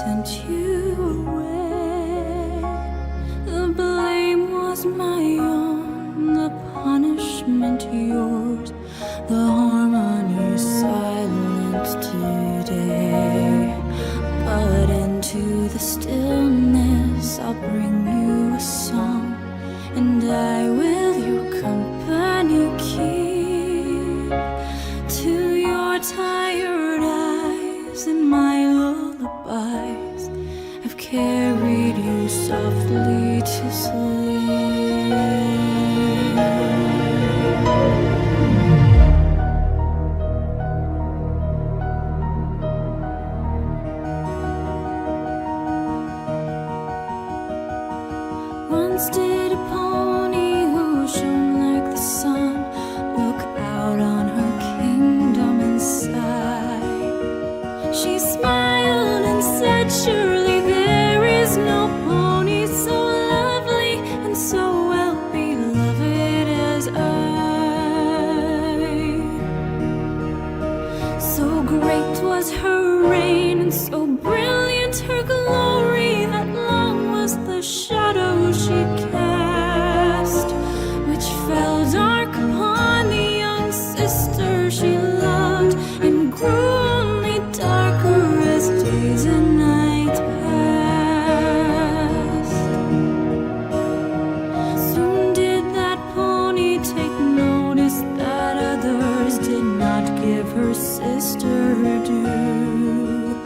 sent you away. The blame was my own, the punishment yours, the harmony silent today. But into the stillness I'll bring you a song, and I will your company keep. To your tired eyes and my lullabies, I've carried you softly to sleep. Once did a pony who shone like the sun look out on her kingdom and sigh. She smiled and said, surely there is no pony so lovely and so well beloved as I. So great was her reign and so brilliant her glory that long was the shadow she cast, which fell dark upon the young sister she loved, and grew only darker as days and night passed. Soon did that pony take notice that others did not give her sister her due,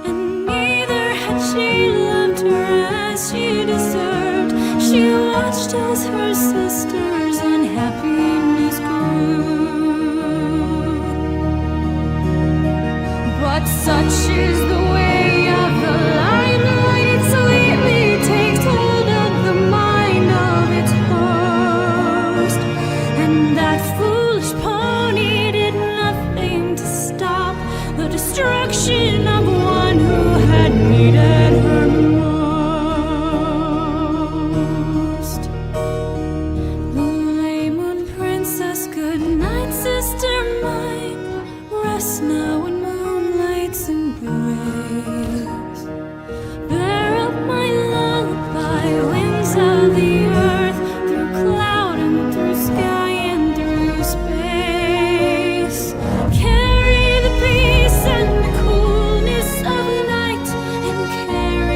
and neither had she loved her as she deserved. She watched as her sister's unhappiness grew. But such is the way of the limelight, it sweetly takes hold of the mind of its host. And that foolish pony did nothing to stop the destruction of one who had needed her most. Lulay Moon Princess, good night, sister mine. Rest now in moonlight's embrace. Bear up my lullaby, winds of the earth, through cloud and through sky and through space. Carry the peace and the coolness of night, and carry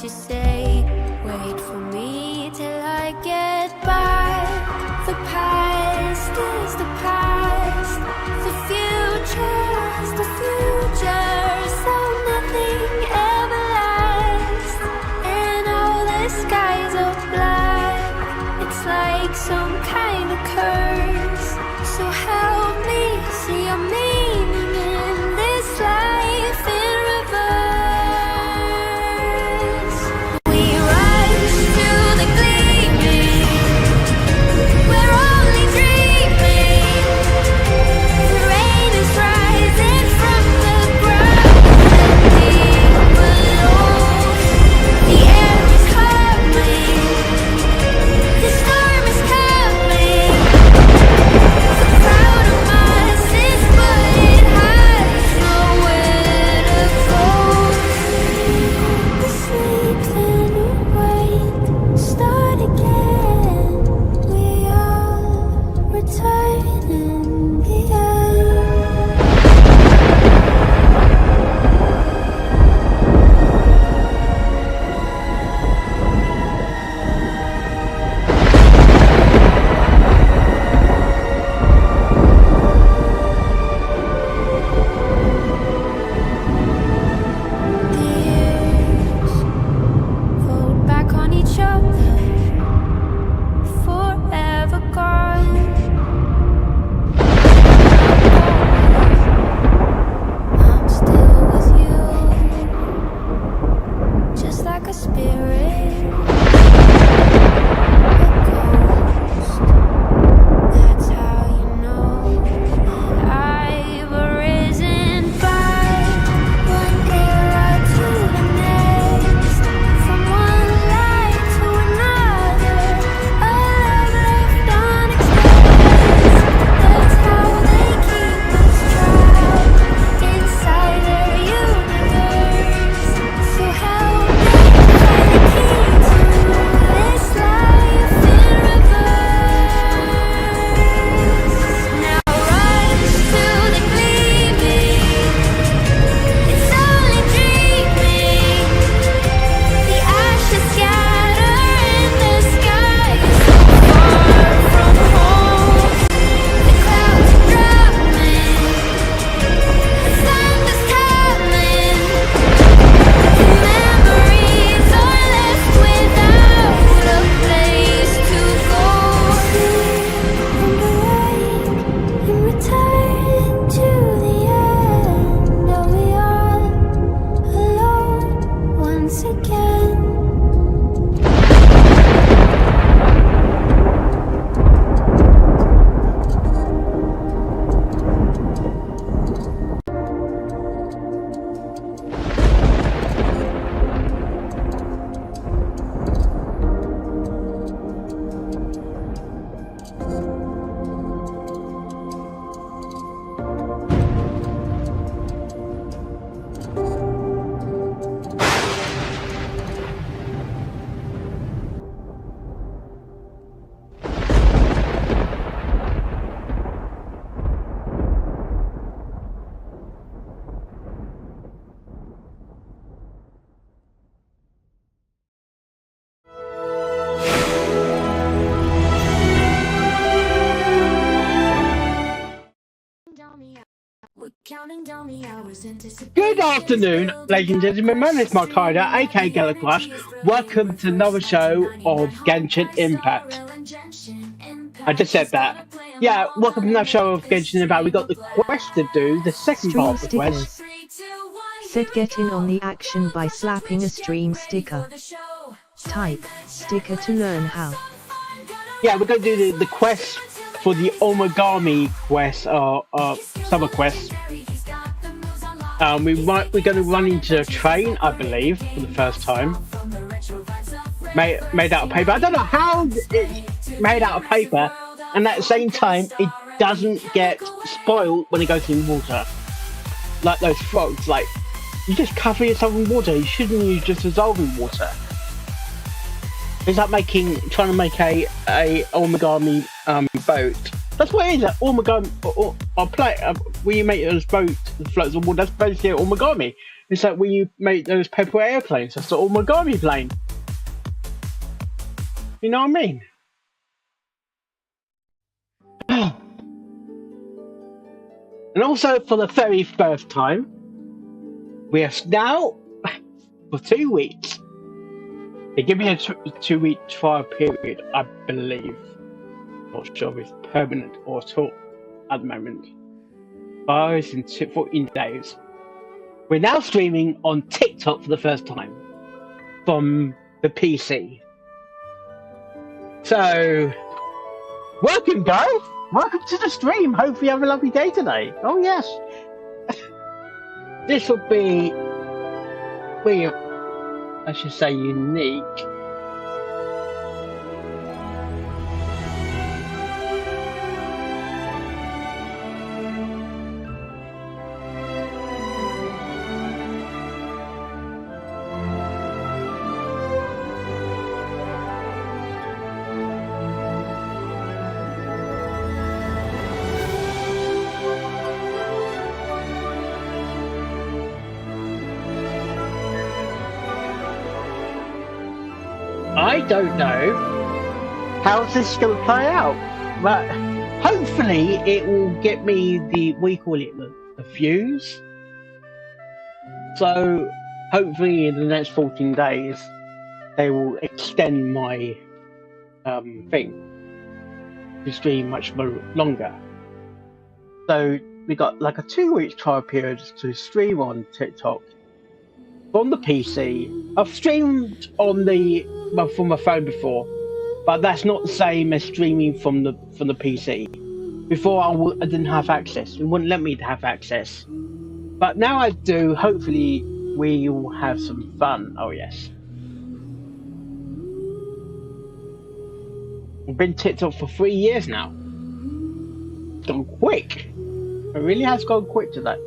you say, wait for me till I get back. The past is the past, the future's the future, so nothing ever lasts. And all the skies are black, it's like some kind of curse. So help me see your meaning in this life in reverse. We rush to the gleaming, we're only dreaming. The rain is rising from the ground and deep below. The air is humming, the storm is coming. The crowd of masses, but it has nowhere to go. We sleep, then we wake, start again. We all return in the end. The years fold back on each other, forever gone. I'm still with you, just like a spirit, a ghost. That's how you know that I've arisen back. One era to the next, from one life to another, a love left unexpressed. That's how they keep us trapped inside their universe. So help me find the key to this life in reverse. Now rush to the gleaming, it's only dreaming. The ashes scatter in the sky, so far from home. The clouds are drumming, the thunder's coming. The memories are left without a place to go. And return to the end. Are we all alone once again? Good afternoon, ladies and gentlemen. My name is Mark Hyder, aka Galacrush. Welcome to another show of Genshin Impact. I just said that. Yeah, welcome to another show of Genshin Impact. We got the quest to do, the second Stream part of the quest. stickers. Said get in on the action by slapping a stream sticker. Type sticker to learn how. Yeah, we're going to do the quest for the Origami quest, summer quest. We're going to run into a train, I believe, for the first time. Made out of paper. I don't know how it's made out of paper, and at the same time, it doesn't get spoiled when it goes in water. Like those frogs, like, you just cover yourself in water. You shouldn't use just dissolve in water. It's like trying to make a origami boat. That's what it is. Origami or play where you make those boats that floats on water. That's basically origami. It's like when you make those paper airplanes. That's the origami plane. You know what I mean? And also, for the very first time, we are now for 2 weeks. They give me a 2-week trial period, I believe. Not sure if it's permanent or at all at the moment. But it's in 14 days. We're now streaming on TikTok for the first time from the PC. So, welcome guys! Welcome to the stream! Hope you have a lovely day today. Oh yes! This will be, I should say, unique. I don't know how this is going to play out, but hopefully it will get me the views. So hopefully in the next 14 days they will extend my thing to stream much more longer. So we got like a 2-week trial period to stream on TikTok from the PC. I've streamed on from my phone before, but that's not the same as streaming from the PC. Before I didn't have access; it wouldn't let me have access. But now I do. Hopefully, we will have some fun. Oh yes, I've been TikTok for 3 years now. It's gone quick. It really has gone quick today.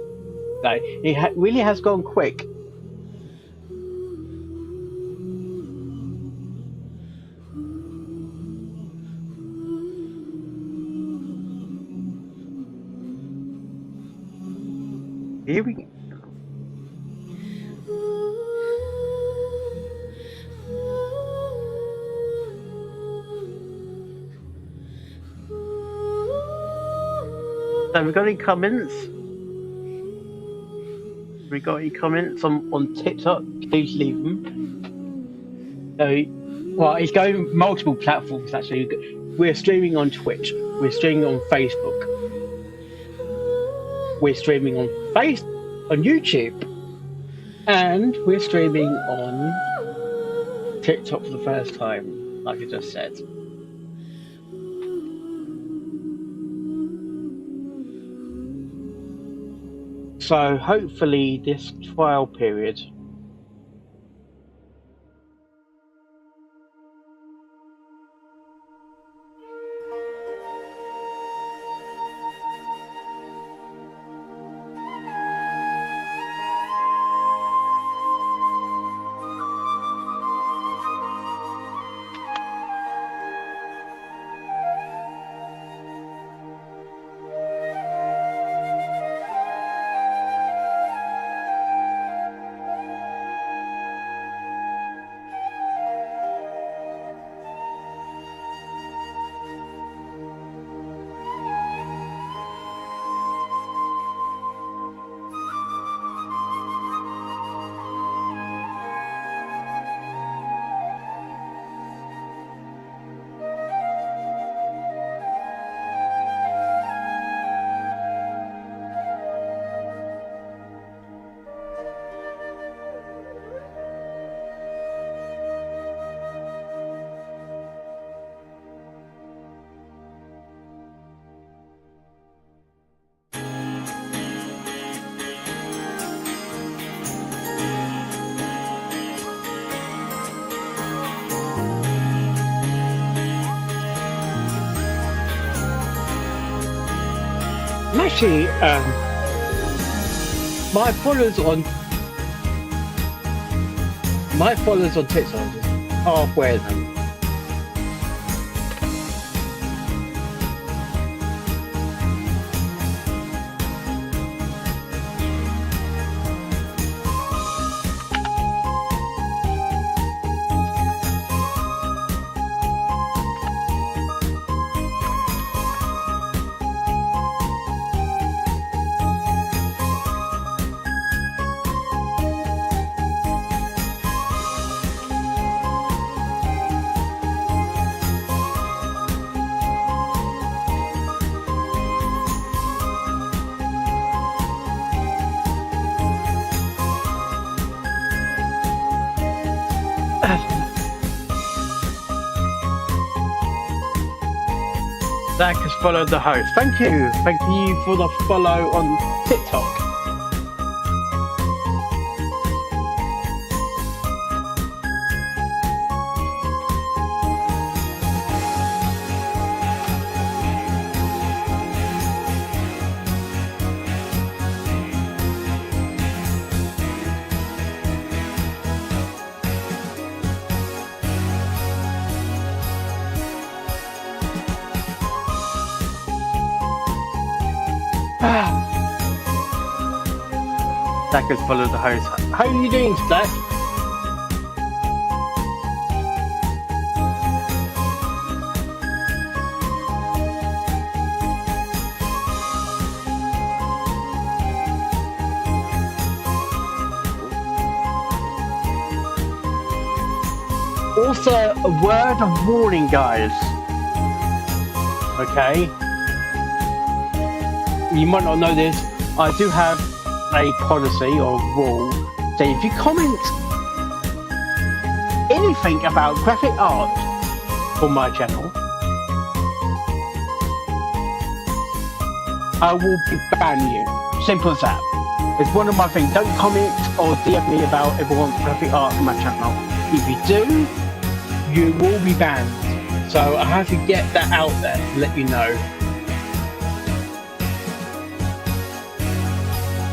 It really has gone quick. Here we go. Have we got any comments? Have we got any comments on TikTok? Please leave them. So, well, it's going multiple platforms actually. We're streaming on Twitch. We're streaming on Facebook. We're streaming on YouTube, and we're streaming on TikTok for the first time, like I just said. So hopefully this trial period actually, my followers on TikTok are halfway of them. Zach has followed the host. Thank you. Thank you for the follow on TikTok. Zach has followed the host. How are you doing, Zach? Also, a word of warning, guys. Okay? You might not know this. I do have a policy or rule that if you comment anything about graphic art on my channel, I will ban you. Simple as that. It's one of my things. Don't comment or DM me about if I want graphic art on my channel. If you do, you will be banned. So I have to get that out there to let you know.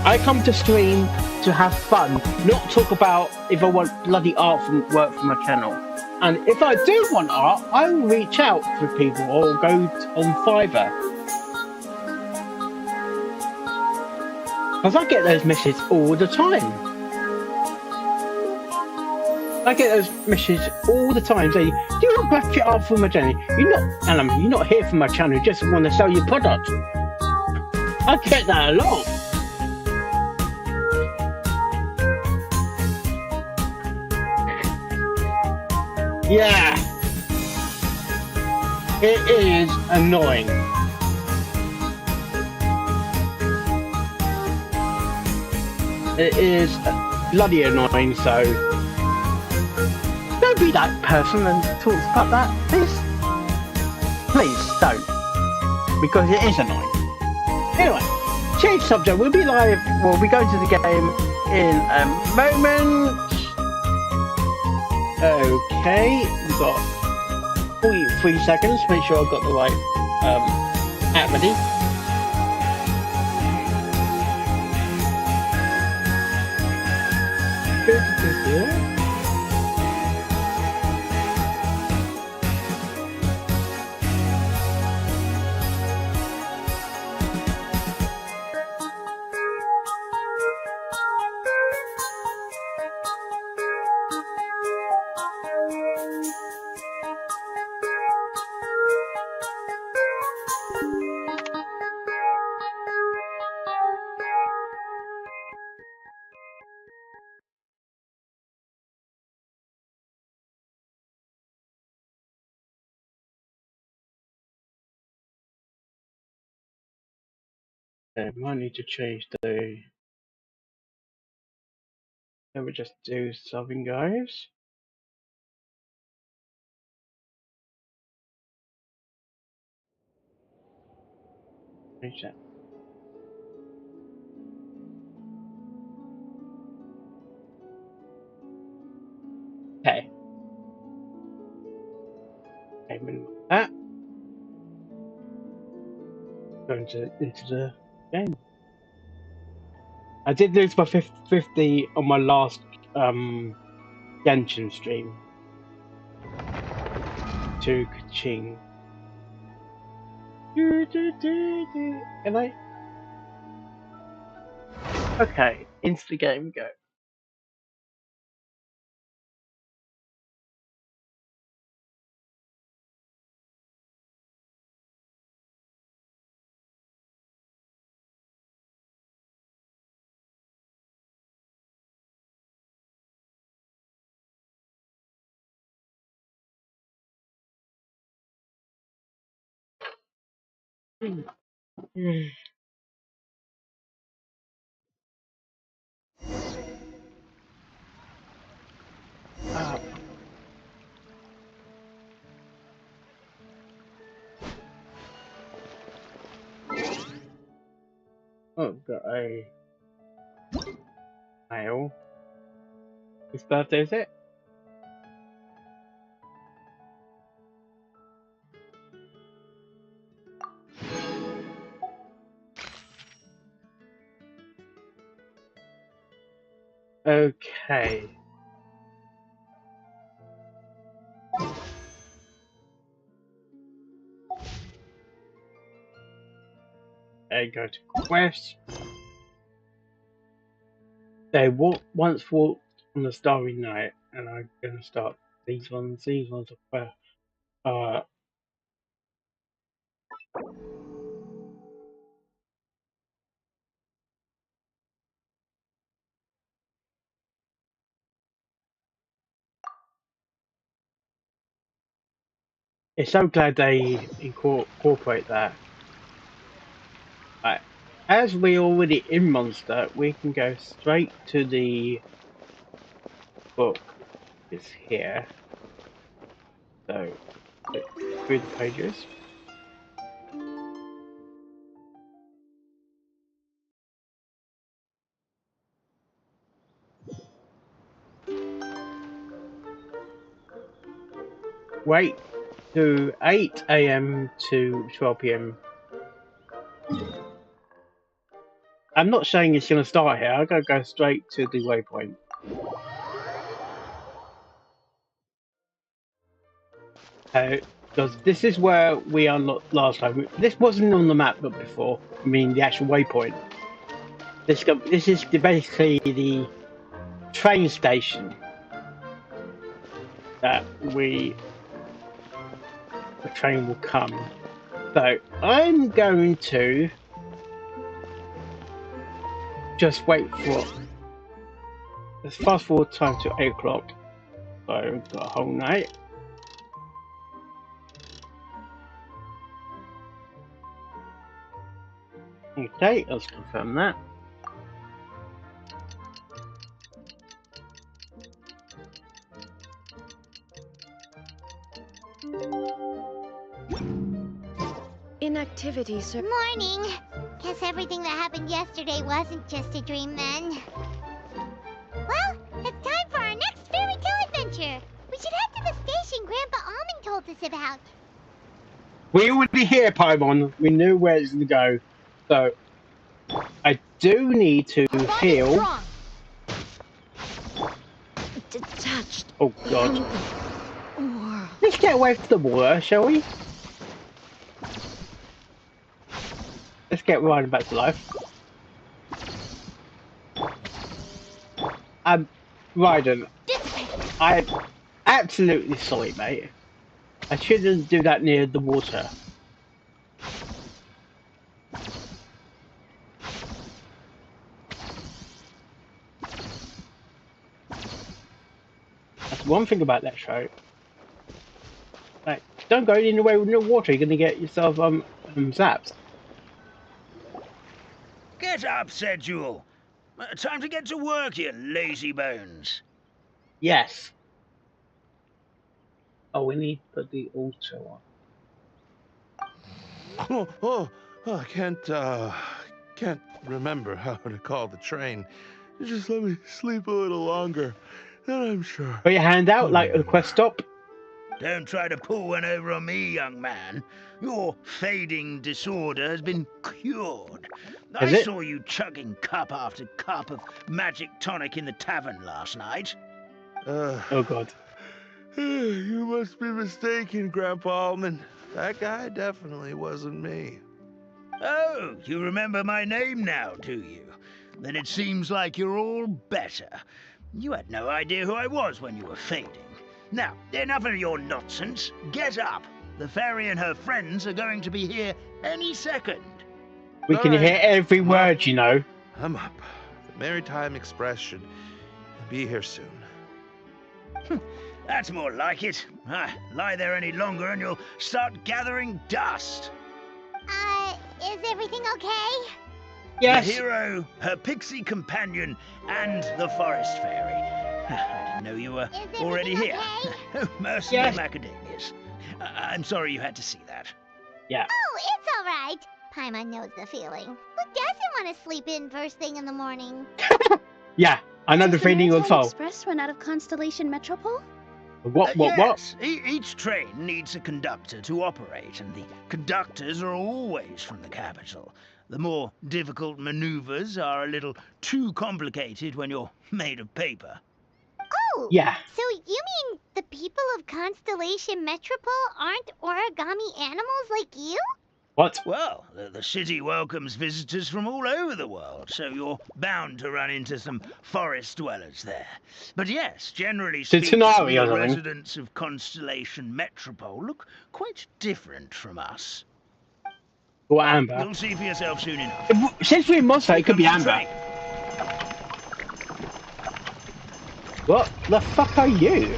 I come to stream to have fun, not talk about if I want bloody art from work from my channel. And if I do want art, I will reach out to people or go on Fiverr. Because I get those messages all the time. I get those messages all the time saying, do you want graphic art from my channel? You're not here for my channel, you just want to sell your product. I get that a lot. Yeah, it is annoying. It is bloody annoying, so don't be that person and talk about that, please. Please don't, because it is annoying. Anyway, change subject. We'll be live. We'll be going to the game in a moment. Okay, we've got 43 seconds. Make sure I've got the right app ready. I might need to change the. Let me just do something, guys. Change that. Okay. Okay, minimize that. Go into the game. I did lose my 50 on my last Genshin stream to Kaching. And I. Okay, into the game we go. Oh, got a mail. Whose birthday is it? Okay. Go to quest. They once walked on a starry night, and I'm gonna start these ones. These ones are it's so glad they incorporate that. Right. As we're already in Monster, we can go straight to the book. It's here. So, click through the pages. Wait to 8 a.m. to 12 p.m. I'm not saying it's going to start here. I'm going to go straight to the waypoint. Because this is where we unlocked last time. This wasn't on the map but before. I mean, the actual waypoint. This is basically the train station that the train will come. So I'm going to just wait for. Let's fast forward time to 8 o'clock. So we've got a whole night. Okay, let's confirm that. Inactivity, sir. Morning. Guess everything that happened yesterday wasn't just a dream then. Well, it's time for our next fairy tale adventure. We should head to the station Grandpa Almond told us about. We already here, Paimon. We knew where it's going to go. So, I do need to heal. Detached. Oh, God. Or Let's get away from the water, shall we? Let's get Ryan back to life. Ryden, I'm absolutely sorry, mate. I shouldn't do that near the water. That's one thing about that show. Like, don't go anywhere with no water. You're gonna get yourself zapped. Get up, said Jewel. Time to get to work, you lazy bones. Yes. Oh, we need to put the auto on. I can't remember how to call the train. Just let me sleep a little longer, then I'm sure. Put your hand out like a quest stop. Don't try to pull one over on me, young man. Your fading disorder has been cured. Has I it? saw you chugging cup after cup of magic tonic in the tavern last night. Oh, God. You must be mistaken, Grandpa Almond. That guy definitely wasn't me. Oh, you remember my name now, do you? Then it seems like you're all better. You had no idea who I was when you were fading. Now, enough of your nonsense. Get up. The fairy and her friends are going to be here any second. We can Alright. hear every word, you know. I'm up. The Maritime Express should be here soon. That's more like it. Lie there any longer and you'll start gathering dust. Is everything okay? Yes. The hero, her pixie companion, and the forest fairy. I didn't know you were Is already everything here. okay? Oh, mercy Yes. macadamias. I'm sorry you had to see that. Yeah. Oh, it's all right. Paimon knows the feeling. Who doesn't want to sleep in first thing in the morning? Yeah, I know the Does feeling as Maritime well. Express run out of Constellation Metropole? What? Yes, each train needs a conductor to operate, and the conductors are always from the capital. The more difficult maneuvers are a little too complicated when you're made of paper. Oh! Yeah. So you mean the people of Constellation Metropole aren't origami animals like you? What? Well, the city welcomes visitors from all over the world, so you're bound to run into some forest dwellers there. But yes, generally speaking, Centenary or the something. residents of Constellation Metropole look quite different from us. Or Amber. You'll see for yourself soon enough. Since we're in Moscow, it could be Comes the Amber. train. What the fuck are you?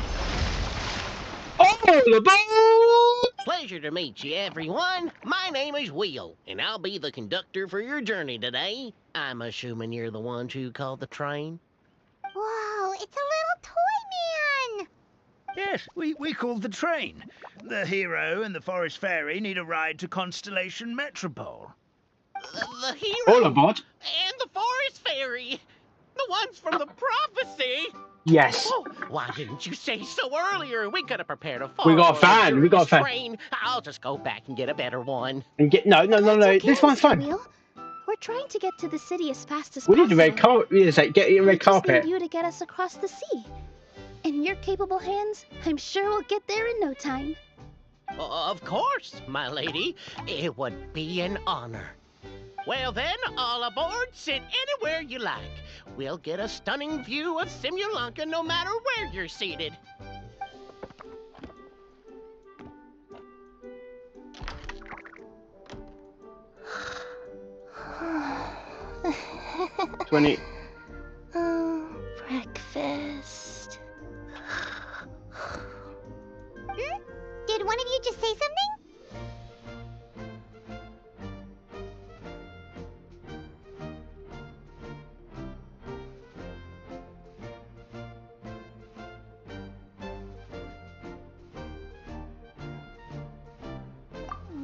All aboard! Pleasure to meet you, everyone. My name is Will, and I'll be the conductor for your journey today. I'm assuming you're the ones who called the train. Whoa, it's a little toy man! Yes, we called the train. The hero and the forest fairy need a ride to Constellation Metropole. The hero All aboard? and the forest fairy. The ones from the prophecy. Yes. Oh, why didn't you say so earlier? We could have prepared a far We got a more fan, we got a luxurious fan. train. I'll just go back and get a better one. And get no. That's okay, This one's Mr. fine. Wheel. We're trying to get to the city as fast as We possible. need a red carpet. Get your We red just carpet. need you to get us across the sea. In your capable hands, I'm sure we'll get there in no time. Of course, my lady. It would be an honor. Well then, all aboard, sit anywhere you like. We'll get a stunning view of Simulanka no matter where you're seated. Breakfast. Did one of you just say something?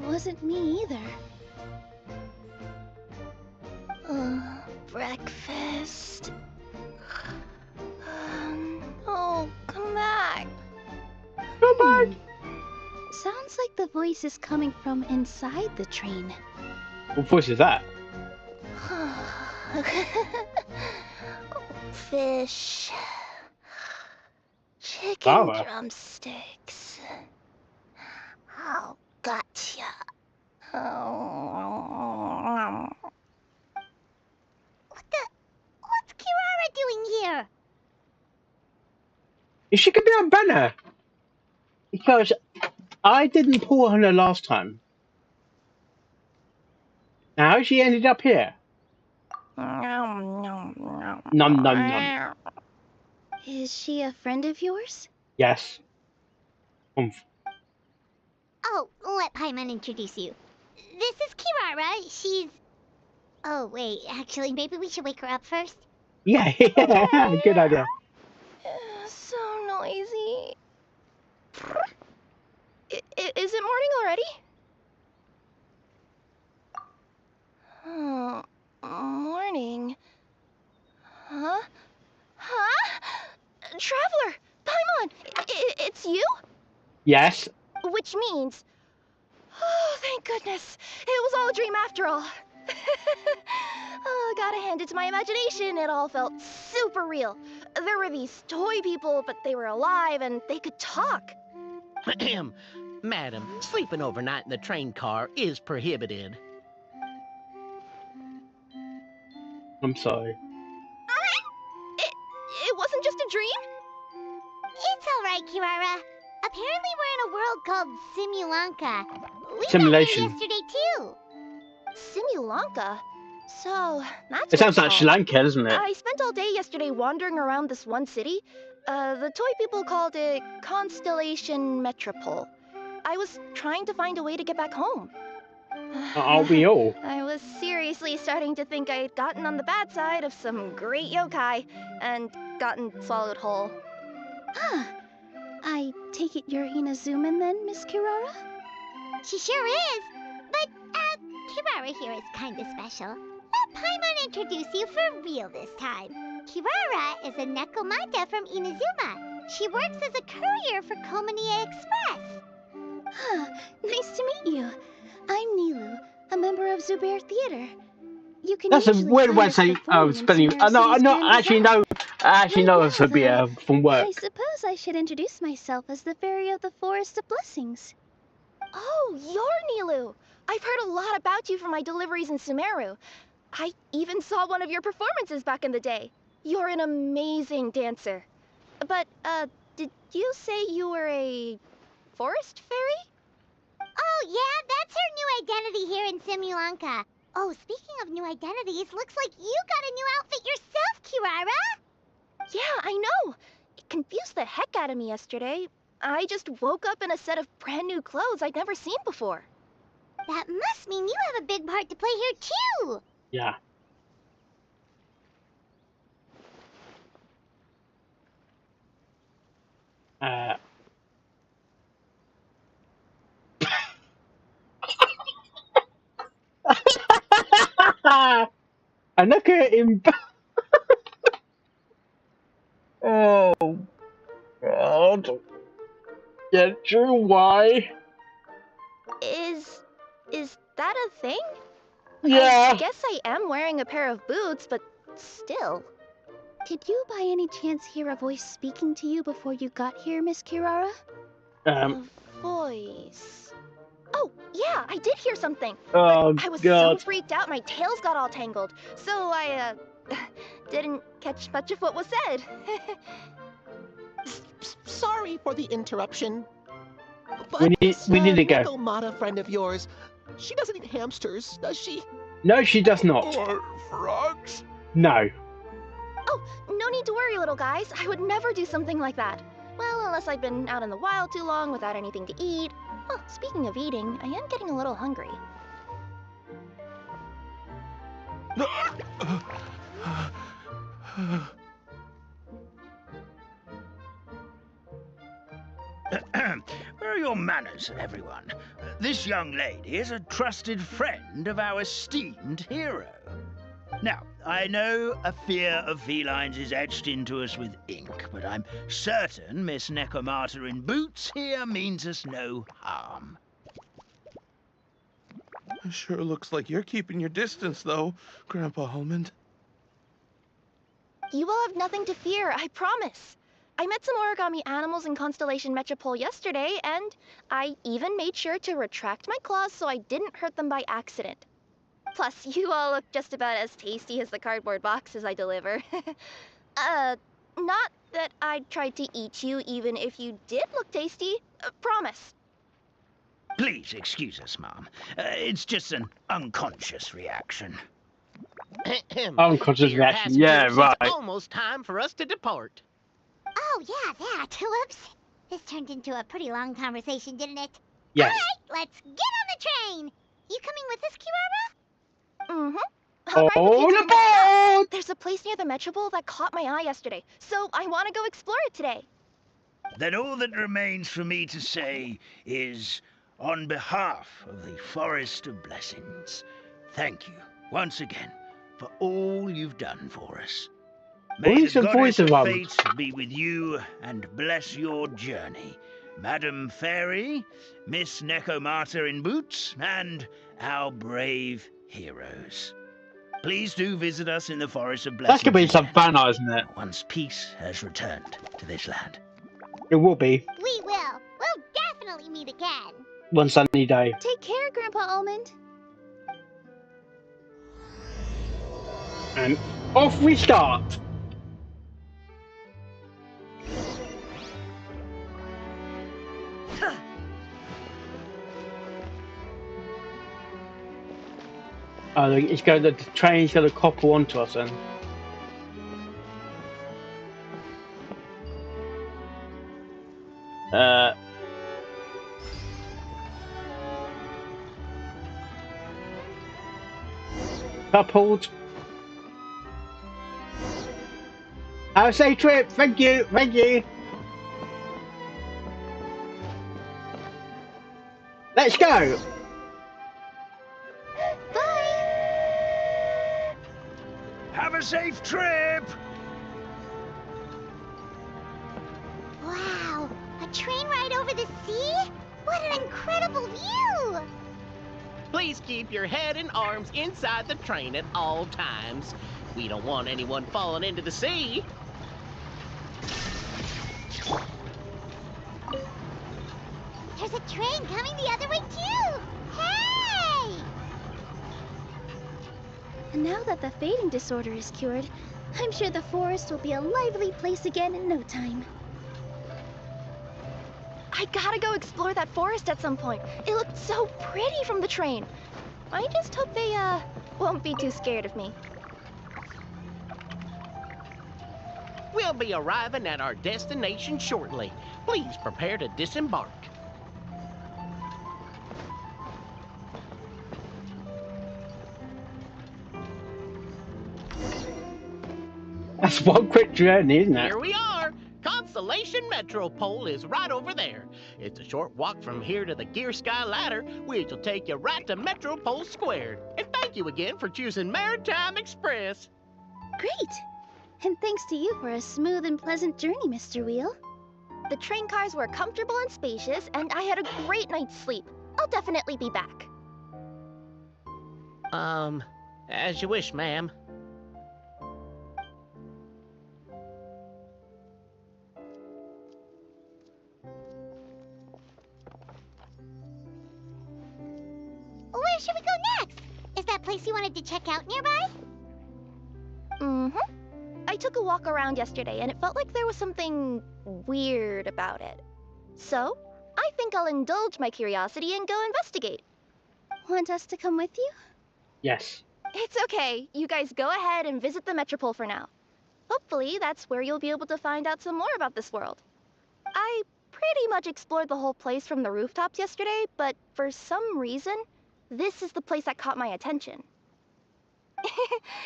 Wasn't me either. Breakfast. Oh, come back. Come back. Sounds like the voice is coming from inside the train. What voice is that? Fish. Chicken Flower. drumsticks. Oh, gotcha. Oh. What's Kirara doing here? She could be on banner. Because I didn't pull on her last time. Now how she ended up here? Num num num. Is she a friend of yours? Yes. Oh, let Paimon introduce you. This is Kirara. She's... Oh, wait. Actually, maybe we should wake her up first. Yeah, good idea. So noisy. Is it morning already? Oh, morning. Huh? Traveler! Paimon! It's you? Yes. Which means... Oh, thank goodness. It was all a dream after all. Oh, gotta hand it to my imagination. It all felt super real. There were these toy people, but they were alive and they could talk. Ahem. Madam, sleeping overnight in the train car is prohibited. I'm sorry. It wasn't just a dream? It's alright, Kirara. Apparently we're in a world called Simulanka. We Simulation. met here yesterday, too. Simulanka? So, that's It sounds what like it's Sri called. Lanka, doesn't it? I spent all day yesterday wandering around this one city. The toy people called it Constellation Metropole. I was trying to find a way to get back home. Aren't we all? I was seriously starting to think I had gotten on the bad side of some great yokai and gotten swallowed whole. Ah, I take it you're Inazuman then, Miss Kirara? She sure is. But, Kirara here is kinda special. Let Paimon introduce you for real this time. Kirara is a Nekomata from Inazuma. She works as a courier for Komanie Express. Huh, nice to meet you. I'm Nilu, a member of Zubair Theater. You can That's a usually weird find way us of saying performing in spelling. Sumeru No, I City's know. Grand Bazaar. I actually know But of Sabia from I work. suppose I should introduce myself as the Fairy of the Forest of Blessings. Oh, you're Nilu! I've heard a lot about you from my deliveries in Sumeru. I even saw one of your performances back in the day. You're an amazing dancer. But, did you say you were a forest fairy? Oh yeah, that's her new identity here in Simulanka. Oh, speaking of new identities, looks like you got a new outfit yourself, Kirara! Yeah, I know. It confused the heck out of me yesterday. I just woke up in a set of brand new clothes I'd never seen before. That must mean you have a big part to play here too! Yeah. And look at him. Oh God. Yeah, true. Why? Is that a thing? Yeah. I guess I am wearing a pair of boots, but still. Did you by any chance hear a voice speaking to you before you got here, Miss Kirara? A voice. Oh, yeah, I did hear something. Oh But I was God. so freaked out, my tails got all tangled. So I, didn't catch much of what was said. Sorry for the interruption. But We need this, to go. Nekomata friend of yours, she doesn't eat hamsters, does she? No, she does not. Or frogs? No. Oh, no need to worry, little guys. I would never do something like that. Well, unless I've been out in the wild too long without anything to eat. Oh, speaking of eating, I am getting a little hungry. Where are your manners, everyone? This young lady is a trusted friend of our esteemed hero. Now, I know a fear of felines is etched into us with ink, but I'm certain Miss Nekomata in boots here means us no harm. It sure looks like you're keeping your distance, though, Grandpa Almond. You will have nothing to fear, I promise. I met some origami animals in Constellation Metropole yesterday, and I even made sure to retract my claws so I didn't hurt them by accident. Plus, you all look just about as tasty as the cardboard boxes I deliver. Not that I'd try to eat you even if you did look tasty. Promise. Please excuse us, Mom. It's just an unconscious reaction. Unconscious Dear reaction. Yeah, passengers, right. It's almost time for us to depart. Oh yeah, that. Whoops. This turned into a pretty long conversation, didn't it? Yes. Alright, let's get on the train! You coming with us, Kirara? Mm-hmm. I'll ride with you All to the next stop. aboard! There's a place near the Metropole that caught my eye yesterday, so I want to go explore it today. Then all that remains for me to say is, on behalf of the Forest of Blessings, thank you once again for all you've done for us. May Always the a voice goddess of of them. fate be with you and bless your journey, Madam Fairy, Miss Nekomata in boots, and our brave heroes. Please do visit us in the Forest of Blessings. That's gonna be some again, fun, isn't it? once peace has returned to this land. It will be We will. We'll definitely meet again. one sunny day. Take care, Grandpa Almond. And off we start. Oh, the train's going to couple onto us then. Coupled. Have a safe trip. Thank you. Thank you. Let's go. a safe trip! Wow, a train ride over the sea? What an incredible view! Please keep your head and arms inside the train at all times. We don't want anyone falling into the sea. There's a train coming the other way too! Hey! Now that the fading disorder is cured, I'm sure the forest will be a lively place again in no time. I gotta go explore that forest at some point. It looked so pretty from the train. I just hope they, won't be too scared of me. We'll be arriving at our destination shortly. Please prepare to disembark. That's one quick journey, isn't it? Here we are. Constellation Metropole is right over there. It's a short walk from here to the Gear Sky Ladder, which will take you right to Metropole Square. And thank you again for choosing Maritime Express. Great! And thanks to you for a smooth and pleasant journey, Mr. Wheel. The train cars were comfortable and spacious, and I had a great night's sleep. I'll definitely be back. As you wish, ma'am. Where should we go next? Is that place you wanted to check out nearby? Mm-hmm. I took a walk around yesterday, and it felt like there was something weird about it. So, I think I'll indulge my curiosity and go investigate. Want us to come with you? Yes. It's okay. You guys go ahead and visit the Metropole for now. Hopefully, that's where you'll be able to find out some more about this world. I pretty much explored the whole place from the rooftops yesterday, but for some reason, this is the place that caught my attention.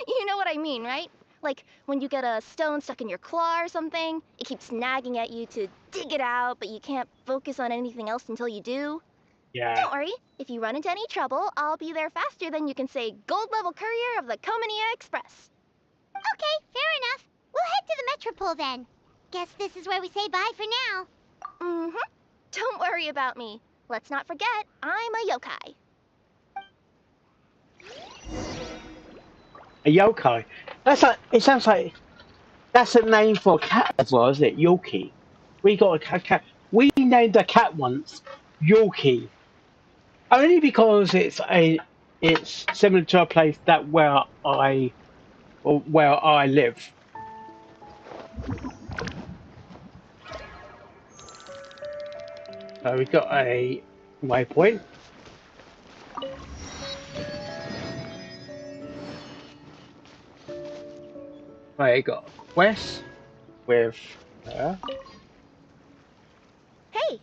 You know what I mean, right? Like, when you get a stone stuck in your claw or something, it keeps nagging at you to dig it out, but you can't focus on anything else until you do. Yeah. Don't worry, if you run into any trouble, I'll be there faster than you can say gold-level courier of the Comania Express. Okay, fair enough. We'll head to the Metropole then. Guess this is where we say bye for now. Mm-hmm. Don't worry about me. Let's not forget, I'm a yokai. A yokai. That's like, it sounds like that's a name for a cat as well, isn't it? Yorkie. We got a cat. We named a cat once Yorkie, only because it's similar to a place that where I live. So we got a waypoint. I got a quest with her. Hey,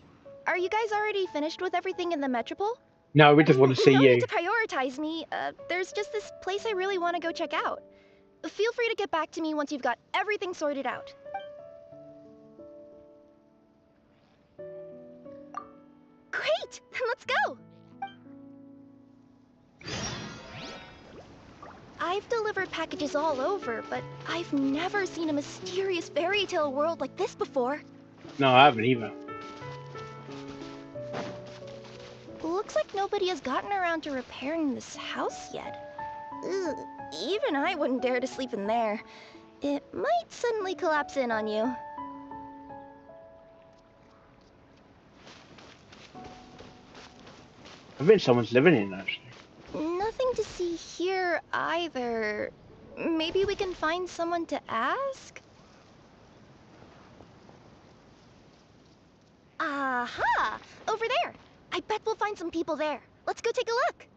are you guys already finished with everything in the Metropole? No, we just want to see No you. need to prioritize me. There's just this place I really want to go check out. Feel free to get back to me once you've got everything sorted out. Great! Then let's go! I've delivered packages all over, but I've never seen a mysterious fairy tale world like this before. No, I haven't either. Looks like nobody has gotten around to repairing this house yet. Ugh, even I wouldn't dare to sleep in there. It might suddenly collapse in on you. I bet someone's living in it, actually. Nothing to see here either. Maybe we can find someone to ask? Aha! Over there! I bet we'll find some people there. Let's go take a look.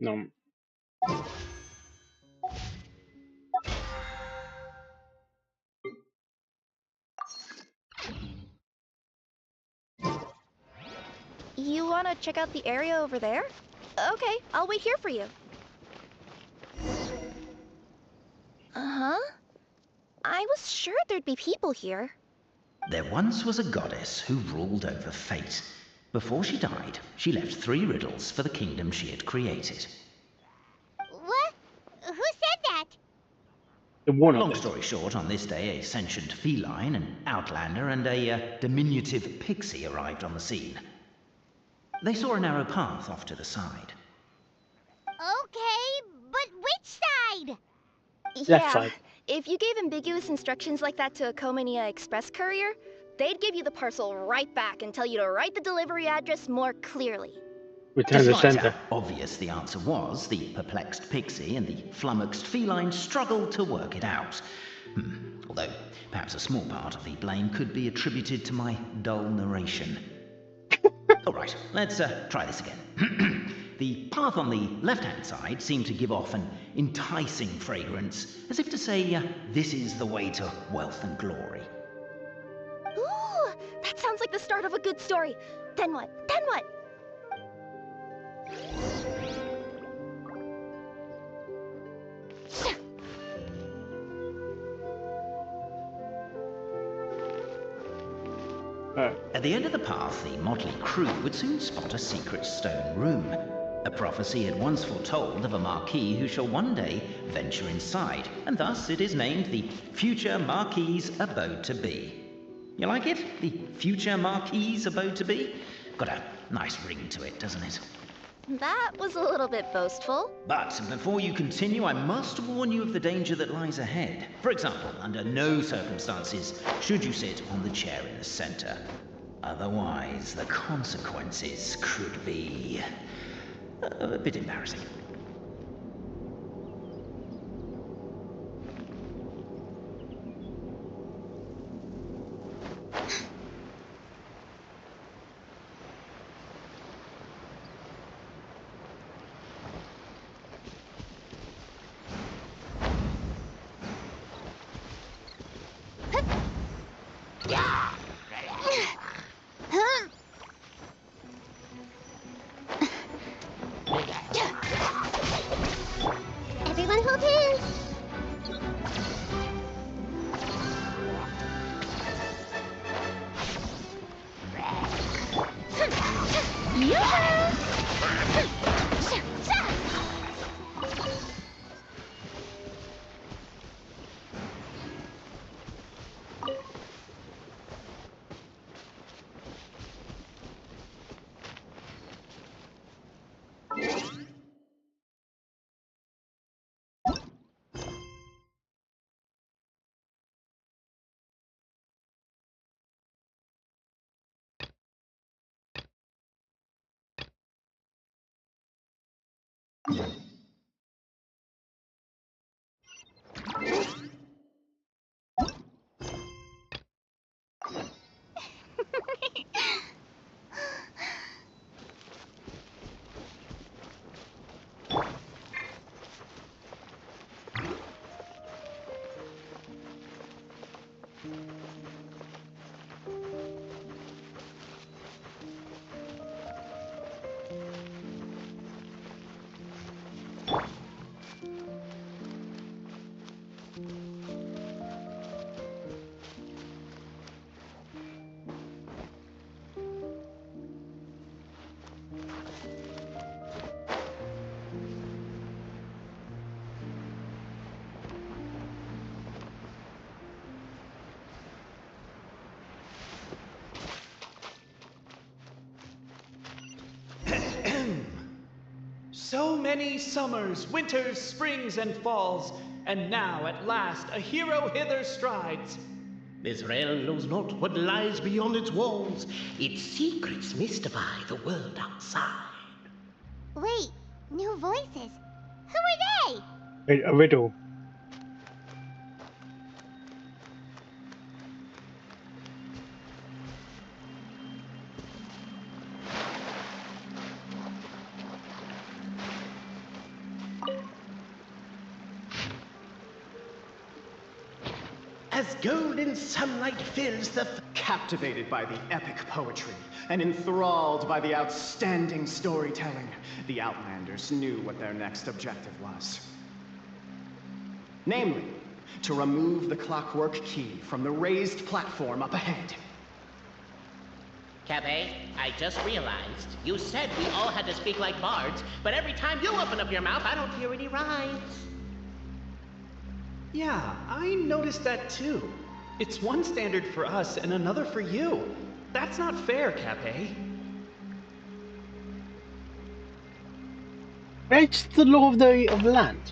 No. You want to check out the area over there? Okay, I'll wait here for you. Uh-huh. I was sure there'd be people here. There once was a goddess who ruled over fate. Before she died, she left 3 riddles for the kingdom she had created. What? Who said that? The one of Long them. story short, on this day, a sentient feline, an outlander, and a diminutive pixie arrived on the scene. They saw a narrow path off to the side. Okay, but which side? Yeah, side. if you gave ambiguous instructions like that to a Comania Express courier, they'd give you the parcel right back and tell you to write the delivery address more clearly. Return to Despite center. how obvious the answer was, the perplexed pixie and the flummoxed feline struggled to work it out. Although, perhaps a small part of the blame could be attributed to my dull narration. All right, let's try this again. The path on the left-hand side seemed to give off an enticing fragrance, as if to say, this is the way to wealth and glory. Ooh, that sounds like the start of a good story. Then what? Then what? At the end of the path, the motley crew would soon spot a secret stone room. A prophecy had once foretold of a marquis who shall one day venture inside, and thus it is named the Future Marquis's Abode to Be. You like it? The Future Marquis's Abode to Be? Got a nice ring to it, doesn't it? That was a little bit boastful. But before you continue, I must warn you of the danger that lies ahead. For example, under no circumstances should you sit on the chair in the center. Otherwise, the consequences could be a bit embarrassing. Everyone hold hands. So many summers, winters, springs, and falls, and now at last a hero hither strides. This realm knows not what lies beyond its walls. Its secrets mystify the world outside. Wait, new voices. Who are they? A riddle. As golden sunlight fills the... Captivated by the epic poetry and enthralled by the outstanding storytelling, the Outlanders knew what their next objective was. Namely, to remove the clockwork key from the raised platform up ahead. Cafe, I just realized you said we all had to speak like bards, but every time you open up your mouth, I don't hear any rhymes. Yeah, I noticed that too. It's one standard for us and another for you. That's not fair, Cafe. It's the law of the land.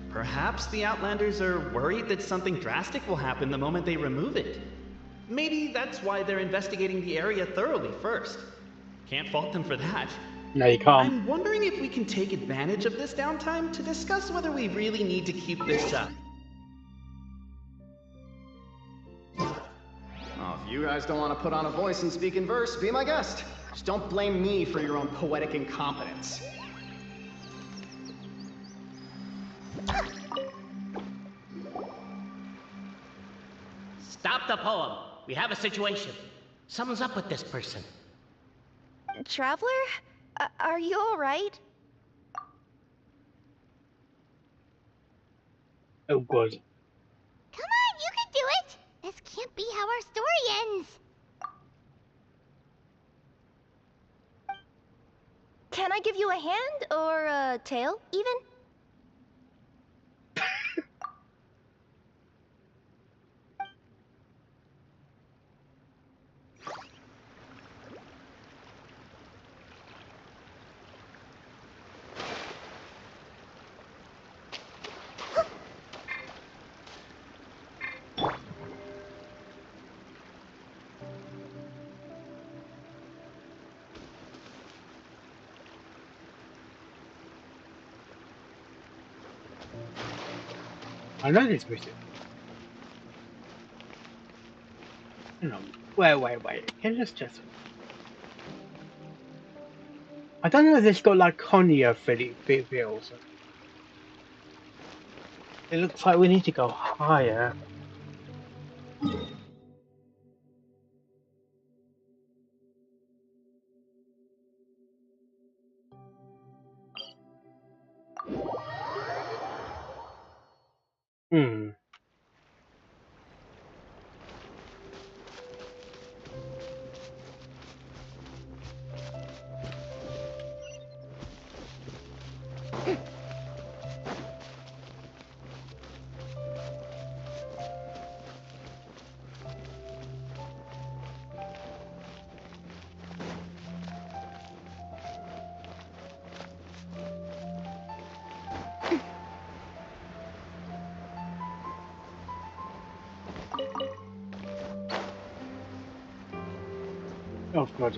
Perhaps the Outlanders are worried that something drastic will happen the moment they remove it. Maybe that's why they're investigating the area thoroughly first. Can't fault them for that. No, you can't. I'm wondering if we can take advantage of this downtime to discuss whether we really need to keep this up. Oh, if you guys don't want to put on a voice and speak in verse, be my guest. Just don't blame me for your own poetic incompetence. Stop the poem. We have a situation. Something's up with this person. Traveler? Are you alright? Oh, God. Come on, you can do it! This can't be how our story ends! Can I give you a hand, or a tail, even? I know this music. Hang on. Wait. Can you just... I don't know if this got like Konya feels. It looks like we need to go higher. Hmm. Oh, God.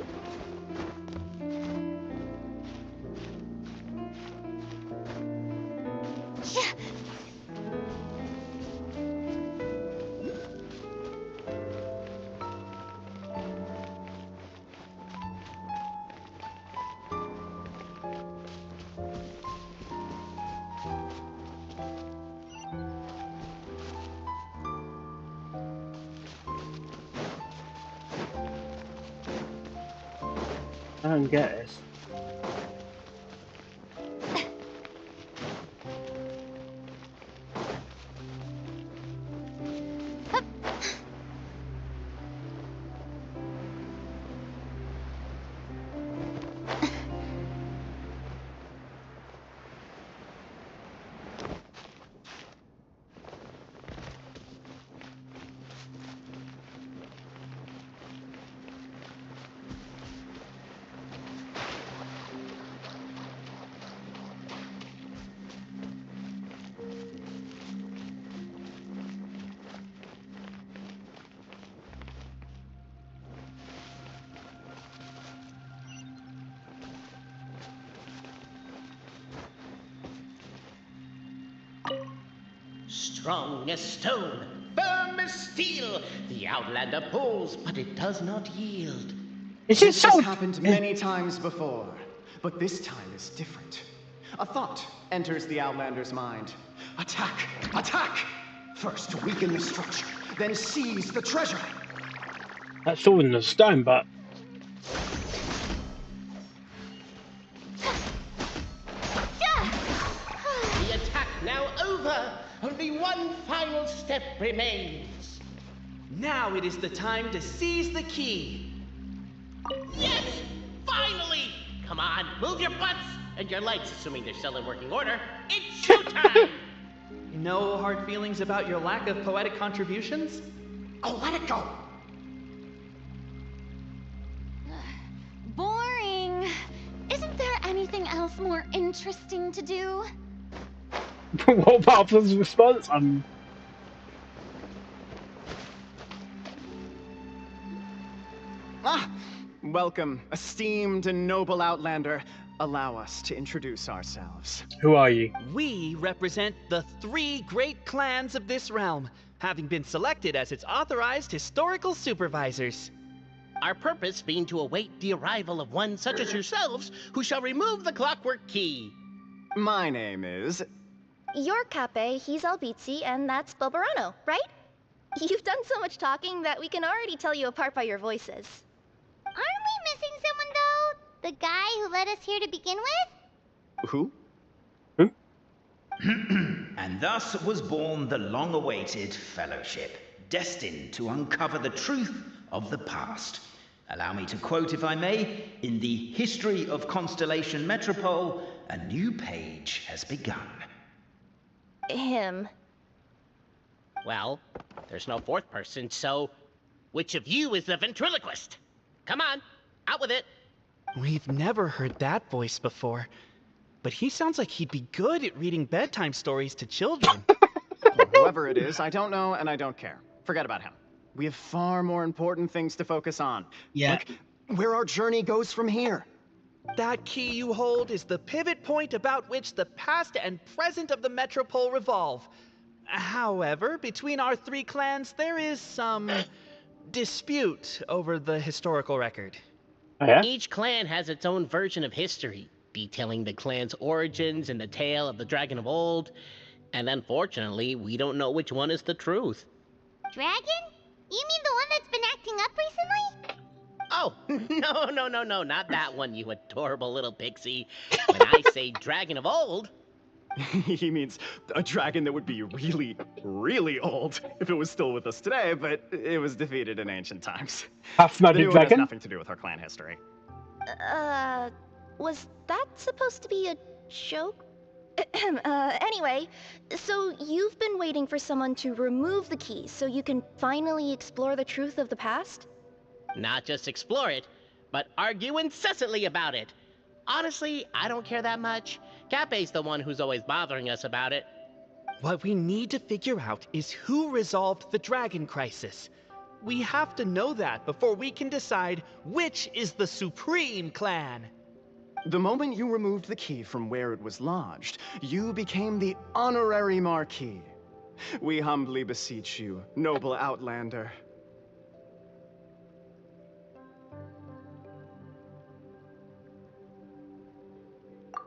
I don't get this. Strong as stone, firm as steel, the Outlander pulls, but it does not yield. Is it This so? has happened many times before, but this time is different. A thought enters the Outlander's mind. Attack! Attack! First weaken the structure, then seize the treasure. That's all in the stone, but The attack Now over. Only one final step remains. Now it is the time to seize the key. Yes! Finally! Come on, move your butts and your legs, assuming they're still in working order. It's showtime! No hard feelings about your lack of poetic contributions? Oh, let it go! Boring. Isn't there anything else more interesting to do? What part of his response? Welcome, esteemed and noble Outlander. Allow us to introduce ourselves. Who are you? We represent the 3 great clans of this realm, having been selected as its authorized historical supervisors. Our purpose being to await the arrival of one such as yourselves, who shall remove the clockwork key. My name is... You're Cape, he's Albizzi, and that's Bobarano, right? You've done so much talking that we can already tell you apart by your voices. Aren't we missing someone, though? The guy who led us here to begin with? Who? And thus was born the long-awaited fellowship, destined to uncover the truth of the past. Allow me to quote, if I may, in the history of Constellation Metropole, a new page has begun. Him. Well, there's no fourth person, so which of you is the ventriloquist? Come on, out with it. We've never heard that voice before, but he sounds like he'd be good at reading bedtime stories to children. Whoever it is, I don't know and I don't care. Forget about him. We have far more important things to focus on. Yeah. Like where our journey goes from here. That key you hold is the pivot point about which the past and present of the Metropole revolve. However, between our 3 clans, there is some dispute over the historical record. Oh, yeah? Each clan has its own version of history, detailing the clan's origins and the tale of the dragon of old. And unfortunately, we don't know which one is the truth. Dragon? You mean the one that's been acting up recently? Oh, no, not that one, you adorable little pixie. When I say dragon of old... He means a dragon that would be really, really old if it was still with us today, but it was defeated in ancient times. Half The magic new one has dragon? nothing to do with our clan history. Was that supposed to be a joke? Anyway, so you've been waiting for someone to remove the key so you can finally explore the truth of the past? Not just explore it, but argue incessantly about it. Honestly, I don't care that much. Cape's the one who's always bothering us about it. What we need to figure out is who resolved the dragon crisis. We have to know that before we can decide which is the supreme clan. The moment you removed the key from where it was lodged, you became the honorary Marquis. We humbly beseech you, noble Outlander.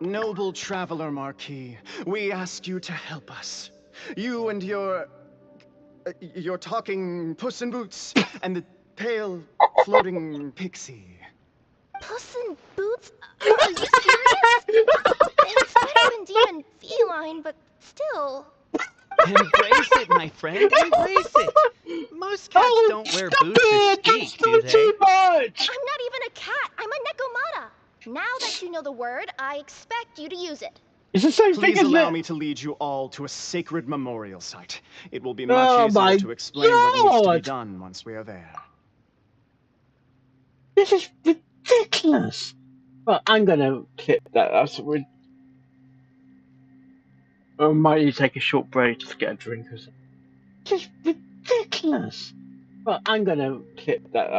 Noble Traveler Marquis, we ask you to help us. You and your talking Puss in Boots and the pale floating pixie. Puss in Boots? Are you serious? It's better than demon feline, but still. Embrace it, my friend, embrace it. Most cats don't wear boots or speak, do they? Too much! I'm not even a cat, I'm a Nekomata. Now that you know the word, I expect you to use it. It's the same thing, Please isn't allow it? me to lead you all to a sacred memorial site. It will be Oh much my easier to explain what needs to be God. done once we are there. This is ridiculous. Well, I'm gonna clip that. Or might you take a short break to get a drink or something? This is ridiculous. Well, I'm gonna clip that.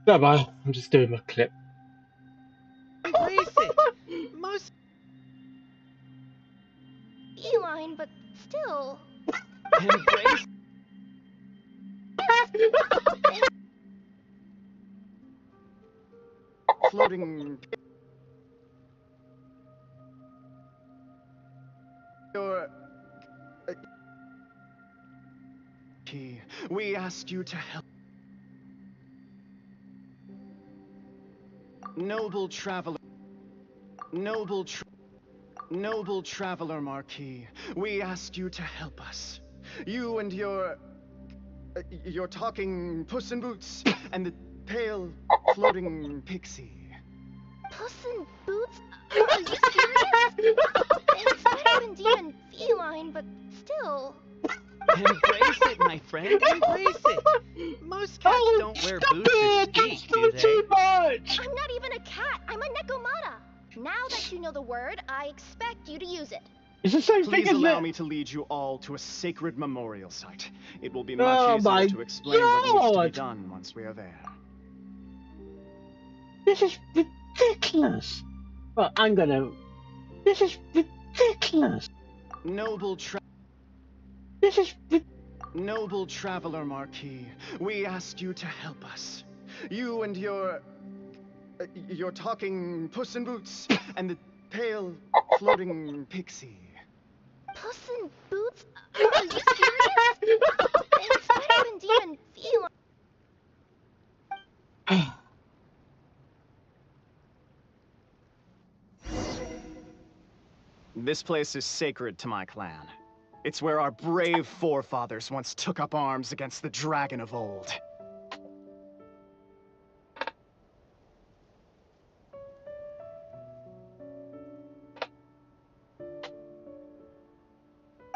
Bye-bye. I'm just doing my clip. Embrace it. Most Feline, but still. embrace Floating. Your. Key. We ask you to help. Noble traveler. Noble traveler Marquis, we ask you to help us. You and your talking Puss in Boots and the pale floating pixie. Puss in Boots? Are you serious? It's better than demon feline, but still. Embrace it, my friend. Embrace it. Most cats don't wear boots to speak, do they? Too much! I'm not even a cat. I'm a Nekomata. Now that you know the word, I expect you to use it. It's the same thing, Please isn't allow it? me to lead you all to a sacred memorial site. It will be Oh much my easier to explain what needs to be God. done once we are there. This is ridiculous. Well, This is ridiculous. This is Noble traveler Marquis, we ask you to help us. You and your talking Puss in Boots and the pale floating pixie. Puss in Boots? Are you serious? It's better than demon feline. This place is sacred to my clan. It's where our brave forefathers once took up arms against the dragon of old.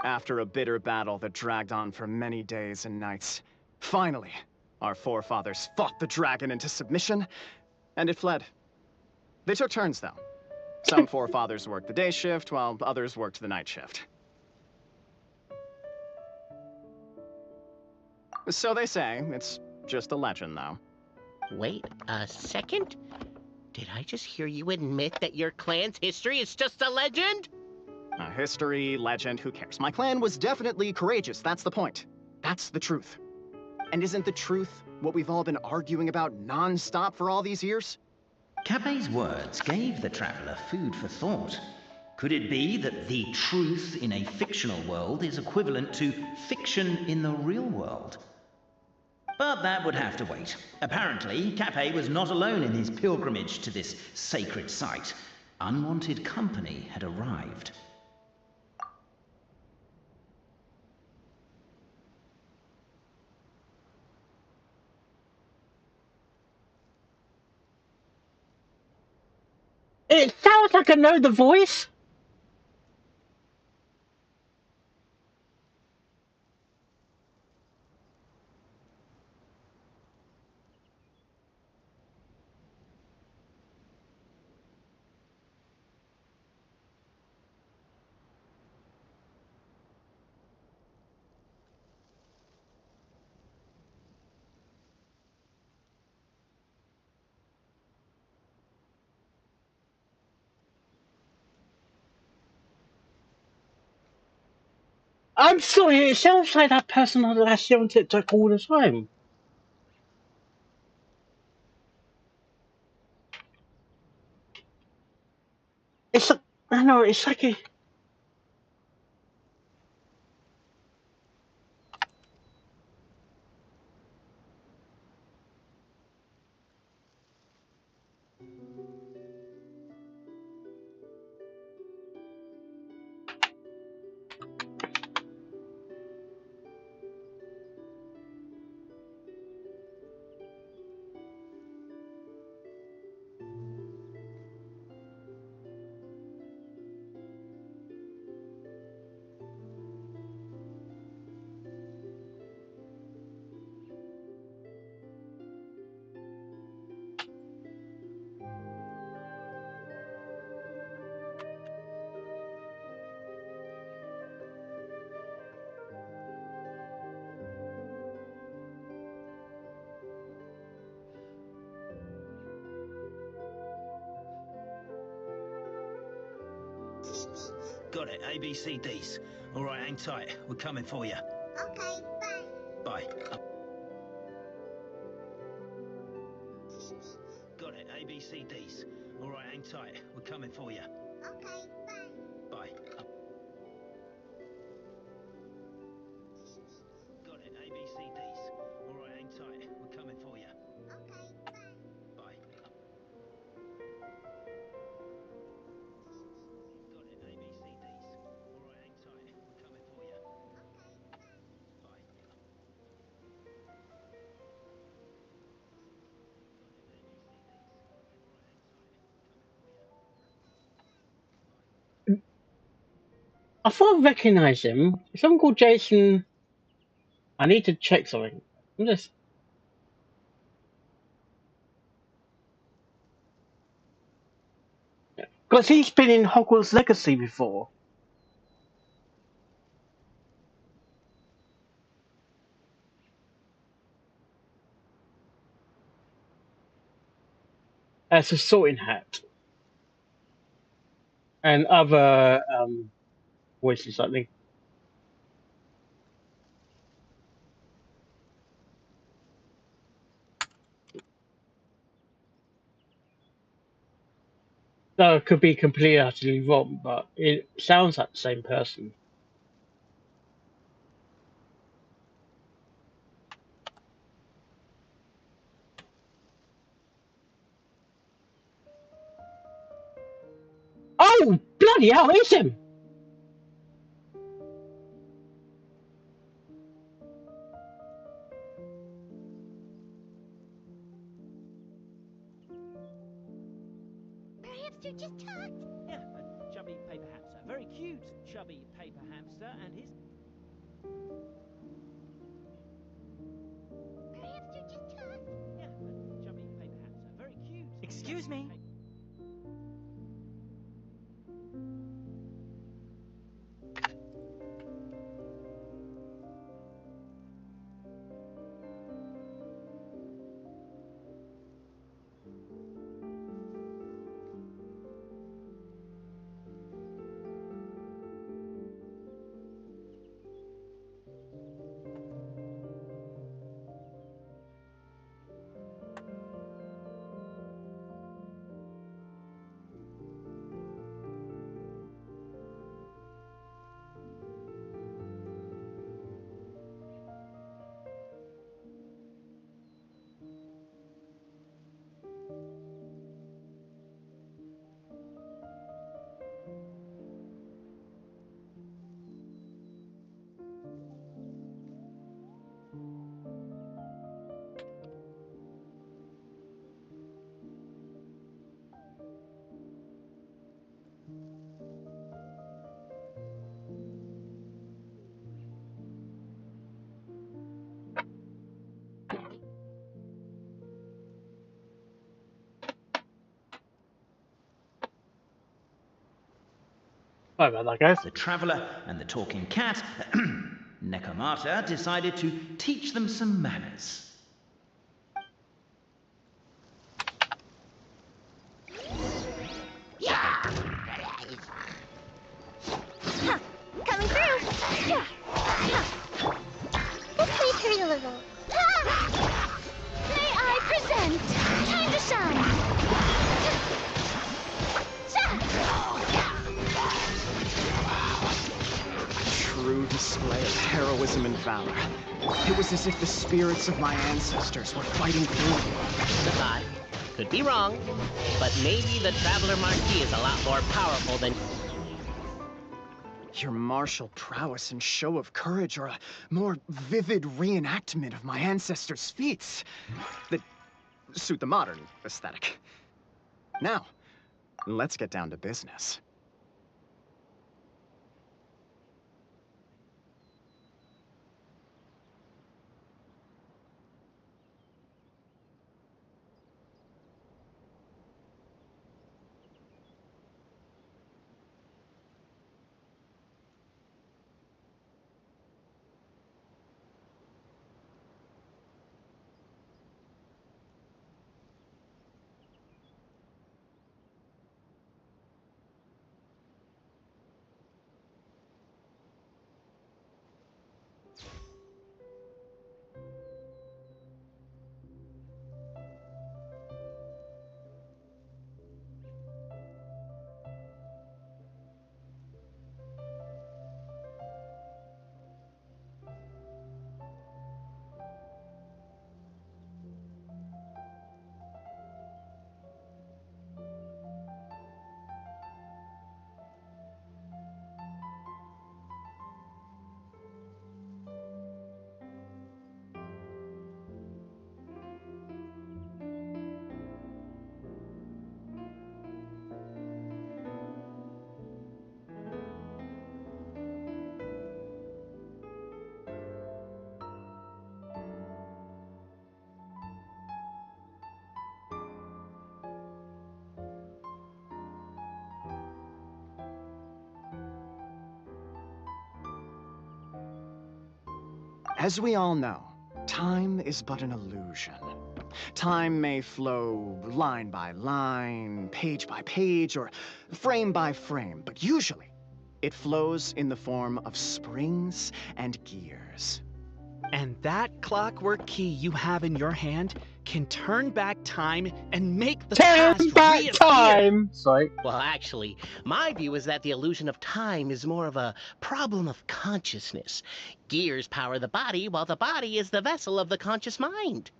After a bitter battle that dragged on for many days and nights, finally, our forefathers fought the dragon into submission, and it fled. They took turns, though. Some forefathers worked the day shift, while others worked the night shift. So they say. It's just a legend, though. Wait a second. Did I just hear you admit that your clan's history is just a legend? History, legend, who cares? My clan was definitely courageous, that's the point. That's the truth. And isn't the truth what we've all been arguing about non-stop for all these years? Capet's words gave the traveler food for thought. Could it be that the truth in a fictional world is equivalent to fiction in the real world? But that would have to wait. Apparently, Capet was not alone in his pilgrimage to this sacred site. Unwanted company had arrived. It sounds like I know the voice. I'm sorry, it sounds like that person I see on TikTok all the time. It's like, I know, it's like a... Got it, ABCDs. All right, hang tight. We're coming for you. Okay, bye. Bye. Got it, ABCDs. All right, hang tight. We're coming for you. Okay, bye. Bye. Got it, ABCDs. All right, hang tight. We're coming for you. Okay, bye. Bye. I thought I recognised him. Someone called Jason. I need to check something. I'm just. Because he's been in Hogwarts Legacy before. As a sorting hat. And other voices, I think. No, it could be completely utterly wrong, but it sounds like the same person. Oh, bloody hell, it's him! Perhaps you just talked. Yeah, a chubby paper hamster. Very cute chubby paper hamster, and his... Perhaps you just talked. Yeah, a chubby paper hamster. Very cute. Excuse me. Sorry about that, guys. The traveller and the talking cat, Nekomata, decided to teach them some manners. Coming through. Let's play pretty little. May I present? Time to shine. True display of heroism and valor. It was as if the spirits of my ancestors were fighting through me. I could be wrong, but maybe the Traveler Marquis is a lot more powerful than... Your martial prowess and show of courage are a more vivid reenactment of my ancestors' feats that suit the modern aesthetic. Now, let's get down to business. As we all know, time is but an illusion. Time may flow line by line, page by page, or frame by frame, but usually it flows in the form of springs and gears. And that clockwork key you have in your hand can turn back time and make the Turn past back reappear. time! Sorry. Well, actually, my view is that the illusion of time is more of a problem of consciousness. Gears power the body, while the body is the vessel of the conscious mind.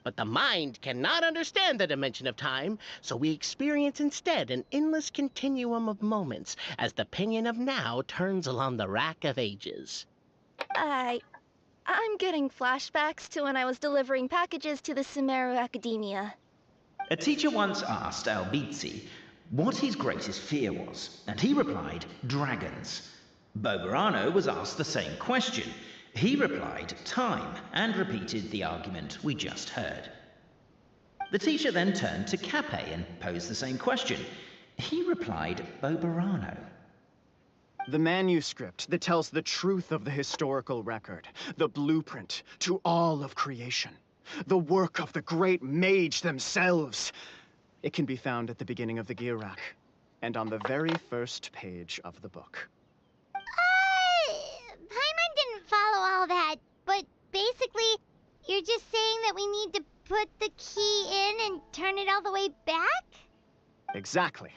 But the mind cannot understand the dimension of time, so we experience instead an endless continuum of moments as the pinion of now turns along the rack of ages. I'm getting flashbacks to when I was delivering packages to the Sumeru Academia. A teacher once asked Albizzi what his greatest fear was, and he replied, dragons. Boberano was asked the same question. He replied, time, and repeated the argument we just heard. The teacher then turned to Cape and posed the same question. He replied, Boberano. The manuscript that tells the truth of the historical record, the blueprint to all of creation, the work of the great mage themselves. It can be found at the beginning of the gear rack, and on the very first page of the book. Paimon didn't follow all that, but basically, you're just saying that we need to put the key in and turn it all the way back? Exactly.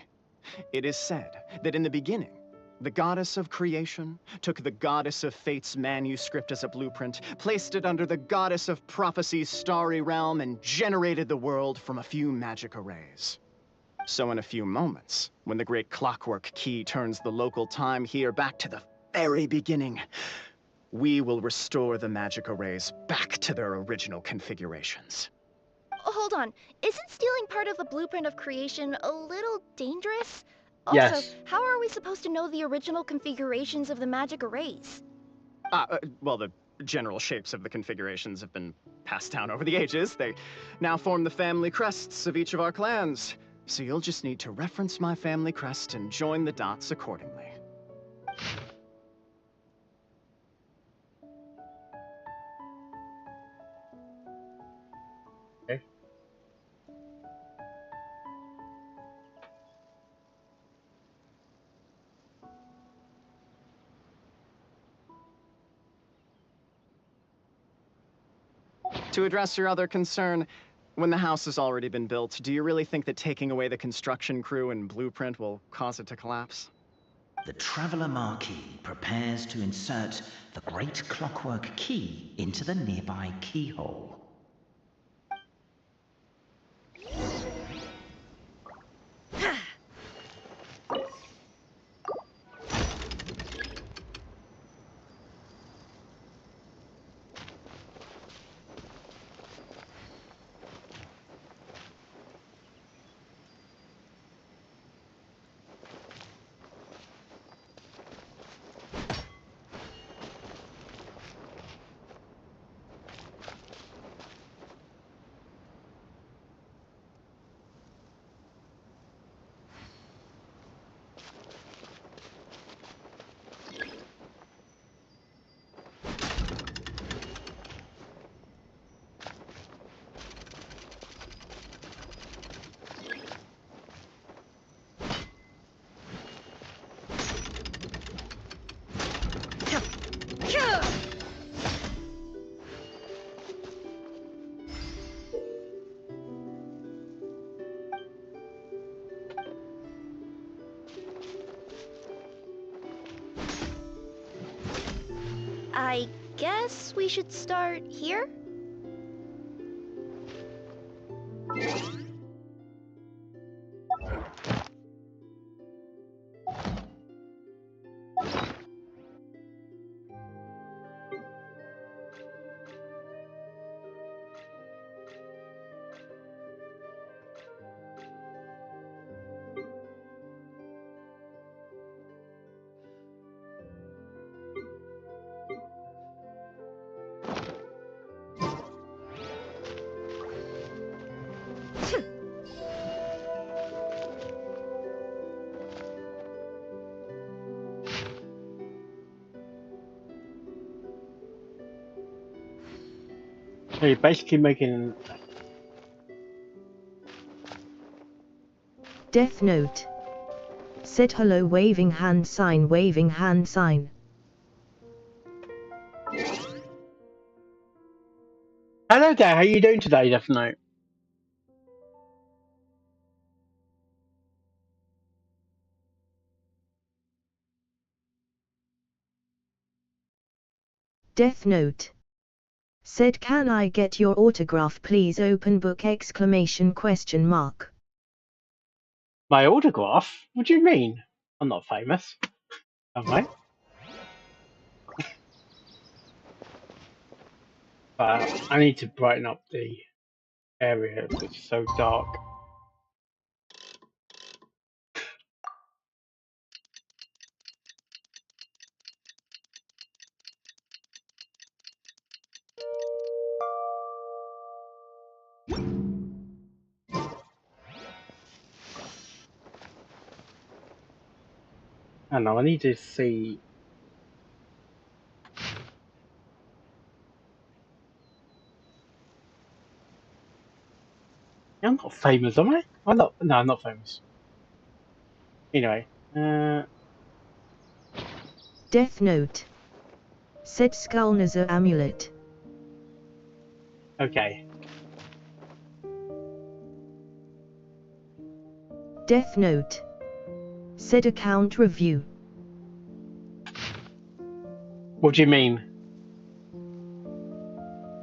It is said that in the beginning, the goddess of creation took the goddess of fate's manuscript as a blueprint, placed it under the goddess of prophecy's starry realm, and generated the world from a few magic arrays. So in a few moments, when the great clockwork key turns the local time here back to the very beginning, we will restore the magic arrays back to their original configurations. Hold on, isn't stealing part of the blueprint of creation a little dangerous? Yes. Also, how are we supposed to know the original configurations of the magic arrays? Well, the general shapes of the configurations have been passed down over the ages. They now form the family crests of each of our clans. So you'll just need to reference my family crest and join the dots accordingly. Okay. To address your other concern, when the house has already been built, do you really think that taking away the construction crew and blueprint will cause it to collapse? The Traveller Marquis prepares to insert the great clockwork key into the nearby keyhole. I guess we should start here? So you're basically making. Death Note. Said hello waving hand sign waving hand sign. Hello there, how you doing today, Death Note? Death Note. Said can I get your autograph please open book exclamation question mark. My autograph? What do you mean? I'm not famous. Am I? I need to brighten up the area, it's so dark. I know, I need to see. I'm not famous, am I? I'm not. No, I'm not famous. Anyway, Death Note. Said Skullnazar amulet. okay. Death Note. Said account review. What do you mean?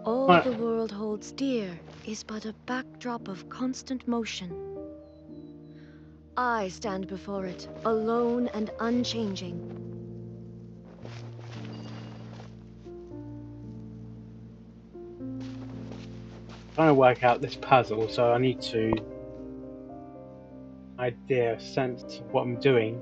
All What? the world holds dear is but a backdrop of constant motion. I stand before it, alone and unchanging. Trying to work out this puzzle, so I need to idea, sense of what I'm doing.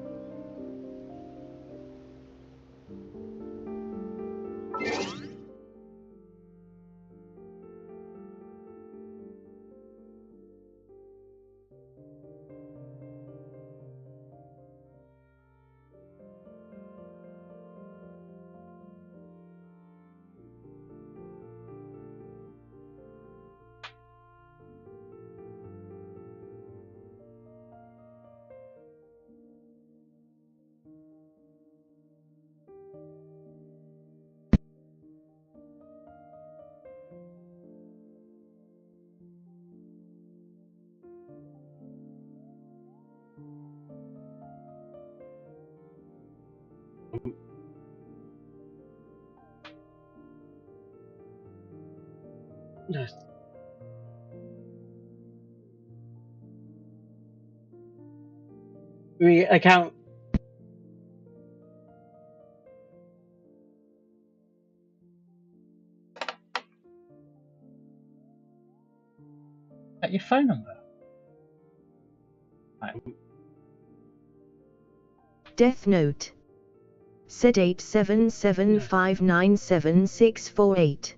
Yes. We account. At your phone number. Death Note. Said 877597648.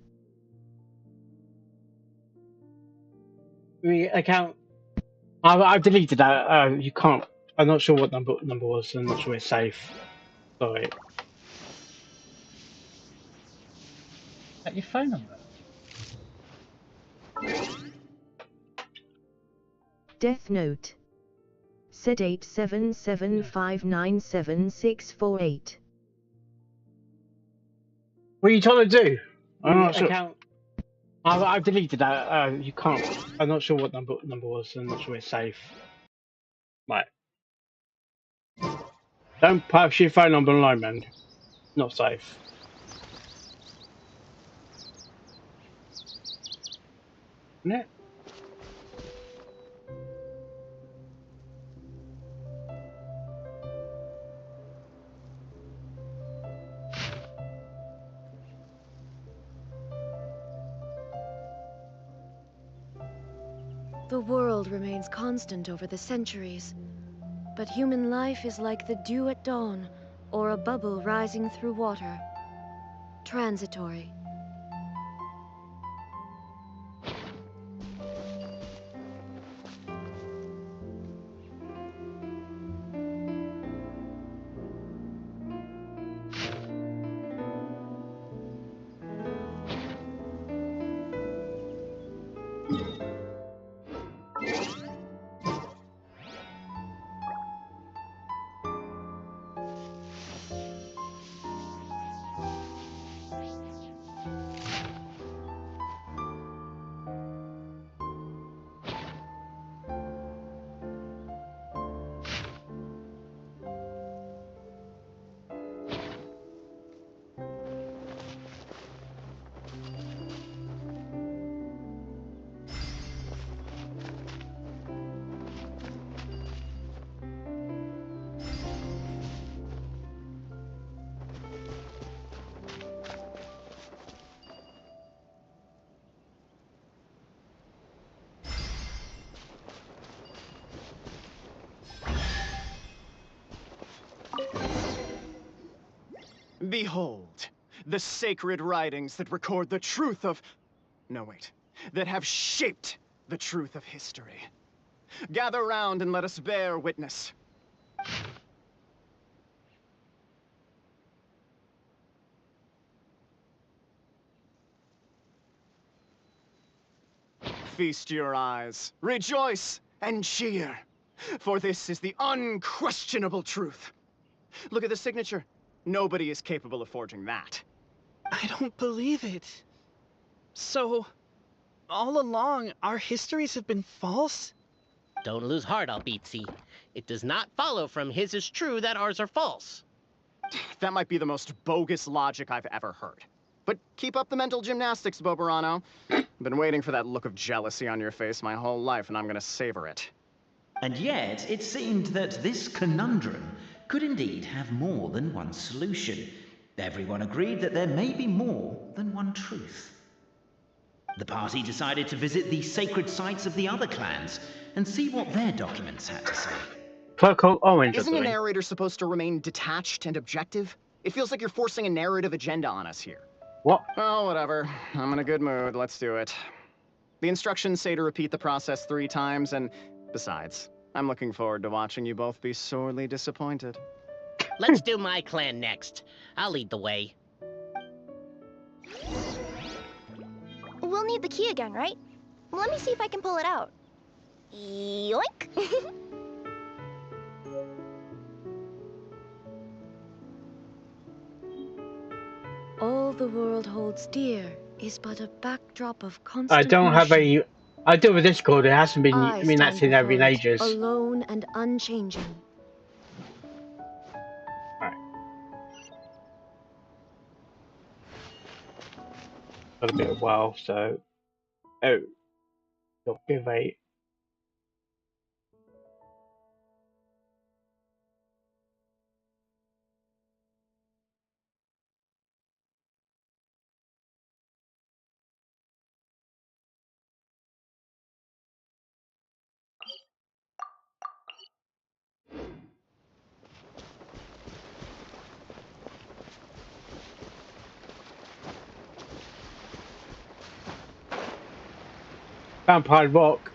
We account. I've deleted that. You can't. I'm not sure what number was. I'm not sure it's safe. Sorry. At your phone number. Death Note. Said 877597648. What are you trying to do? I'm not sure. Account. I've deleted that. You can't. I'm not sure what number was. I'm not sure it's safe. Right. Don't post your phone number online, man. Not safe. Isn't it? The world remains constant over the centuries, but human life is like the dew at dawn, or a bubble rising through water. Transitory. Behold, the sacred writings that record the truth of... No, wait. That have shaped the truth of history. Gather round and let us bear witness. Feast your eyes, rejoice, and cheer, for this is the unquestionable truth. Look at the signature. Nobody is capable of forging that. I don't believe it. So, all along, our histories have been false? Don't lose heart, Albizzi. It does not follow from his is true that ours are false. That might be the most bogus logic I've ever heard. But keep up the mental gymnastics, Boberano. I've been waiting for that look of jealousy on your face my whole life, and I'm gonna savor it. And yet, it seemed that this conundrum could indeed have more than one solution. Everyone agreed that there may be more than one truth. The party decided to visit the sacred sites of the other clans and see what their documents had to say. Purple orange. Isn't a narrator supposed to remain detached and objective? It feels like you're forcing a narrative agenda on us here. What? Oh, whatever. I'm in a good mood. Let's do it. The instructions say to repeat the process 3 times, and besides, I'm looking forward to watching you both be sorely disappointed. Let's do my clan next. I'll lead the way. We'll need the key again, right? Let me see if I can pull it out. Yoink! All the world holds dear is but a backdrop of constant I don't have motion. I do with Discord. It hasn't been. I mean, that's stand in every before it, ages. alone and unchanging. Right. Got a bit of while, so. Oh. Got give a. Vampire Rock.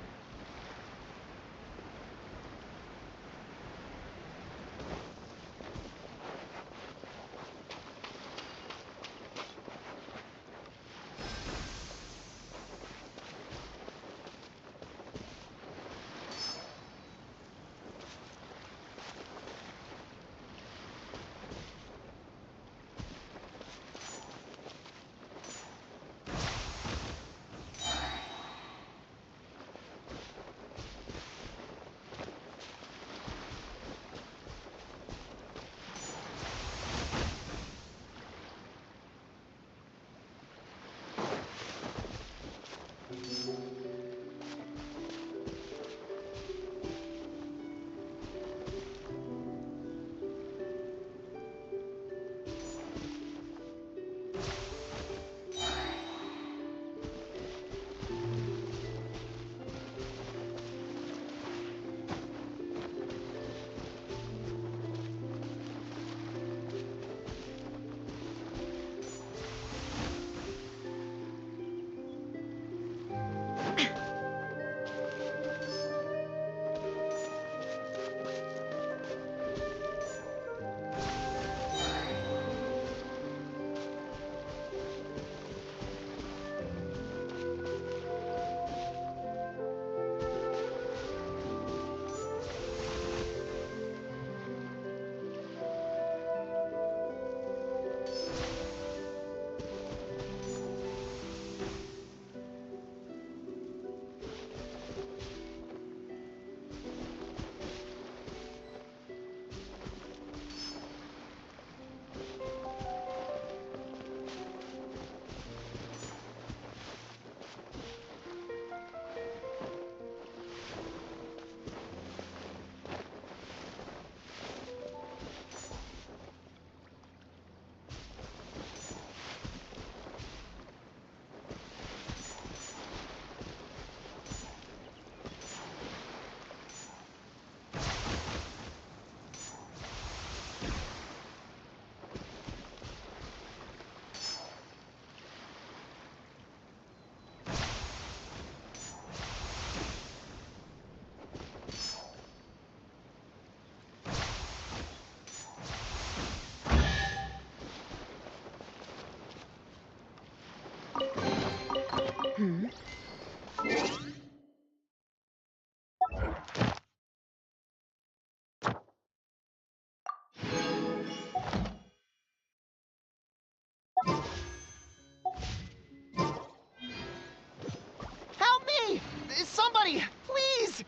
Somebody, please!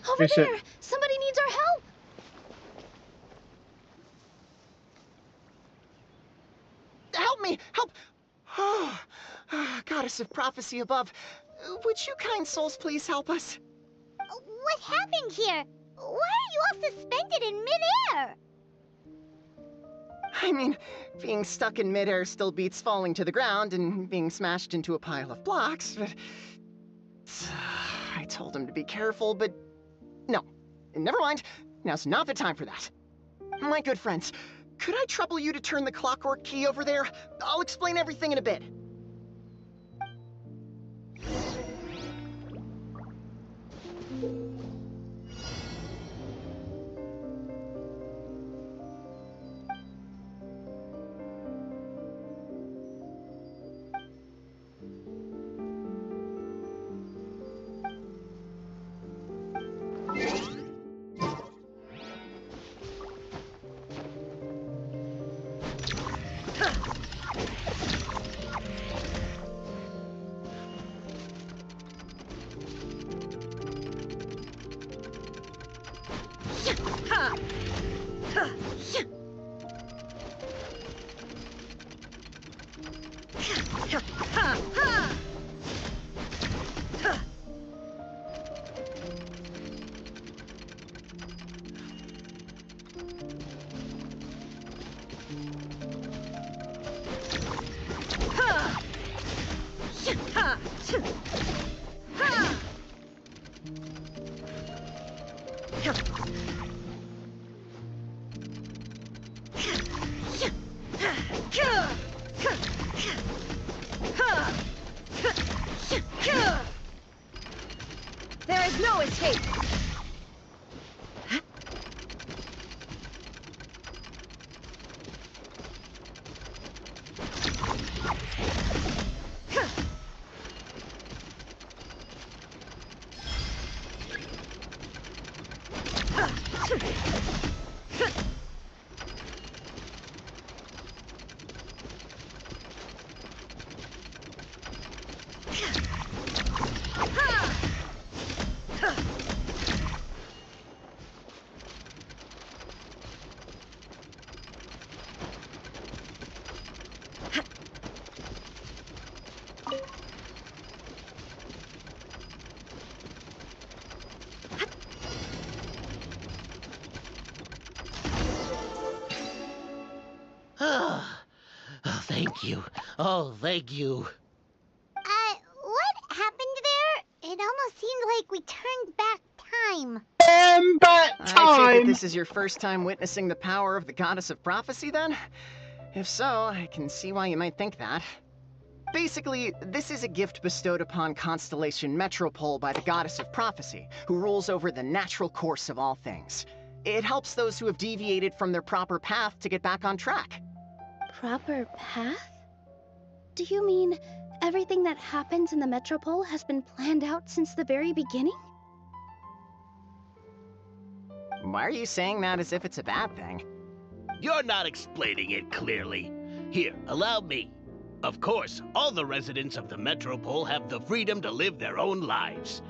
Over Is it- there! Somebody needs our help! Help me! Help! Oh, Goddess of Prophecy above, would you kind souls please help us? What happened here? Why are you all suspended in midair? I mean, being stuck in midair still beats falling to the ground and being smashed into a pile of blocks, but... I told him to be careful, but... No. Never mind. Now's not the time for that. My good friends, could I trouble you to turn the clockwork key over there? I'll explain everything in a bit. There is no escape! Oh, thank you. Oh, thank you. What happened there? It almost seemed like we turned back time. Back I take it time! this is your first time witnessing the power of the Goddess of Prophecy, then? If so, I can see why you might think that. Basically, this is a gift bestowed upon Constellation Metropole by the Goddess of Prophecy, who rules over the natural course of all things. It helps those who have deviated from their proper path to get back on track. Proper path? Do you mean everything that happens in the Metropole has been planned out since the very beginning? Why are you saying that as if it's a bad thing? You're not explaining it clearly. Here, allow me. Of course, all the residents of the Metropole have the freedom to live their own lives.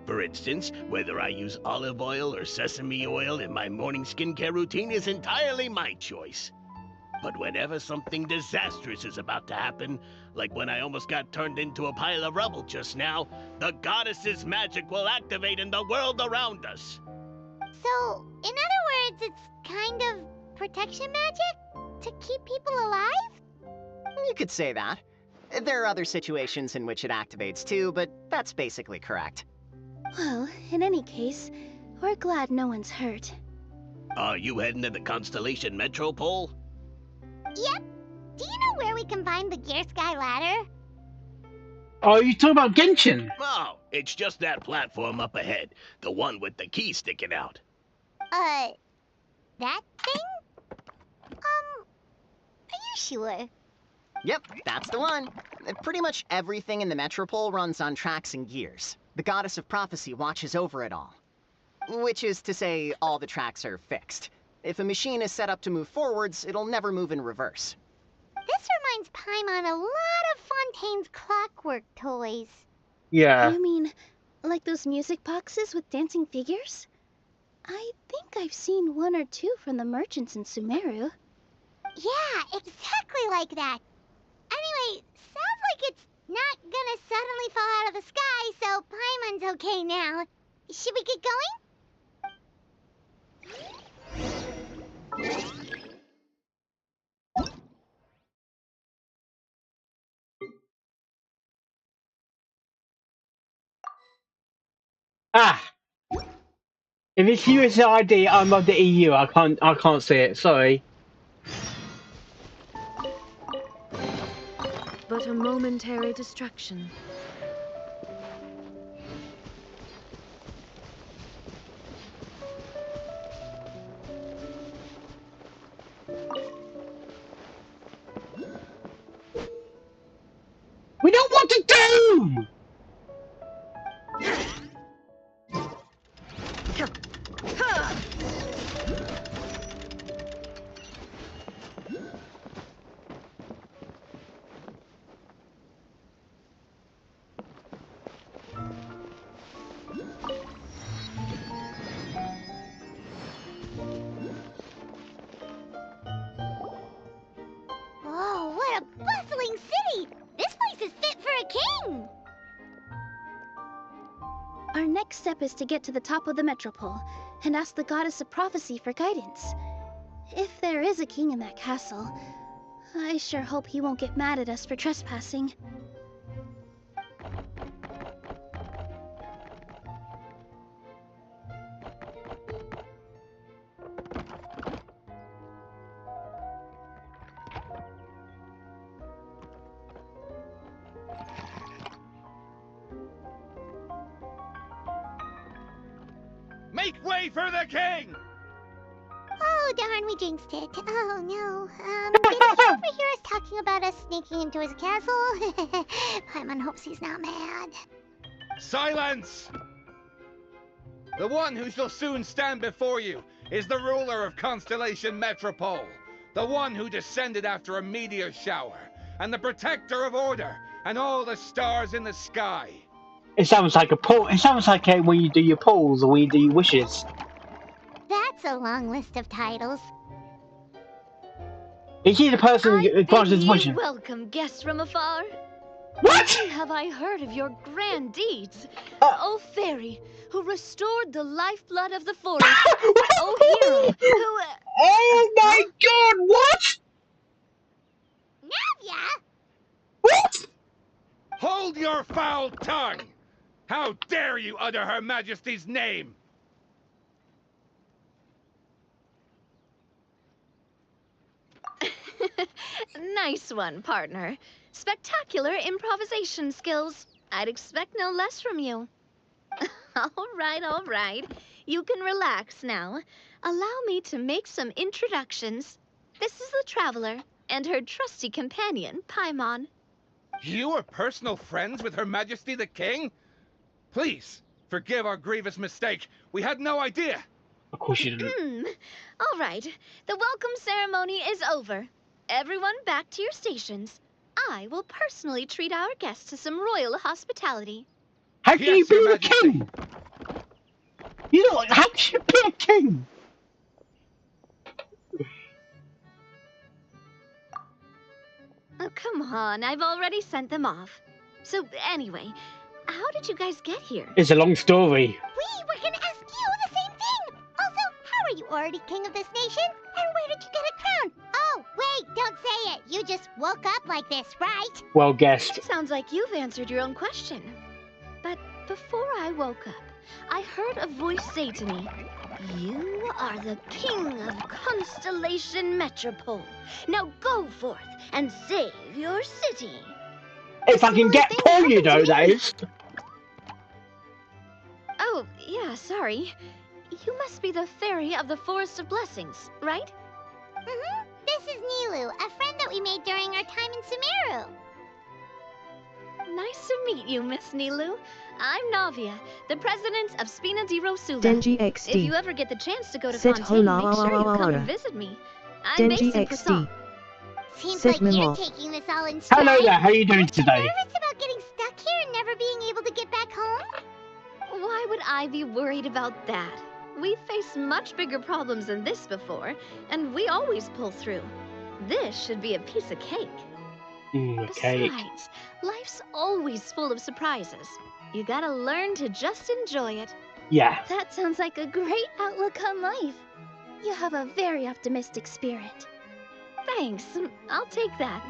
For instance, whether I use olive oil or sesame oil in my morning skincare routine is entirely my choice. But whenever something disastrous is about to happen, like when I almost got turned into a pile of rubble just now, the goddess's magic will activate in the world around us. So, in other words, it's kind of protection magic? To keep people alive? You could say that. There are other situations in which it activates too, but that's basically correct. Well, in any case, we're glad no one's hurt. Are you heading to the Constellation Metropole? Yep. Do you know where we can find the Gear Sky ladder? Oh, you talking about Genshin? Oh, it's just that platform up ahead. The one with the key sticking out. That thing? Are you sure? Yep, that's the one. Pretty much everything in the Metropole runs on tracks and gears. The Goddess of Prophecy watches over it all. Which is to say, all the tracks are fixed. If a machine is set up to move forwards, it'll never move in reverse. This reminds Paimon a lot of Fontaine's clockwork toys. Yeah. You mean Like those music boxes with dancing figures? I think I've seen one or two from the merchants in Sumeru. Yeah, exactly like that. Anyway, sounds like it's not gonna suddenly fall out of the sky, so Paimon's okay now. Should we get going? Ah, if it's USID, I'm of the EU. I can't see it. Sorry. But a momentary distraction. We don't want to do. Whoa, what a bustling city! This place is fit for a king! Our next step is to get to the top of the metropole and ask the goddess of prophecy for guidance. If there is a king in that castle, I sure hope he won't get mad at us for trespassing. Make way for the king! Oh, darn, we jinxed it. Oh, no. Did he overhear us talking about us sneaking into his castle? Paimon hopes he's not mad. Silence! The one who shall soon stand before you is the ruler of Constellation Metropole, the one who descended after a meteor shower, and the protector of order and all the stars in the sky. It sounds like a poll. It sounds like when you do your polls or when you do your wishes. That's a long list of titles. Is he the person who grants his wishes? Welcome, guests from afar. What? Have I heard of your grand deeds? O fairy, who restored the lifeblood of the forest. O hero, who... Oh my god, what? Navia? What? Hold your foul tongue! How dare you utter Her Majesty's name? Nice one, partner. Spectacular improvisation skills. I'd expect no less from you. All right. You can relax now. Allow me to make some introductions. This is the Traveler and her trusty companion, Paimon. You are personal friends with Her Majesty the King? Please, forgive our grievous mistake. We had no idea. Of course you didn't. All right. The welcome ceremony is over. Everyone back to your stations. I will personally treat our guests to some royal hospitality. How can you be the king? You know, how can you be a king? Oh, come on. I've already sent them off. So, anyway, how did you guys get here? It's a long story. We were gonna ask you the same thing! Also, how are you already king of this nation? And where did you get a crown? Oh, wait, don't say it. You just woke up like this, right? Well guessed. Sounds like you've answered your own question. But before I woke up, I heard a voice say to me, "You are the king of Constellation Metropole. Now go forth and save your city." If I can get Paul, you know, that is. Oh, yeah, sorry. You must be the fairy of the Forest of Blessings, right? Mm-hmm. This is Nilu, a friend that we made during our time in Sumeru. Nice to meet you, Miss Nilu. I'm Navia, the president of Spina di Rosula. Denji XD. If you ever get the chance to go to Set Fontaine, hola make sure you come ora. and visit me. I'm based Denji in XD. Croissant. Seems Set like me you're off. taking this all in stride. Hello there, how are you doing Aren't you today? nervous about getting stuck here and never being able to get back home? Why would I be worried about that? We've faced much bigger problems than this before, and we always pull through. This should be a piece of cake. Cake. Besides, life's always full of surprises. You gotta learn to just enjoy it. Yeah. That sounds like a great outlook on life. You have a very optimistic spirit. Thanks, I'll take that.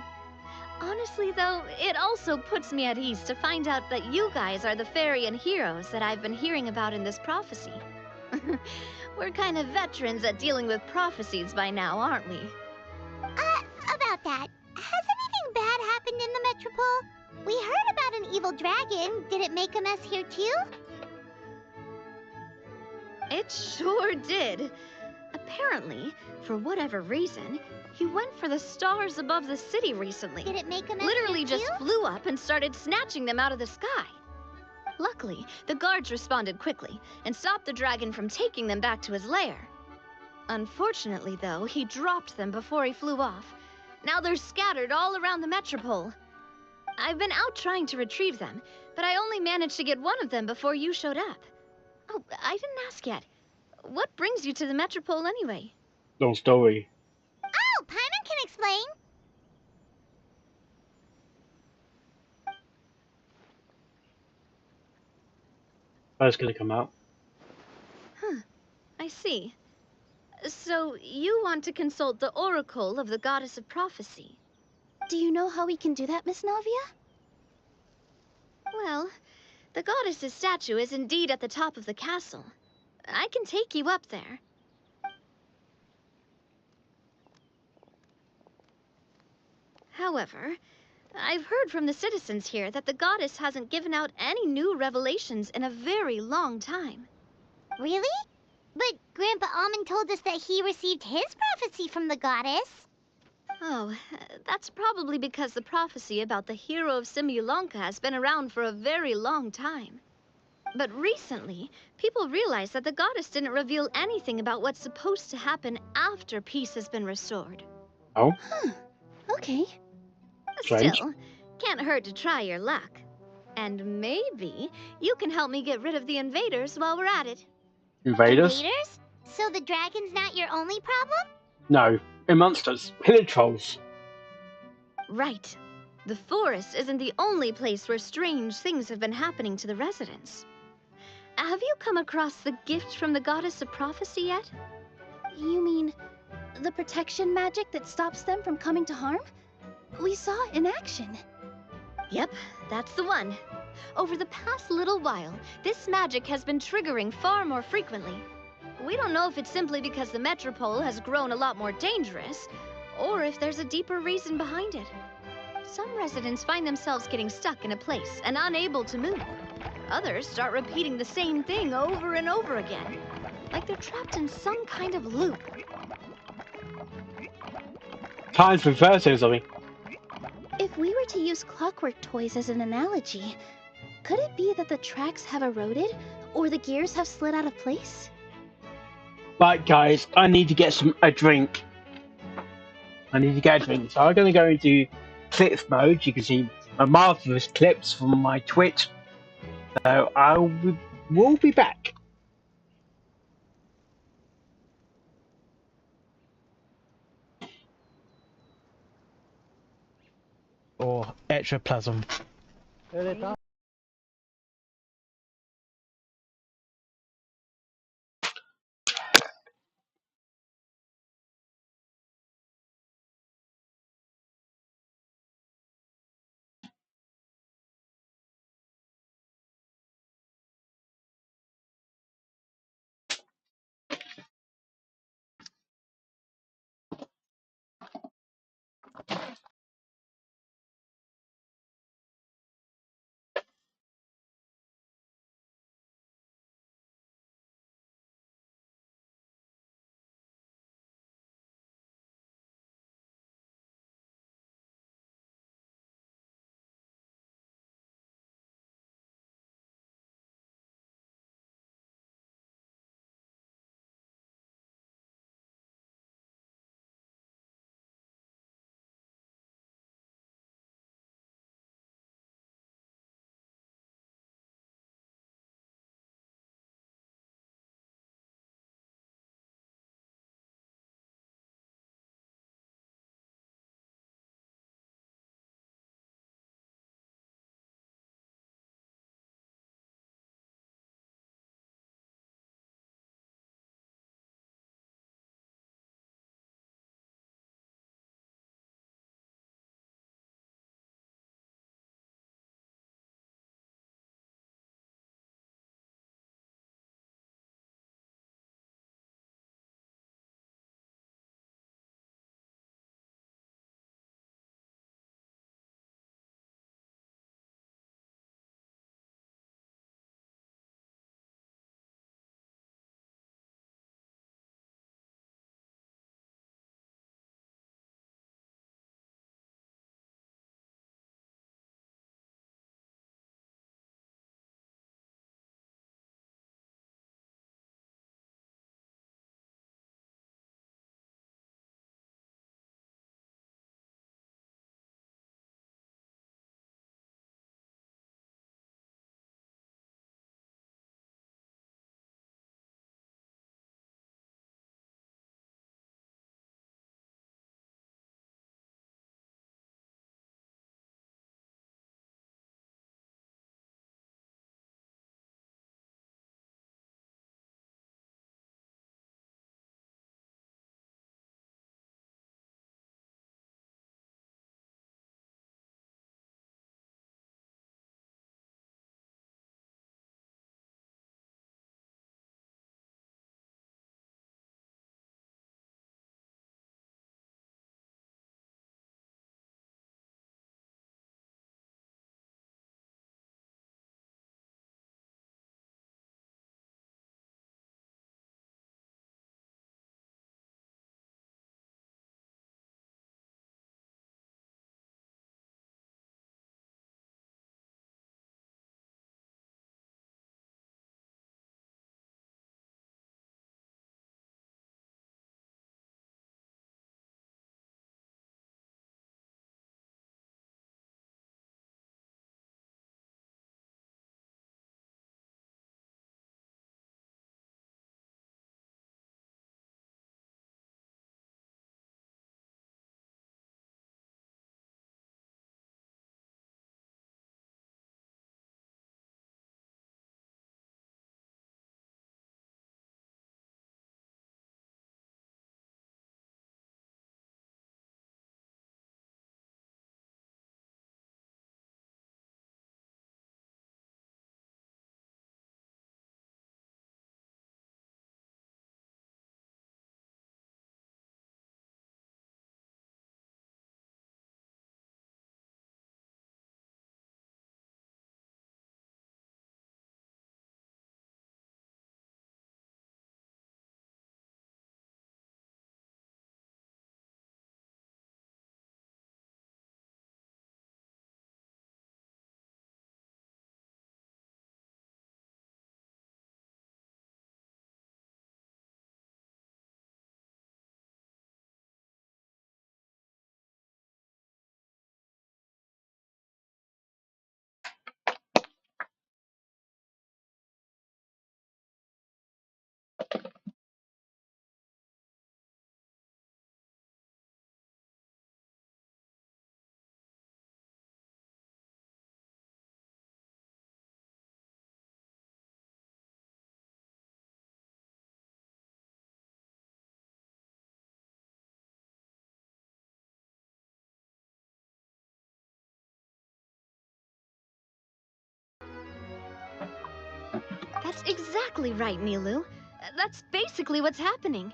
Honestly, though, it also puts me at ease to find out that you guys are the fairy and heroes that I've been hearing about in this prophecy. We're kind of veterans at dealing with prophecies by now, aren't we? About that, has anything bad happened in the Metropole? We heard about an evil dragon. Did it make a mess here too? It sure did. Apparently, for whatever reason, he went for the stars above the city recently. Did it make a mess Literally here just too? flew up and started snatching them out of the sky. Luckily, the guards responded quickly and stopped the dragon from taking them back to his lair. Unfortunately, though, he dropped them before he flew off. Now they're scattered all around the Metropole. I've been out trying to retrieve them, but I only managed to get one of them before you showed up. Oh, I didn't ask yet. What brings you to the Metropole anyway? Long story. Oh, Paimon can explain. That's gonna come out. Huh, I see. So, you want to consult the oracle of the goddess of prophecy? Do you know how we can do that, Miss Navia? Well, the goddess's statue is indeed at the top of the castle. I can take you up there. However, I've heard from the citizens here that the goddess hasn't given out any new revelations in a very long time. Really? But Grandpa Almond told us that he received his prophecy from the goddess. Oh, that's probably because the prophecy about the hero of Simulanka has been around for a very long time. But recently, people realized that the goddess didn't reveal anything about what's supposed to happen after peace has been restored. Oh? Huh. Okay. Strange. Still, can't hurt to try your luck. And maybe you can help me get rid of the invaders while we're at it. Invaders? Invaders? So the dragon's not your only problem? No. They're monsters. Pillage trolls. Right. The forest isn't the only place where strange things have been happening to the residents. Have you come across the gift from the goddess of prophecy yet? You mean the protection magic that stops them from coming to harm? We saw it in action. Yep, that's the one. Over the past little while, this magic has been triggering far more frequently. We don't know if it's simply because the Metropole has grown a lot more dangerous, or if there's a deeper reason behind it. Some residents find themselves getting stuck in a place and unable to move. Others start repeating the same thing over and over again, like they're trapped in some kind of loop. Time's reversing or something. If we were to use clockwork toys as an analogy, could it be that the tracks have eroded, or the gears have slid out of place? Right, guys, I need to get a drink. So I'm going to go into clips mode. You can see my marvelous clips from my Twitch. So we'll be back. Or ectoplasm. That's exactly right, Nilu. That's basically what's happening.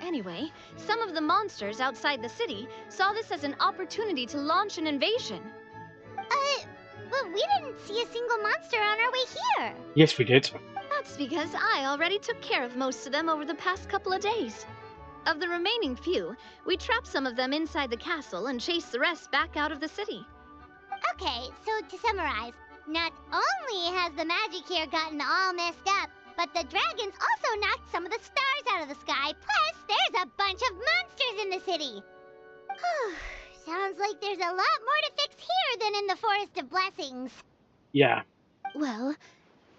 Anyway, some of the monsters outside the city saw this as an opportunity to launch an invasion. But we didn't see a single monster on our way here. Yes, we did. That's because I already took care of most of them over the past couple of days. Of the remaining few, we trapped some of them inside the castle and chased the rest back out of the city. Okay, so to summarize, not only has the magic here gotten all messed up, but the dragons also knocked some of the stars out of the sky, plus there's a bunch of monsters in the city. Sounds like there's a lot more to fix here than in the Forest of Blessings. Yeah. Well,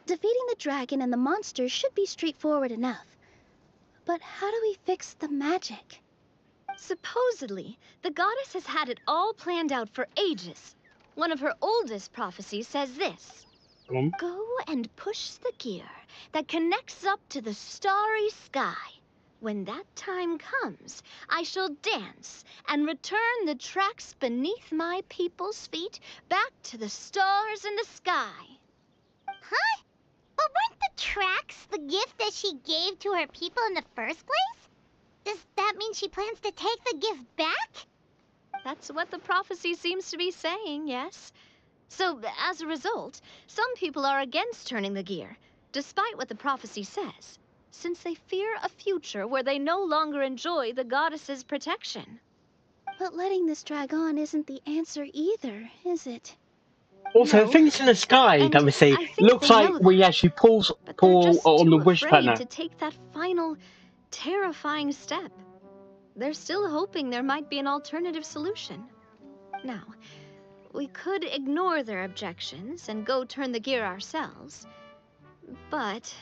defeating the dragon and the monsters should be straightforward enough. But how do we fix the magic? Supposedly, the goddess has had it all planned out for ages. One of her oldest prophecies says this. Go and push the gear that connects up to the starry sky. When that time comes, I shall dance and return the tracks beneath my people's feet back to the stars in the sky. Huh? But weren't the tracks the gift that she gave to her people in the first place? Does that mean she plans to take the gift back? That's what the prophecy seems to be saying, yes. So, as a result, some people are against turning the gear, despite what the prophecy says, since they fear a future where they no longer enjoy the goddess's protection. But letting this drag on isn't the answer either, is it? Also, the things in the sky that we see looks like we actually pull on the wish button. To take that final, terrifying step. They're still hoping there might be an alternative solution. Now, we could ignore their objections and go turn the gear ourselves, but...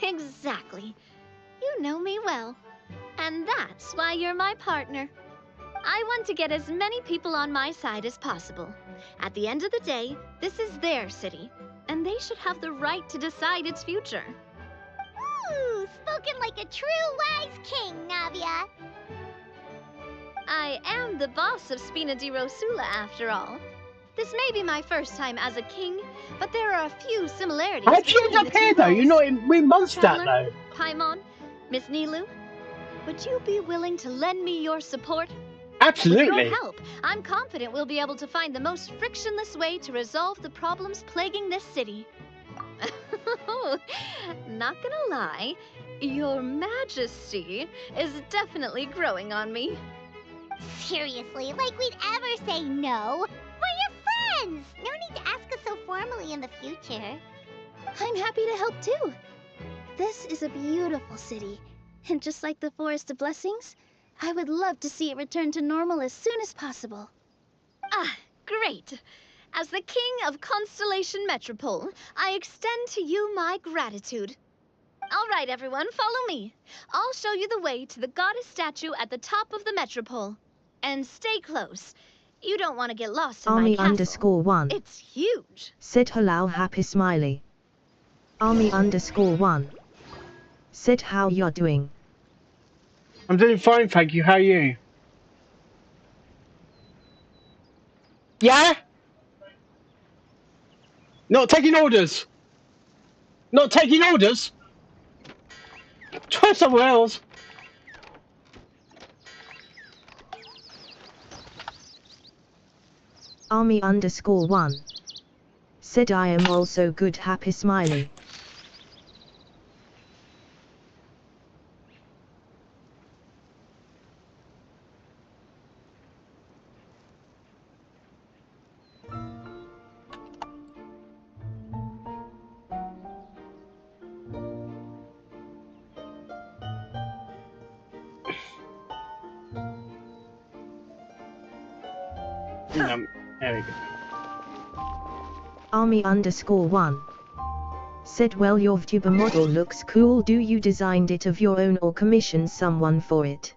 Exactly. You know me well. And that's why you're my partner. I want to get as many people on my side as possible. At the end of the day, this is their city, and they should have the right to decide its future. Ooh, spoken like a true wise king, Navia. I am the boss of Spina di Rosula, after all. This may be my first time as a king, but there are a few similarities. How'd you end up here, though? You're not in Mondstadt, though. Paimon, Miss Nilu, would you be willing to lend me your support? Absolutely. With your help, I'm confident we'll be able to find the most frictionless way to resolve the problems plaguing this city. Not gonna lie, your majesty is definitely growing on me. Seriously, like we'd ever say no. We're your friends. No need to ask us so formally in the future. I'm happy to help too. This is a beautiful city. And just like the Forest of Blessings, I would love to see it return to normal as soon as possible. Ah, great. As the King of Constellation Metropole, I extend to you my gratitude. All right, everyone, follow me. I'll show you the way to the goddess statue at the top of the Metropole. And stay close. You don't want to get lost in my castle. Army_1. It's huge. Said hello happy smiley. Army_1. Said how you're doing. I'm doing fine, thank you. How are you? Yeah? Not taking orders. Not taking orders? Try somewhere else. Army_1. Said I am also good happy smiley. There we go. Army_1. Said well your VTuber model looks cool, do you designed it of your own or commission someone for it?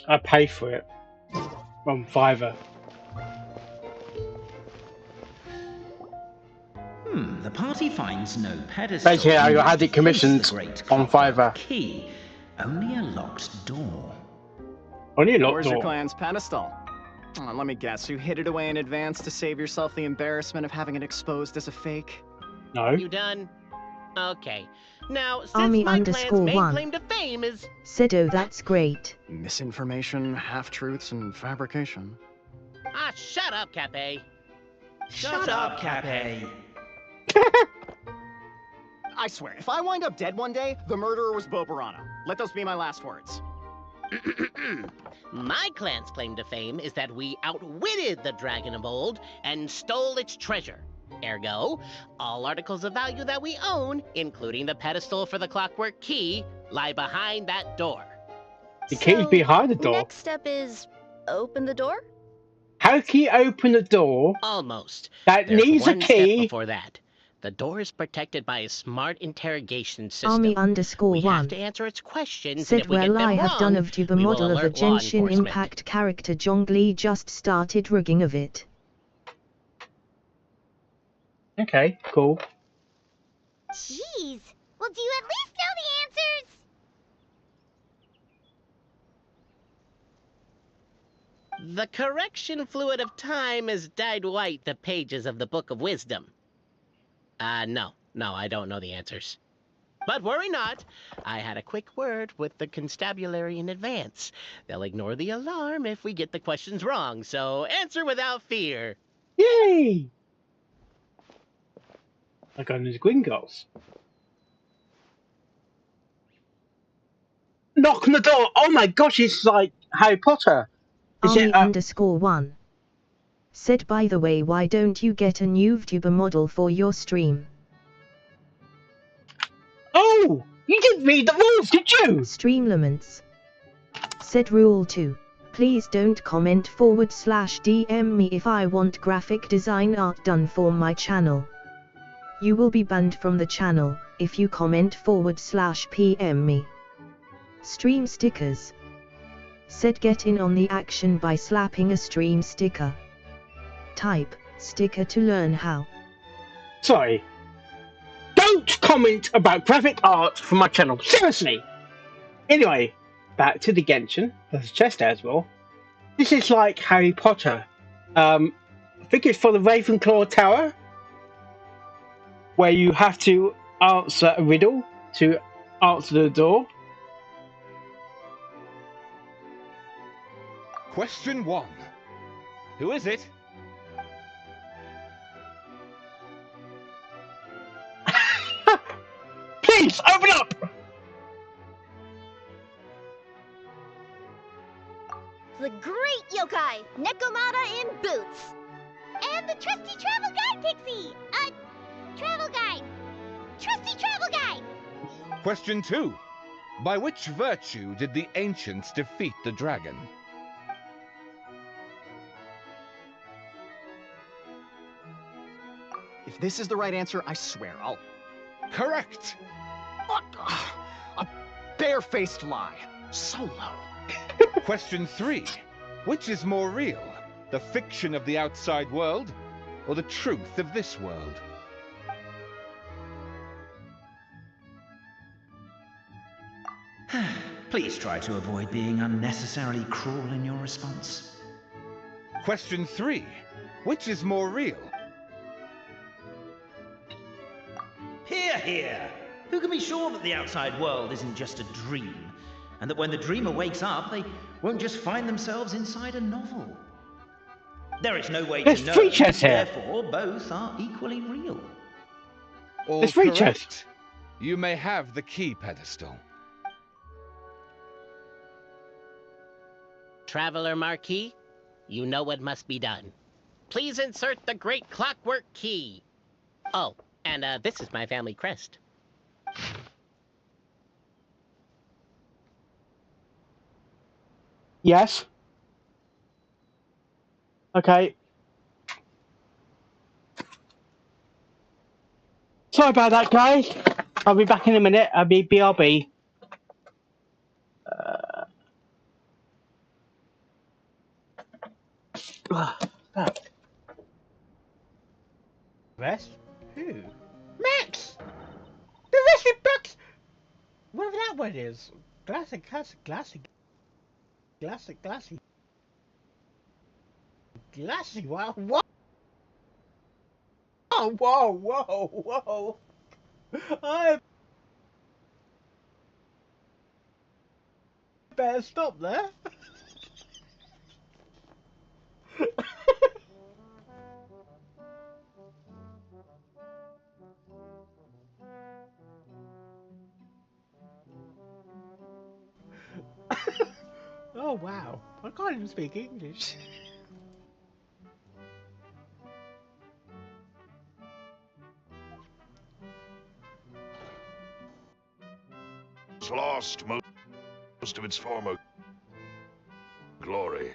I pay for it. On Fiverr. The party finds no pedestal. Basically, I had it commissioned on Fiverr. Key. Only a locked door. Only a locked Where's your door. clan's pedestal? Oh, let me guess, you hid it away in advance to save yourself the embarrassment of having it exposed as a fake? No. You done? Okay. Now, since Army my clan's underscore main one. claim to fame is... Said, oh, that's great. Misinformation, half-truths, and fabrication. Ah, shut up, Cape. Shut up, Cape. I swear, if I wind up dead one day, the murderer was Bobarano. Let those be my last words. My clan's claim to fame is that we outwitted the Dragon of Old and stole its treasure. Ergo, all articles of value that we own, including the pedestal for the clockwork key, lie behind that door. The key's behind the door. Next step is open the door? How can you open the door? Almost. That There's needs a one step key. before that. The door is protected by a smart interrogation system. Army underscore We one. have to answer its questions, and Said, if we get well, them I have wrong, done of you the we will model of a alert law Genshin enforcement. Impact character. Zhongli just started rigging of it. Okay, cool. Jeez. Well, do you at least know the answers? The correction fluid of time has dyed white the pages of the Book of Wisdom. No, I don't know the answers. But worry not, I had a quick word with the constabulary in advance. They'll ignore the alarm if we get the questions wrong, so answer without fear. Yay! I got into Gringotts. Knock on the door! Oh my gosh, it's like Harry Potter. Is Army it, underscore one. Said, by the way, why don't you get a new VTuber model for your stream? Oh! You didn't read the rules, did you? Stream limits. Said, rule 2. Please don't comment / DM me if I want graphic design art done for my channel. You will be banned from the channel if you comment / PM me. Stream stickers. Said, get in on the action by slapping a stream sticker. Type sticker to learn how. Sorry. Don't comment about graphic art for my channel. Seriously! Anyway, back to the Genshin. There's a chest there as well. This is like Harry Potter. I think it's for the Ravenclaw Tower, where you have to answer a riddle to answer the door. Question 1. Who is it? Please, open up! The great yokai, Nekomata in boots. And the trusty travel guide, Pixie! Travel guide. Trusty travel guide! Question 2. By which virtue did the ancients defeat the dragon? If this is the right answer, I swear I'll... Correct! What? A barefaced lie. So low. Question 3. Which is more real? The fiction of the outside world, or the truth of this world? Please try to avoid being unnecessarily cruel in your response. Question 3. Which is more real? Hear, hear! Who can be sure that the outside world isn't just a dream? And that when the dreamer wakes up, they won't just find themselves inside a novel? There is no way There's to know, three chests here. therefore both are equally real. All There's three correct. chests. You may have the key pedestal. Traveler Marquis, you know what must be done. Please insert the great clockwork key. Oh, and this is my family crest. Yes. Okay. Sorry about that, guys. I'll be back in a minute. I'll be BRB. Rest? Who? Max! The rested bucks! Whatever that word is. Classic, classic, classic. Classic, classic. Classic, wow, whoa! Whoa, whoa, whoa, whoa! I better stop there. Oh wow, I can't even speak English. It's lost most of its former glory.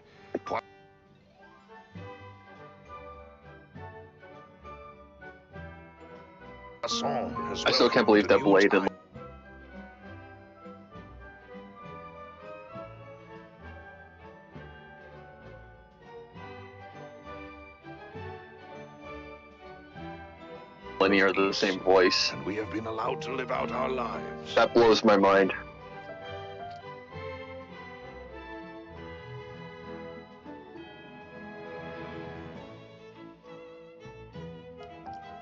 I still can't believe that Blade and Lenny are the same voice. And we have been allowed to live out our lives. That blows my mind.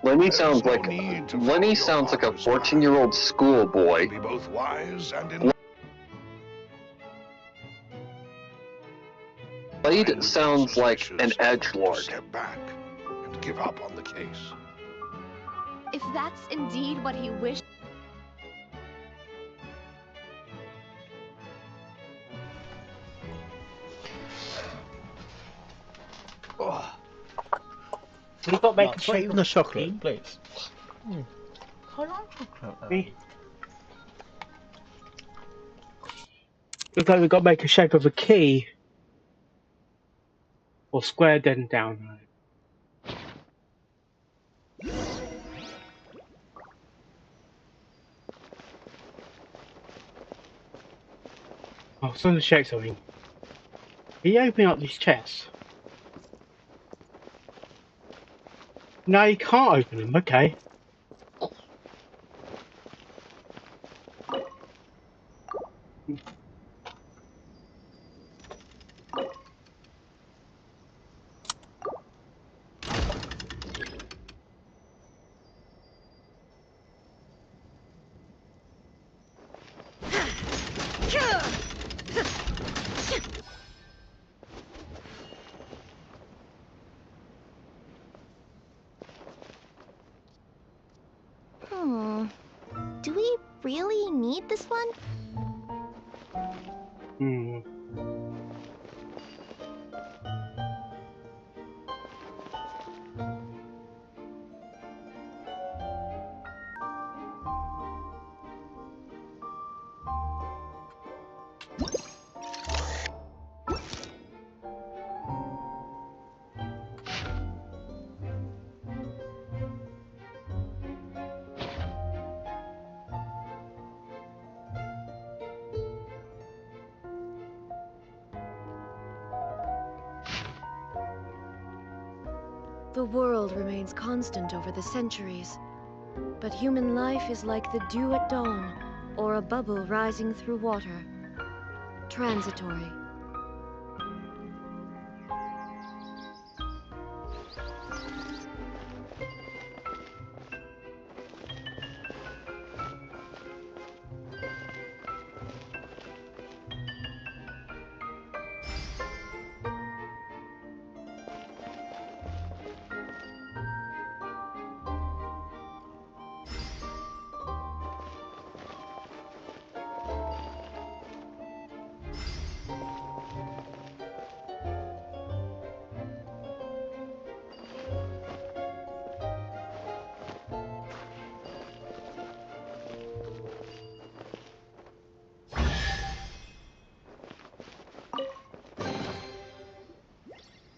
Lenny sounds like a 14-year-old schoolboy. Be both wise and Blade sounds like an edgelord. Step back and give up on the case. If that's indeed what he wished. Oh. We've got to make a shape Even of the a chocolate, key. please. I like chocolate. Looks like we've got to make a shape of a key. Or square then down. Oh, someone check something. Are you opening up these chests? No, you can't open them, okay. Do we really need this one? Hmm. The world remains constant over the centuries, but human life is like the dew at dawn, or a bubble rising through water. Transitory.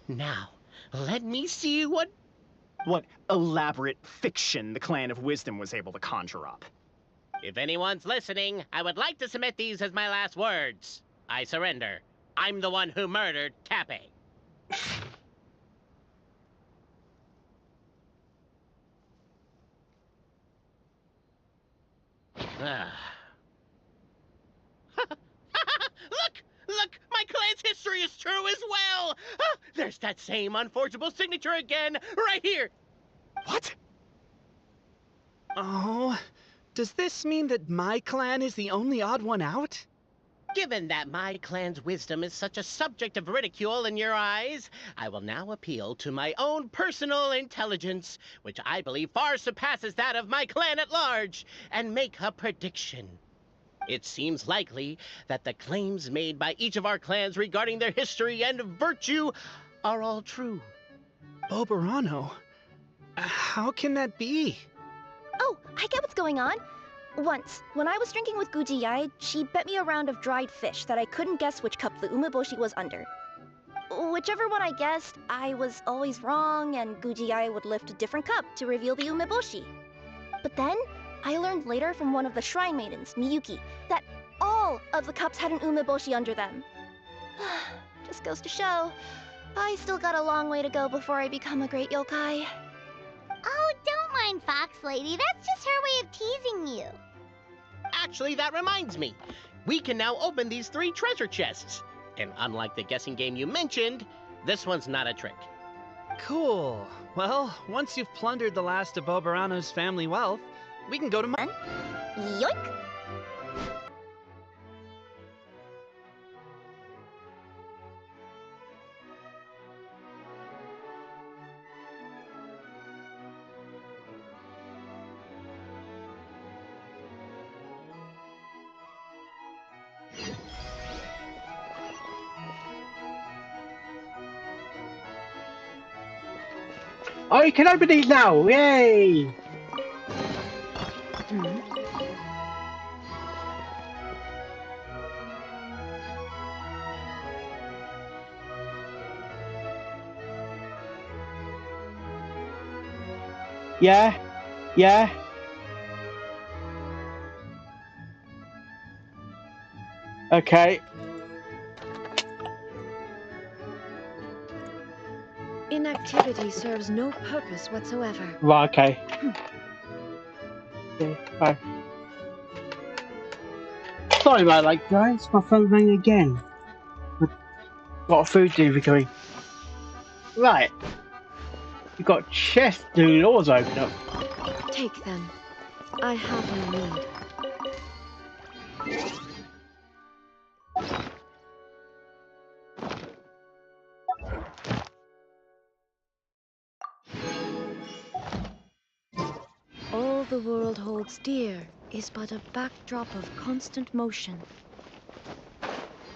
Now, let me see what elaborate fiction the Clan of Wisdom was able to conjure up. If anyone's listening, I would like to submit these as my last words. I surrender. I'm the one who murdered Cappy. true as well. Ah, there's that same unforgeable signature again, right here. What? Oh, does this mean that my clan is the only odd one out? Given that my clan's wisdom is such a subject of ridicule in your eyes, I will now appeal to my own personal intelligence, which I believe far surpasses that of my clan at large, and make a prediction. It seems likely that the claims made by each of our clans regarding their history and virtue are all true. Boberano? How can that be? Oh, I get what's going on. Once, when I was drinking with Gujiyai, she bet me a round of dried fish that I couldn't guess which cup the umeboshi was under. Whichever one I guessed, I was always wrong, and Gujiyai would lift a different cup to reveal the umeboshi. But then, I learned later from one of the shrine maidens, Miyuki, that all of the cups had an umeboshi under them. Just goes to show, I still got a long way to go before I become a great yokai. Oh, don't mind Fox Lady. That's just her way of teasing you. Actually, that reminds me. We can now open these 3 treasure chests. And unlike the guessing game you mentioned, this one's not a trick. Cool. Well, once you've plundered the last of Boberano's family wealth, we can go to mine. Yoink! Oh, you can open these now! Yay! Yeah? Yeah? Okay. Inactivity serves no purpose whatsoever. Right, okay. Okay, bye. Sorry about that, guys. My phone rang again. I've got a food delivery. Right. You've got chest doors open up. Take them. I have no need. All the world holds dear is but a backdrop of constant motion.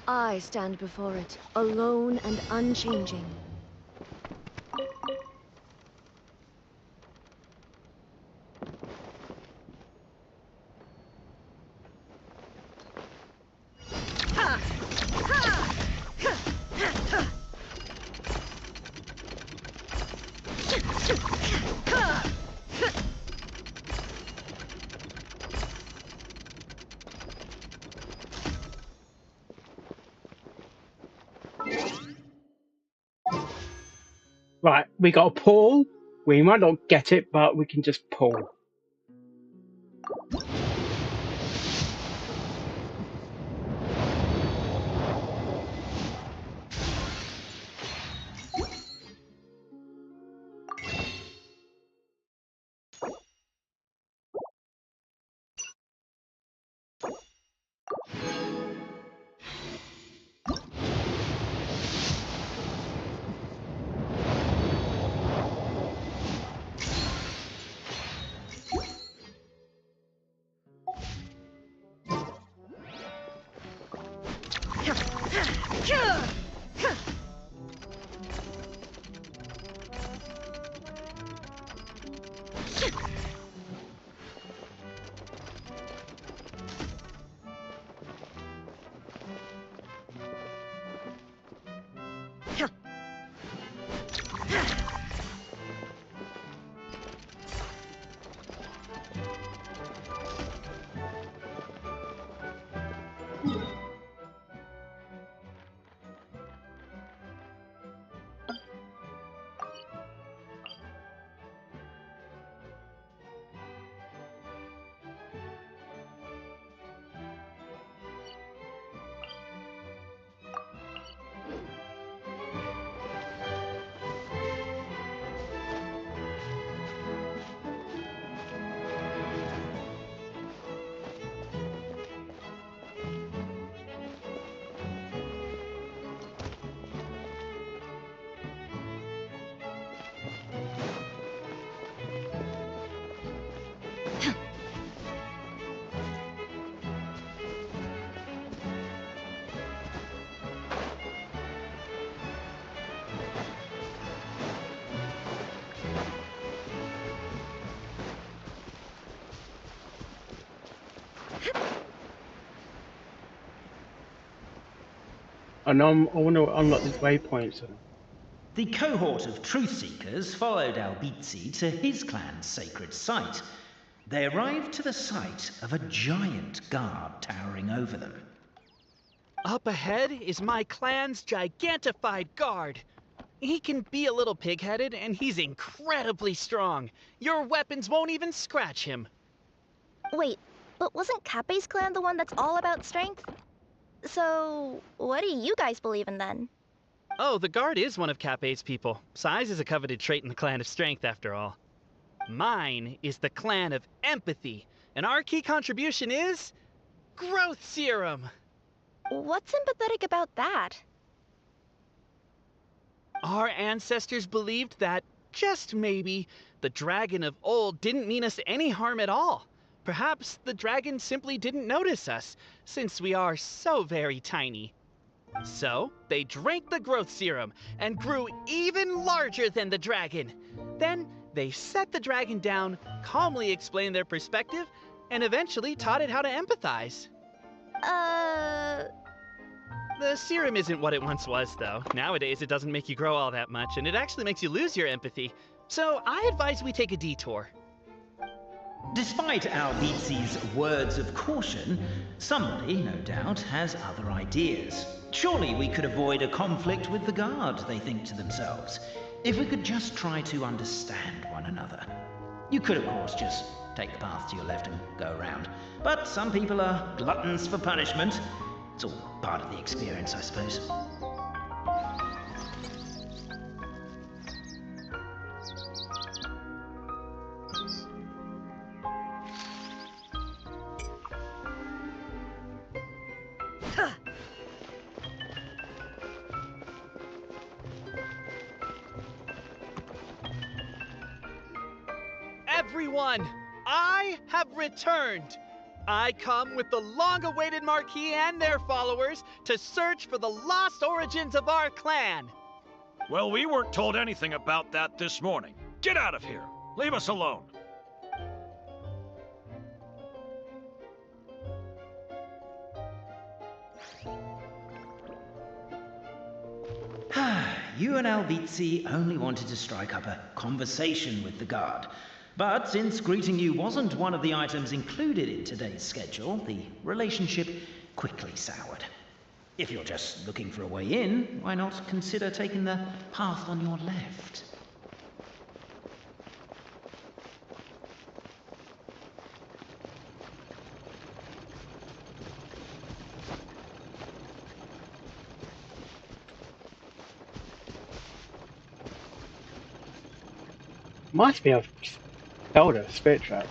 I stand before it, alone and unchanging. Right, we got a pull. We might not get it, but we can just pull. I want to unlock these waypoints. The cohort of truth seekers followed Albizzi to his clan's sacred site. They arrived to the site of a giant guard towering over them. Up ahead is my clan's gigantified guard. He can be a little pig-headed, and he's incredibly strong. Your weapons won't even scratch him. Wait, but wasn't Kappe's clan the one that's all about strength? So, what do you guys believe in then? Oh, the guard is one of Kappe's people. Size is a coveted trait in the clan of strength, after all. Mine is the clan of empathy, and our key contribution is growth serum. What's empathetic about that? Our ancestors believed that, just maybe, the dragon of old didn't mean us any harm at all. Perhaps the dragon simply didn't notice us, since we are so very tiny. So, they drank the growth serum and grew even larger than the dragon. Then, they set the dragon down, calmly explained their perspective, and eventually taught it how to empathize. The serum isn't what it once was, though. Nowadays, it doesn't make you grow all that much, and it actually makes you lose your empathy. So, I advise we take a detour. Despite Albizzi's words of caution, somebody, no doubt, has other ideas. Surely we could avoid a conflict with the guard, they think to themselves, if we could just try to understand one another. You could, of course, just take the path to your left and go around. But some people are gluttons for punishment. It's all part of the experience, I suppose. Everyone, I have returned. I come with the long-awaited Marquis and their followers to search for the lost origins of our clan. Well, we weren't told anything about that this morning. Get out of here. Leave us alone. You and Albizzi only wanted to strike up a conversation with the guard. But since greeting you wasn't one of the items included in today's schedule, the relationship quickly soured. If you're just looking for a way in, why not consider taking the path on your left? Must be a Elder Spirit Trap.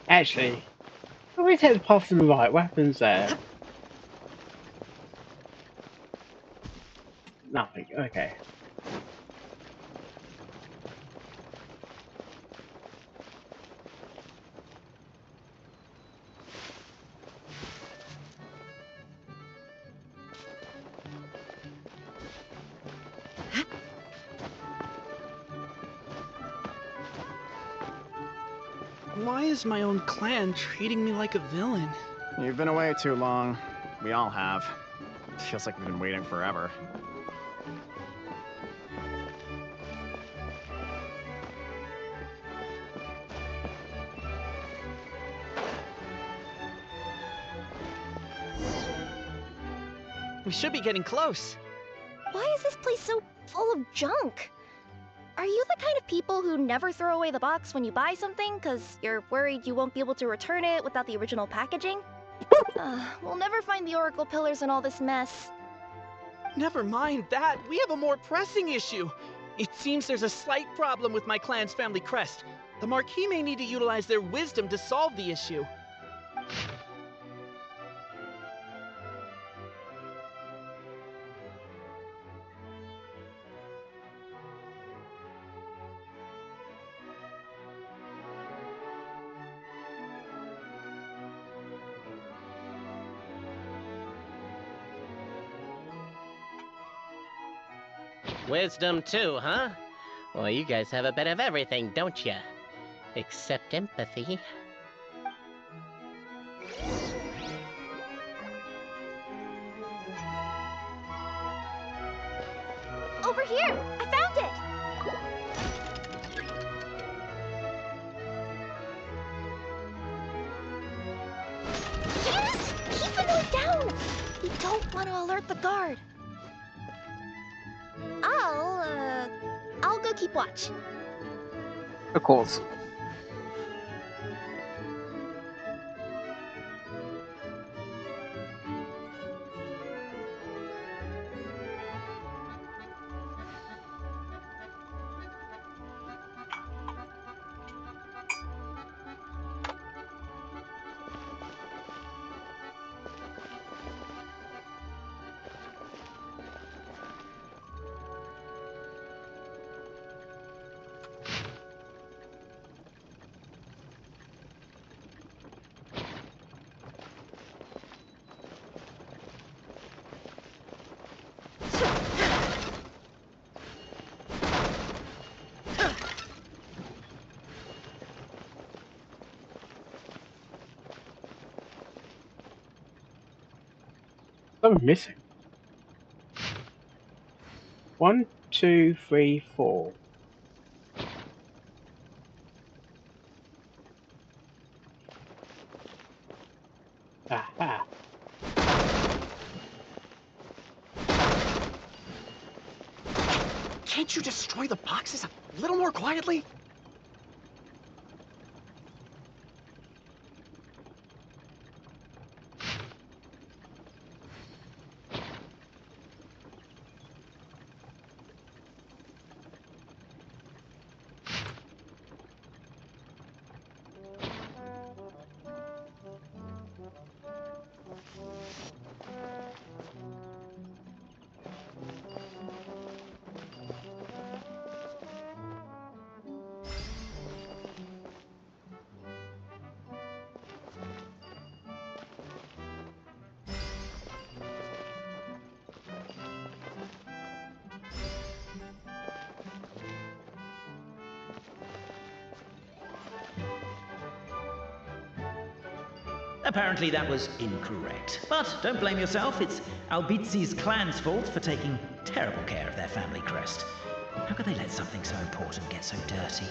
Actually, if we take the path to the right, what happens there? Nothing, okay. Why is my own clan treating me like a villain? You've been away too long. We all have. Feels like we've been waiting forever. We should be getting close. Why is this place so full of junk? Are you the kind of people who never throw away the box when you buy something because you're worried you won't be able to return it without the original packaging? We'll never find the Oracle Pillars in all this mess. Never mind that. We have a more pressing issue. It seems there's a slight problem with my clan's family crest. The Marquis may need to utilize their wisdom to solve the issue. Wisdom too, huh? Well, you guys have a bit of everything, don't you? Except empathy. Over here! I found it! Yes! Keep the noise down! We don't want to alert the guard. I'll go keep watch. Of course. I'm missing. 1, 2, 3, 4. Aha. Can't you destroy the boxes a little more quietly? Apparently that was incorrect. But don't blame yourself, it's Albizi's clan's fault for taking terrible care of their family crest. How could they let something so important get so dirty?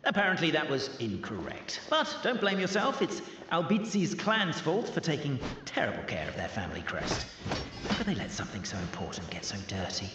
Apparently that was incorrect. But don't blame yourself, it's Albizi's clan's fault for taking terrible care of their family crest. How could they let something so important get so dirty?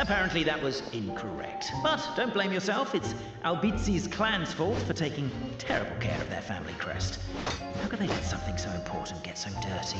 Apparently that was incorrect. But don't blame yourself, it's Albizi's clan's fault for taking terrible care of their family crest. How could they let something so important get so dirty?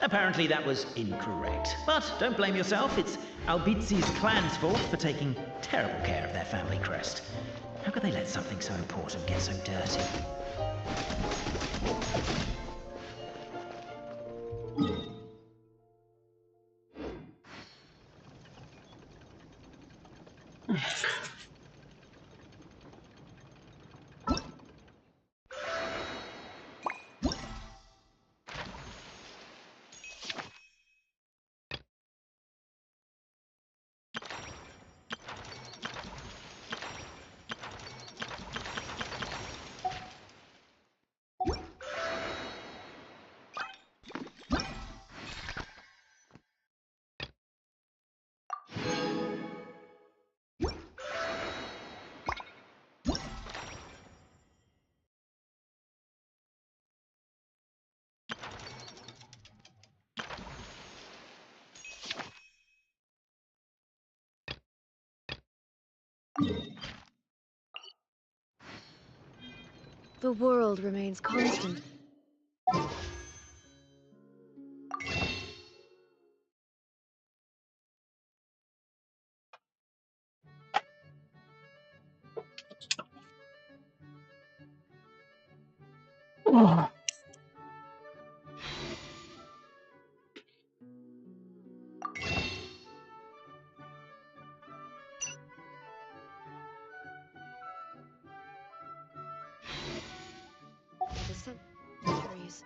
Apparently that was incorrect. But don't blame yourself, it's Albizi's clan's fault for taking terrible care of their family crest. How could they let something so important get so dirty? The world remains constant. Oh. The centuries.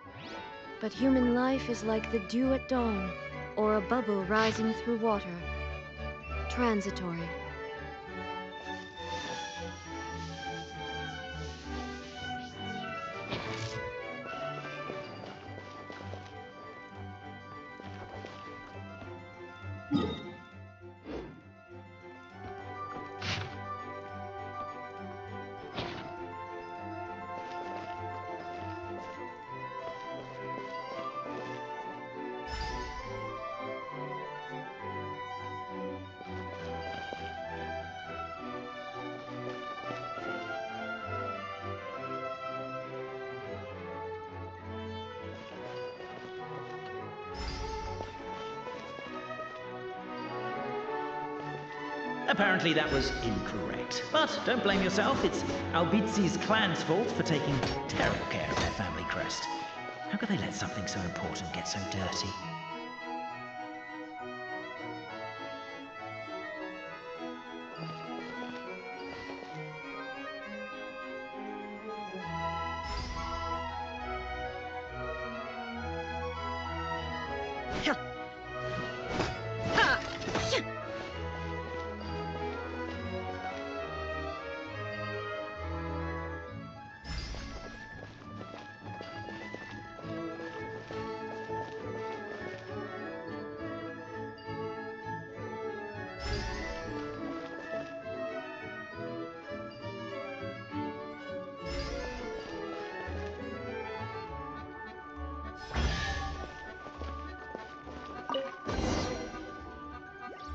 But human life is like the dew at dawn, or a bubble rising through water. Transitory. Apparently that was incorrect. But don't blame yourself, it's Albizi's clan's fault for taking terrible care of their family crest. How could they let something so important get so dirty?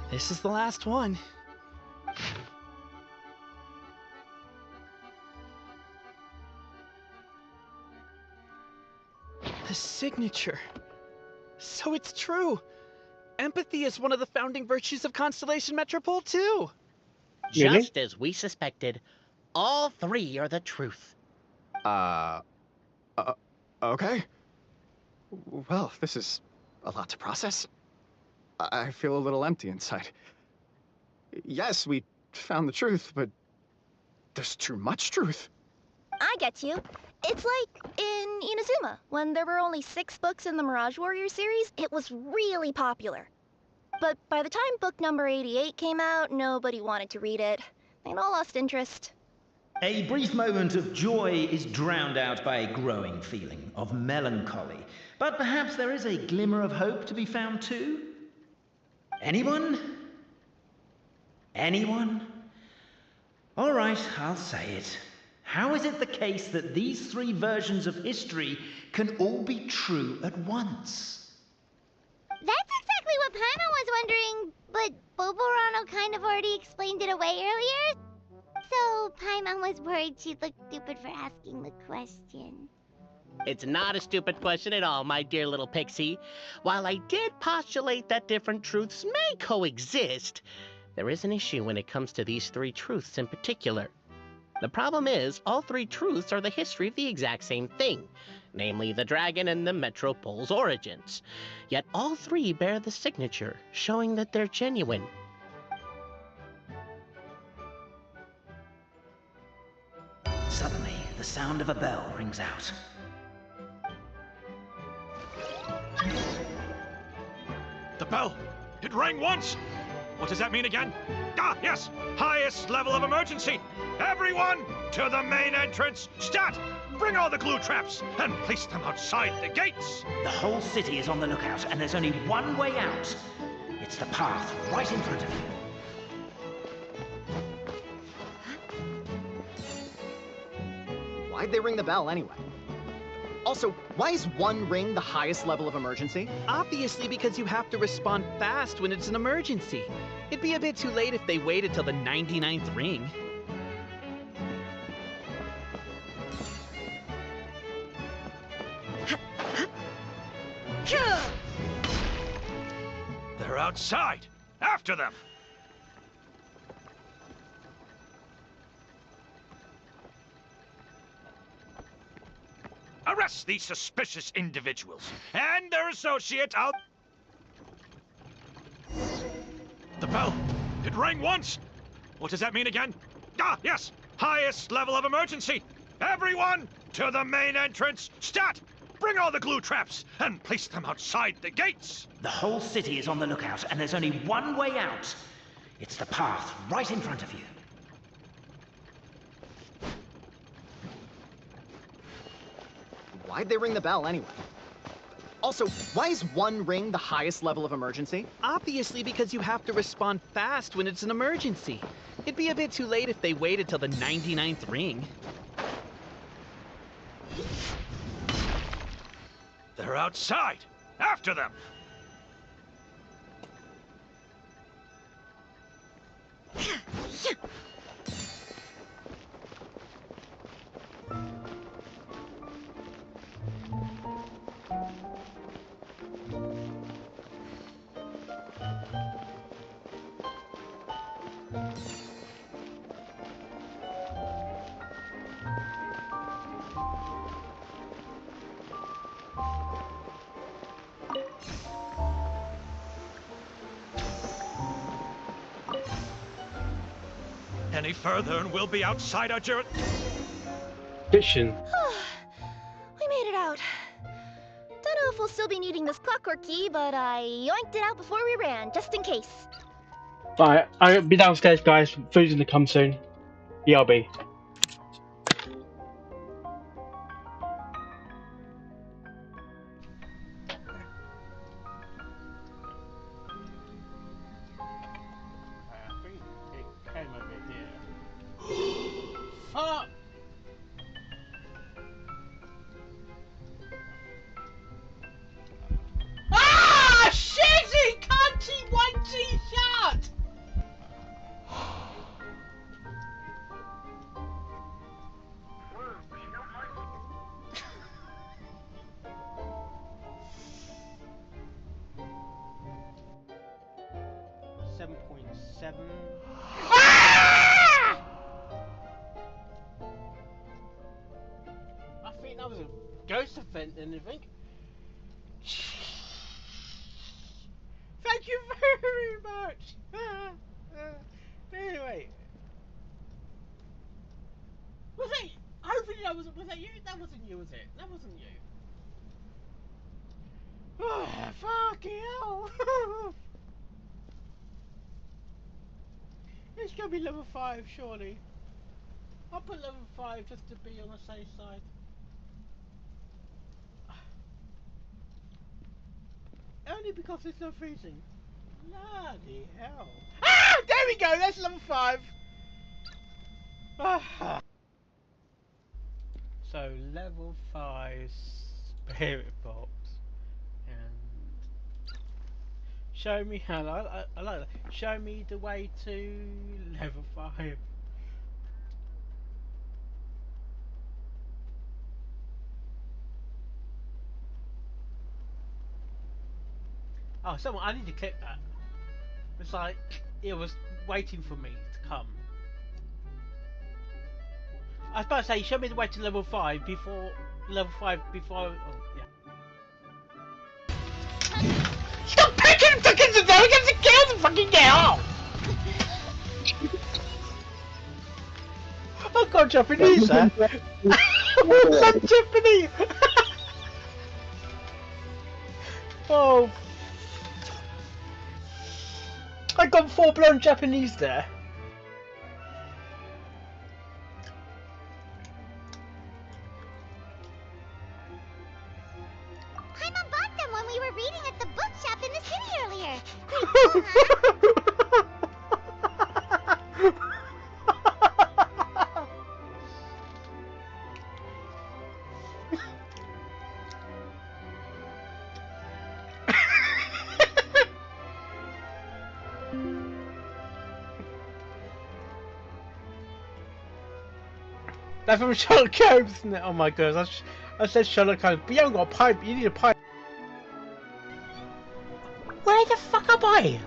This is the last one. The signature. So it's true. Empathy is one of the founding virtues of Constellation Metropole, too. Just as we suspected, all three are the truth. Okay. Well, this is a lot to process. I feel a little empty inside. Yes, we found the truth, but there's too much truth. I get you. It's like in Inazuma, when there were only 6 books in the Mirage Warrior series, it was really popular. But by the time book number 88 came out, nobody wanted to read it. They'd all lost interest. A brief moment of joy is drowned out by a growing feeling of melancholy. But perhaps there is a glimmer of hope to be found too? Anyone? Anyone? All right, I'll say it. How is it the case that these 3 versions of history can all be true at once? That's exactly what Paimon was wondering, but Boborano kind of already explained it away earlier. So Paimon was worried she'd look stupid for asking the question. It's not a stupid question at all, my dear little pixie. While I did postulate that different truths may coexist, there is an issue when it comes to these 3 truths in particular. The problem is, all 3 truths are the history of the exact same thing, namely the dragon and the Metropole's origins. Yet all 3 bear the signature, showing that they're genuine. Suddenly, the sound of a bell rings out. The bell! It rang once! What does that mean again? Ah, yes! Highest level of emergency! Everyone, to the main entrance! Stat! Bring all the glue traps and place them outside the gates! The whole city is on the lookout, and there's only one way out. It's the path right in front of you. Why'd they ring the bell anyway? Also, why is 1 ring the highest level of emergency? Obviously because you have to respond fast when it's an emergency. It'd be a bit too late if they waited till the 99th ring. They're outside! After them! Arrest these suspicious individuals and their associate out. The bell! It rang once! What does that mean again? Ah, yes! Highest level of emergency! Everyone, to the main entrance! Stat! Bring all the glue traps and place them outside the gates! The whole city is on the lookout, and there's only one way out. It's the path right in front of you. Why'd they ring the bell anyway? Also, why is 1 ring the highest level of emergency? Obviously because you have to respond fast when it's an emergency. It'd be a bit too late if they waited till the 99th ring. They're outside! After them! Any further and we'll be outside our Vision. We made it out. Don't know if we'll still be needing this clockwork key, but I yoinked it out before we ran, just in case. Right, I'll be downstairs, guys. Food's gonna come soon. BRB. Fuck! Ah! Shizzy! Cunty wanty shot! .7. I think that was a ghost event and everything. Thank you very much. Was that you? That wasn't you, was it? That wasn't you. Oh, fucking hell. It's gonna be level 5, surely. I'll put level 5 just to be on the safe side. Only because it's not freezing. Bloody hell. Ah! There we go! That's level 5! Ah. So, level 5 spirit box. And show me how. I like that. Show me the way to level 5. Oh, someone, I need to clip that. It's like, it was waiting for me to come. I was about to say, show me the way to level 5 before, oh, yeah. Stop picking fucking the dog and kill the fucking girl! I've got Japanese there. I'm Japanese! Oh. I got full-blown Japanese there. Paimon bought them when we were reading at the bookshop in the city earlier. Pretty cool, huh? That's from Sherlock Holmes, isn't it? Oh my god, I said Sherlock Holmes, but you haven't got a pipe, you need a pipe. Where the fuck am I?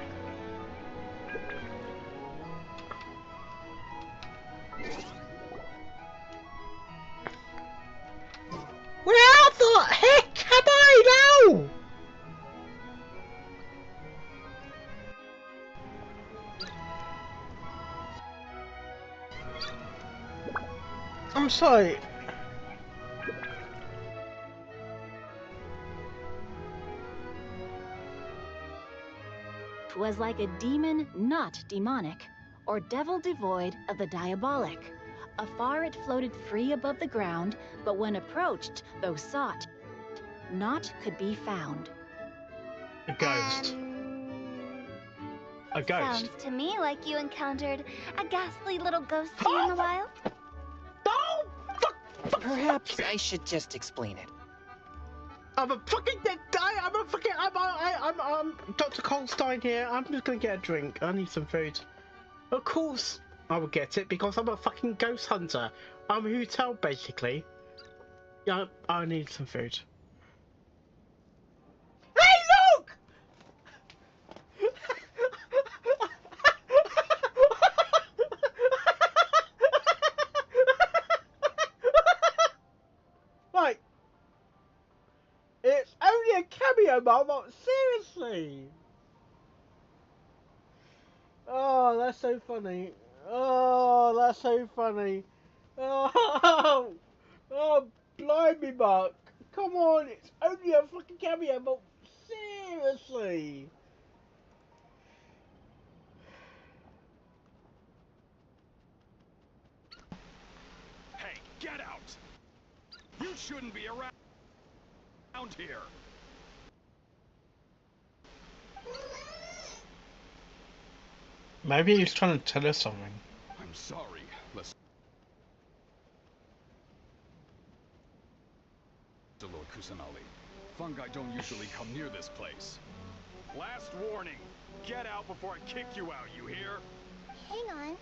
Where the heck am I now? I'm sorry. Was like a demon not demonic, or devil devoid of the diabolic. Afar it floated free above the ground, but when approached, though sought, naught could be found. A ghost. A ghost. Sounds to me like you encountered a ghastly little ghostie in the wild. Perhaps I should just explain it. I'm a fucking dead guy. I'm Dr. Colstein here. I'm just gonna get a drink. I need some food. Of course I will get it because I'm a fucking ghost hunter. I'm a hotel basically. Yeah, I need some food. Hey, look! Right. It's only a cameo, Mum. Seriously. Oh, that's so funny. Oh, that's so funny. Oh, oh, blimey, Mark. Come on, it's only a fucking cameo, but seriously. Hey, get out! You shouldn't be around here. Maybe he's trying to tell us something. I'm sorry. Listen, Lord Kusanali. Fungi don't usually come near this place. Last warning. Get out before I kick you out, you hear? Hang on.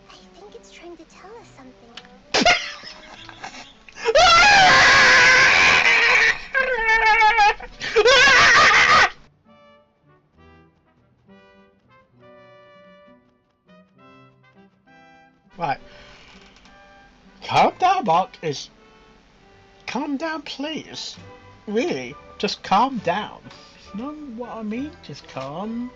I think it's trying to tell us something. Right. Calm down, Mark. Calm down, please. Really, just calm down. You know what I mean? Just calm.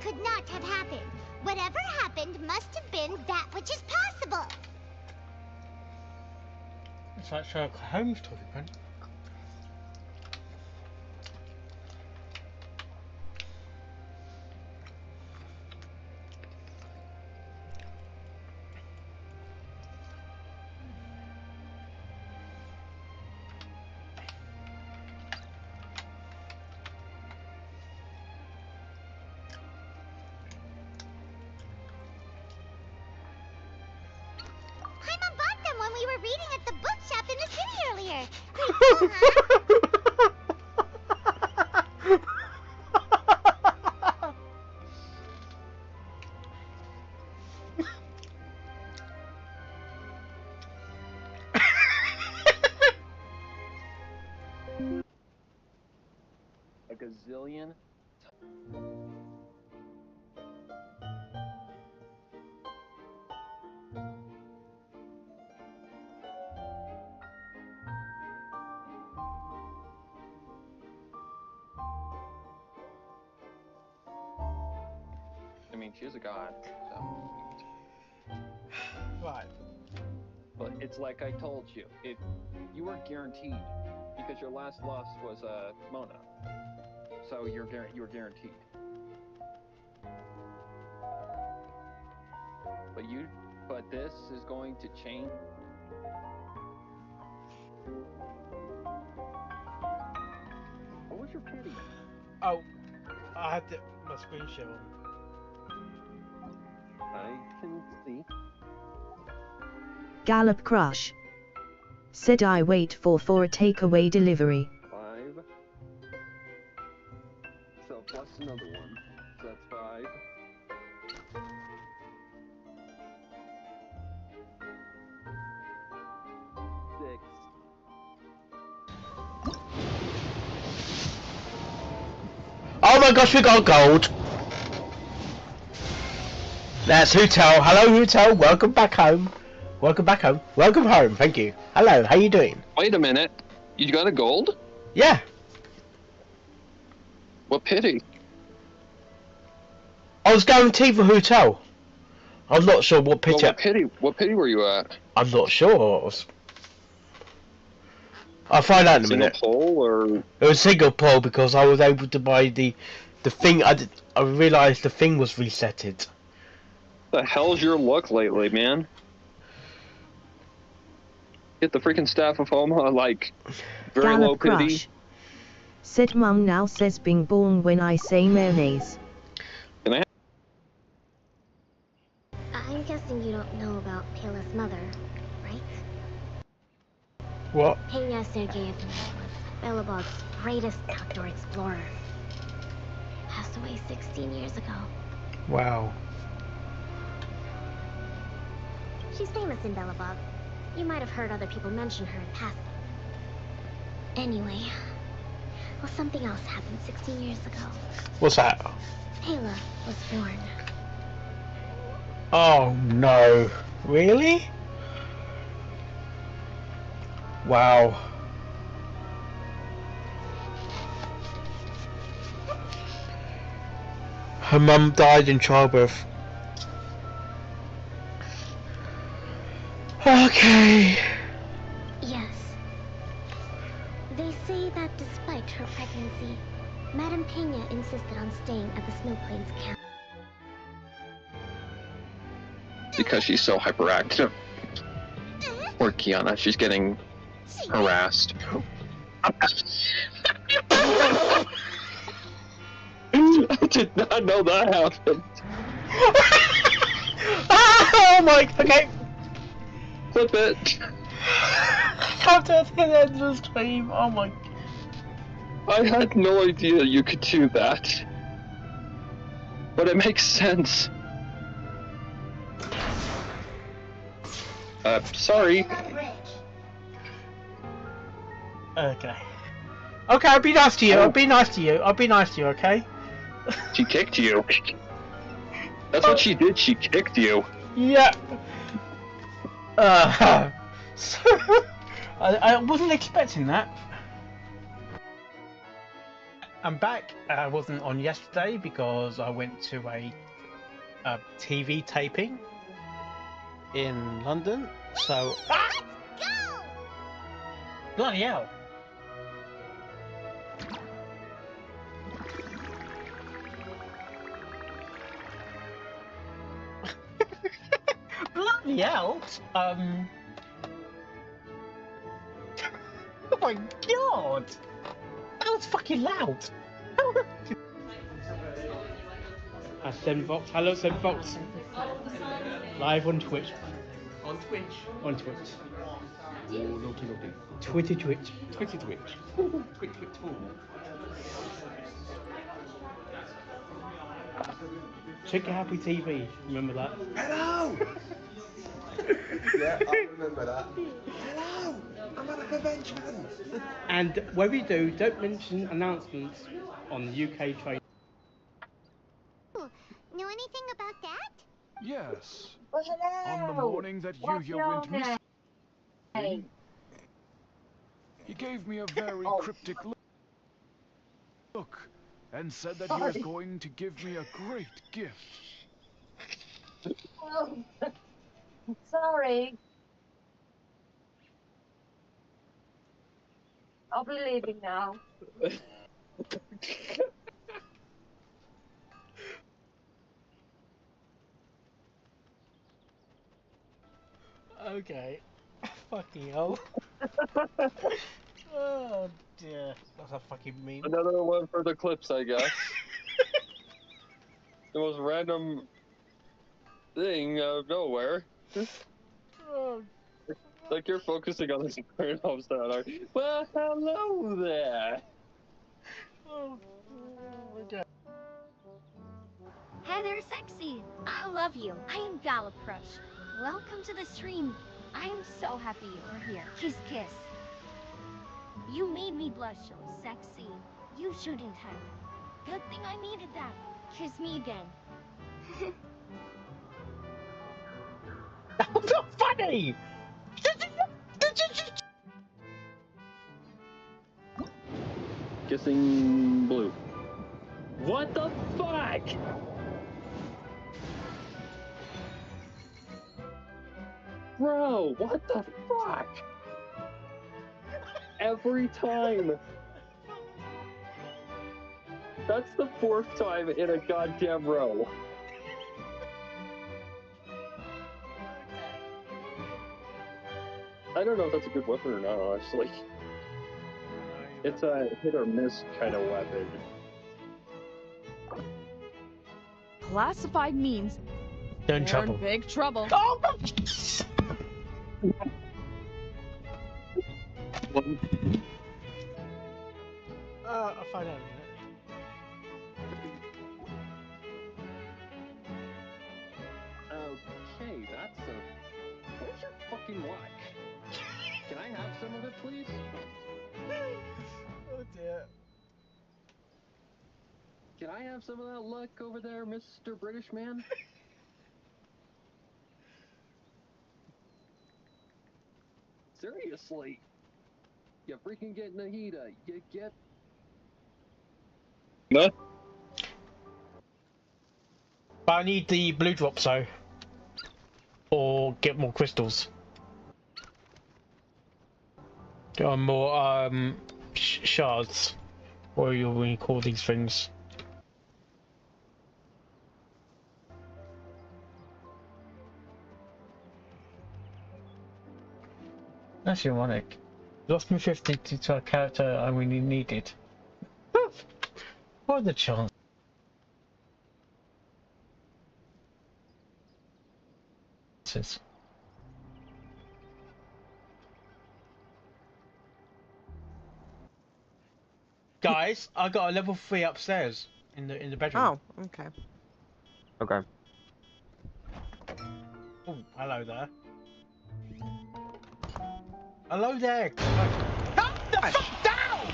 could not have happened. Whatever happened must have been that which is possible. It's like Sherlock Holmes talking, man. Paimon bought them when we were reading at the bookshop in the city earlier. Pretty cool, huh? A gazillion. I mean, she's a god, so. Right. But it's like I told you, if you were guaranteed, because your last loss was Mona, so you're guaranteed. But this is going to change. What was your pity? Oh, I had my screen share on. I can see. Gallop Crush. Said I wait for a takeaway delivery. 5. So plus another one. So that's 5. Oh my gosh, we got gold! That's Hotel. Hello, Hotel. Welcome back home. Welcome back home. Welcome home. Thank you. Hello. How you doing? Wait a minute. You got a gold? Yeah. What pity? I was guaranteed for Hotel. I'm not sure what pity. Well, what pity were you at? I'm not sure. I'll find out in a minute. Single pole or? It was single pole because I was able to buy the thing. I realised the thing was resetted. The hell's your luck lately, man? Get the freaking staff of Homa, like, very low Gallop pity. Crush. Said Mum now says being born when I say mayonnaise. Can I? I'm guessing you don't know about Pela's mother, right? What? Pena Sergeyevna was Belobog's greatest outdoor explorer. Passed away 16 years ago. Wow. She's famous in Belobog. You might have heard other people mention her in passing. Anyway, well, something else happened 16 years ago. What's that? Pela was born. Oh no. Really? Wow. Her mum died in childbirth. Okay. Yes. They say that despite her pregnancy, Madame Pena insisted on staying at the Snow Plains camp. Because she's so hyperactive. Or Kiana, she's getting harassed. I did not know that happened. Oh my, okay. Flip it. Come to the end of the stream, oh my. I had no idea you could do that. But it makes sense. Sorry. Okay. Okay, I'll be nice to you, I'll be nice to you, I'll be nice to you, okay? She kicked you. That's what she did, she kicked you. Yeah. So, I wasn't expecting that. I'm back. I wasn't on yesterday because I went to a TV taping in London. So bloody hell! Bloody hell! Oh my god! That was fucking loud! Seven Fox. Hello, Seven Fox. Live on Twitch. On Twitch? On Twitch. Oh, naughty, naughty. Twitty Twitch. Twitty Twitch. Twit Twit Twoo. Check your Happy TV. Remember that? Hello! Yeah, I remember that. Hello! I'm at a convention! And wherever you do, don't mention announcements on the UK train. Know anything about that? Yes. Well, hello. On the morning that Yu-Gi-Oh went missing, he gave me a very cryptic look and said that he was going to give me a great gift. Oh, sorry. I'll be leaving now. Okay. Fucking hell. Oh dear. That's a fucking meme. Another one for the clips, I guess. The most random thing out of nowhere. Like you're focusing on this grown-ups that are. Well, hello there. Oh my god. Hey there, sexy. I love you. I am Gallop Crush. Welcome to the stream. I am so happy you're here. Kiss, kiss. You made me blush so sexy. You shouldn't have. Good thing I needed that. Kiss me again. That was not funny! Kissing blue. What the fuck? Bro, what the fuck? Every time. That's the 4th time in a goddamn row. I don't know if that's a good weapon or not, honestly. It's a hit or miss kind of weapon. Classified means they're in they're trouble. in big trouble. Oh, I'll find out in a minute. Okay, that's a... What's your fucking luck? Can I have some of it, please? Oh dear. Can I have some of that luck over there, Mr. British man? Seriously. You freaking get Nahida. You get... No? But I need the blue drop, so. Or get more crystals. Or more, shards. What do you call these things? That's ironic. Lost me 50 to a character I really needed. What are the chances? Guys, I got a level 3 upstairs in the bedroom. Oh, okay. Okay. Oh, hello there. Hello there. Calm the fuck down!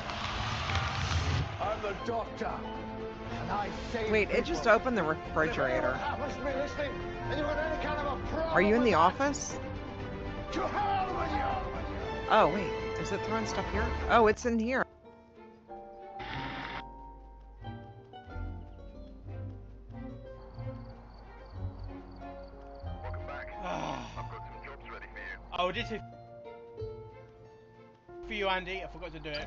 I'm the doctor, and I save Wait, it just opened the refrigerator. happens to be listening, and you've got any kind of a problem. Are you in the office? To hell with you! Oh, wait. Is it throwing stuff here? Oh, it's in here. Oh, this is for you, Andy. I forgot to do it.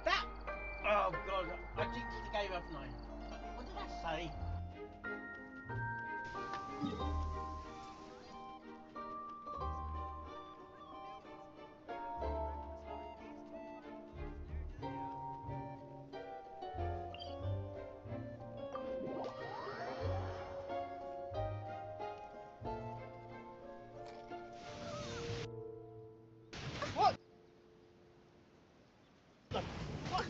That. Oh God! I jinxed the game, haven't I? What did I say? What? The fuck?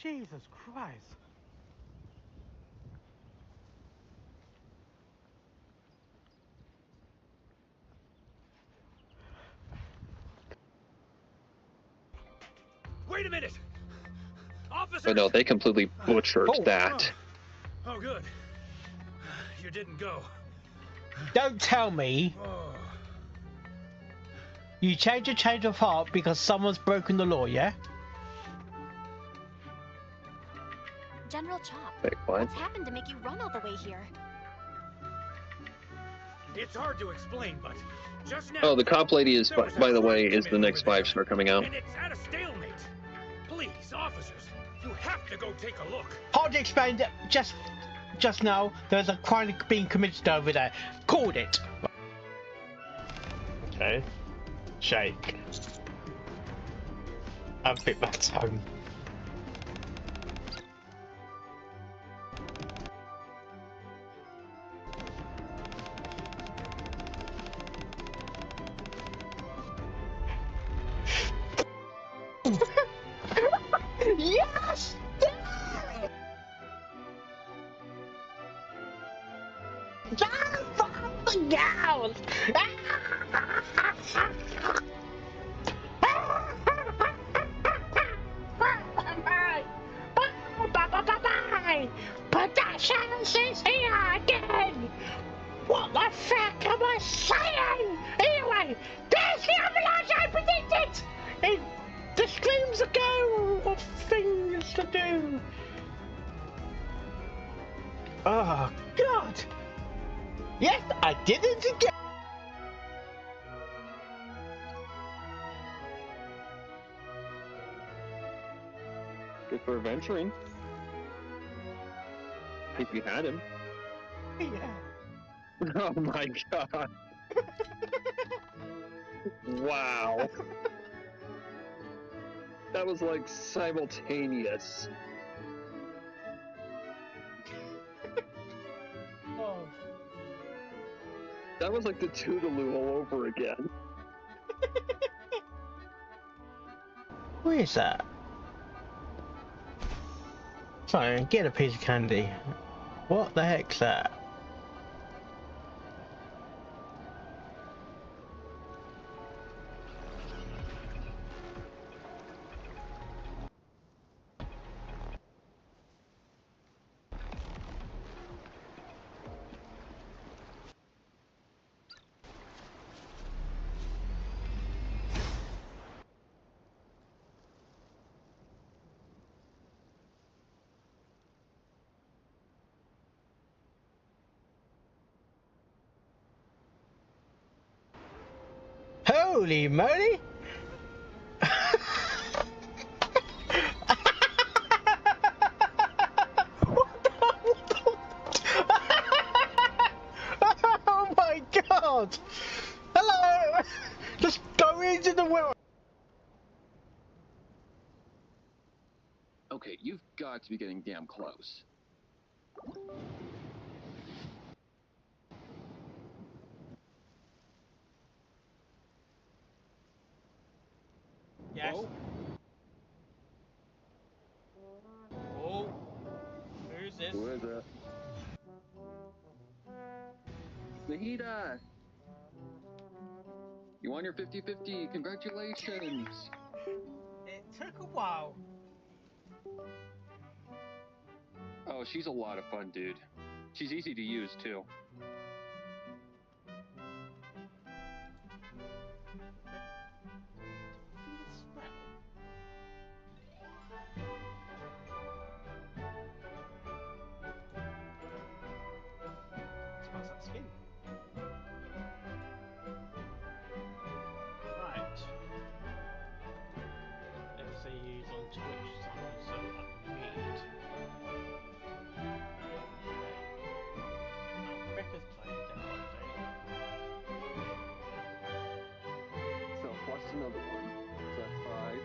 Jesus Christ. Wait a minute! Officer! But no, they completely butchered that. Oh, good. You didn't go. Don't tell me you change a change of heart because someone's broken the law, yeah? General Chop, Wait, what? what's happened to make you run all the way here? It's hard to explain, but just now... Oh, the cop lady is, there was by a the crime way, is the committed next over there, 5-star coming out. And it's at a stalemate. Please, officers, you have to go take a look. Hard to explain that just now there's a crime being committed over there. Called it. Okay. Shake. I'll bit my tongue. Yes! Just find the gals! Productions is here again! What the fuck am I saying? Anyway, there's the avalanche I predicted! The streams ago of things to do. Oh God! Yes, I did it again. Good for adventuring. If you had him. Yeah. Oh my God. Wow. That was like simultaneous. Oh. That was like the Toodaloo all over again. Where is that? Sorry, get a piece of candy. What the heck's that? Holy moly! god! Hello! Just go into the world! Okay, you've got to be getting damn close. Yes. Oh. Who's this? Who is it? Nahida! You won your 50-50. Congratulations! It took a while. Oh, she's a lot of fun, dude. She's easy to use, too. Smells like skin. Right. Let's see who's on Twitch. So unmute. Oh, Rebecca's playing Dead by Daylight. So, plus another one. So that's 5.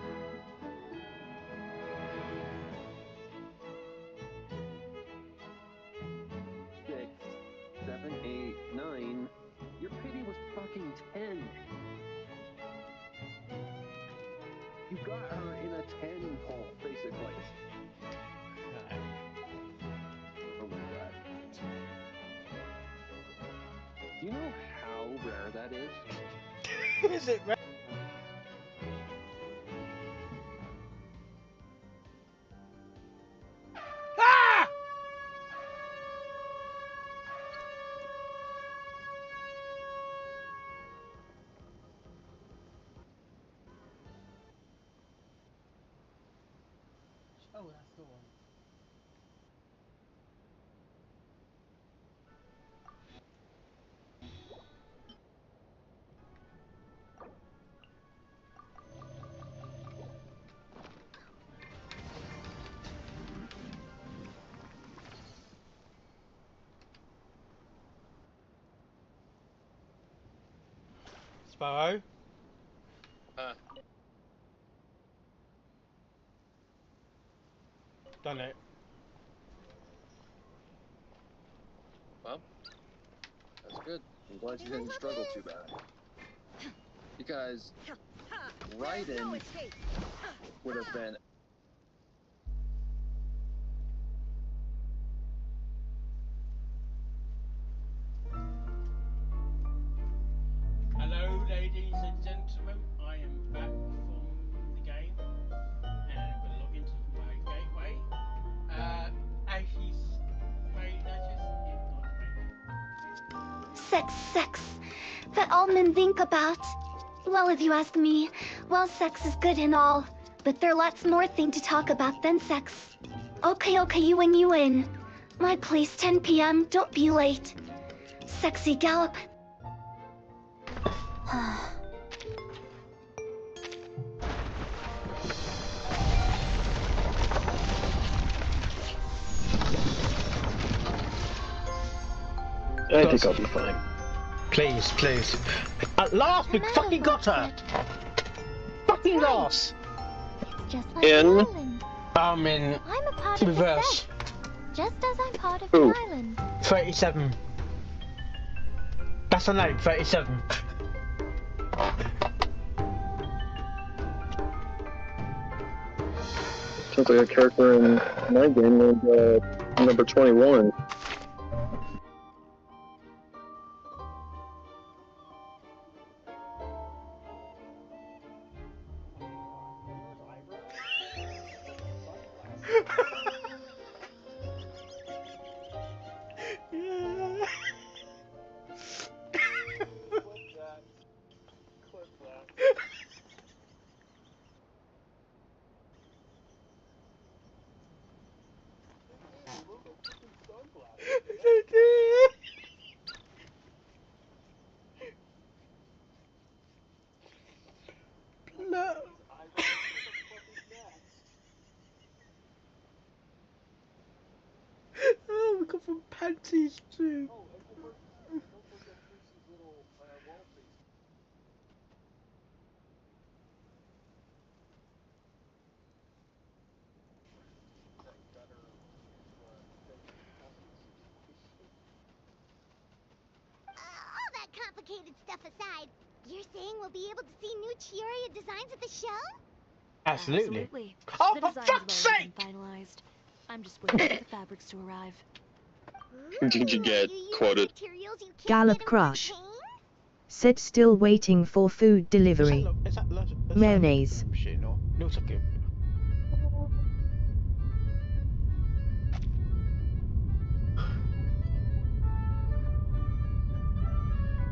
6, 7, 8, 9. Your pity was fucking 10. You got her in a 10 pull, basically. Oh my god. Do you know how rare that is? Is it rare? Ah! Oh, that's the one. Sparrow? Done it. Well, that's good. I'm glad you didn't struggle too bad. Because Raiden would have been... Hello, ladies and gentlemen. I am back from the game, and I'm going to log into my gateway. As she's playing Duchess, Sex, sex. That all men think about. Well, if you ask me, well, sex is good and all, but there are lots more thing to talk about than sex. Okay, you win. My place, 10 p.m. Don't be late. Sexy gallop. I think I'll be fine. Please, please. At last, we fucking got her! Fucking last! Just like In? the island. I'm in I'm a part of the reverse. set, just as I'm part of Who? the island. 37. That's her name, 37. Sounds like a character in my game named number 21. No. Oh, we got some panties too. complicated stuff aside, you're saying we'll be able to see new Chioriya designs at the show? Absolutely. Oh, The for designs fuck's have already sake! been finalized. I'm just waiting for the fabrics to arrive. Did you get quoted? Gallop Crush. Sit still waiting for food delivery. Mayonnaise. Looks like it.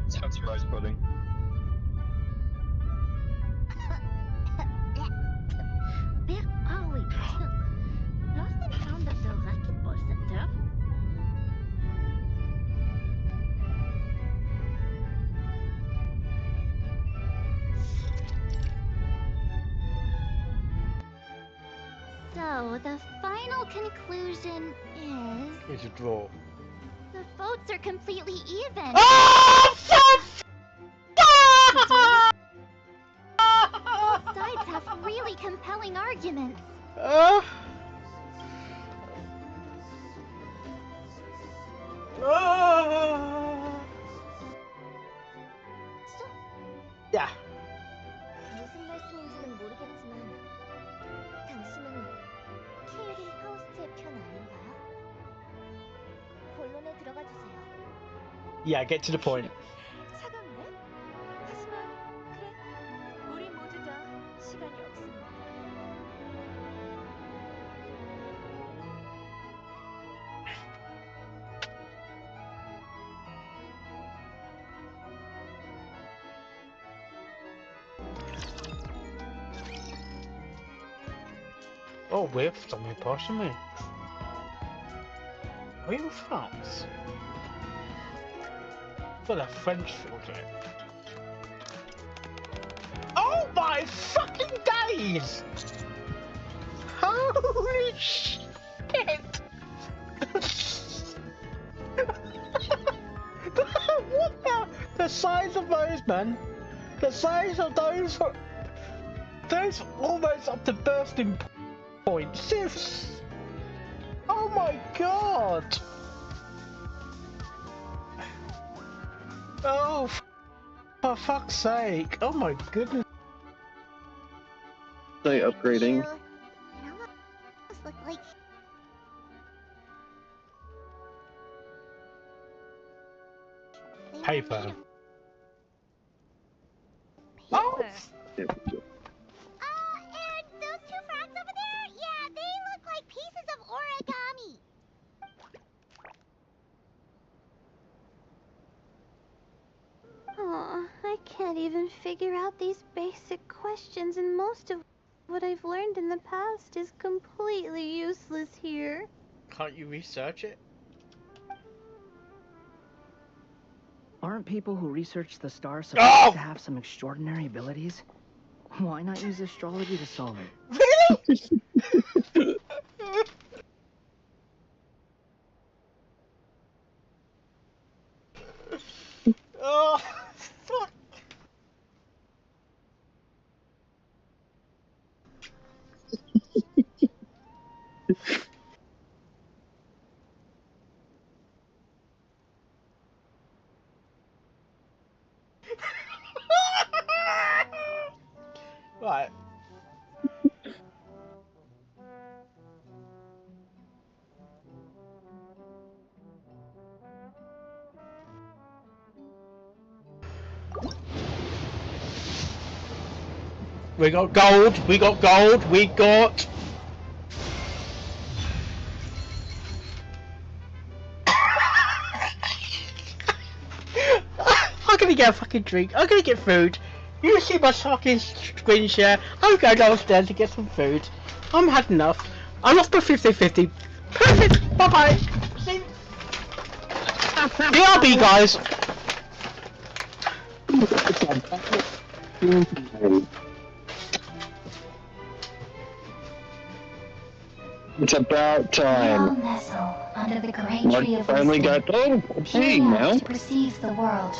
Sounds rice pudding. Where are we? Lost and found at the racquetball center. So, the final conclusion is... It's a draw. The votes are completely even. Both sides have really compelling arguments. Yeah. 무슨 말씀인지는 모르겠지만 당신은 케이린 파우스트의 편 아닌가요? 본론에 들어가 주세요. Yeah, get to the point. 차갑네? 하지만 그래, 우리 모두 다 시간이 없습니다. Oh, we're something personally. Real facts. Got a French project. Oh my fucking days! Holy shit! What the size of those, man? The size of those almost up to bursting point. Seriously? Oh my god! Oh, for fuck's sake! Oh my goodness! They upgrading. It almost looked like... Paper. Oh! And those two frogs over there? Yeah, they look like pieces of origami. Oh, I can't even figure out these basic questions, and most of what I've learned in the past is completely useless here. Can't you research it? Aren't people who research the stars supposed to have some extraordinary abilities? Why not use astrology to solve it? Really? Oh, fuck. Right. We got gold, we got gold, we got... I'm gonna get a fucking drink, I'm gonna get food. You see my fucking screen share, I'm going downstairs to get some food. I'm had enough. I lost my 50-50. Perfect, bye bye. See? BRB guys. It's about time. Nestle under the great Mark tree of finally wisdom, got peering now. out to perceive the world.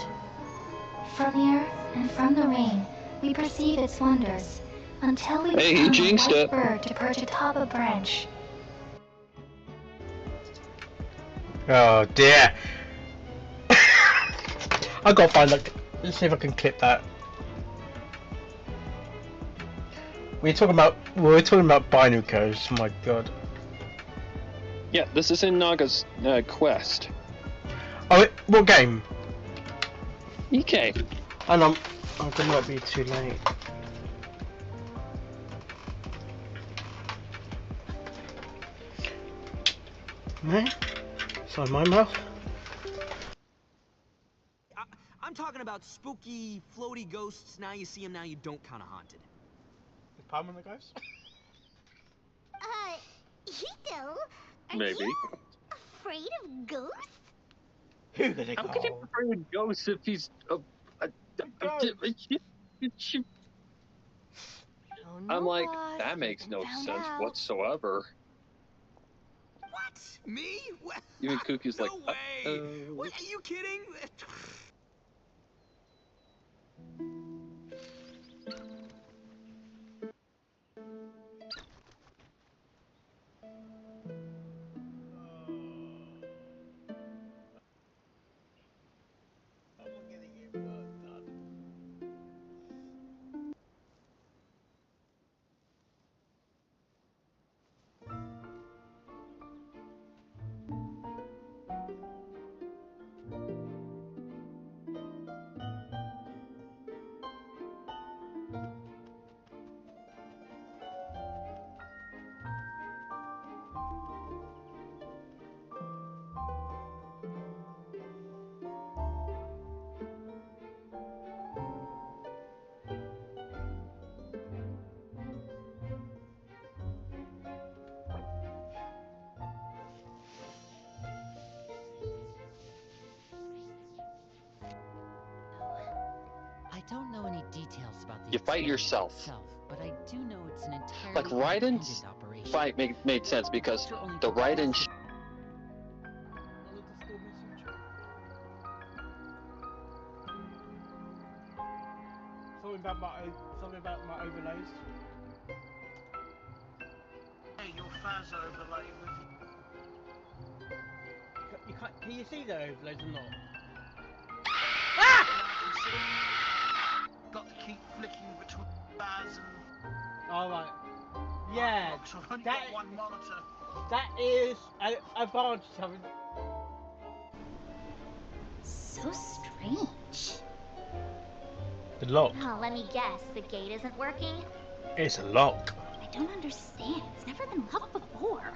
From the earth and from the rain, we perceive its wonders, until we Hey, he become a jinxed white it. bird to perch atop a branch. Oh dear. I gotta find that. Let's see if I can clip that. We were talking about binary codes. My God. Yeah, this is in Naga's quest. Oh, what game? EK. And I'm gonna not be too late. No? Sorry, my mouth. I'm talking about spooky, floaty ghosts. Now you see them, now you don't kind of haunted. Is Palmer the ghost? Hito? Are Maybe. you afraid of ghosts? Who the How can he be afraid of ghosts if he's I'm like, that makes no sense whatsoever. What? Me? What? Even Kuki's like, No way! What, are you kidding? I don't know any details about the you fight yourself. itself, but I do know it's an entirely Like Raiden's independent operation. fight made sense because the Raiden. Something about my overlays. Hey, your fans are overlaid with You can't. Can you see the overlays or not? Got to keep flicking between bars and. All right. Yeah. So I've only got one monitor. That is an advantage of it. So strange. The lock. Oh, let me guess. The gate isn't working? It's a lock. I don't understand. It's never been locked before.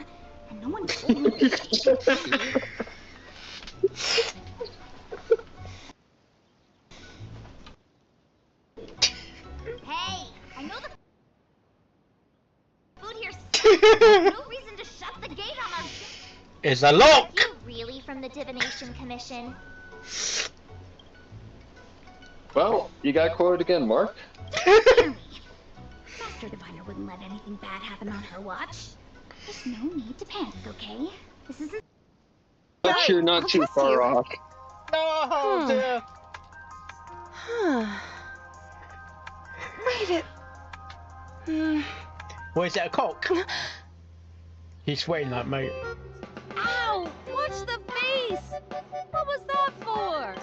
And no one told me. Hey, I know the food here sucks. There's no reason to shut the gate on us. It's a lock! Are you really from the Divination Commission? Well, you got quoted again, Mark. Master Diviner wouldn't let anything bad happen on her watch. There's no need to panic, okay? This isn't. But you're not too far off. Oh dear. Wait it. What is it, a cock? He's sweating like mate. Ow! Watch the face! What was that for?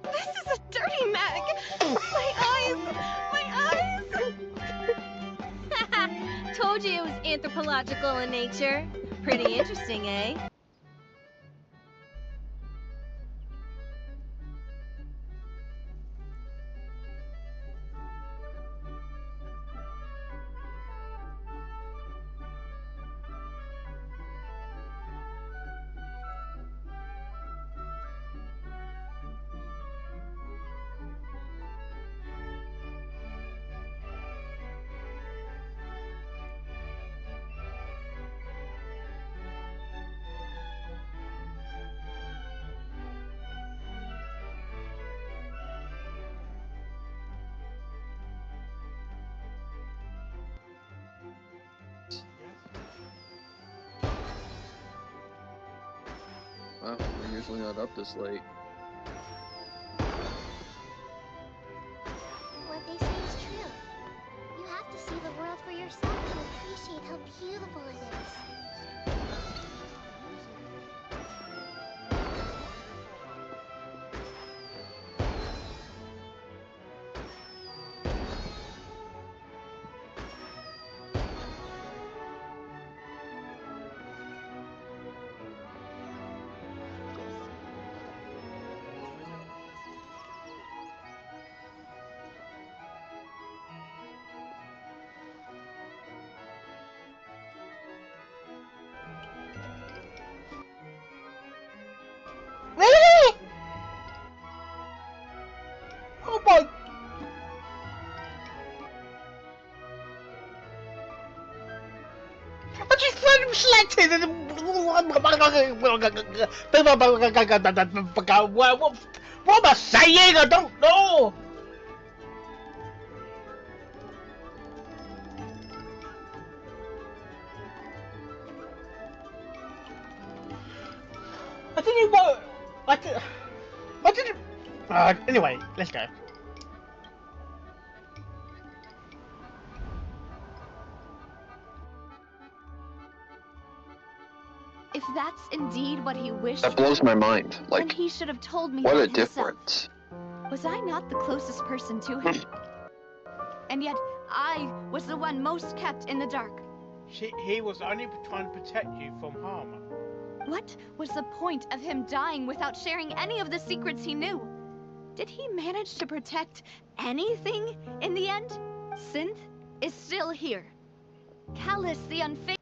This is a dirty mag. My eyes. Told you it was anthropological in nature. Pretty interesting, eh? Well, we're usually not up this late. What they say is true. You have to see the world for yourself to appreciate how beautiful it is. selected. What am I saying? I don't know. I didn't want. I didn't. Anyway, let's go. If that's indeed what he wished That blows for, my mind. then Like, he should have told me what that a himself. difference. Was I not the closest person to him? And yet, I was the one most kept in the dark. He was only trying to protect you from harm. What was the point of him dying without sharing any of the secrets he knew? Did he manage to protect anything in the end? Synth is still here. Callus the unfaithful.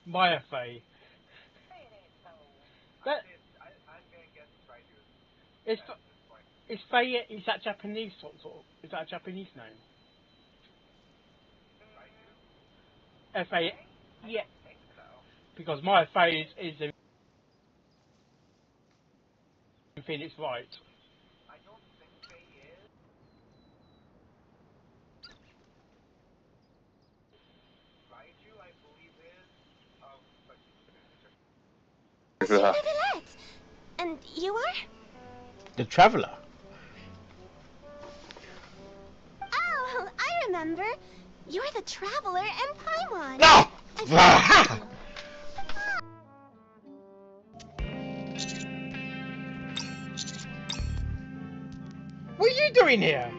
Maya Faye. That is Faye. Is that Japanese sort of? Is that a Japanese name? F-A. Yeah. Because Maya Faye is in Phoenix Wright. And you are? The Traveler. Oh, I remember. You're the Traveler and Paimon. No! What are you doing here?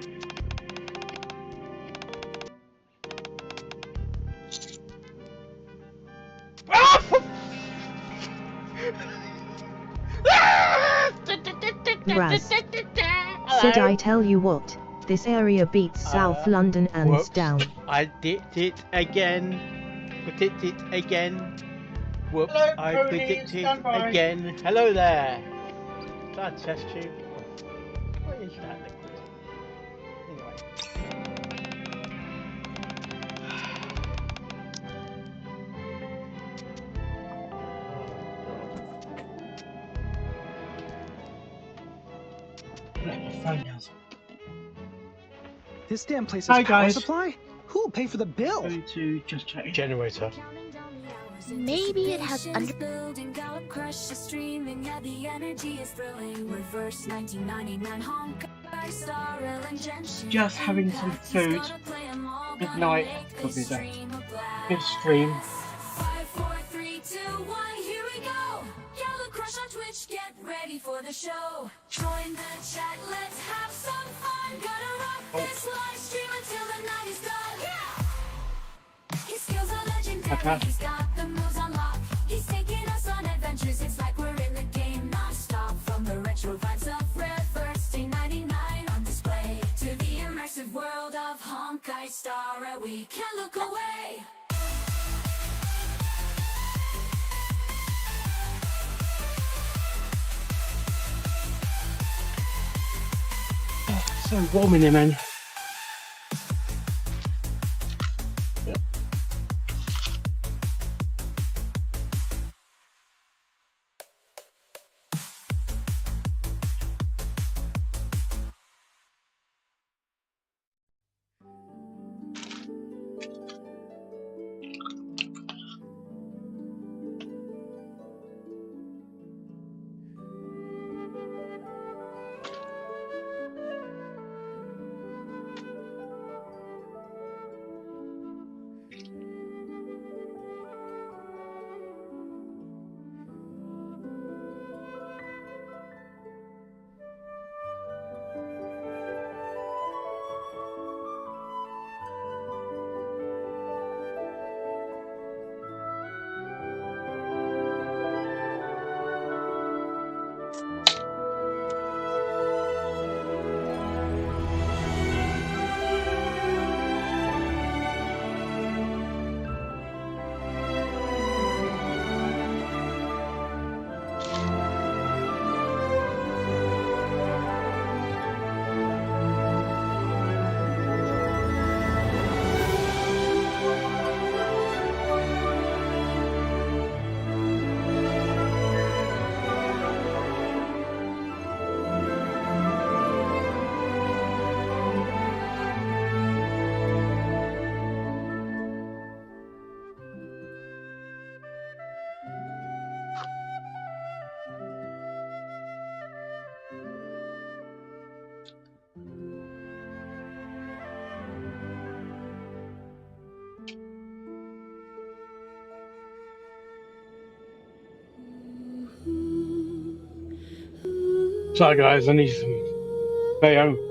Raz. Said I tell you what, this area beats South London hands Whoops. down. I did it again. Predicted again. Whoops. Hello, I ponies, predicted stand by. again. Hello there. Is that a test tube? What is that liquid? Anyway. This damn place Hi, has power guys. supply? Who'll pay for the bill? Going to just check. Generator. Maybe it has under. Building Gallup Crush is streaming, yeah, the energy is thrilling. Reverse 1999 Honkai Star Rail and Genshin Just having some food. Good night. Good stream. 5, 4, 3, 2, 1, here we go. Gallup Crush on Twitch, get ready for the show. Join the chat, let's have some fun. Gonna rock this live stream until the night is done. Yeah! His skills are legendary, he's got the moves on lock. He's taking us on adventures, it's like we're in the game non-stop. From the retro vibes of Reverse 99 on display to the immersive world of Honkai Star Rail, we can't look away. So warm in here, man. Sorry guys, I need some Bayonne.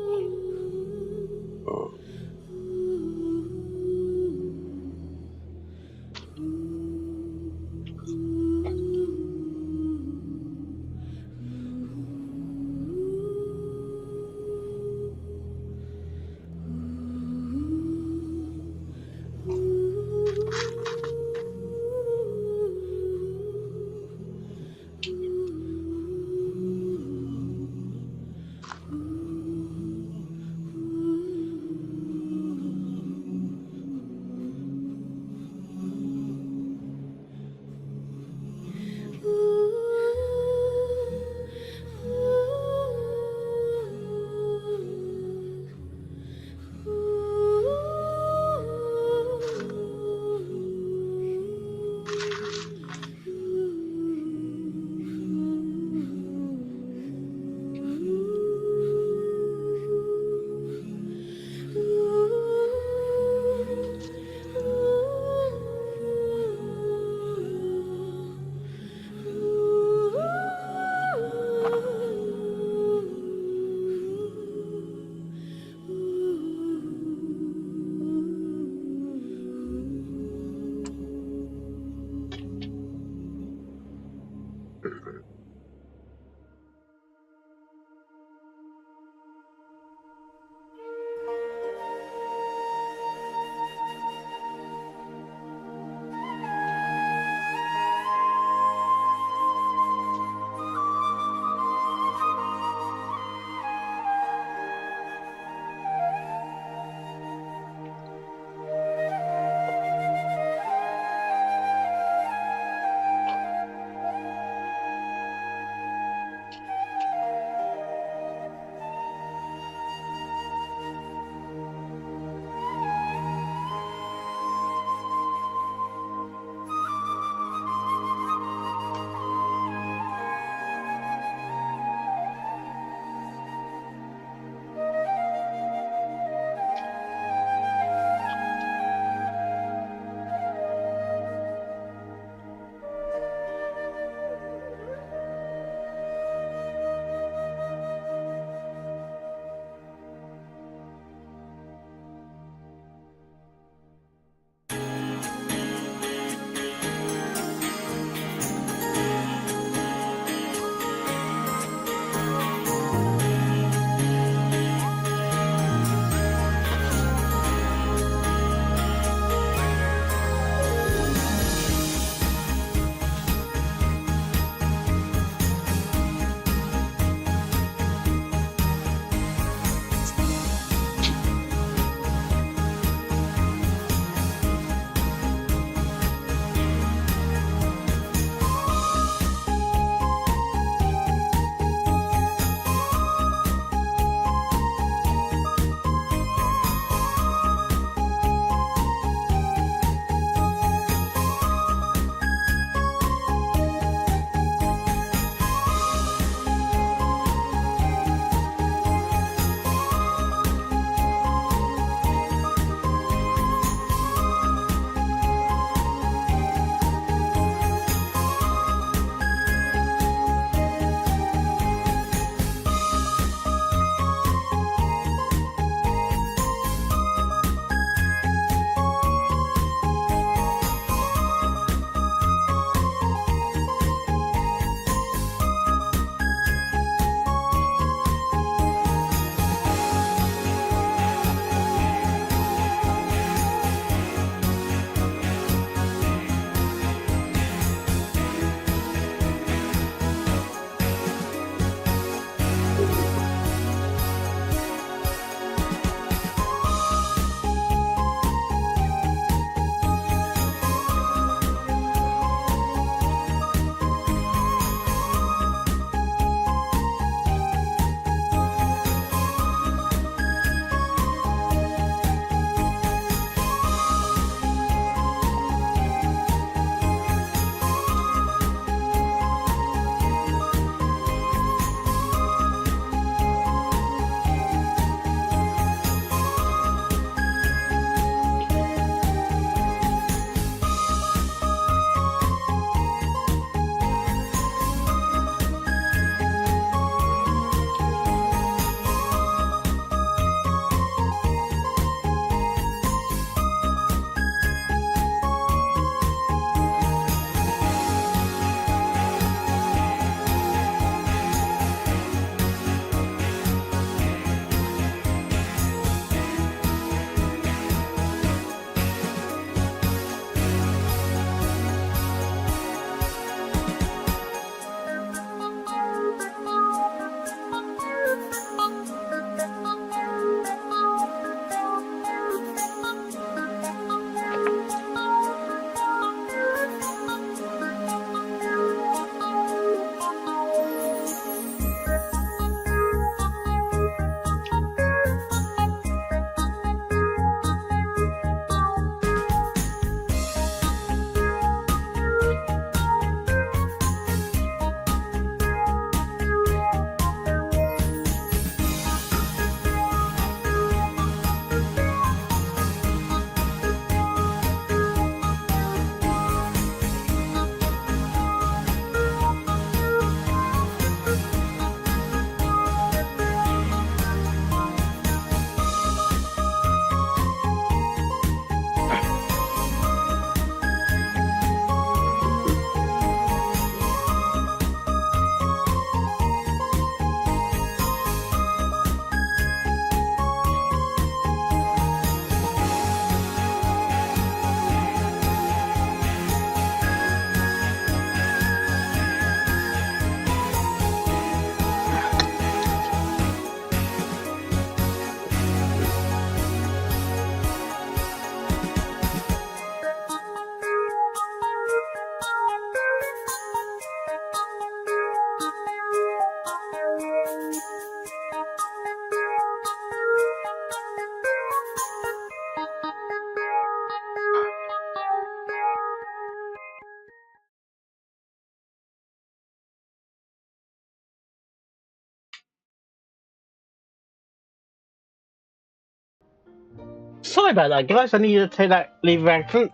Sorry about that, guys. I need to take that leave of absence.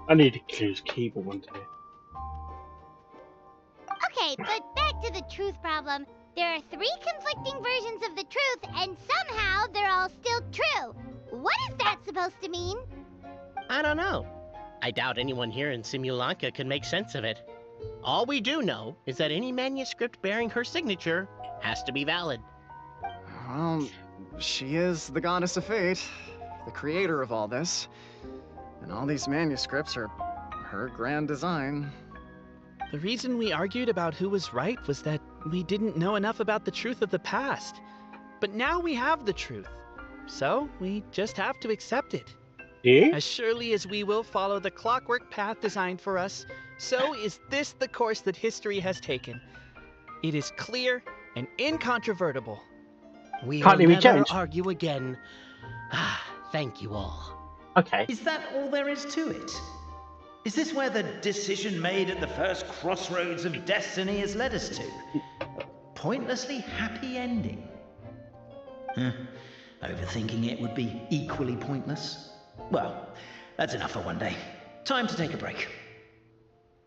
I need to clear his keyboard one day. Okay, but back to the truth problem. There are 3 conflicting versions of the truth, and somehow they're all still true. What is that supposed to mean? I don't know. I doubt anyone here in Simulanka can make sense of it. All we do know is that any manuscript bearing her signature has to be valid. Well, she is the goddess of fate, the creator of all this. And all these manuscripts are her grand design. The reason we argued about who was right was that we didn't know enough about the truth of the past. But now we have the truth. So we just have to accept it. Yeah? As surely as we will follow the clockwork path designed for us, so is this the course that history has taken. It is clear and incontrovertible. We Can't will be never changed. argue again. Thank you all. Okay. Is that all there is to it? Is this where the decision made at the first crossroads of destiny has led us to? A pointlessly happy ending? Overthinking it would be equally pointless. Well, that's enough for one day. Time to take a break.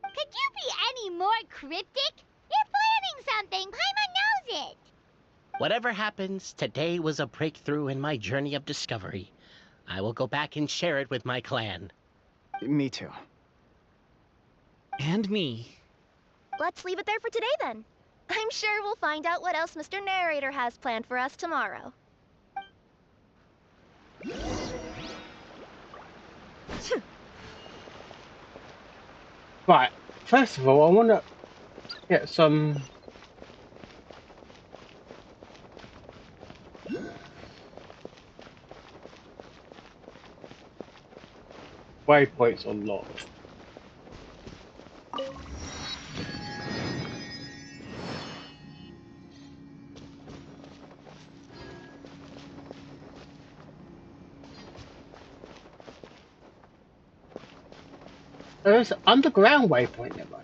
Could you be any more cryptic? You're planning something. Paimon knows it. Whatever happens, today was a breakthrough in my journey of discovery. I will go back and share it with my clan. Me too. And me. Let's leave it there for today then. I'm sure we'll find out what else Mr. Narrator has planned for us tomorrow. Right. First of all, I want to get some... waypoints unlocked. There's an underground waypoint there, right?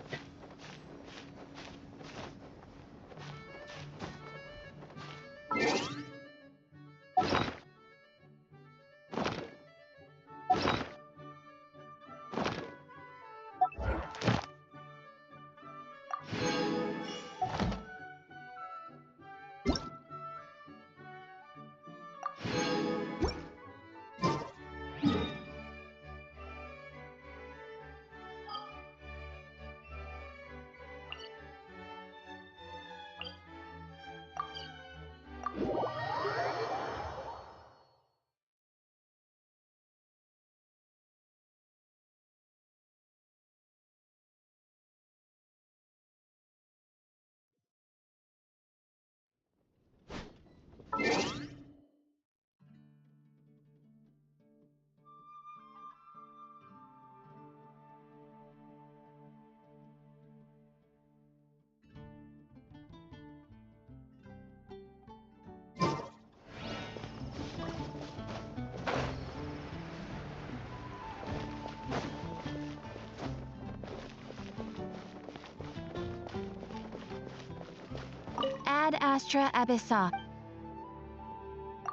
Ad Astra Abyssa.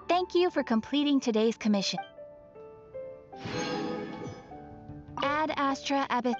Thank you for completing today's commission. Ad Astra Abyssa.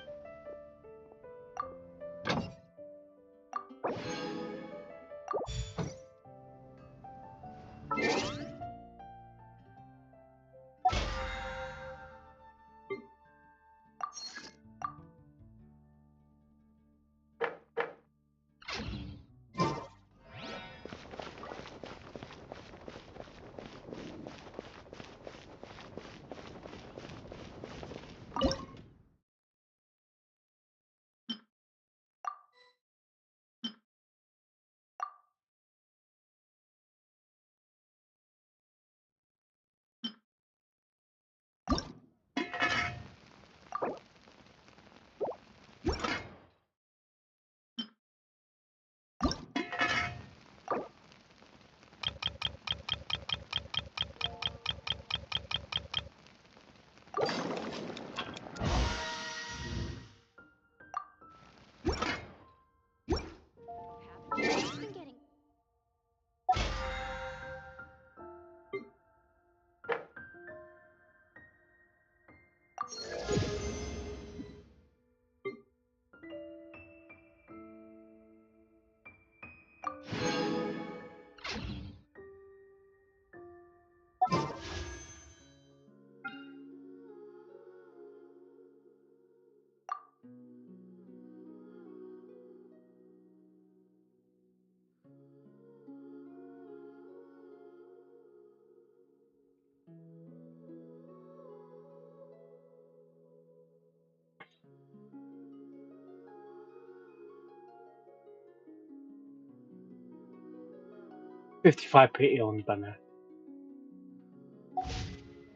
55p on banner.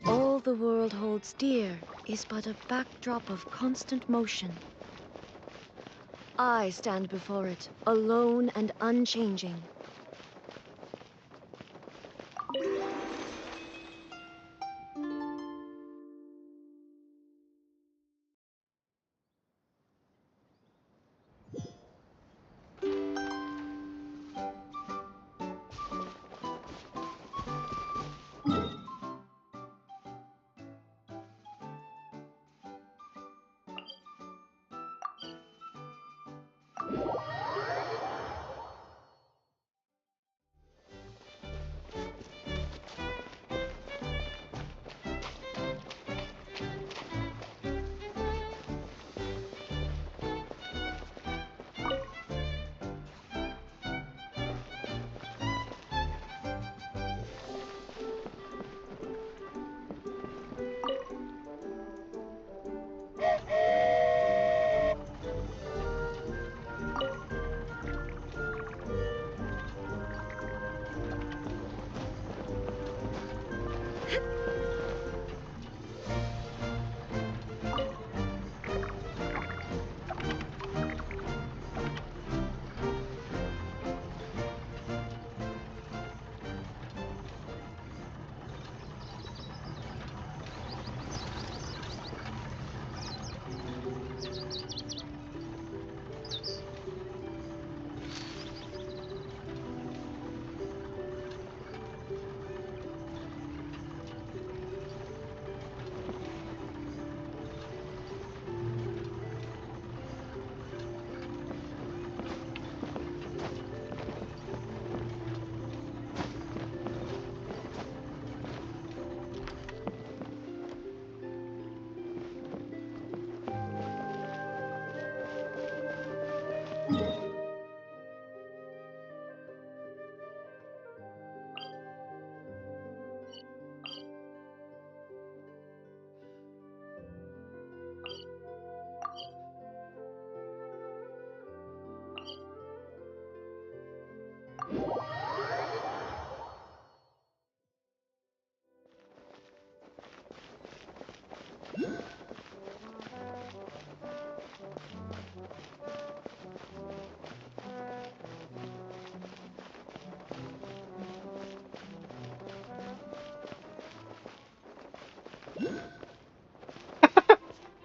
All the world holds dear is but a backdrop of constant motion. I stand before it, alone and unchanging.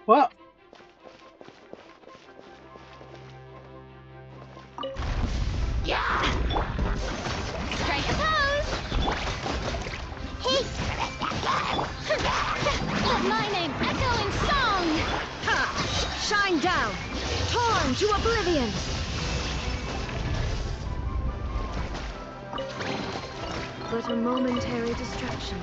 What? Strike a pose! Let my name echo in song! Ha! Shine down! Torn to oblivion! But a momentary distraction.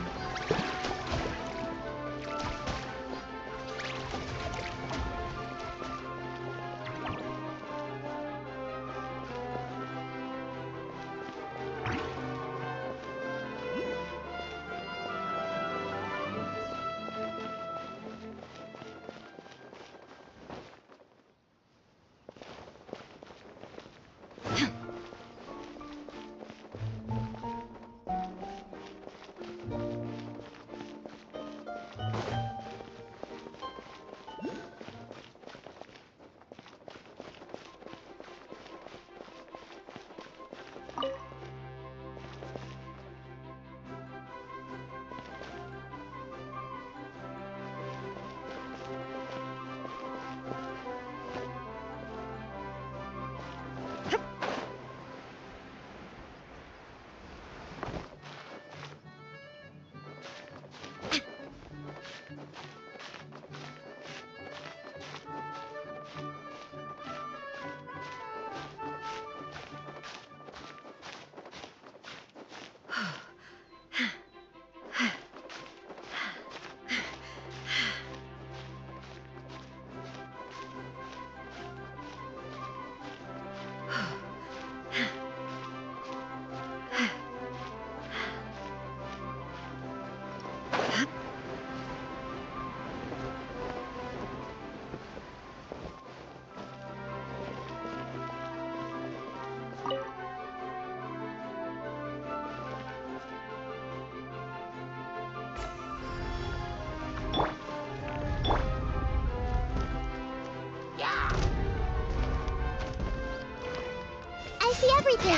I see everything.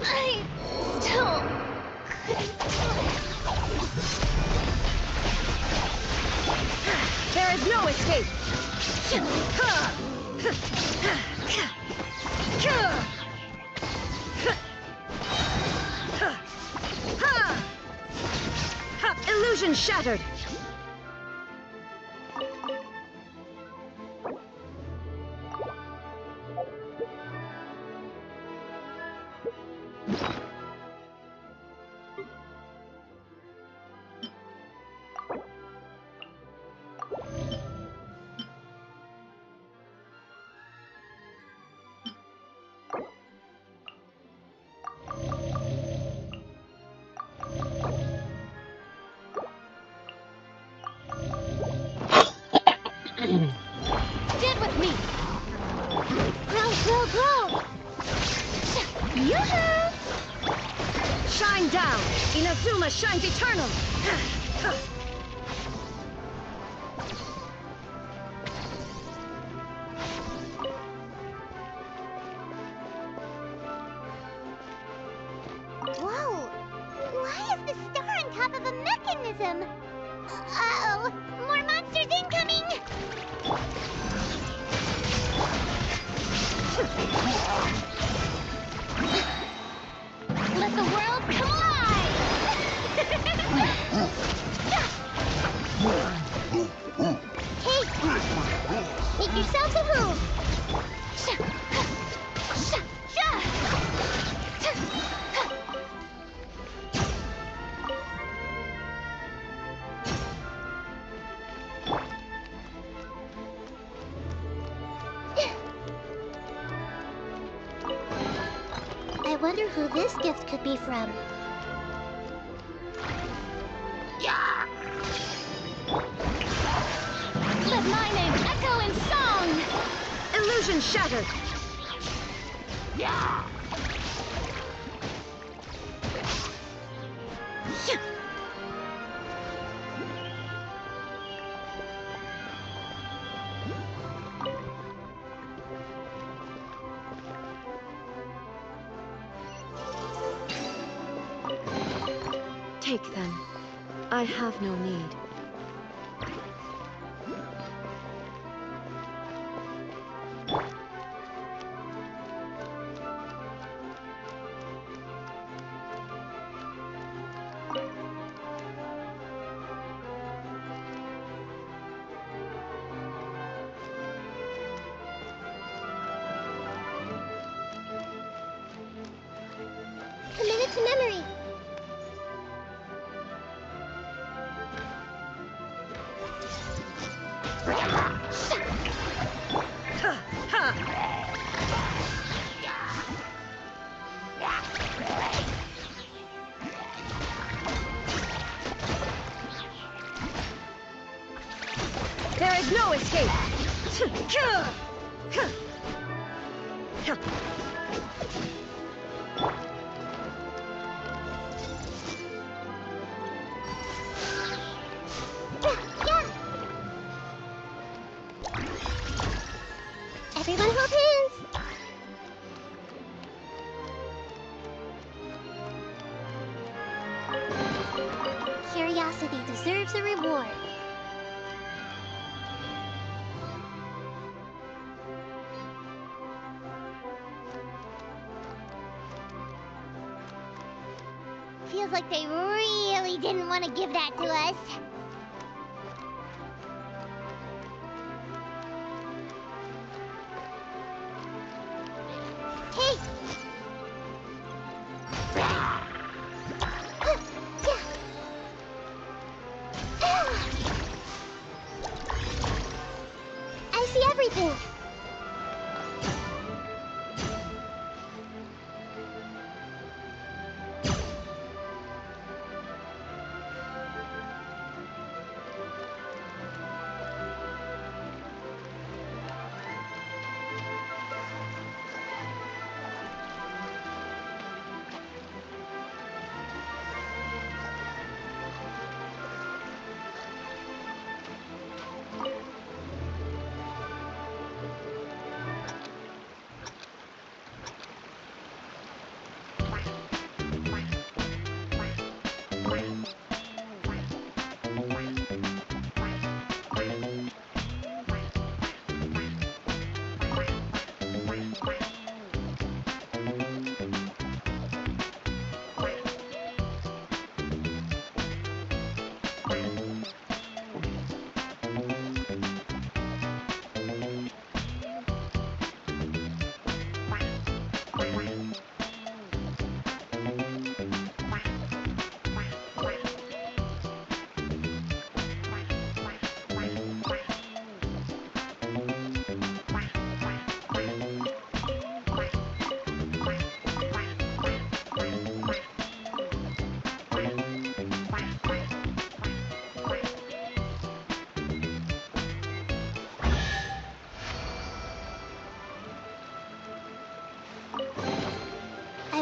I still couldn't do it. There is no escape. Illusion shattered. Get with me. Grow, grow, grow. Yoo-hoo! Shine down. Inazuma shines eternal. Whoa! Why is the star on top of a mechanism? Uh-oh! More monsters incoming! Let the world collide! Hey! Make yourselves at home! I wonder who this gift could be from. Let my name echo in song! Illusion shattered! Take them. I have no need. Commit it to memory. There is no escape! Everyone hold hands. Curiosity deserves a reward. Feels like they really didn't want to give that to us. Hey! I see everything.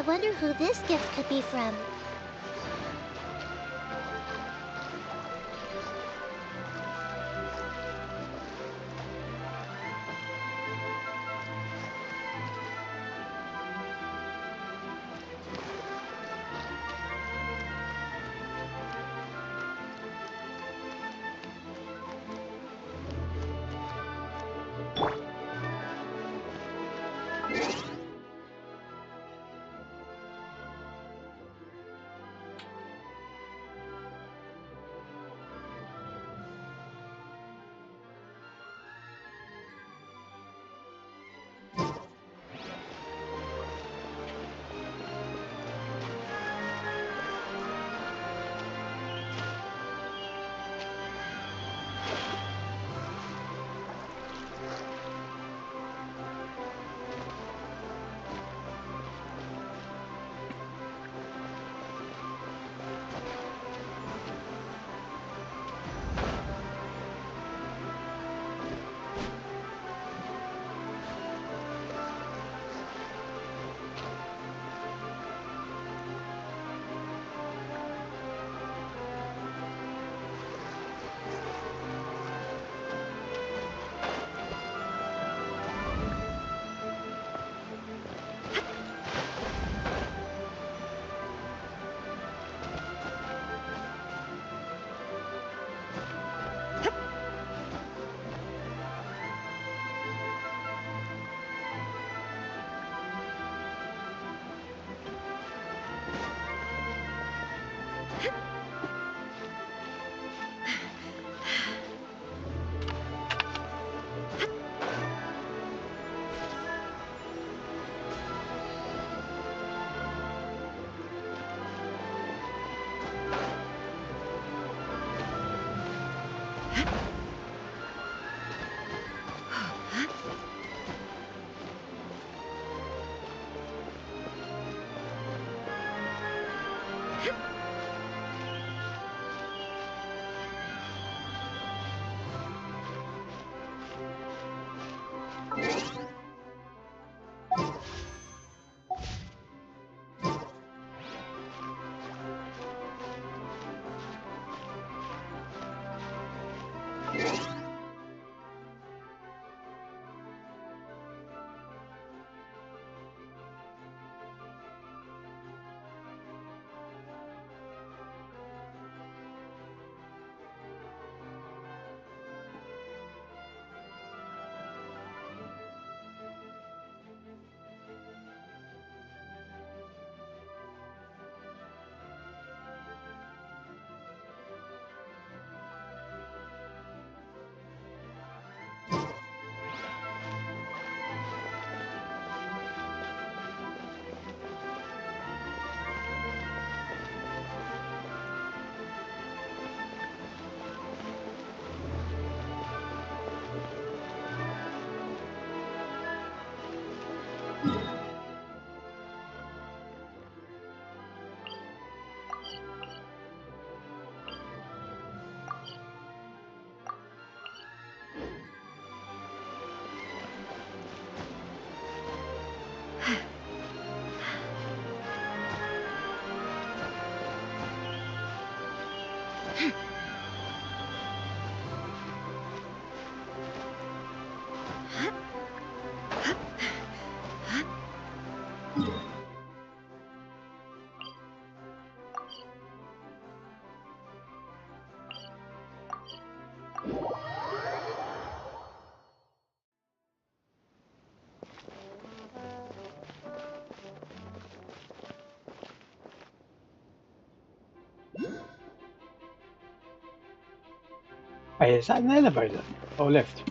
wonder who this gift could be from. Hey, is that an elevator or lift?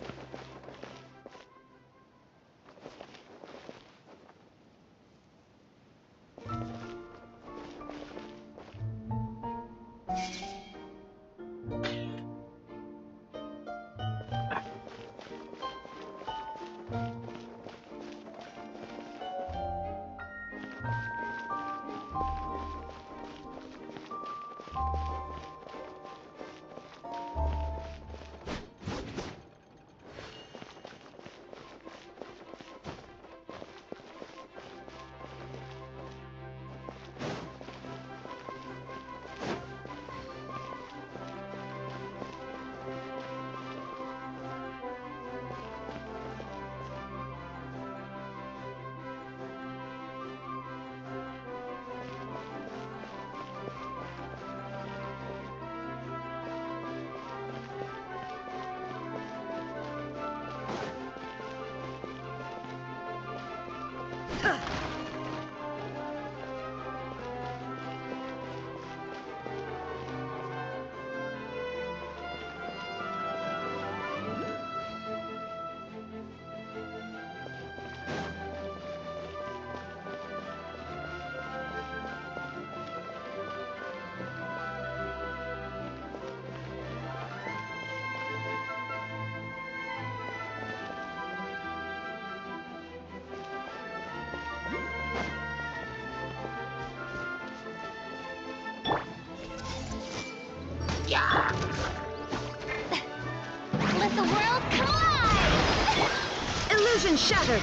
Let the world collide! Illusion shattered!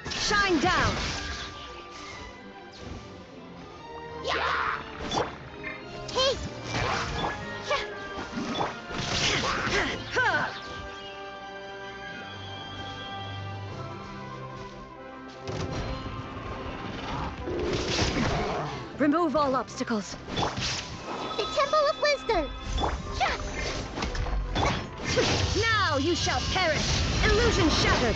Shine down! Hey! Remove all obstacles. The Temple of Wisdom! Now you shall perish! Illusion shattered!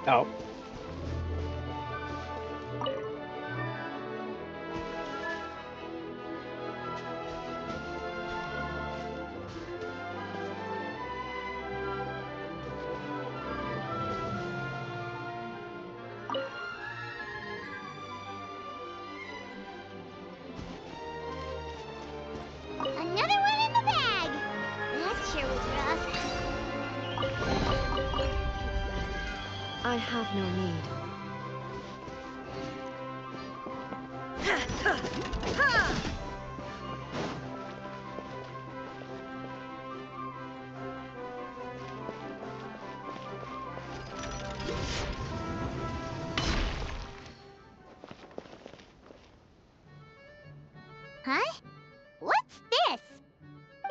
Oh. Another one in the bag! That sure was rough. I have no need. Huh? What's this?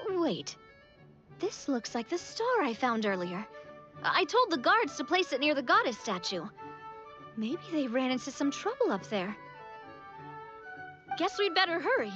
Wait. This looks like the star I found earlier. I told the guards to place it near the goddess statue. Maybe they ran into some trouble up there. Guess we'd better hurry.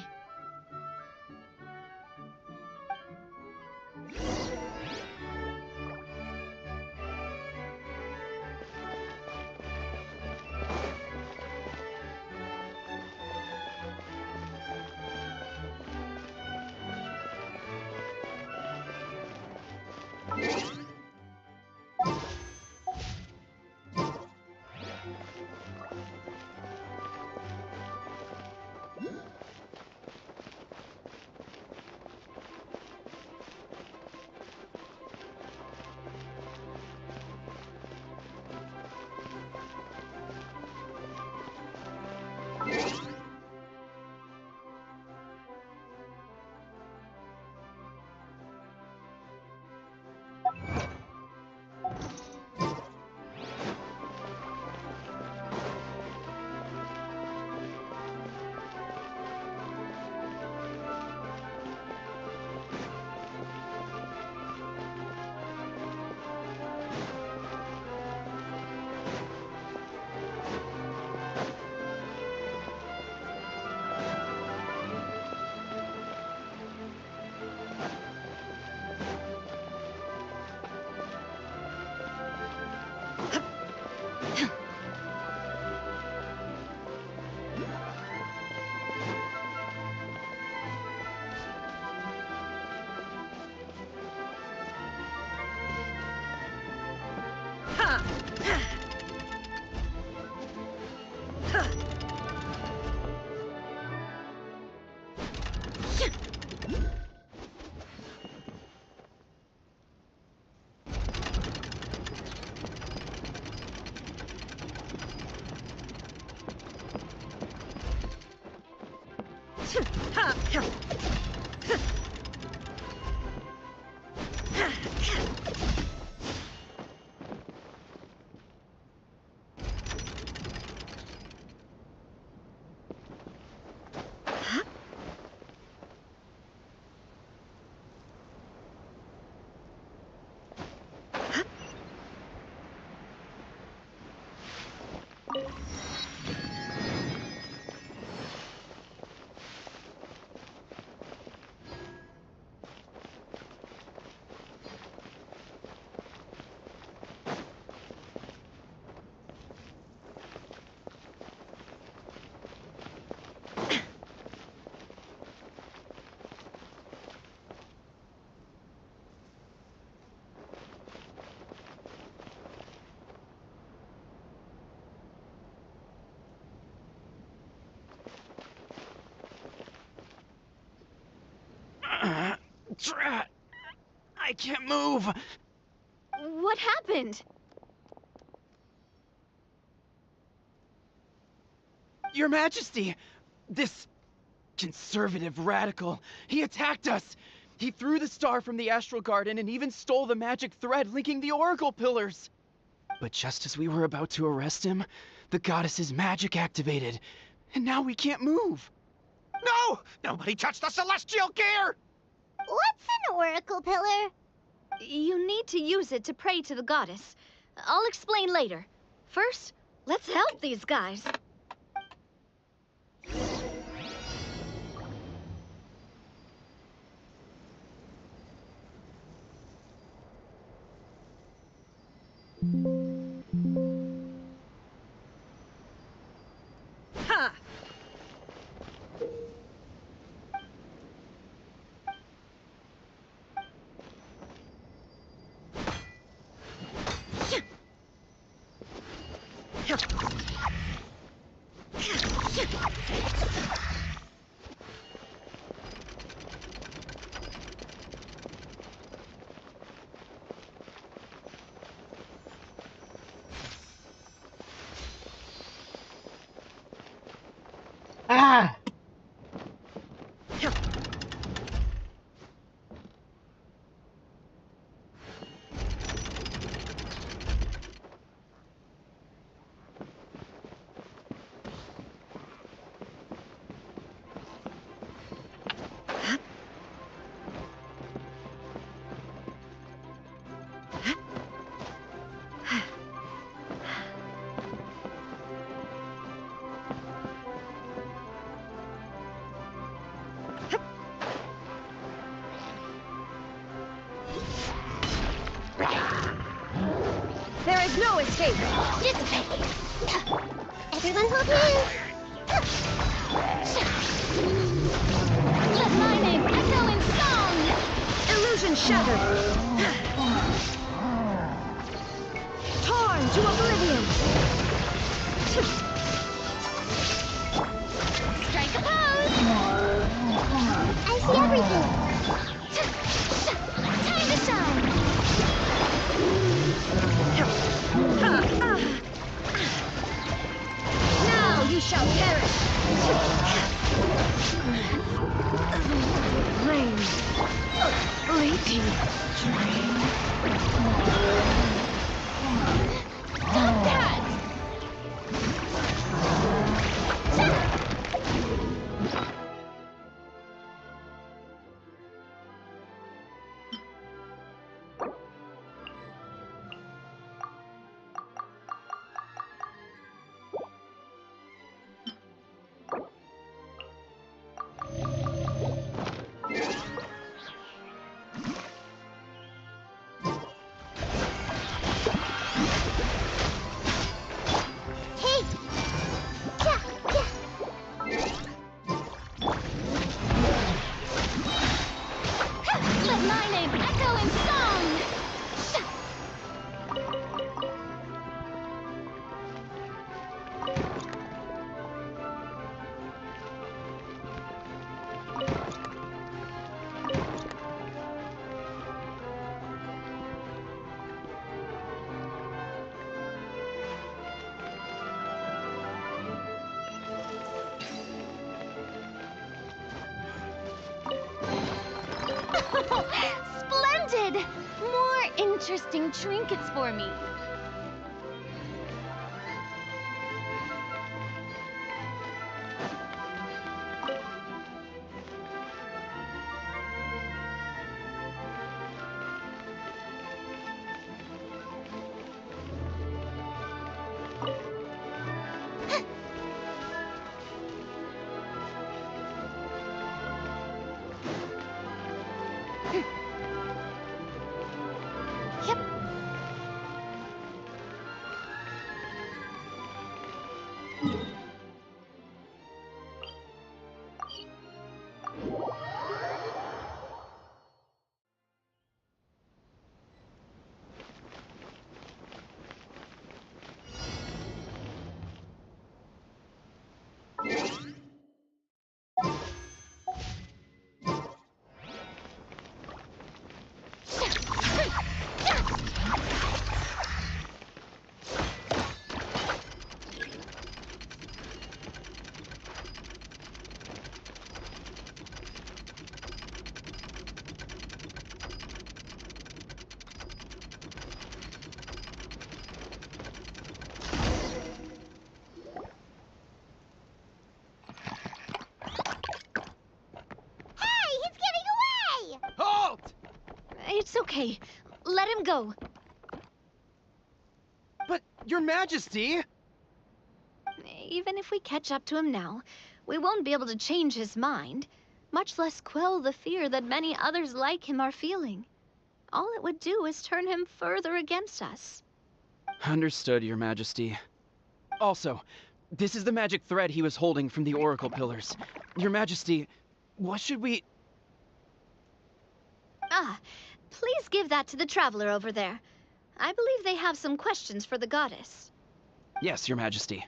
Drat! I can't move! What happened? Your Majesty! This conservative radical, he attacked us! He threw the star from the Astral Garden and even stole the magic thread linking the Oracle Pillars! But just as we were about to arrest him, the goddess's magic activated, and now we can't move! No! Nobody touched the celestial gear! What's an oracle pillar? You need to use it to pray to the goddess. I'll explain later. First, let's help these guys. Ha! Ah! There is no escape. Dissipate. Everyone hold hands. Let my name echo in song. Illusion shattered. Torn to oblivion. Strike a pose. I see everything. Time to shine. Now you shall perish. Flame. Fleeting. Stop that! Splendid! More interesting trinkets for me. It's okay. Let him go. But, Your Majesty! Even if we catch up to him now, we won't be able to change his mind, much less quell the fear that many others like him are feeling. All it would do is turn him further against us. Understood, Your Majesty. Also, this is the magic thread he was holding from the Oracle Pillars. Your Majesty, what should we... Ah, please give that to the traveler over there. I believe they have some questions for the goddess. Yes, Your Majesty.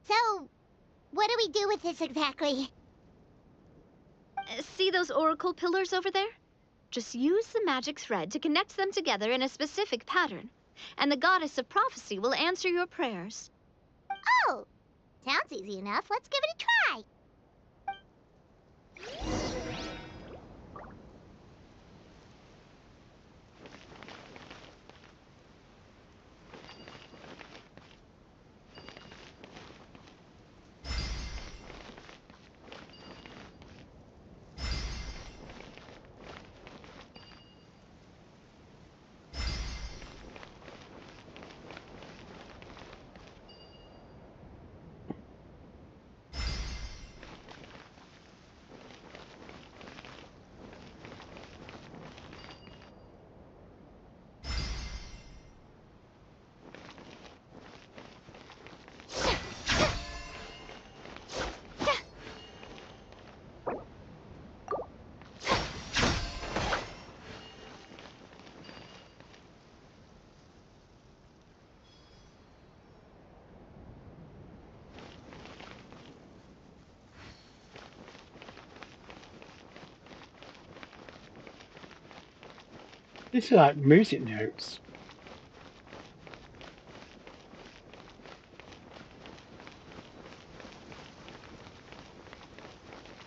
So, what do we do with this exactly? See those oracle pillars over there? Just use the magic thread to connect them together in a specific pattern, and the goddess of prophecy will answer your prayers. Oh, sounds easy enough. Let's give it a try. This is like music notes.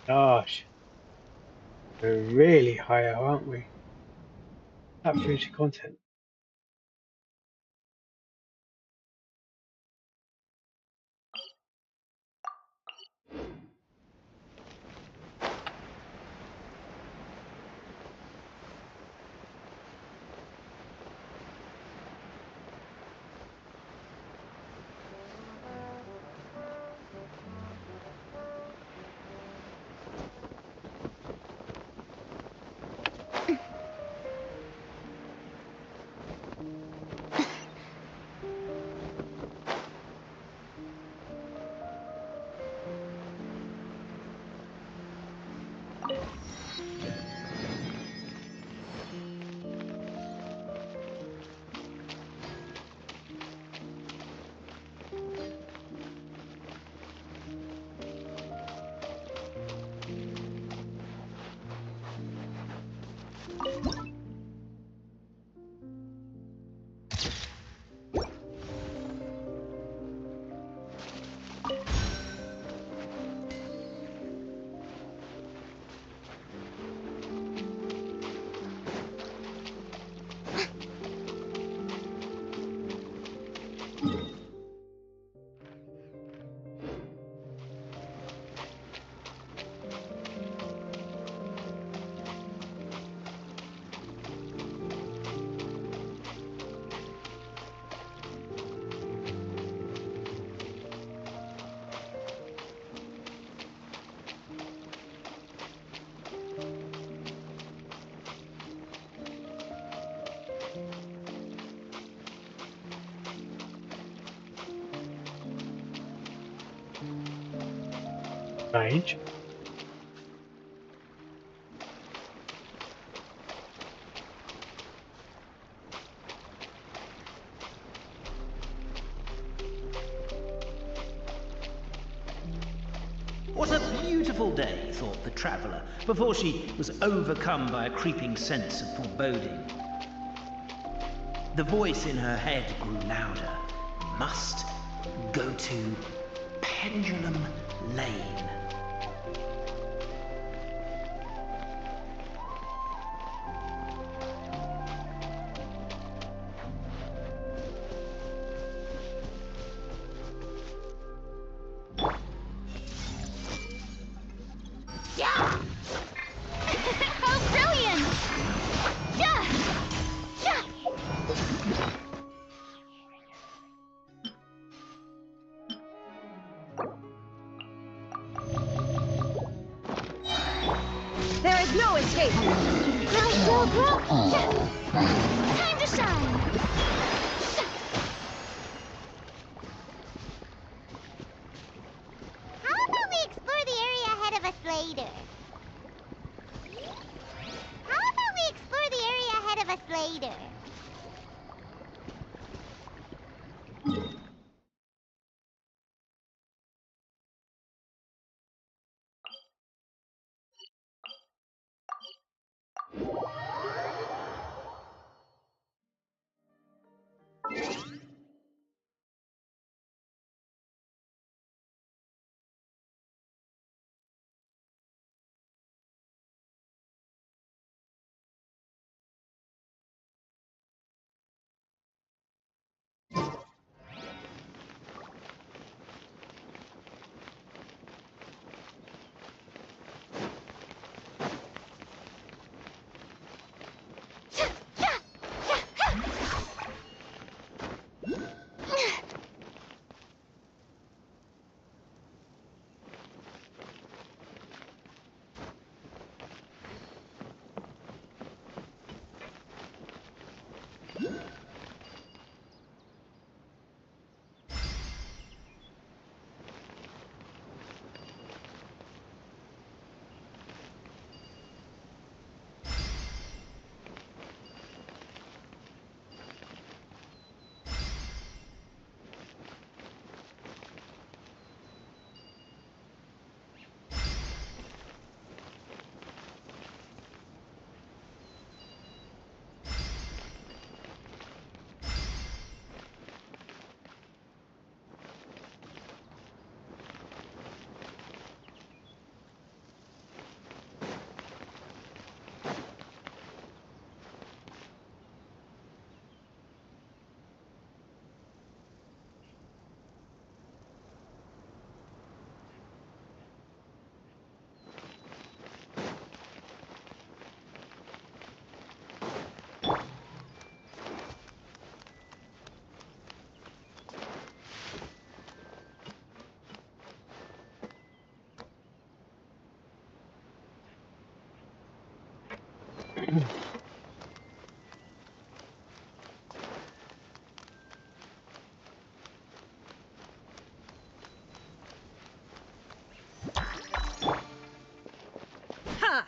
Gosh. We're really high, aren't we? That future content. Strange. What a beautiful day, thought the traveller, before she was overcome by a creeping sense of foreboding. The voice in her head grew louder. Must go to Pendulum Lane. Yeah! How brilliant! Yeah! Yeah! There is no escape. Grow, grow, grow! Yeah. Time to shine! How about we explore the area ahead of us later? How about we explore the area ahead of us later? Ha!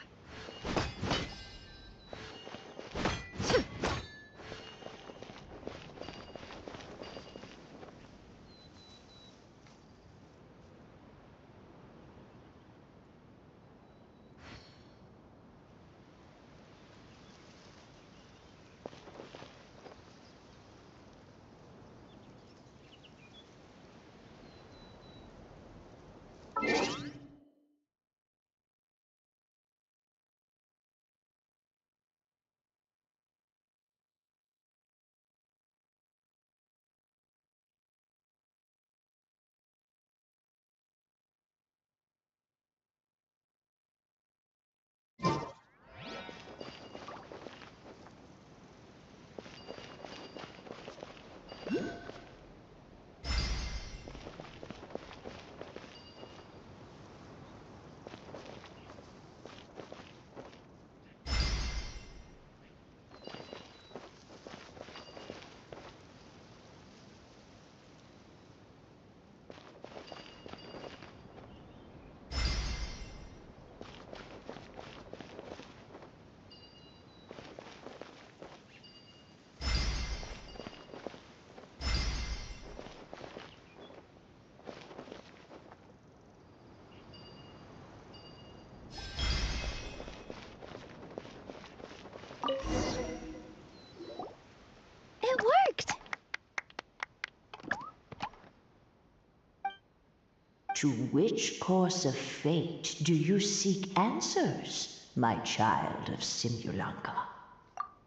To which course of fate do you seek answers, my child of Simulanka?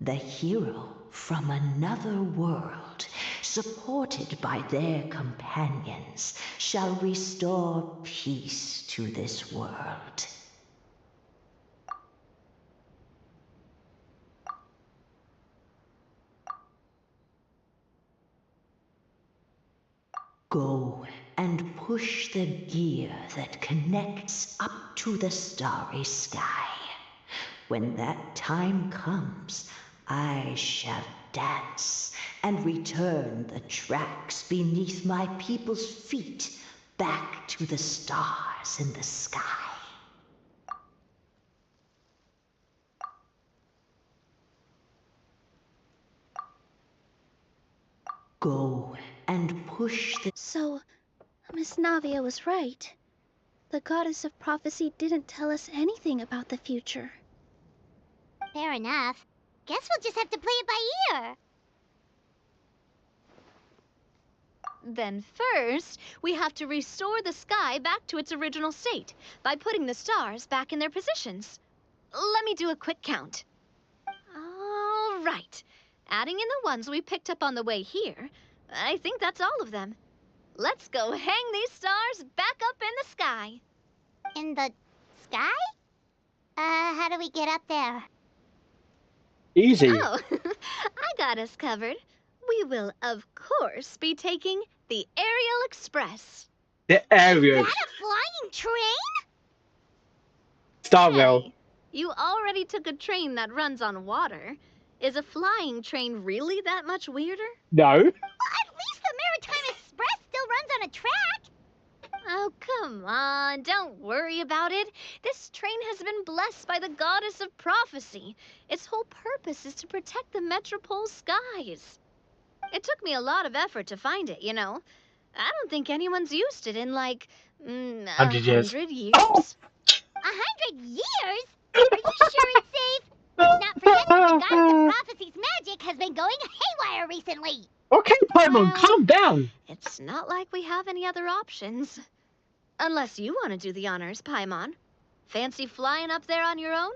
The hero from another world, supported by their companions, shall restore peace to this world. Go and push the gear that connects up to the starry sky. When that time comes, I shall dance and return the tracks beneath my people's feet back to the stars in the sky. Go and push the... So, Miss Navia was right. The goddess of prophecy didn't tell us anything about the future. Fair enough. Guess we'll just have to play it by ear. Then first, we have to restore the sky back to its original state by putting the stars back in their positions. Let me do a quick count. All right. Adding in the ones we picked up on the way here, I think that's all of them. Let's go hang these stars back up in the sky. In the sky? How do we get up there? Easy. Oh, I got us covered. We will, of course, be taking the Aerial Express. The area. Is that a flying train? Starville. Hey, you already took a train that runs on water. Is a flying train really that much weirder? No. Well, at least the Maritime Express still runs on a track. Oh, come on. Don't worry about it. This train has been blessed by the goddess of prophecy. Its whole purpose is to protect the Metropole skies. It took me a lot of effort to find it, you know. I don't think anyone's used it in, like, 100 years. 100 years. Oh! 100 years? Are you sure it's safe? Not forgetting the goddess of prophecy's magic has been going haywire recently. Okay, Paimon, calm down. It's not like we have any other options. Unless you want to do the honors, Paimon. Fancy flying up there on your own?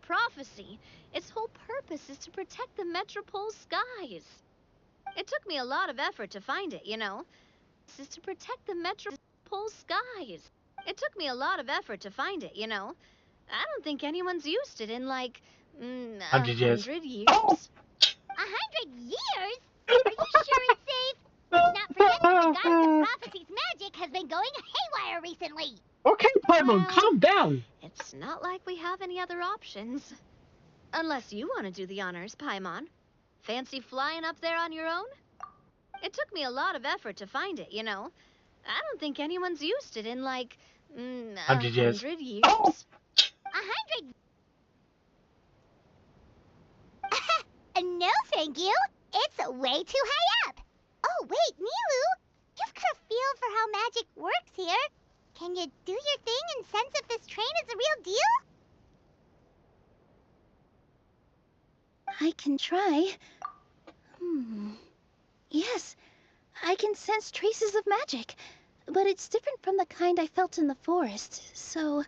Prophecy. Its whole purpose is to protect the Metropole skies. It took me a lot of effort to find it, you know. This is to protect the Metropole skies. It took me a lot of effort to find it, you know. I don't think anyone's used it in, like, 100 years. 100 years. 100 years? Are you sure it's safe? Not forgetting the goddess of prophecy's magic has been going haywire recently. Okay, Paimon, calm down. It's not like we have any other options. Unless you want to do the honors, Paimon. Fancy flying up there on your own? It took me a lot of effort to find it, you know. I don't think anyone's used it in, like, 100 years. 100 years. 100? No, thank you. It's way too high up. Oh, wait, Nilu. You've got a feel for how magic works here. Can you do your thing and sense if this train is the real deal? I can try. Yes, I can sense traces of magic, but it's different from the kind I felt in the forest, so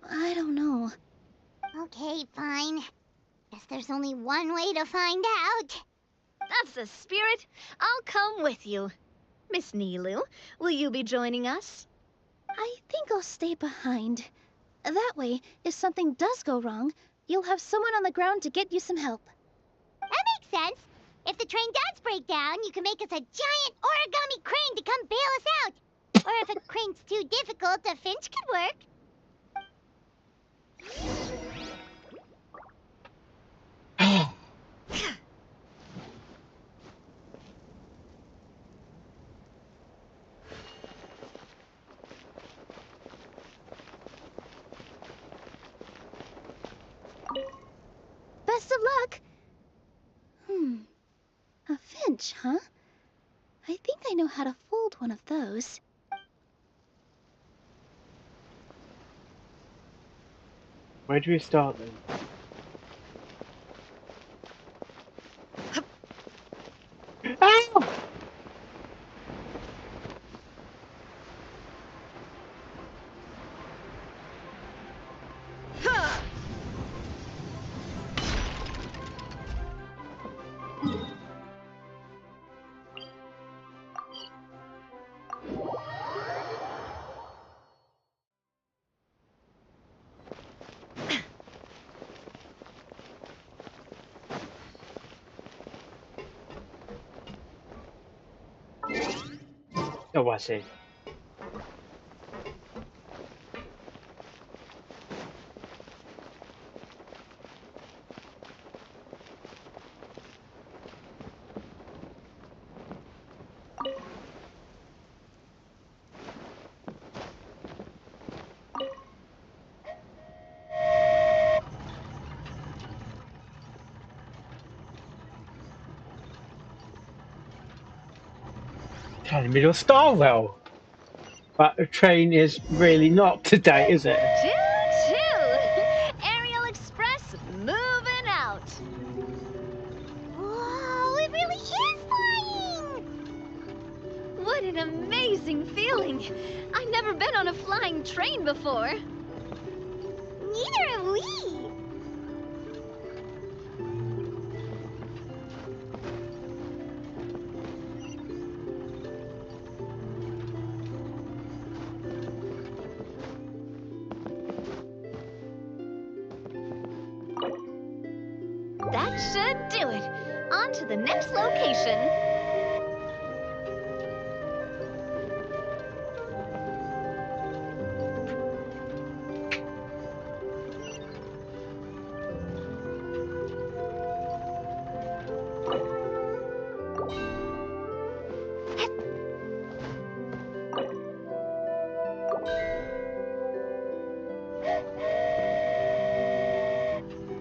I don't know. Okay, fine. Guess there's only one way to find out. That's the spirit. I'll come with you. Miss Nilu, will you be joining us? I think I'll stay behind. That way, if something does go wrong, you'll have someone on the ground to get you some help. That makes sense. If the train does break down, you can make us a giant origami crane to come bail us out. Or if a crane's too difficult, a finch could work. Best of luck! A finch, huh? I think I know how to one of those. Where do we start then? Ow! Oh, I see. Telling me to star well. But the train is really not today, is it? Choo-choo! Aerial Express moving out. Whoa, it really is flying! What an amazing feeling! I've never been on a flying train before. Neither have we. That should do it. On to the next location.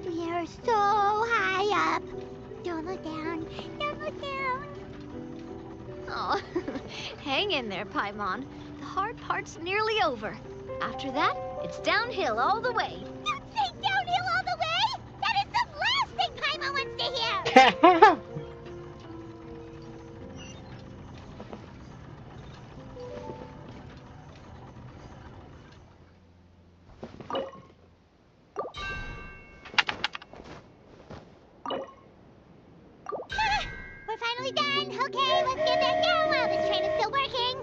We are so high up. Don't look down. Don't look down. Oh, hang in there, Paimon. The hard part's nearly over. After that, it's downhill all the way. Don't say downhill all the way. That is the last thing Paimon wants to hear. We're finally done. Okay, let's get back down while this train is still working.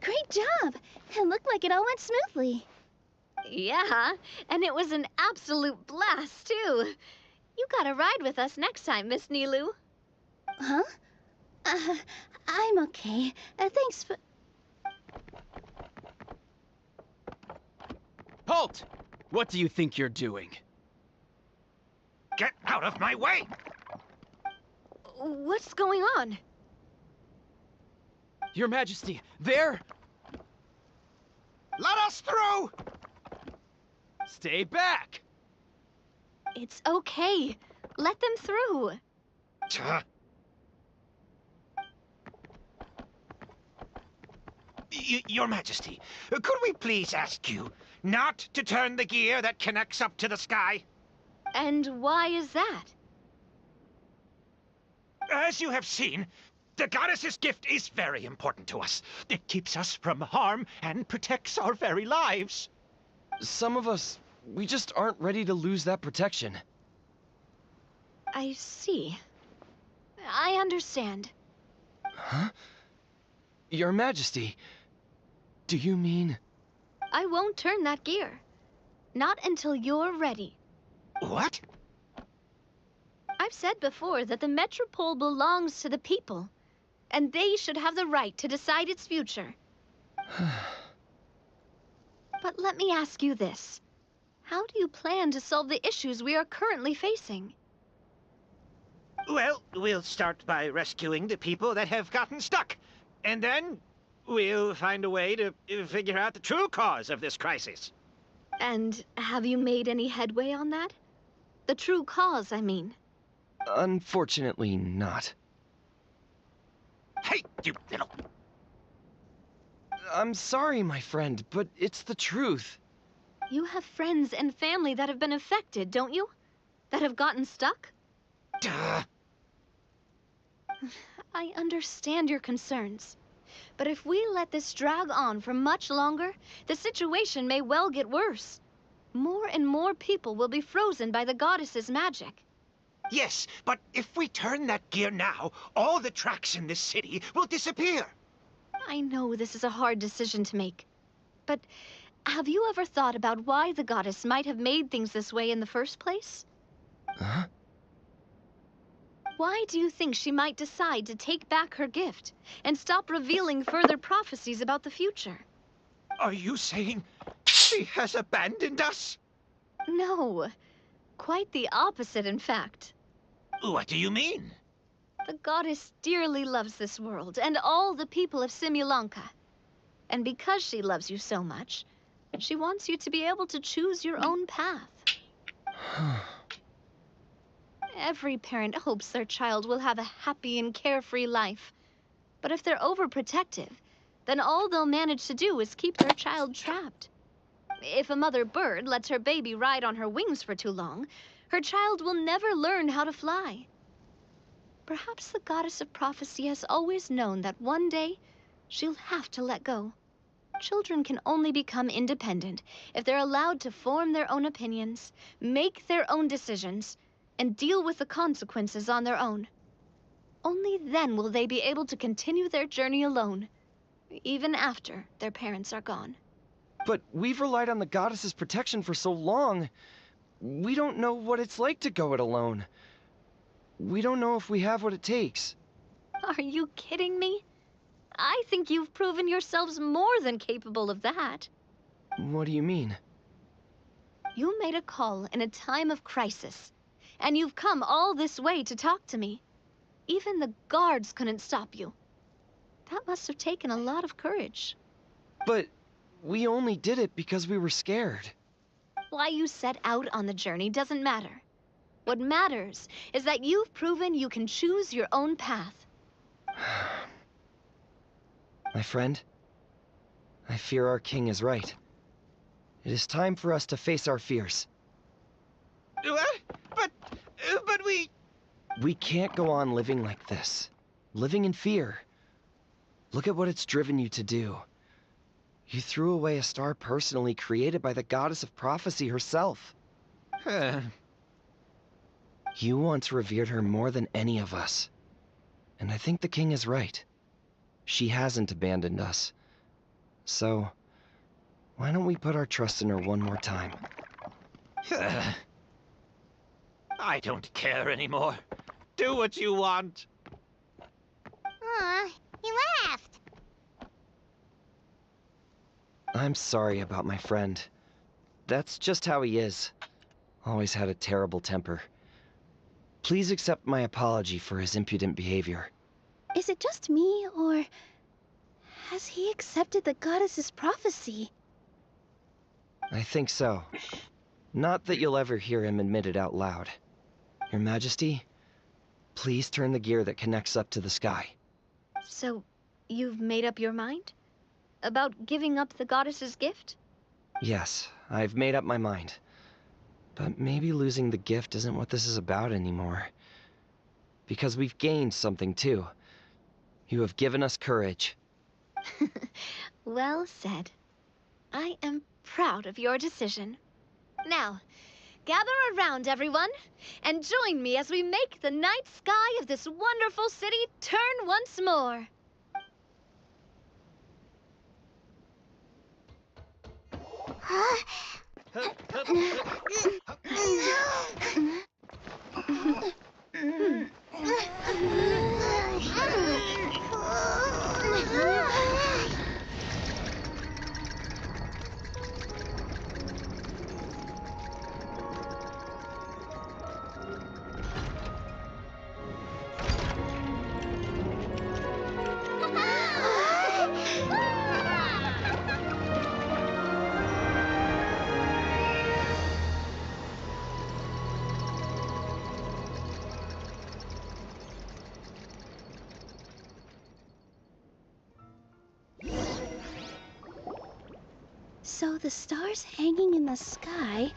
Great job! It looked like it all went smoothly. Yeah, and it was an absolute blast, too. You gotta ride with us next time, Miss Nilu. Huh? I'm okay. Thanks for... Halt! What do you think you're doing? Get out of my way! What's going on? Your Majesty, there! Let us through! Stay back! It's okay. Let them through. Your Majesty, could we please ask you not to turn the gear that connects up to the sky? And why is that? As you have seen, the goddess's gift is very important to us. It keeps us from harm and protects our very lives. Some of us, we just aren't ready to lose that protection. I see. I understand. Huh? Your Majesty, do you mean... I won't turn that gear. Not until you're ready. What? I've said before that the Metropole belongs to the people, and they should have the right to decide its future. But let me ask you this. How do you plan to solve the issues we are currently facing? Well, we'll start by rescuing the people that have gotten stuck. And then we'll find a way to figure out the true cause of this crisis. And have you made any headway on that? The true cause, I mean. Unfortunately not. Hey, you little... I'm sorry, my friend, but it's the truth. You have friends and family that have been affected, don't you? That have gotten stuck? Duh. I understand your concerns. But if we let this drag on for much longer, the situation may well get worse. More and more people will be frozen by the goddess's magic. Yes, but if we turn that gear now, all the tracks in this city will disappear. I know this is a hard decision to make. But have you ever thought about why the goddess might have made things this way in the first place? Huh? Why do you think she might decide to take back her gift and stop revealing further prophecies about the future? Are you saying she has abandoned us? No. Quite the opposite, in fact. What do you mean? The goddess dearly loves this world and all the people of Simulanka. And because she loves you so much, she wants you to be able to choose your own path. Every parent hopes their child will have a happy and carefree life. But if they're overprotective, then all they'll manage to do is keep their child trapped. If a mother bird lets her baby ride on her wings for too long, her child will never learn how to fly. Perhaps the goddess of prophecy has always known that one day she'll have to let go. Children can only become independent if they're allowed to form their own opinions, make their own decisions, and deal with the consequences on their own. Only then will they be able to continue their journey alone, even after their parents are gone. But we've relied on the goddess's protection for so long. We don't know what it's like to go it alone. We don't know if we have what it takes. Are you kidding me? I think you've proven yourselves more than capable of that. What do you mean? You made a call in a time of crisis, and you've come all this way to talk to me. Even the guards couldn't stop you. That must have taken a lot of courage. But we only did it because we were scared. Why you set out on the journey doesn't matter. What matters is that you've proven you can choose your own path. My friend, I fear our king is right. It is time for us to face our fears. What? But we... We can't go on living like this. Living in fear. Look at what it's driven you to do. You threw away a star personally created by the goddess of prophecy herself. You once revered her more than any of us. And I think the king is right. She hasn't abandoned us. So, why don't we put our trust in her one more time? I don't care anymore. Do what you want. Aw, he laughed. I'm sorry about my friend. That's just how he is. Always had a terrible temper. Please accept my apology for his impudent behavior. Is it just me, or has he accepted the goddess's prophecy? I think so. Not that you'll ever hear him admit it out loud. Your Majesty, please turn the gear that connects up to the sky. So, you've made up your mind? About giving up the goddess's gift? Yes, I've made up my mind. But maybe losing the gift isn't what this is about anymore. Because we've gained something too. You have given us courage. Well said. I am proud of your decision. Now, gather around, everyone, and join me as we make the night sky of this wonderful city turn once more. So the stars hanging in the sky,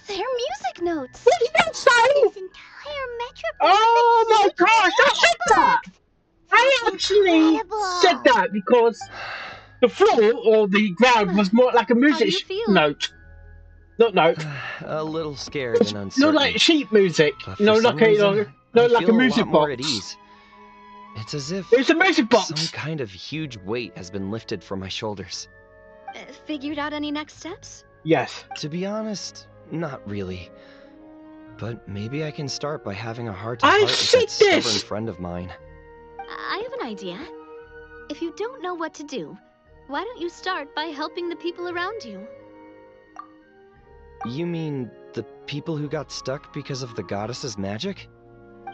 they're music notes. What did that say? This entire metroplex. Oh my gosh, I said that! I actually said that because the floor or the ground was more like a music note. Not note. A little scared and No, uncertain. like sheet music. But No, for like some reason, I like a feel music lot more box. at ease. It's as if it's a music box. Some kind of huge weight has been lifted from my shoulders. Figured out any next steps? Yes. To be honest, not really. But maybe I can start by having a heart-to-heart with that stubborn friend of mine. I have an idea. If you don't know what to do, why don't you start by helping the people around you? You mean the people who got stuck because of the goddess's magic?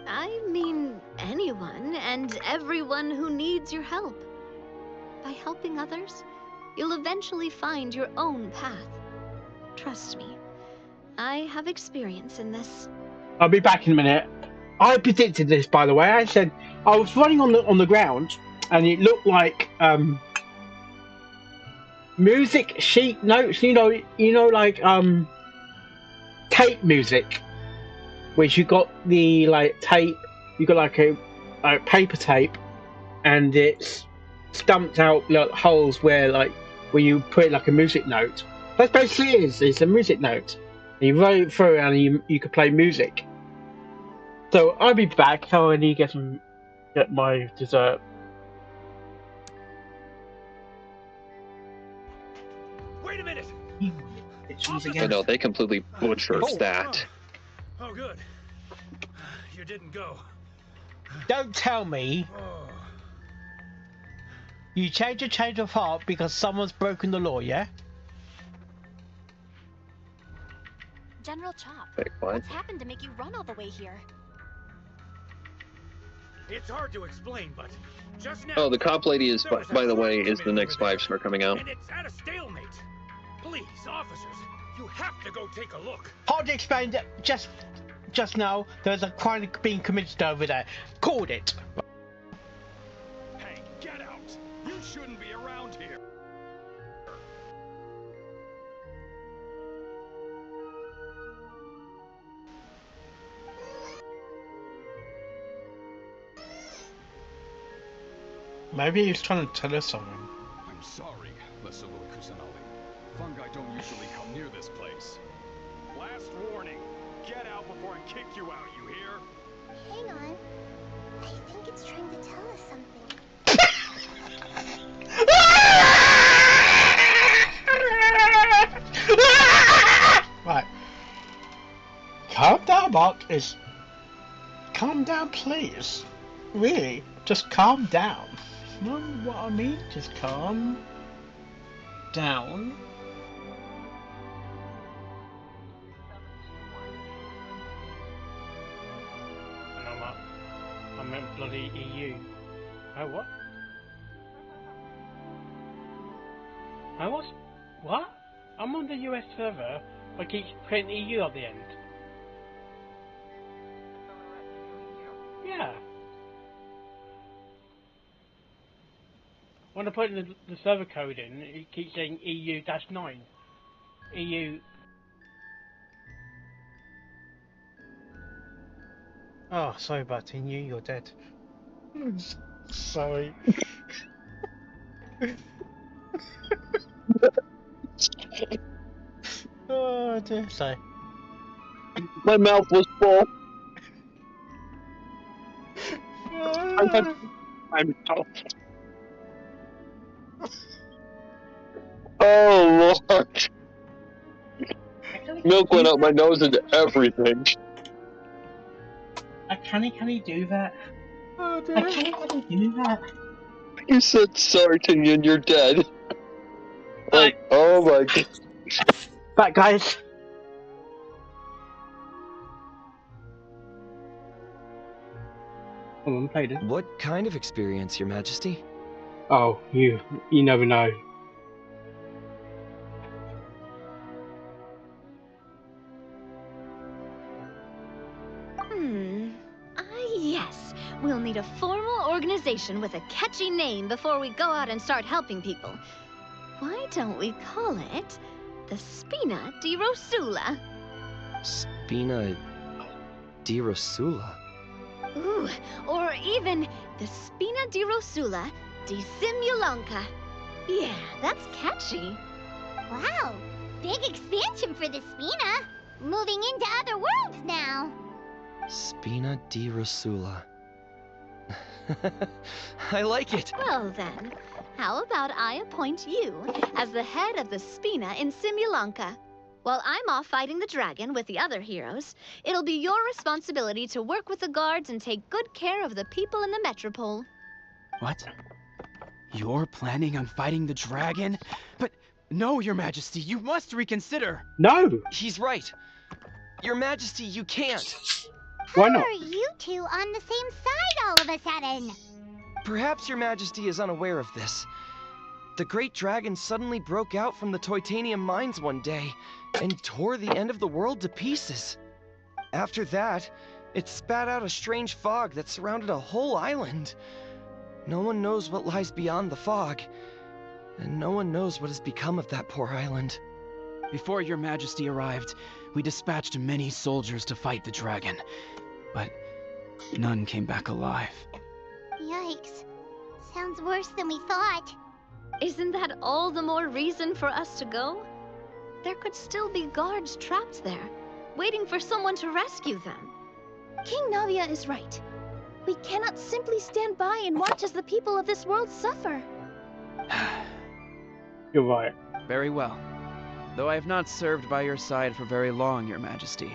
I mean anyone and everyone who needs your help. By helping others, you'll eventually find your own path. Trust me, I have experience in this. I'll be back in a minute. I predicted this, by the way. I said I was running on the ground, and it looked like music sheet notes. You know, like tape music, which you got the tape. You got like a paper tape, and it's stumped out holes where you put like a music note. That's basically it is. It's a music note. And you write it through, and you could play music. So I'll be back. I need to get my dessert. Wait a minute. I know they completely butchered that. Oh, good. You didn't go. Don't tell me. You change of heart because someone's broken the law, yeah? General Chop, Wait, what? what's happened to make you run all the way here? It's hard to explain, but just now. Oh, the cop lady is, by the way, is the next 5-star coming out. And it's at a stalemate. Please, officers, you have to go take a look. Hard to explain that just now there's a crime being committed over there. Called it. Hey, get out! You shouldn't be around here. Maybe he's trying to tell us something. I'm sorry, Lesolo Kusanali. Fungi don't usually come near this place. Last warning. Get out before I kick you out, you hear? Hang on. I think it's trying to tell us something. Right. Calm down, Mark. Calm down, please. Really, just calm down. You know what I mean? Just calm down. I meant bloody EU. Oh, what? I was... What? I'm on the US server, but I keep putting EU at the end. Yeah. When I put the server code in, it keeps saying EU-9. EU... Oh, sorry, but I knew you're dead. Sorry. Oh dear. Sorry. My mouth was full. I'm out. Oh Lord. Milk went out my nose and everything. Can he do that? Oh dear. Can he do that? You said sorry to me and you're dead. Like, oh my god. Back, guys. Played it. What kind of experience, Your Majesty? Oh, you never know. Yes. We'll need a formal organization with a catchy name before we go out and start helping people. Why don't we call it the Spina di Rosula? Spina di Rosula? Ooh, or even the Spina di Rosula di Simulanka. Yeah, that's catchy. Wow, big expansion for the Spina. Moving into other worlds now. Spina di Rosula. I like it. Well then, how about I appoint you as the head of the Spina in Simulanka? While I'm off fighting the dragon with the other heroes, it'll be your responsibility to work with the guards and take good care of the people in the metropole. What? You're planning on fighting the dragon? But no, Your Majesty, you must reconsider. No! He's right. Your Majesty, you can't. Why not? How are you two on the same side all of a sudden? Perhaps Your Majesty is unaware of this. The great dragon suddenly broke out from the Titanium mines one day and tore the end of the world to pieces. After that, it spat out a strange fog that surrounded a whole island. No one knows what lies beyond the fog, and no one knows what has become of that poor island. Before Your Majesty arrived, we dispatched many soldiers to fight the dragon, but none came back alive. Yikes. Sounds worse than we thought. Isn't that all the more reason for us to go? There could still be guards trapped there, waiting for someone to rescue them. King Navia is right. We cannot simply stand by and watch as the people of this world suffer. You're right. Very well. Though I have not served by your side for very long, Your Majesty.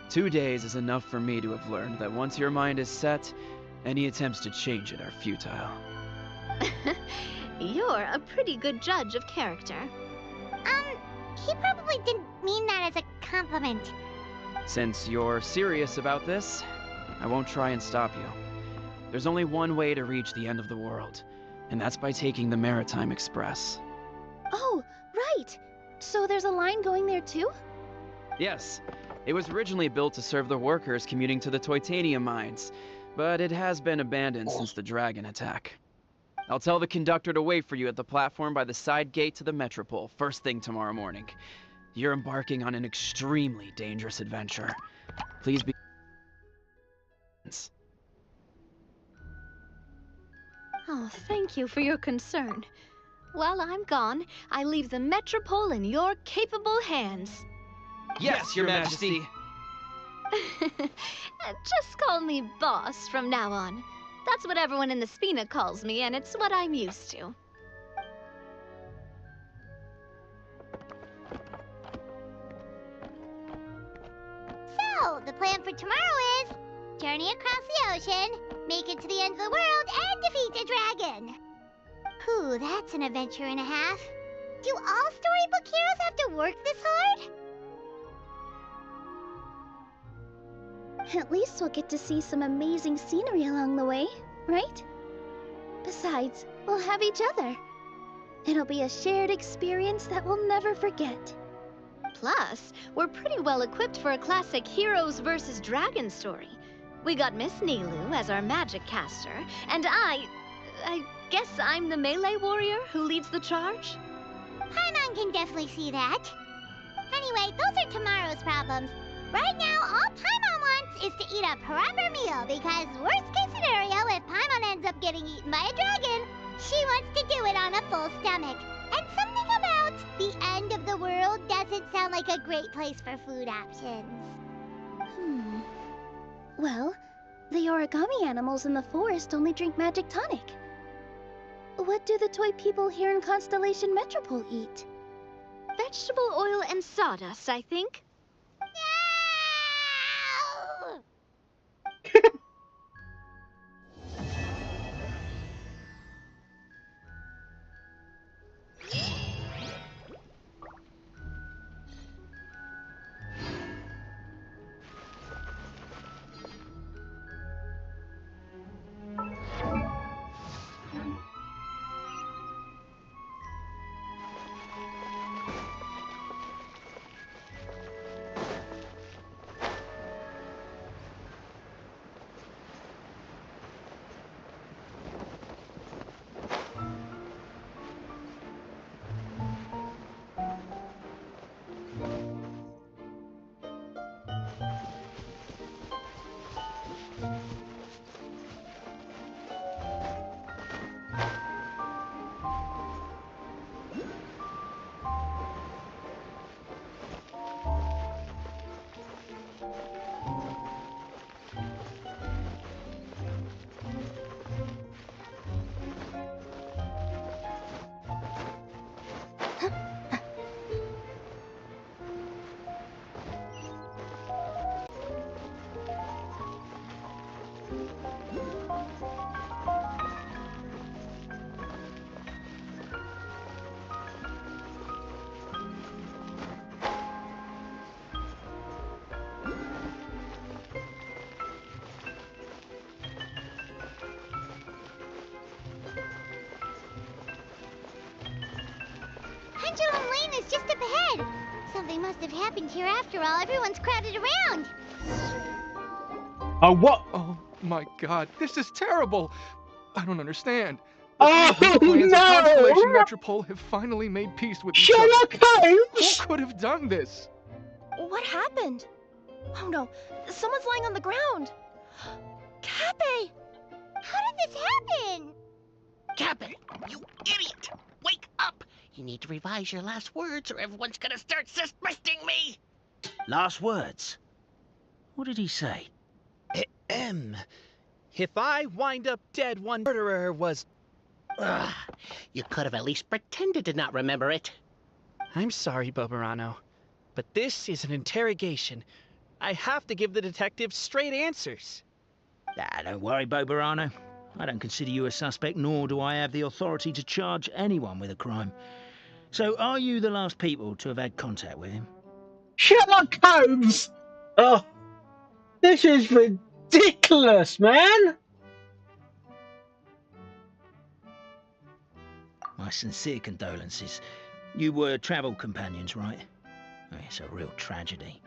2 days is enough for me to have learned that once your mind is set, any attempts to change it are futile. You're a pretty good judge of character. He probably didn't mean that as a compliment. Since you're serious about this, I won't try and stop you. There's only one way to reach the end of the world, and that's by taking the Maritime Express. Oh, right! So there's a line going there too? Yes, it was originally built to serve the workers commuting to the Titanium mines, but it has been abandoned since the dragon attack. I'll tell the conductor to wait for you at the platform by the side gate to the Metropole first thing tomorrow morning. You're embarking on an extremely dangerous adventure. Please be... Oh, thank you for your concern. While I'm gone, I leave the Metropole in your capable hands. Yes, Your Majesty! Just call me boss from now on. That's what everyone in the Spina calls me, and it's what I'm used to. So, the plan for tomorrow is journey across the ocean, make it to the end of the world, and defeat a dragon. Whew, that's an adventure and a half. Do all storybook heroes have to work this hard? At least we'll get to see some amazing scenery along the way, right? Besides, we'll have each other. It'll be a shared experience that we'll never forget. Plus, we're pretty well equipped for a classic heroes versus dragons story. We got Miss Nilu as our magic caster, and I guess I'm the melee warrior who leads the charge? Paimon can definitely see that. Anyway, those are tomorrow's problems. Right now, all Paimon wants is to eat a proper meal, because worst case scenario, if Paimon ends up getting eaten by a dragon, she wants to do it on a full stomach. And something about the end of the world doesn't sound like a great place for food options. Well, the origami animals in the forest only drink magic tonic. What do the toy people here in Constellation Metropole eat? Vegetable oil and sawdust, I think. Pendulum Lane is just up ahead. Something must have happened here after all. Everyone's crowded around. Oh, what? Oh my god, this is terrible! I don't understand. Oh, The plans of Constellation no! Metropole have finally made peace with each other. Sherlock Holmes! Who could have done this? What happened? Oh no, someone's lying on the ground. Cappy! How did this happen? Cabin, you idiot! Wake up! You need to revise your last words or everyone's gonna start suspecting me! Last words? What did he say? If I wind up dead, one murderer was... Ugh, you could have at least pretended to not remember it. I'm sorry, Bobarano, but this is an interrogation. I have to give the detectives straight answers. Don't worry, Bobarano. I don't consider you a suspect, nor do I have the authority to charge anyone with a crime. So, are you the last people to have had contact with him? Sherlock Holmes! Oh, this is ridiculous, man! My sincere condolences. You were travel companions, right? It's a real tragedy.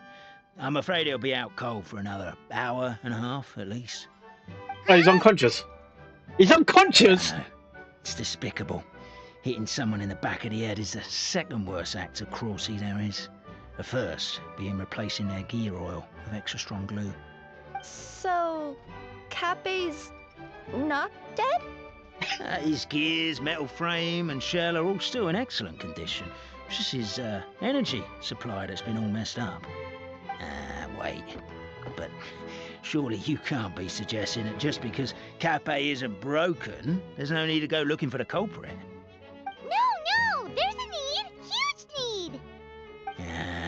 I'm afraid he'll be out cold for another hour and a half, at least. Oh, he's unconscious. He's unconscious! I know. It's despicable. Hitting someone in the back of the head is the second worst act of cruelty there is. The first being replacing their gear oil with extra strong glue. So, Cappy's not dead? His gears, metal frame, and shell are all still in excellent condition. It's just his energy supply that's been all messed up. Wait. But surely you can't be suggesting that just because Cappy isn't broken, there's no need to go looking for the culprit. No, there's a need. Huge need.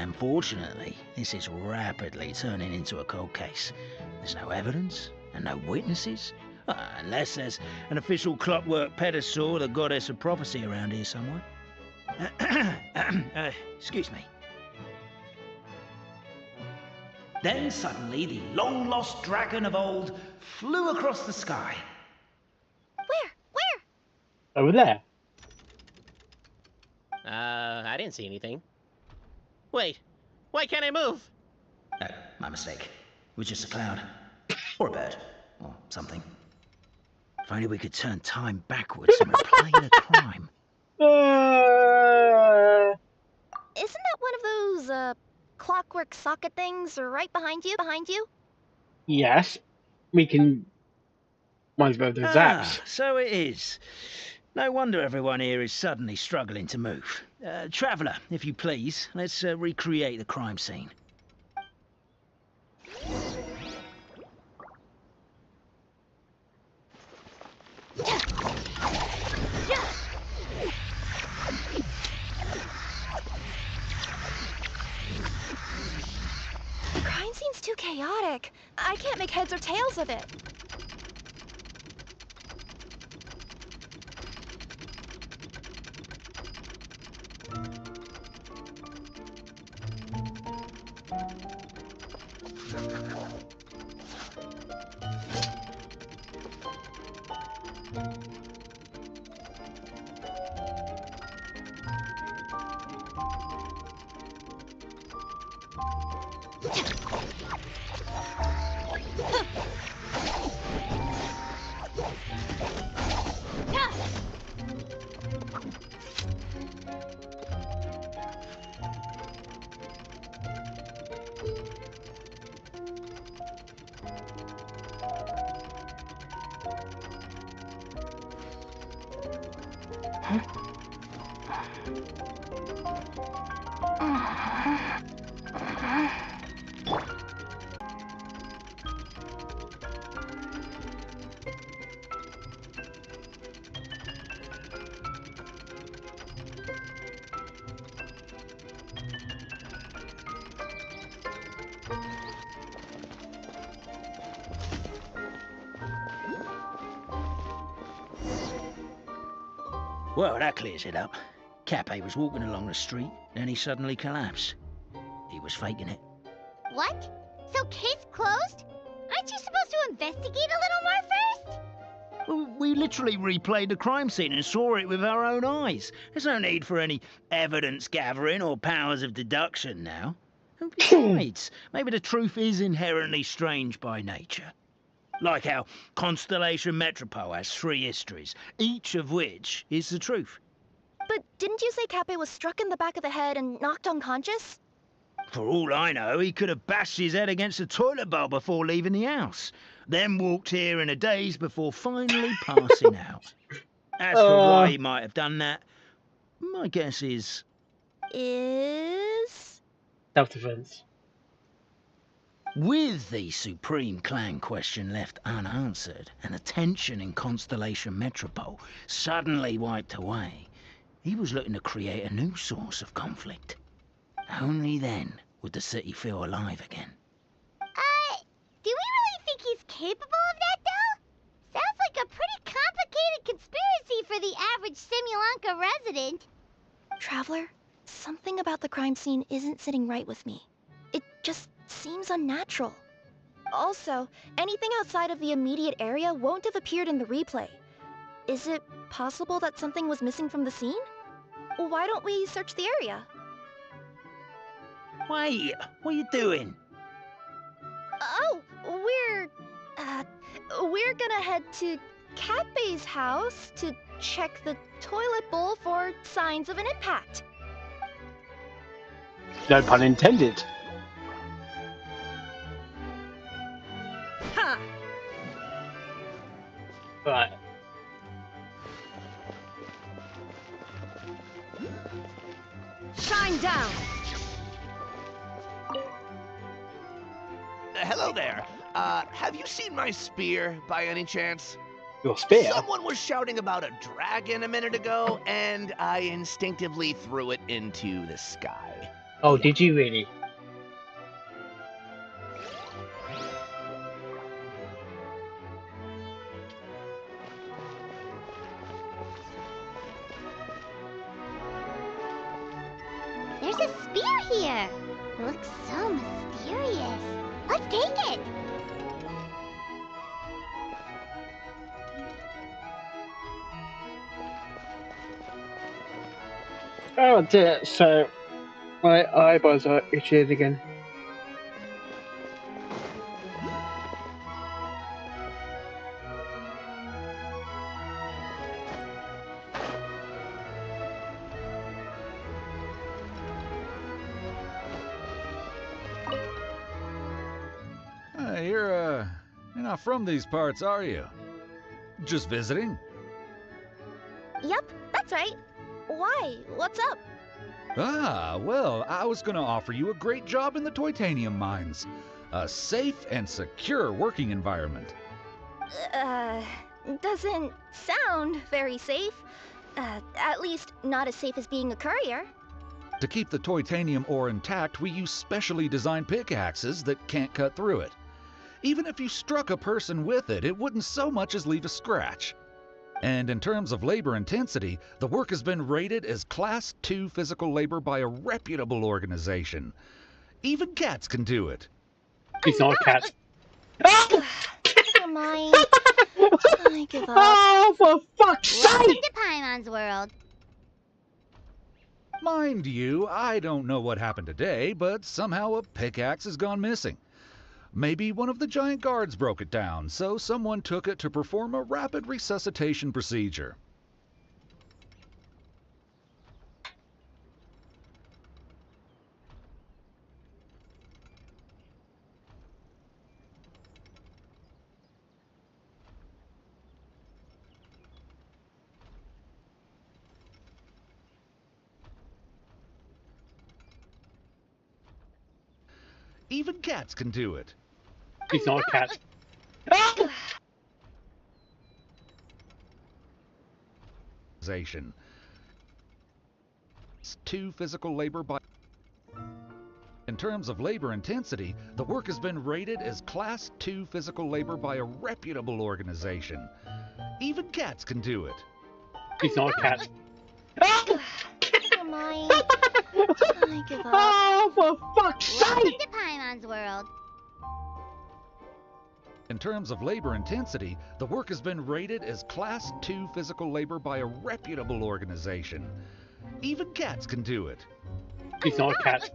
Unfortunately, this is rapidly turning into a cold case. There's no evidence and no witnesses. Unless there's an official clockwork pedestal, the goddess of prophecy around here somewhere. Excuse me. Then suddenly the long-lost dragon of old flew across the sky. Where? Over there. I didn't see anything. Wait, why can't I move? No, my mistake. It was just a cloud. Or a bird. Or something. If only we could turn time backwards and replay the crime. Isn't that one of those, clockwork socket things right behind you? Yes. We can... Might as well do zaps. So it is. No wonder everyone here is suddenly struggling to move. Traveller, if you please, let's recreate the crime scene. The crime scene's too chaotic. I can't make heads or tails of it. Well, that clears it up. Cappy was walking along the street, then he suddenly collapsed. He was faking it. What? So case closed? Aren't you supposed to investigate a little more first? We literally replayed the crime scene and saw it with our own eyes. There's no need for any evidence gathering or powers of deduction now. And besides, maybe the truth is inherently strange by nature. Like how Constellation Metropole has 3 histories, each of which is the truth. But didn't you say Cappe was struck in the back of the head and knocked unconscious? For all I know, he could have bashed his head against the toilet bowl before leaving the house, then walked here in a daze before finally passing out. As for why he might have done that, my guess is... Self-defense. With the Supreme Clan question left unanswered and the tension in Constellation Metropole suddenly wiped away, he was looking to create a new source of conflict. Only then would the city feel alive again. Do we really think he's capable of that, though? Sounds like a pretty complicated conspiracy for the average Simulanka resident. Traveler, something about the crime scene isn't sitting right with me. It just seems unnatural. Also, anything outside of the immediate area won't have appeared in the replay. Is it possible that something was missing from the scene? Why don't we search the area? Wait, what are you doing? Oh, we're gonna head to Cappe's house to check the toilet bowl for signs of an impact. No pun intended. Ha! Right. Shine down! Hello there. Have you seen my spear by any chance? Your spear? Someone was shouting about a dragon a minute ago, and I instinctively threw it into the sky. Oh, did you really? There's a spear here. It looks so mysterious. Let's take it. Oh dear, so my eyeballs are itching again. You're not from these parts, are you? Just visiting? Yep, that's right. Why? What's up? Ah, well, I was gonna offer you a great job in the Titanium mines. A safe and secure working environment. Doesn't sound very safe. At least not as safe as being a courier. To keep the Titanium ore intact, we use specially designed pickaxes that can't cut through it. Even if you struck a person with it, it wouldn't so much as leave a scratch. And in terms of labor intensity, the work has been rated as Class 2 physical labor by a reputable organization. Even cats can do it. It's not a cat. Come on. I give up. Oh, for fuck's sake! Welcome to Paimon's world. Mind you, I don't know what happened today, but somehow a pickaxe has gone missing. Maybe one of the giant guards broke it down, so someone took it to perform a rapid resuscitation procedure. Even cats can do it. It's not a cat. It's 2 physical labor by... In terms of labor intensity, the work has been rated as Class 2 physical labor by a reputable organization. Even cats can do it. It's not a cat. Come on. I give up. Oh, for fuck's Welcome sake! to Paimon's world. In terms of labor intensity, the work has been rated as Class 2 physical labor by a reputable organization. Even cats can do it. It's not a cat.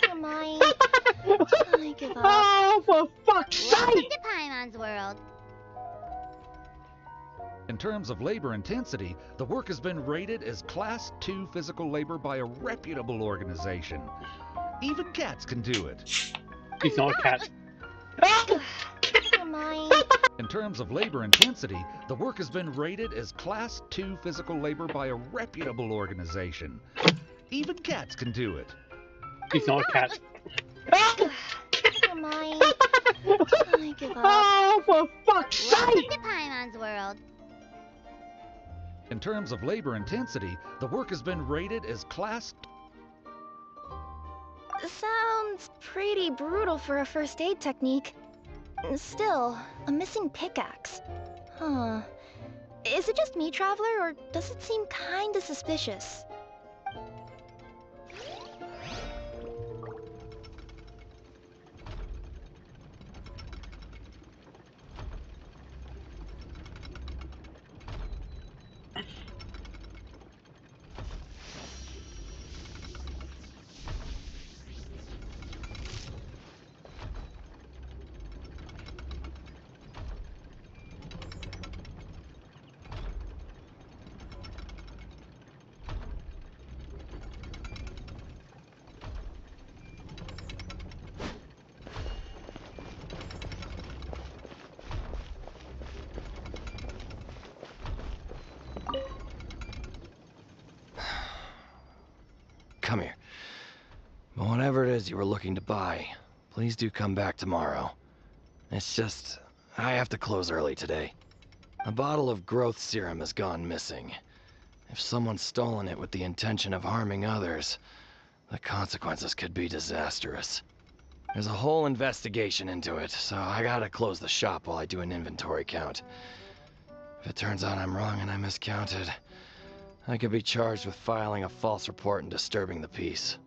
Hermione, I give up. Oh, for fuck's Welcome sake! to Paimon's world. In terms of labor intensity, the work has been rated as Class 2 physical labor by a reputable organization. Even cats can do it. It's not a cat. Hermione. In terms of labor intensity, the work has been rated as Class 2 physical labor by a reputable organization. Even cats can do it. It's not a cat. Hermione, I give up. Oh, for fuck's Welcome sake! to Paimon's world. In terms of labor intensity, the work has been rated as Class... Sounds pretty brutal for a first aid technique. Still, a missing pickaxe. Huh. Is it just me, Traveler, or does it seem kinda suspicious? Come here. But whatever it is you were looking to buy, please do come back tomorrow. It's just, I have to close early today. A bottle of growth serum has gone missing. If someone's stolen it with the intention of harming others, the consequences could be disastrous. There's a whole investigation into it, so I gotta close the shop while I do an inventory count. If it turns out I'm wrong and I miscounted, I could be charged with filing a false report and disturbing the peace.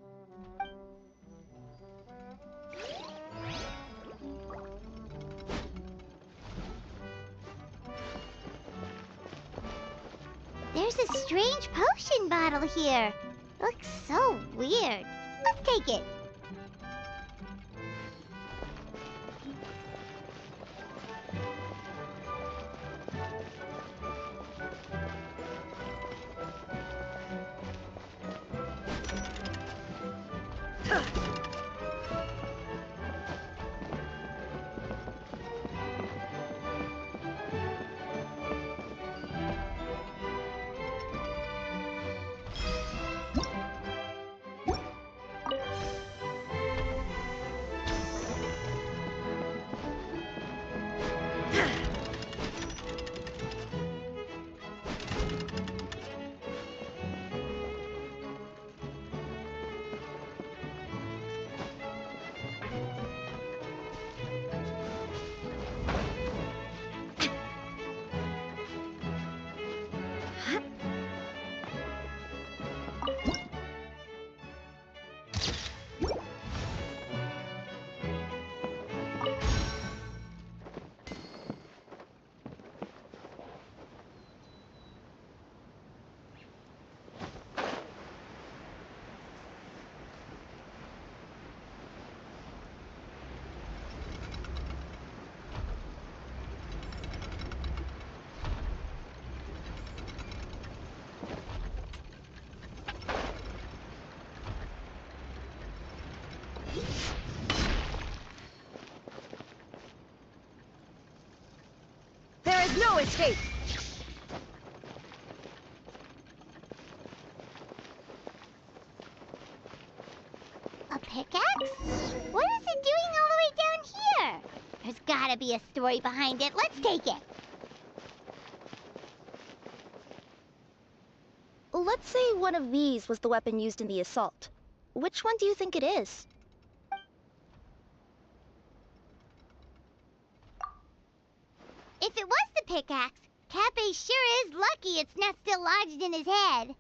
There's a strange potion bottle here. Looks so weird. Let's take it. There is no escape! A pickaxe? What is it doing all the way down here? There's gotta be a story behind it. Let's take it. Let's say one of these was the weapon used in the assault. Which one do you think it is? If it was the pickaxe, Cafe sure is lucky it's not still lodged in his head.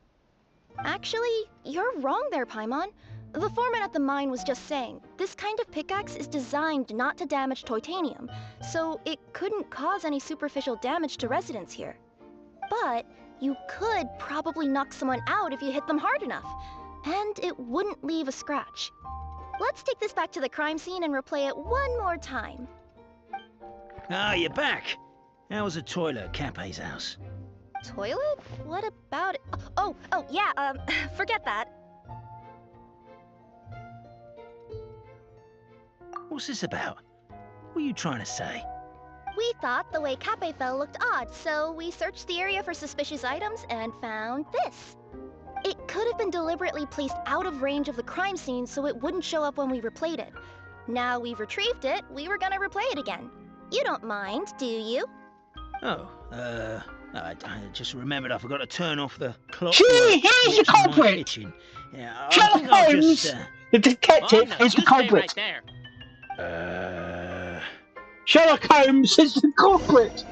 Actually, you're wrong there, Paimon. The foreman at the mine was just saying, this kind of pickaxe is designed not to damage titanium, so it couldn't cause any superficial damage to residents here. But you could probably knock someone out if you hit them hard enough, and it wouldn't leave a scratch. Let's take this back to the crime scene and replay it one more time. Ah, you're back. How was the toilet at Cape's house? Toilet? What about it? Oh, yeah, forget that. What's this about? What are you trying to say? We thought the way Cape fell looked odd, so we searched the area for suspicious items and found this. It could have been deliberately placed out of range of the crime scene so it wouldn't show up when we replayed it. Now we've retrieved it, we were gonna replay it again. You don't mind, do you? Oh, I just remembered I forgot to turn off the clock. Gee, here's the culprit! Yeah, Sherlock Holmes! The detective is the culprit! Right there. Sherlock Holmes is the culprit!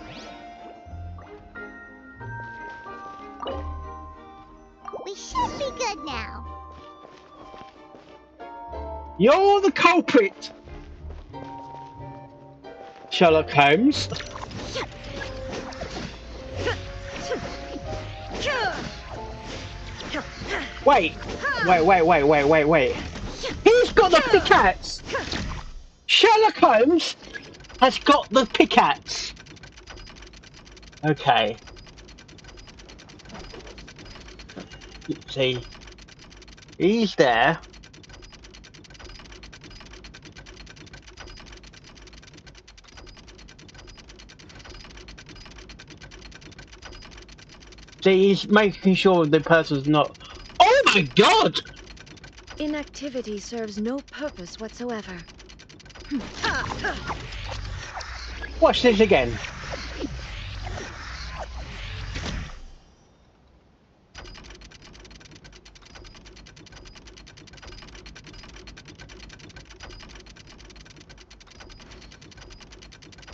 We should be good now. You're the culprit! Sherlock Holmes. Wait. Who's got the pickaxe? Sherlock Holmes has got the pickaxe. Okay. See, he's there. See, he's making sure the person's not. Oh my God! Inactivity serves no purpose whatsoever. Watch this again.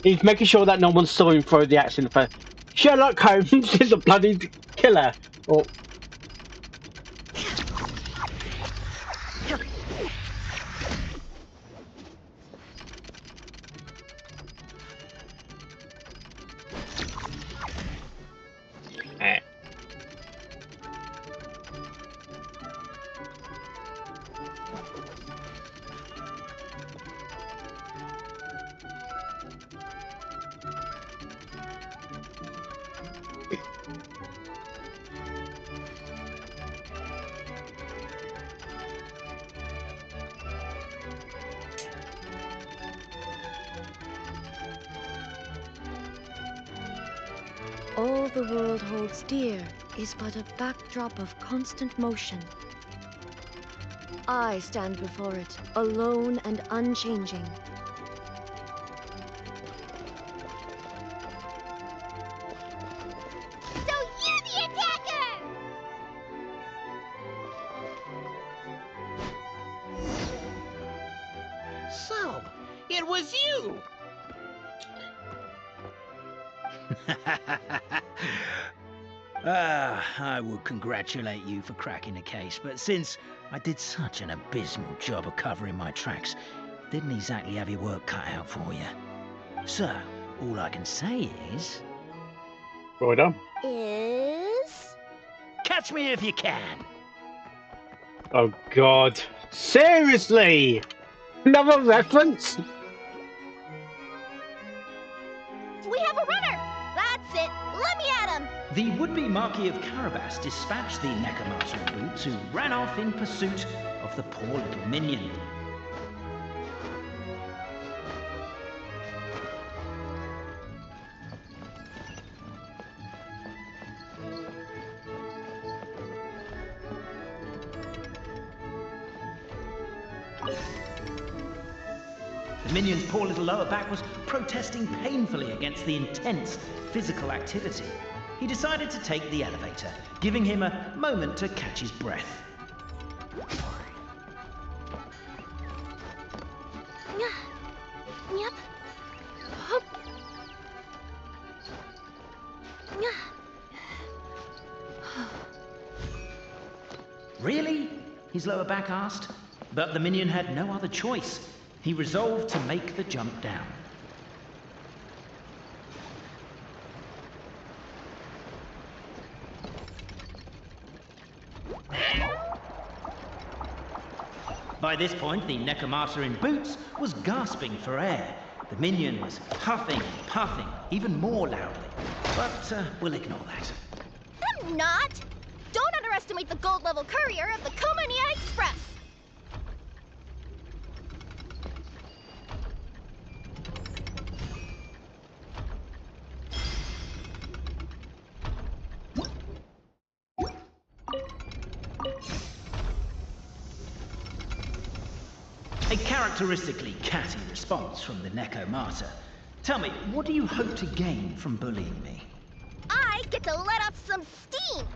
He's making sure that no one saw him throw the axe in the face. Sherlock Holmes is a bloody killer. Oh. All the world holds dear is but a backdrop of constant motion. I stand before it, alone and unchanging. So you're the attacker! So, it was you! I would congratulate you for cracking the case, but since I did such an abysmal job of covering my tracks, didn't exactly have your work cut out for you. So, all I can say is... Right on. Is... Catch me if you can! Oh God. Seriously? Another reference? We have a runner! That's it! Let me at him! The would-be Marquis of Carabas dispatched the necromancer of boots, who ran off in pursuit of the poor little minion. The minion's poor little lower back was protesting painfully against the intense physical activity. He decided to take the elevator, giving him a moment to catch his breath. Yep. Really? His lower back asked. But the minion had no other choice. He resolved to make the jump down. By this point, the Necromata in boots was gasping for air. The minion was huffing and puffing, even more loudly. But we'll ignore that. I'm not! Don't underestimate the gold-level courier of the Komania Express! A characteristically catty response from the Necromata. Tell me, what do you hope to gain from bullying me? I get to let out some steam!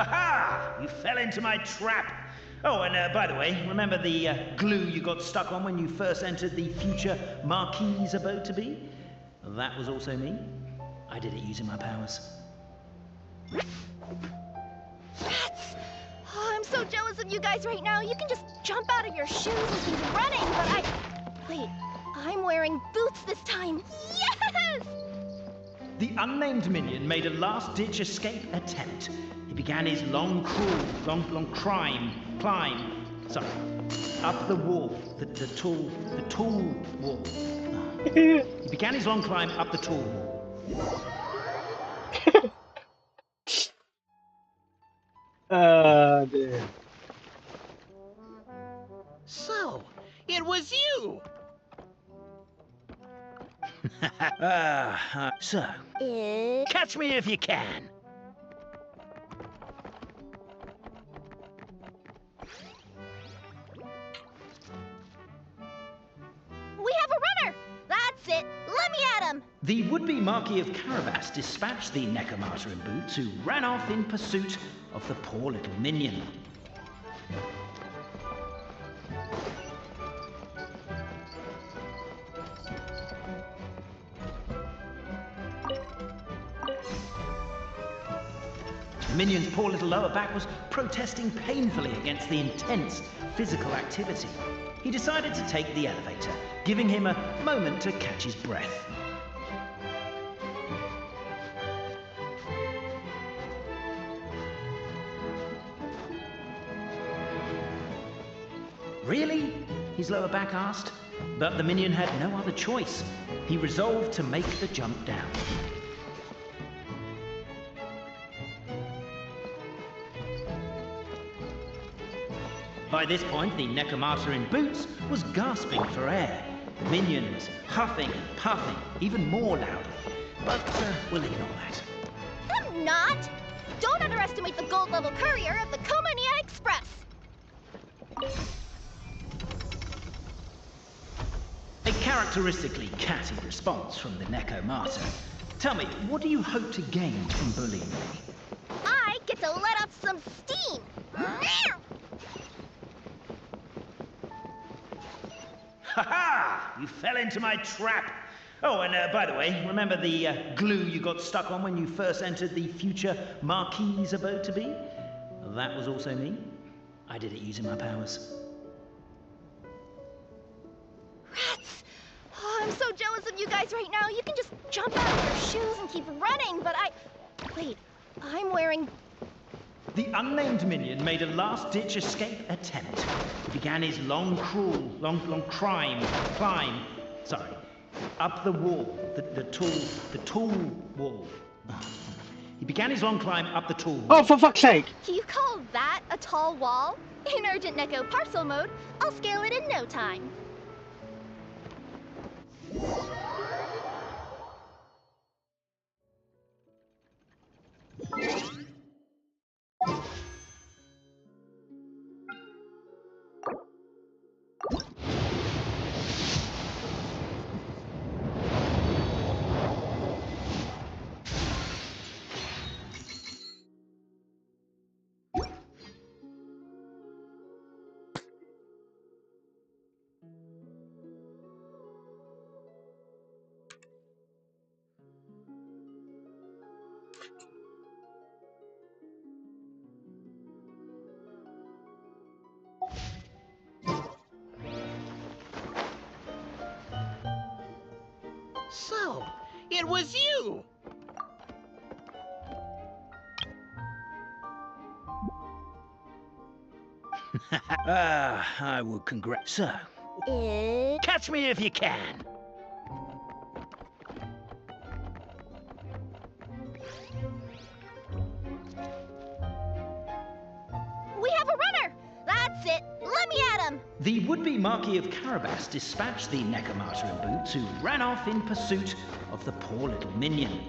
Ha-ha! You fell into my trap! Oh, and by the way, remember the glue you got stuck on when you first entered the future Marquis's abode-to-be? That was also me. I did it using my powers. Rats! Oh, I'm so jealous of you guys right now. You can just jump out of your shoes and keep running, but Wait, I'm wearing boots this time. Yes! The unnamed minion made a last-ditch escape attempt. He began his long climb, up the wall, the tall wall. He began his long climb up the tall wall. Dear. So, it was you! So, catch me if you can. We have a runner! That's it! Let me at him! The would-be Marquis of Carabas dispatched the Necromata in boots, who ran off in pursuit of the poor little minion. The minion's poor little lower back was protesting painfully against the intense physical activity. He decided to take the elevator, giving him a moment to catch his breath. Really? His lower back asked. But the minion had no other choice. He resolved to make the jump down. By this point, the Necromata in boots was gasping for air. The minion was huffing and puffing, even more loudly. But we'll ignore that. I'm not! Don't underestimate the gold-level courier of the Komania Express! A characteristically catty response from the Necromata. Tell me, what do you hope to gain from bullying me? I get to let out some steam! Ha-ha! You fell into my trap! Oh, and by the way, remember the glue you got stuck on when you first entered the future Marquis's abode-to-be? That was also me. I did it using my powers. Rats! Oh, I'm so jealous of you guys right now. You can just jump out of your shoes and keep running, but Wait, I'm wearing... The unnamed minion made a last-ditch escape attempt. He began his long climb, up the wall, the tall wall. He began his long climb up the tall wall. Oh, for fuck's sake! You call that a tall wall? In Urgent Neko parcel mode, I'll scale it in no time. So, it was you! I will So, catch me if you can. We have a runner! That's it! Let me at him! The would-be Marquis of Carabas dispatched the Necromata in boots, who ran off in pursuit of the poor little minion.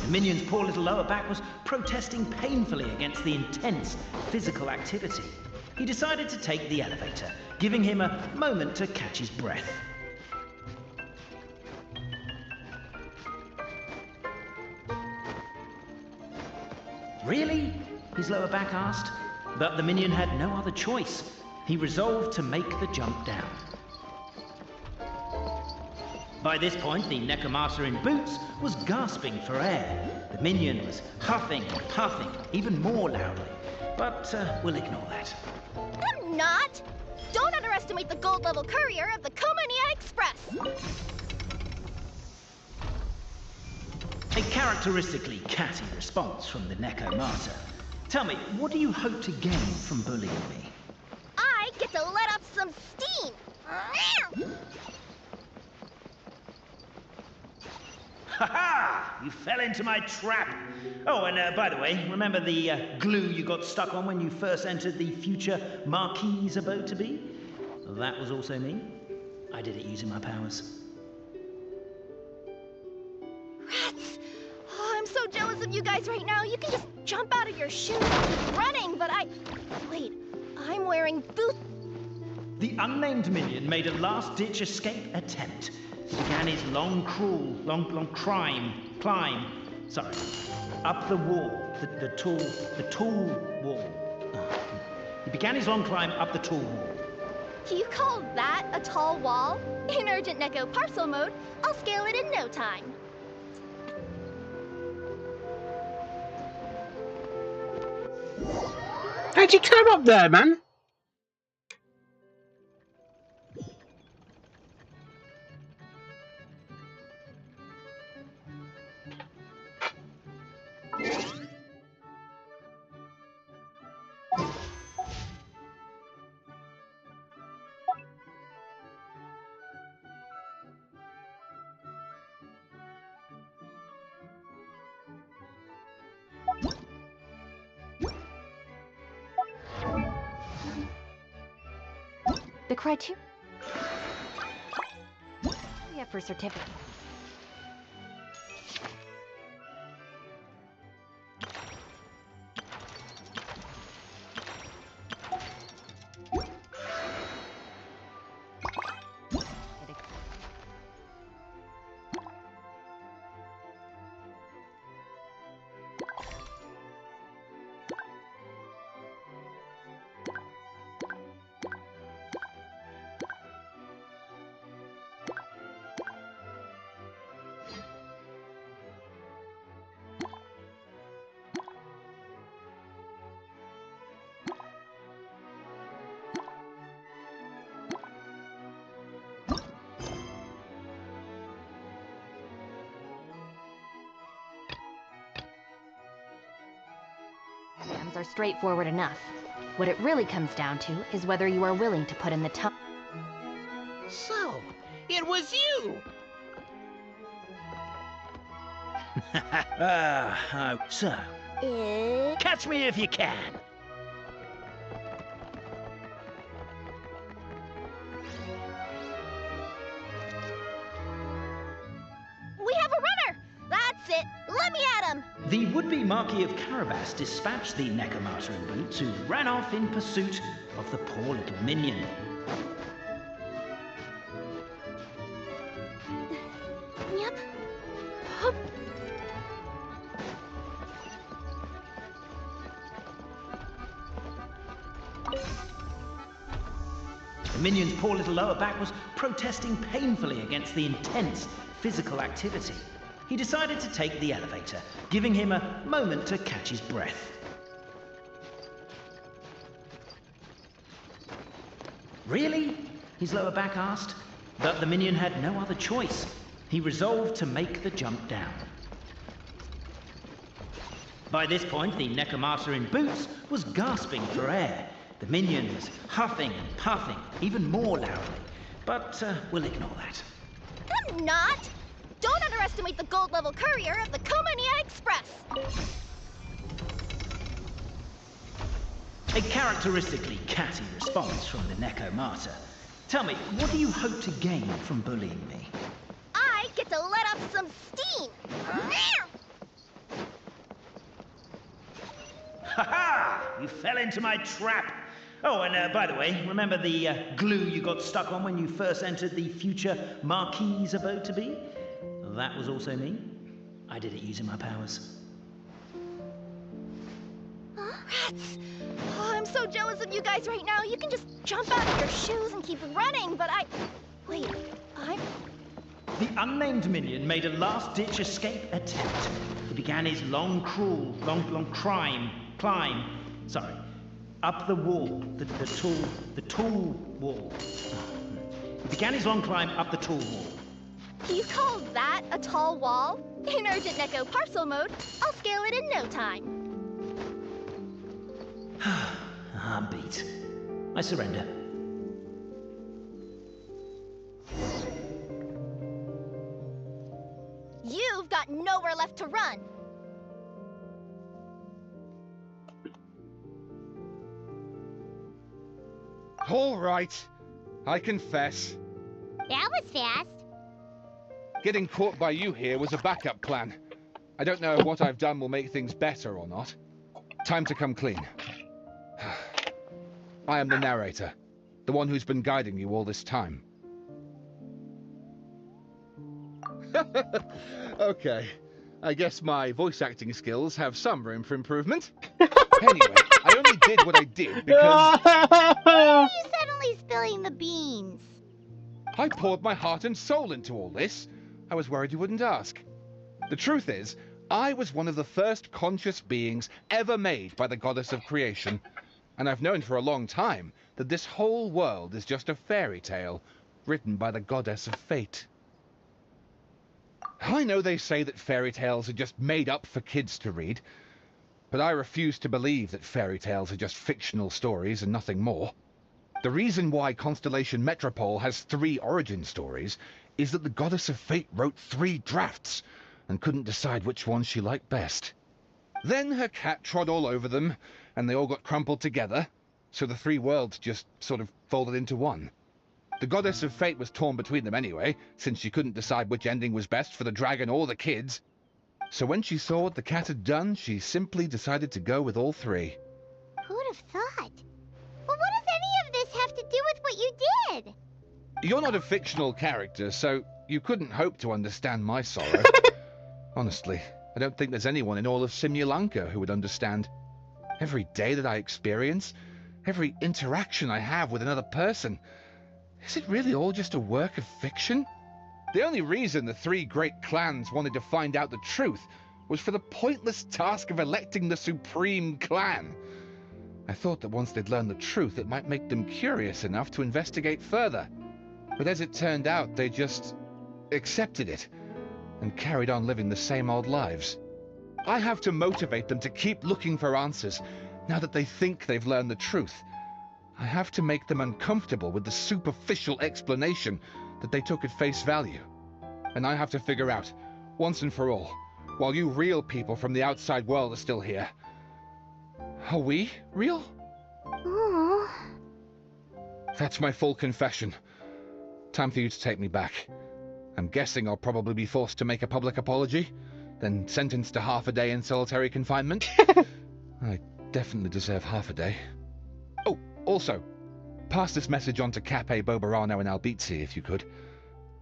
The minion's poor little lower back was protesting painfully against the intense physical activity. He decided to take the elevator, giving him a moment to catch his breath. Really? His lower back asked. But the minion had no other choice. He resolved to make the jump down. By this point, the Necromata in boots was gasping for air. The minion was huffing and puffing, even more loudly. But we'll ignore that. I'm not! Don't underestimate the gold-level courier of the Comania Express! A characteristically catty response from the Necromata. Tell me, what do you hope to gain from bullying me? I get to let off some steam! Ha-ha! You fell into my trap! Oh, and by the way, remember the glue you got stuck on when you first entered the future Marquis' abode-to-be? That was also me. I did it using my powers. Rats! Oh, I'm so jealous of you guys right now. You can just jump out of your shoes and keep running, but Wait, I'm wearing boots. The unnamed minion made a last-ditch escape attempt. He began his long climb, up the wall, the tall wall. He began his long climb up the tall wall. You call that a tall wall? In urgent Neko parcel mode, I'll scale it in no time. How'd you climb up there, man? The criteria for certificate. Are straightforward enough. What it really comes down to is whether you are willing to put in the time. So, it was you! So, catch me if you can. We have a runner! That's it! Let me at him! The would-be Marquis of Carabas dispatched the Necromata in boots, who ran off in pursuit of the poor little minion. Yep. The minion's poor little lower back was protesting painfully against the intense physical activity. he decided to take the elevator, giving him a moment to catch his breath. Really? His lower back asked. But the minion had no other choice. He resolved to make the jump down. By this point, the Necromancer in boots was gasping for air. The minion was huffing and puffing, even more loudly. But we'll ignore that. I'm not! Don't underestimate the gold-level courier of the Comania Express! A characteristically catty response from the Necromancer. Tell me, what do you hope to gain from bullying me? I get to let off some steam! Ha ha! You fell into my trap! Oh, and by the way, remember the glue you got stuck on when you first entered the future Marquis's abode-to-be? That was also me. I did it using my powers. Rats! Oh, I'm so jealous of you guys right now. You can just jump out of your shoes and keep running, but Wait, The unnamed minion made a last-ditch escape attempt. He began his long climb, up the wall, the tall wall. He began his long climb up the tall wall. You call that a tall wall? In urgent Neko parcel mode, I'll scale it in no time. I'm beat. I surrender. You've got nowhere left to run. All right. I confess. That was fast. Getting caught by you here was a backup plan. I don't know if what I've done will make things better or not. Time to come clean. I am the narrator, the one who's been guiding you all this time. Okay, I guess my voice acting skills have some room for improvement. Anyway, I only did what I did because... Why are you suddenly spilling the beans? I poured my heart and soul into all this. I was worried you wouldn't ask. The truth is, I was one of the first conscious beings ever made by the goddess of creation. And I've known for a long time that this whole world is just a fairy tale written by the goddess of fate. I know they say that fairy tales are just made up for kids to read, but I refuse to believe that fairy tales are just fictional stories and nothing more. The reason why Constellation Metropole has 3 origin stories is that the goddess of fate wrote 3 drafts and couldn't decide which one she liked best. Then her cat trod all over them, and they all got crumpled together, so the 3 worlds just sort of folded into one. The goddess of fate was torn between them anyway, since she couldn't decide which ending was best for the dragon or the kids. So when she saw what the cat had done, she simply decided to go with all 3. Who'd have thought? But what does any of this have to do with what you did? You're not a fictional character, so you couldn't hope to understand my sorrow. Honestly, I don't think there's anyone in all of Simulanka who would understand. Every day that I experience, every interaction I have with another person, is it really all just a work of fiction? The only reason the 3 great clans wanted to find out the truth was for the pointless task of electing the supreme clan. I thought that once they'd learned the truth, it might make them curious enough to investigate further. But as it turned out, they just accepted it and carried on living the same old lives. I have to motivate them to keep looking for answers now that they think they've learned the truth. I have to make them uncomfortable with the superficial explanation that they took at face value. And I have to figure out, once and for all, while you real people from the outside world are still here, are we real? Aww. That's my full confession. Time for you to take me back. I'm guessing I'll probably be forced to make a public apology, then sentenced to half a day in solitary confinement. I definitely deserve half a day. Oh, also, pass this message on to Cape Bobarano and Albizzi if you could.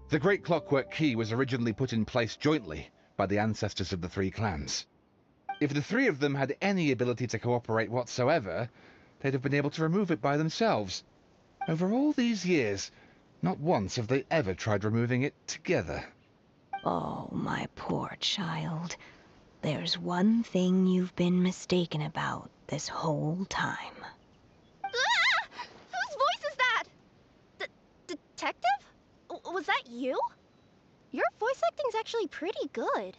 The Great Clockwork Key was originally put in place jointly by the ancestors of the 3 clans. If the 3 of them had any ability to cooperate whatsoever, they'd have been able to remove it by themselves. Over all these years, not once have they ever tried removing it together. Oh, my poor child. There's one thing you've been mistaken about this whole time. Ah! Whose voice is that? Detective? Was that you? Your voice acting's actually pretty good.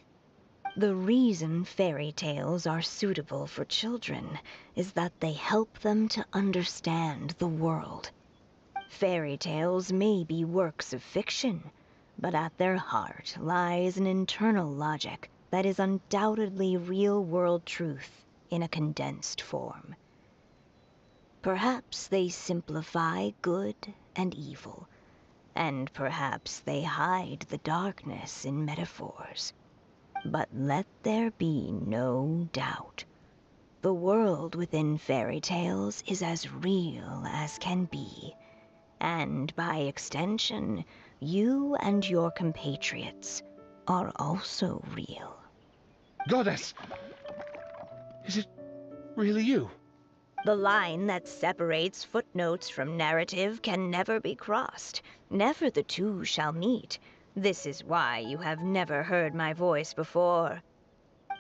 The reason fairy tales are suitable for children is that they help them to understand the world. Fairy tales may be works of fiction, but at their heart lies an internal logic that is undoubtedly real-world truth in a condensed form. Perhaps they simplify good and evil, and perhaps they hide the darkness in metaphors. But let there be no doubt. The world within fairy tales is as real as can be. And by extension, you and your compatriots are also real. Goddess! Is it really you? The line that separates footnotes from narrative can never be crossed. Never the two shall meet. This is why you have never heard my voice before.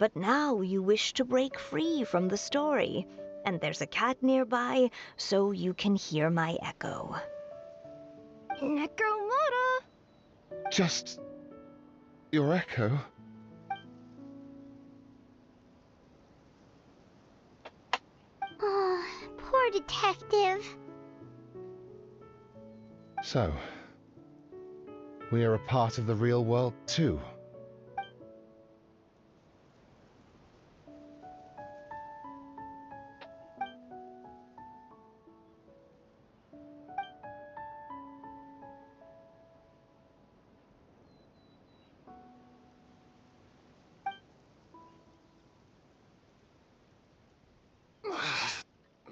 But now you wish to break free from the story, and there's a cat nearby, so you can hear my echo. Necromora! Just your echo? Oh, poor detective. So, we are a part of the real world too.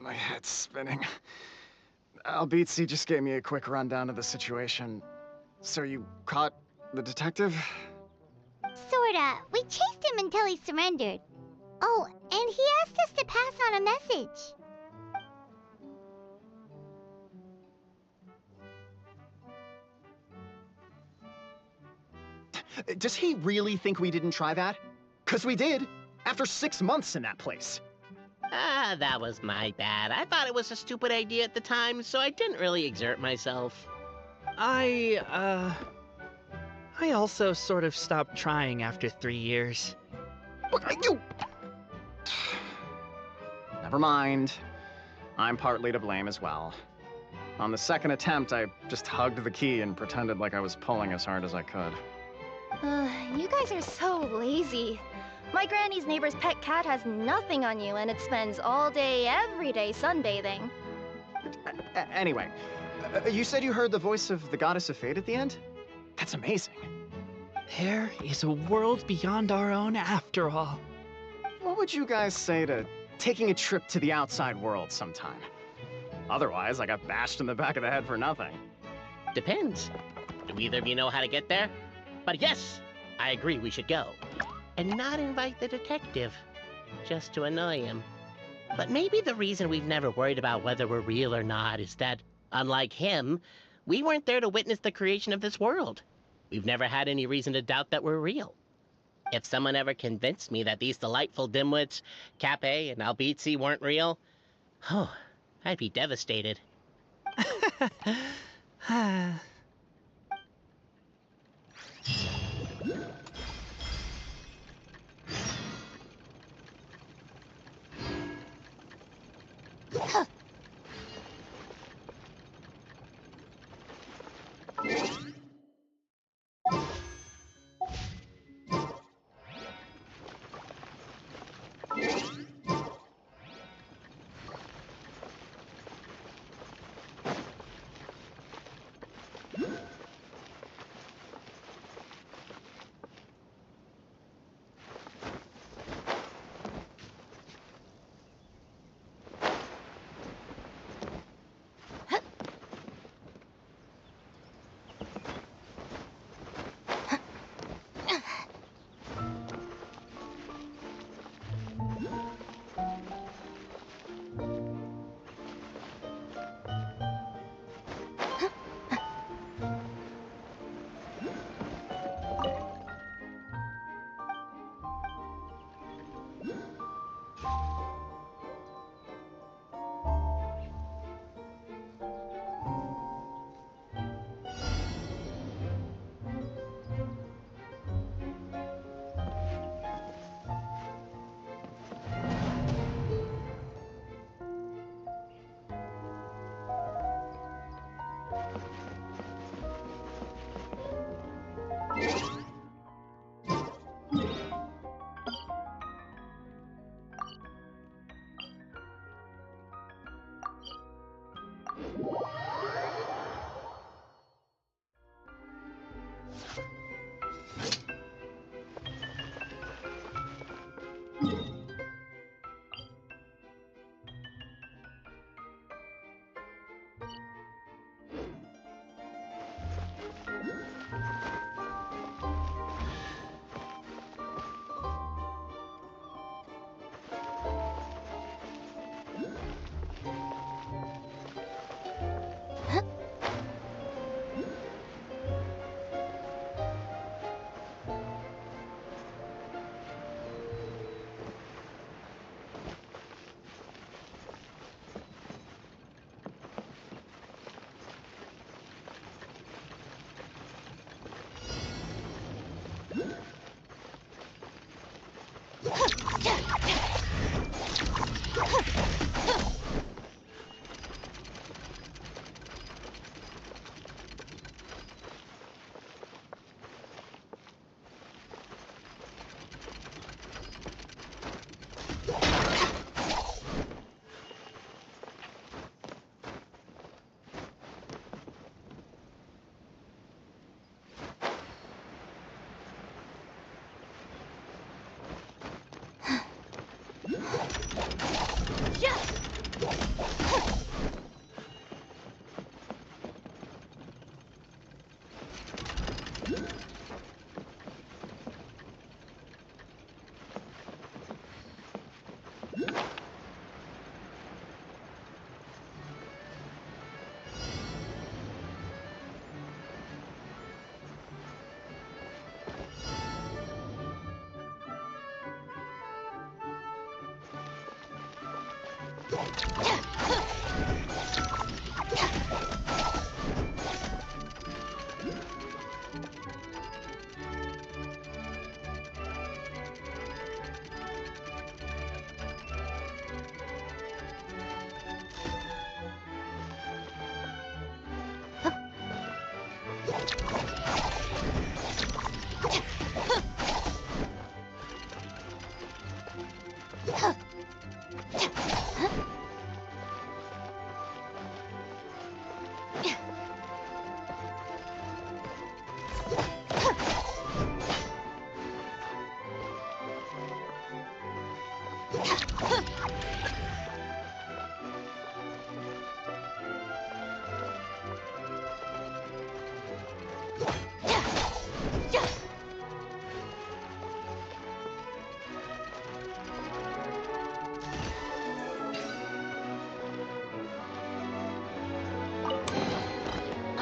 My head's spinning. Albizzi just gave me a quick rundown of the situation. So you caught the detective? Sorta. We chased him until he surrendered. Oh, and he asked us to pass on a message. Does he really think we didn't try that? 'Cause we did, after 6 months in that place. Ah, that was my bad. I thought it was a stupid idea at the time, so I didn't really exert myself. I also sort of stopped trying after 3 years. You... Never mind. I'm partly to blame as well. On the second attempt, I just hugged the key and pretended like I was pulling as hard as I could. You guys are so lazy. My granny's neighbor's pet cat has nothing on you, and it spends all day, every day sunbathing. Anyway, you said you heard the voice of the Goddess of Fate at the end? That's amazing. There is a world beyond our own after all. What would you guys say to taking a trip to the outside world sometime? Otherwise, I got bashed in the back of the head for nothing. Depends. Do either of you know how to get there? But yes, I agree we should go. And not invite the detective, just to annoy him. But maybe the reason we've never worried about whether we're real or not is that, unlike him, we weren't there to witness the creation of this world. We've never had any reason to doubt that we're real. If someone ever convinced me that these delightful dimwits, Cape and Albizzi, weren't real, oh, I'd be devastated.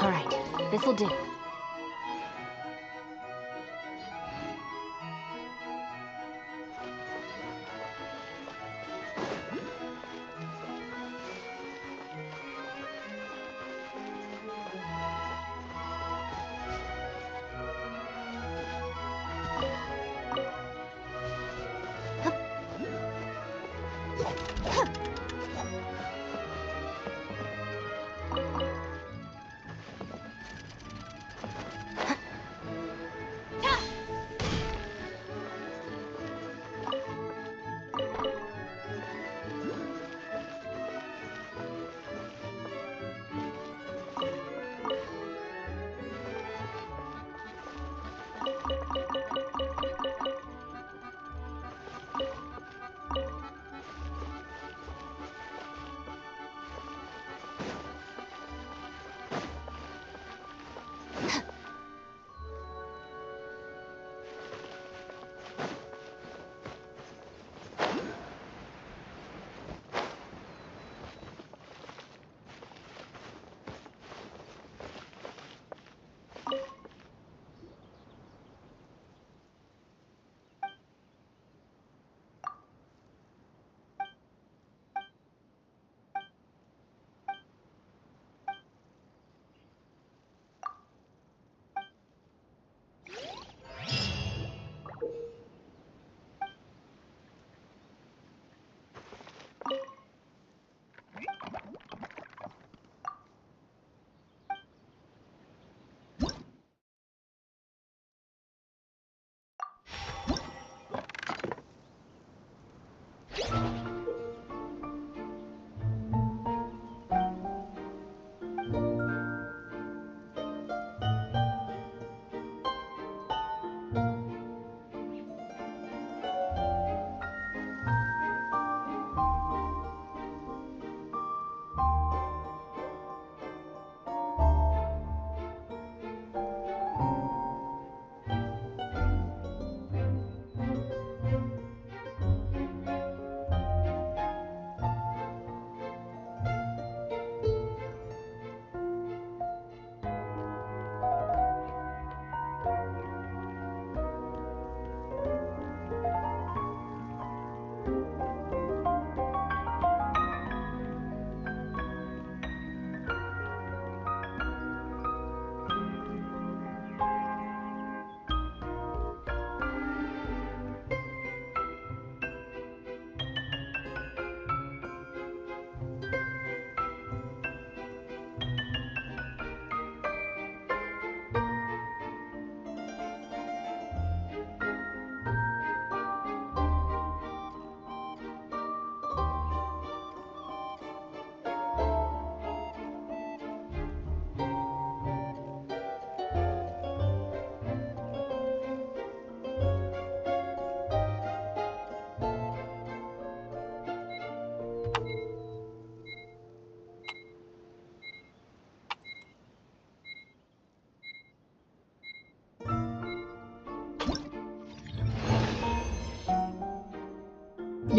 All right, this'll do.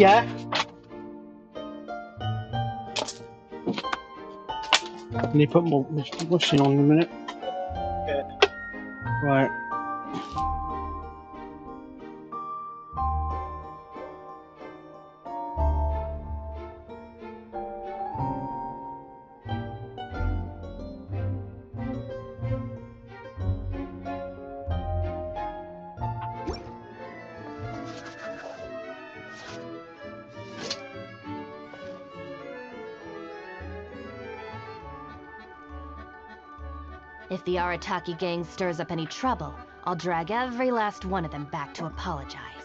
Yeah. Can you put more washing on in a minute? Right. If the Arataki gang stirs up any trouble, I'll drag every last one of them back to apologize.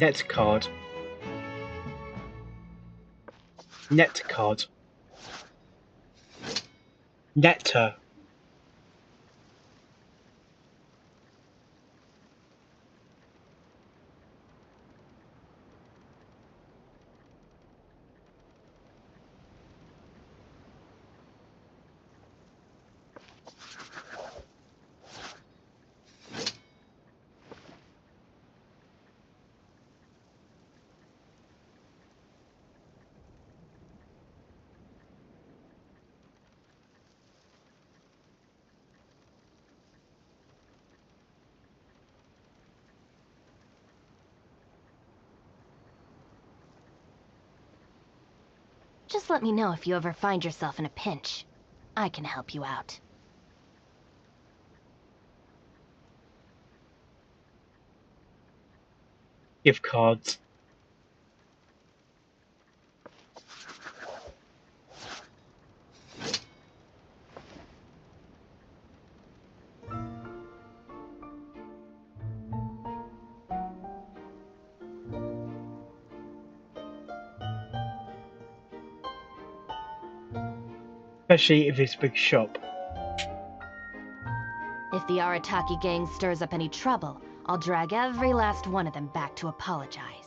Net card. Net card. Netter. Just let me know if you ever find yourself in a pinch. I can help you out. Gift cards. Especially if it's a big shop. If the Arataki gang stirs up any trouble, I'll drag every last one of them back to apologize.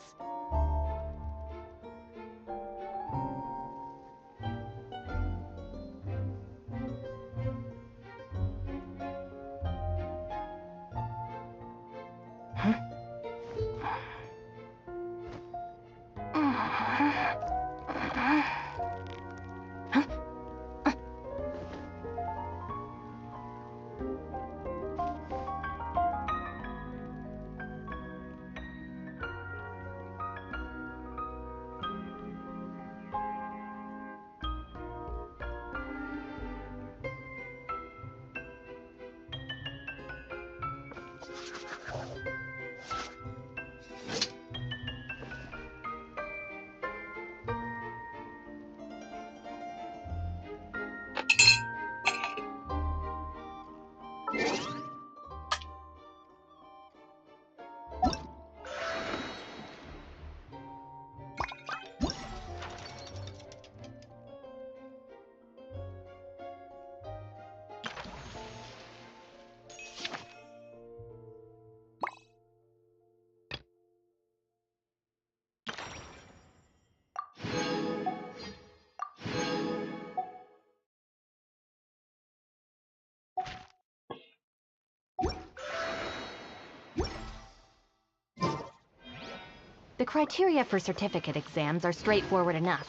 The criteria for certificate exams are straightforward enough.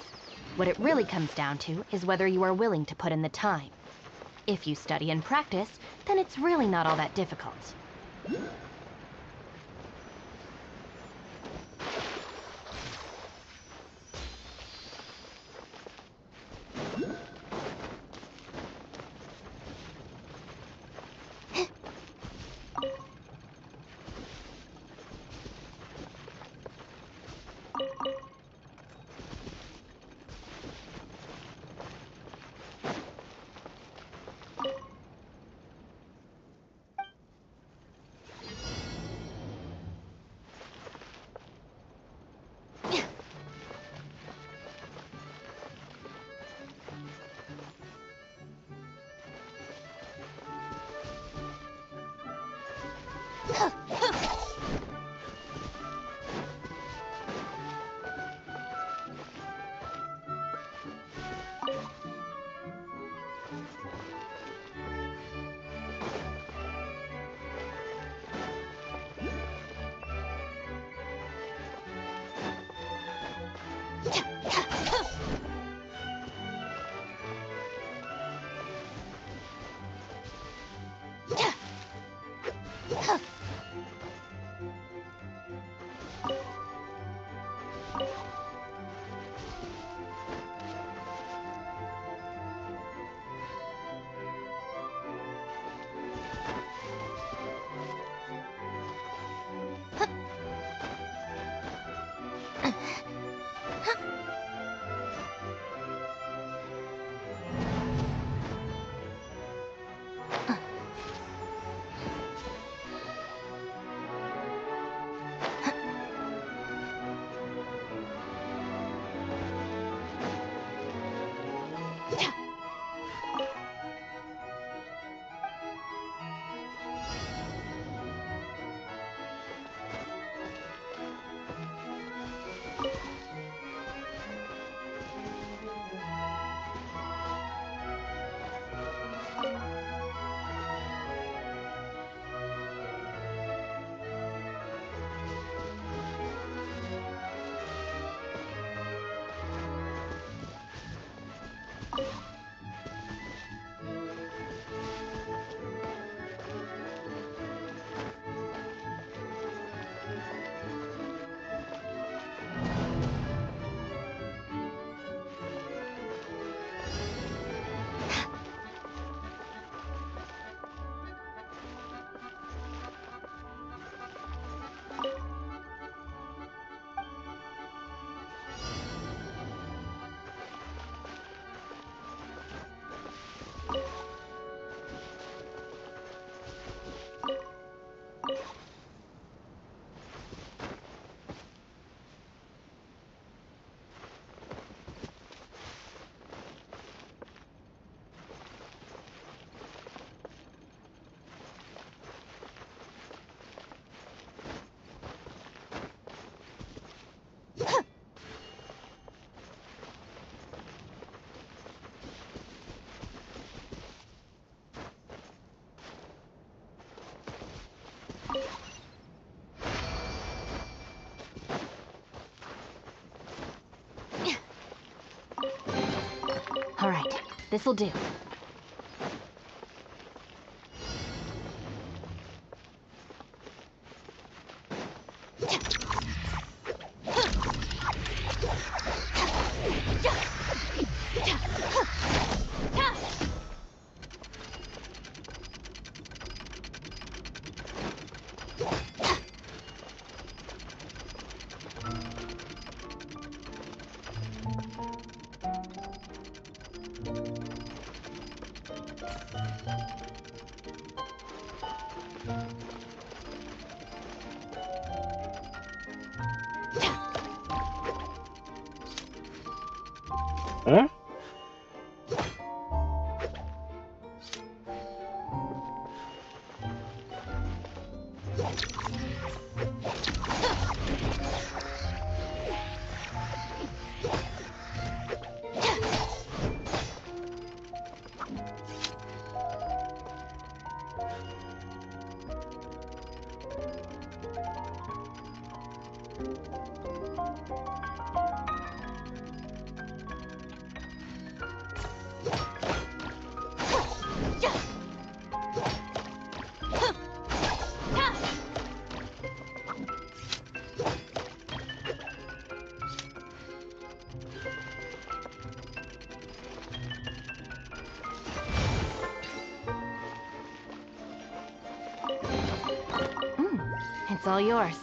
What it really comes down to is whether you are willing to put in the time. If you study and practice, then it's really not all that difficult. All right, this'll do. Huh? It's all yours.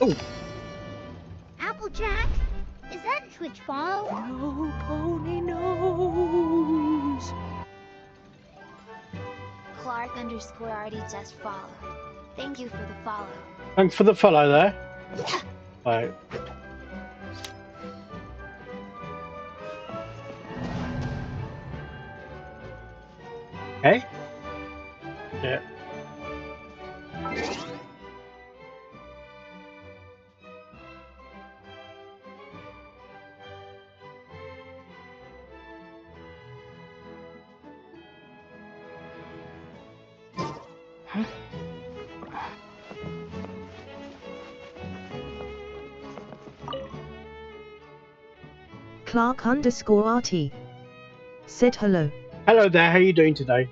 Oh, Applejack, is that Twitch Fall? No, Pony knows. Clark_RD just followed. Thank you for the follow. thanks for the follow there. Right. Okay. Yeah. Clark_RT said hello. Hello there, how are you doing today?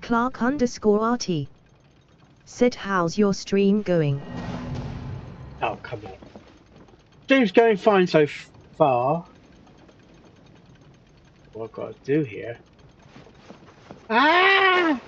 Clark_RT said how's your stream going? Oh, come on. Stream's going fine so far. What I've got to do here. Ah!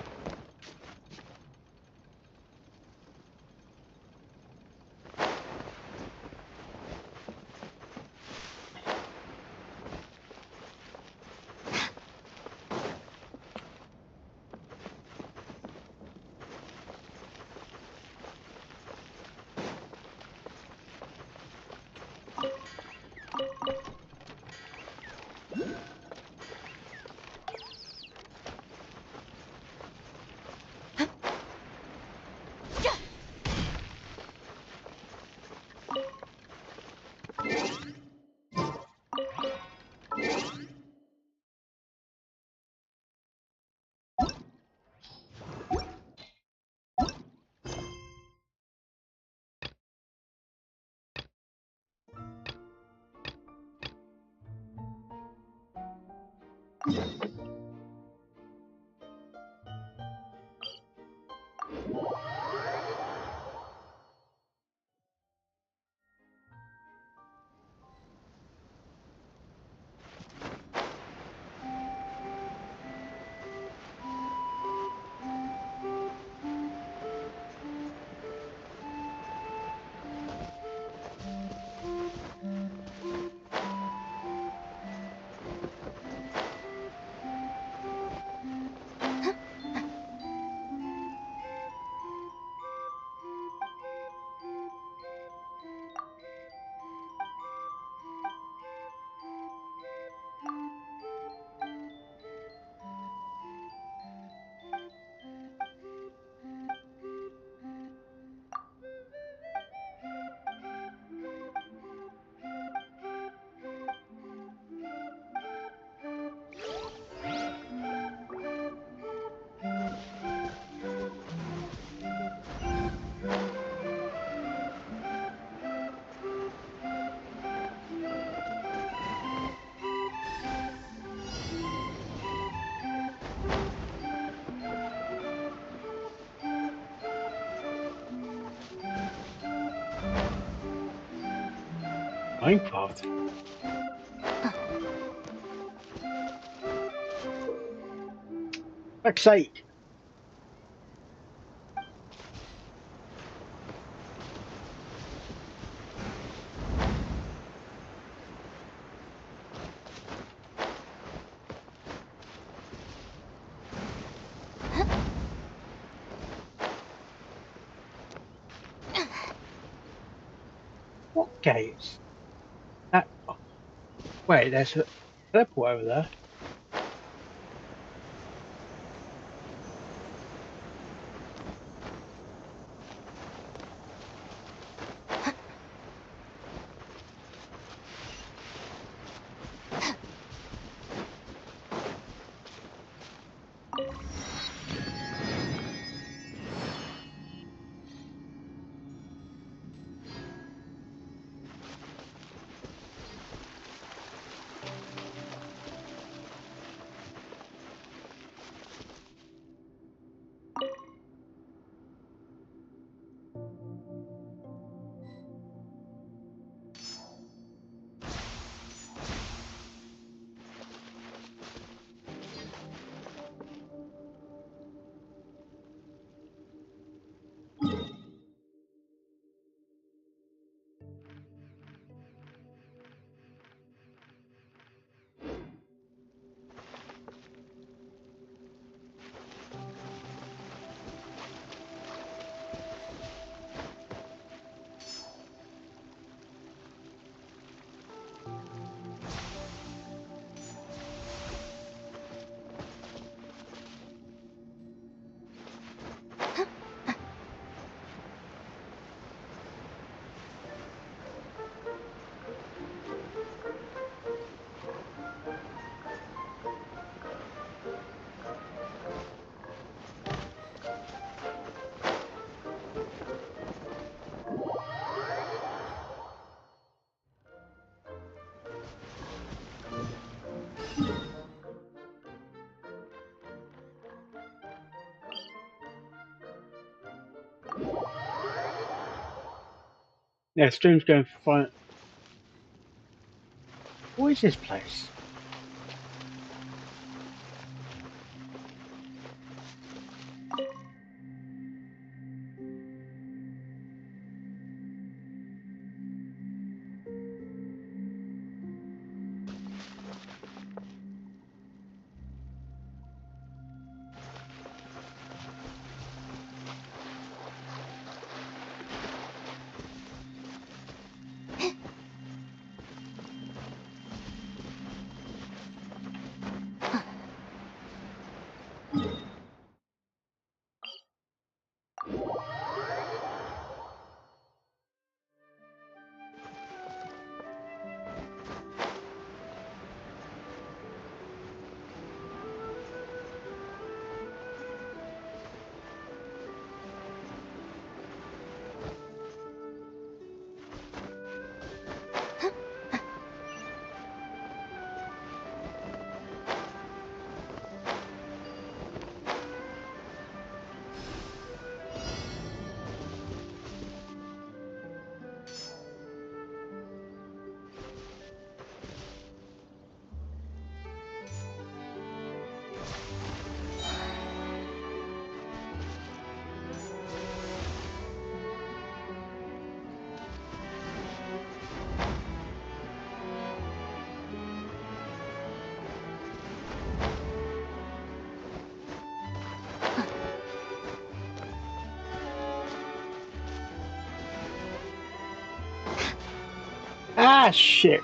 Minecraft. Fuck's sake. What gates? That. Wait, there's a teleport over there. Yeah, stream's going fine. What is this place? Ah, shit.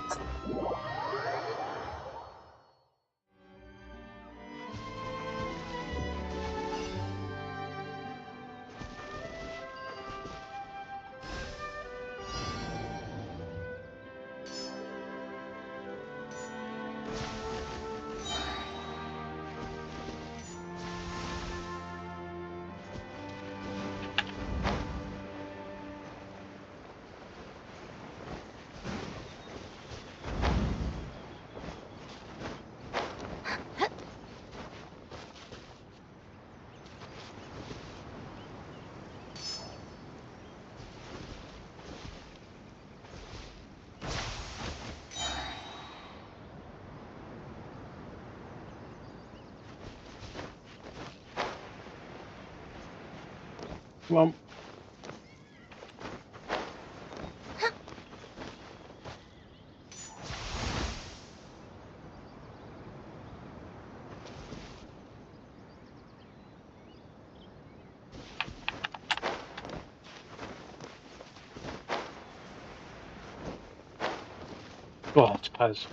Well, well, I suppose.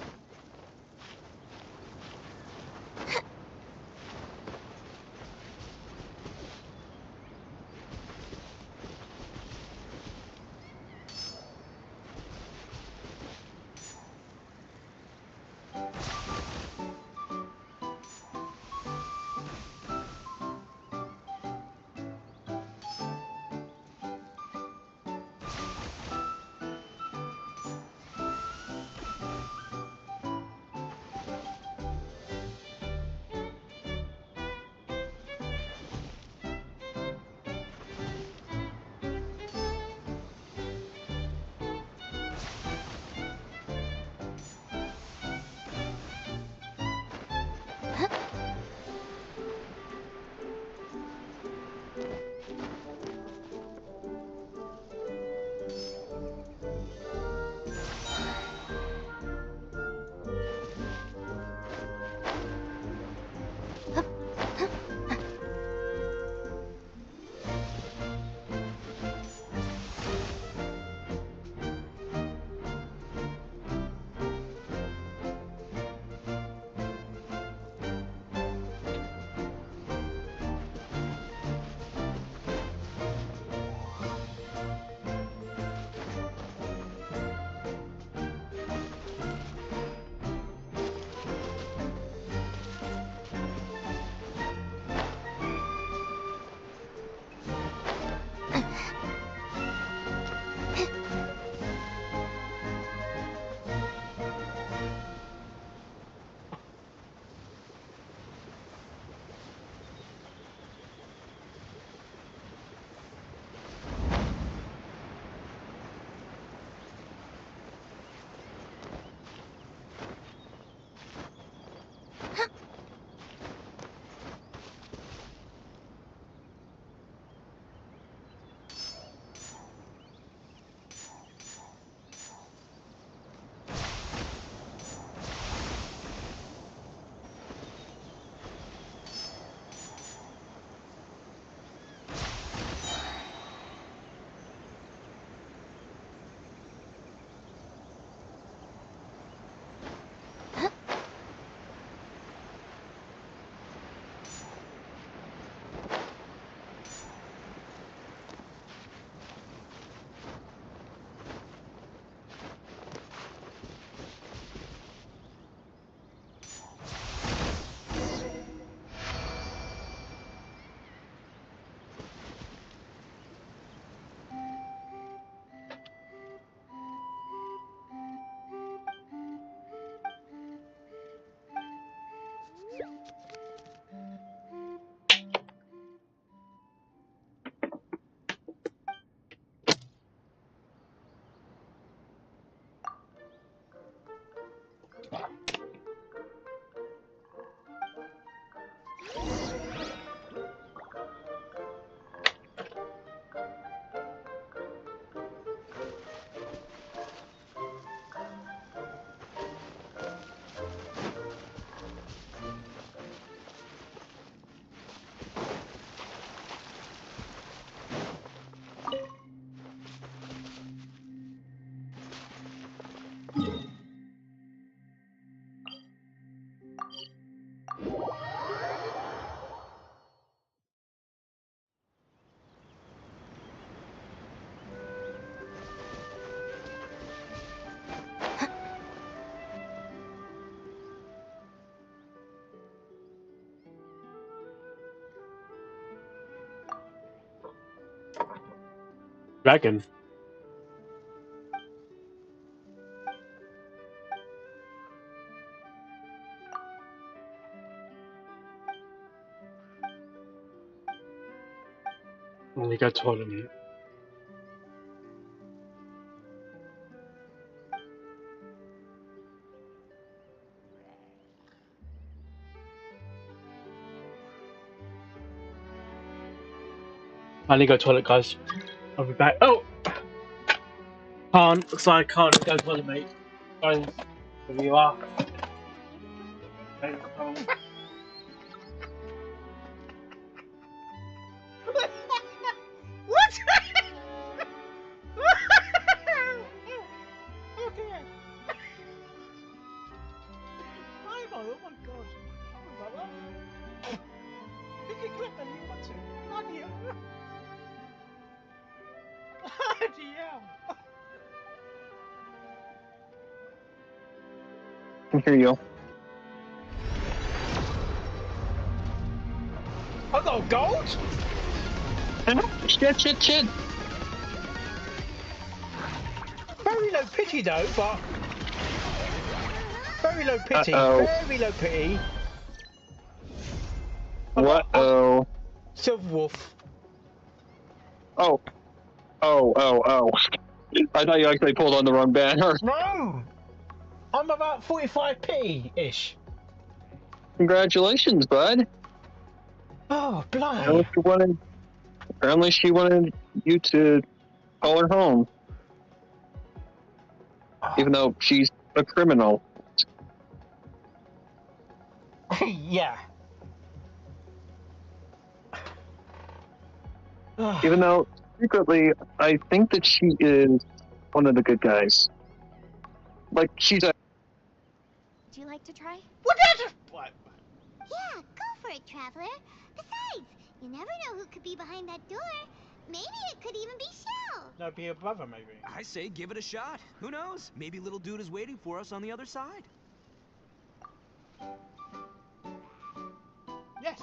Dragon. Only go tournament. I need to go to the toilet, guys. I'll be back. Oh! Can't, looks like I can't go to the toilet, mate. Guys, wherever you are. Okay, What? Oh dear. Oh my god. Sorry about that. You can clip them if you want to. Bloody hell. Bloody hell. I can hear you. I got gold? Shit. Very low pity though, but... Very low pity. Uh-oh. Very low pity. What-oh. Silver Wolf. Oh. I thought you actually pulled on the wrong banner. No! I'm about 45p-ish. Congratulations, bud. Oh, blimey. Apparently she wanted you to call her home. Even though she's a criminal. Yeah. Even though, secretly, I think that she is one of the good guys. Like, she's a... Would you like to try? What? Yeah, go for it, Traveler. Besides, you never know who could be behind that door. Maybe it could even be Shell. No, be a brother, maybe. I say give it a shot. Who knows? Maybe little dude is waiting for us on the other side. Yes.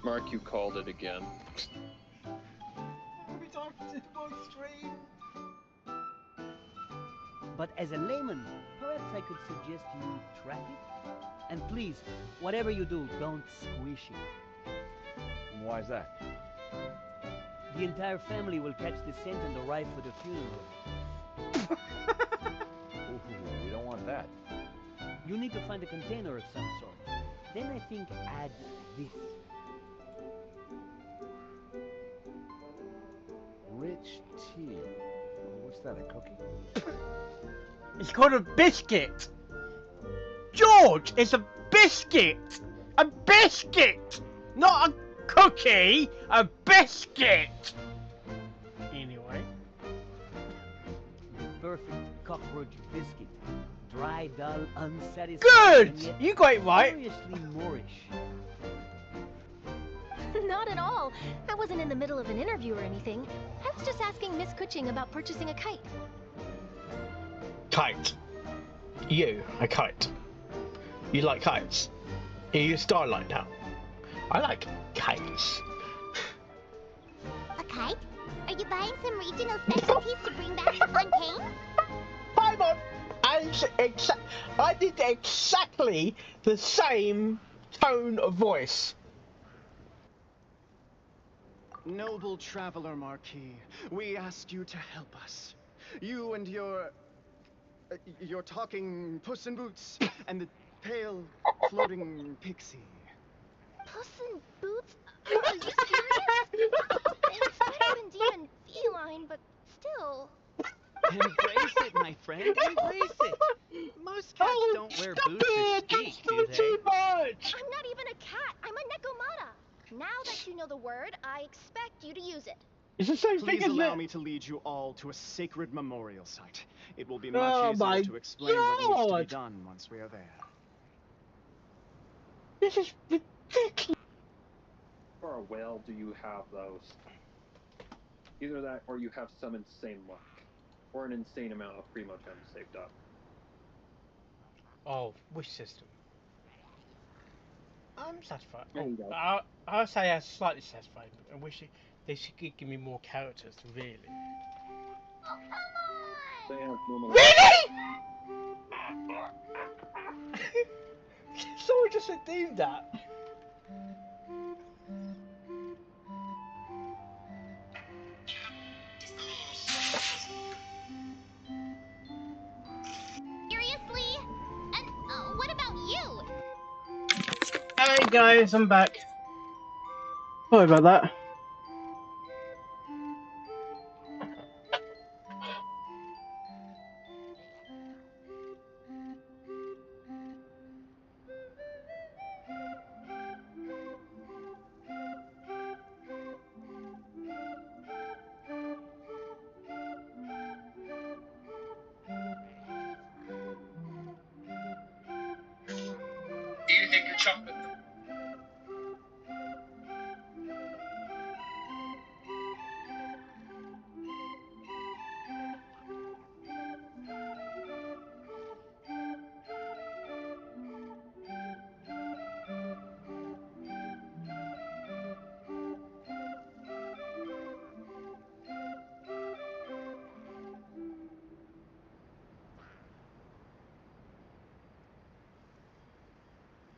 Mark, you called it again. Every time I did my stream. But as a layman, perhaps I could suggest you trap it? And please, whatever you do, don't squish it. Why is that? The entire family will catch the scent and arrive for the funeral. Ooh, we don't want that. You need to find a container of some sort. Then I think add this. Rich tea. What's that, a cookie? It's called a biscuit. George, it's a biscuit. A biscuit. Not a cookie. A biscuit. Anyway. The perfect cockroach biscuit. Dry, dull, unsatisfying. Good! You got it right. Curiously Moorish. Not at all. I wasn't in the middle of an interview or anything. I was just asking Miss Kuching about purchasing a kite. Kite. You, a kite. You like kites. You starlight now. I like kites. A kite? Are you buying some regional specialties to bring back to Fontaine? Paimon! I did exactly the same tone of voice. Noble traveler Marquis, we ask you to help us. You and your talking Puss in Boots and the pale floating pixie. Puss in Boots? Are you serious? It's better than demon feline, but still. Embrace it, my friend. Embrace it. Most cats don't wear boots or speak, do they? Too much. I'm not even a cat. I'm a Nekomata. Now that you know the word, I expect you to use it. It's the same thing, Please isn't allow it? me to lead you all to a sacred memorial site. It will be much easier to explain what needs to be done once we are there. This is ridiculous. For a whale, do you have those? Either that, or you have some insane luck. Or an insane amount of primo gems saved up. Oh, wish system. I'm satisfied. There you go. I'll say I'm slightly satisfied. I wish they should give me more characters, really. Oh, come on! They have normal. Really? Someone just redeemed that. Seriously? And what about you? Hey guys, I'm back. Sorry about that. chocolate.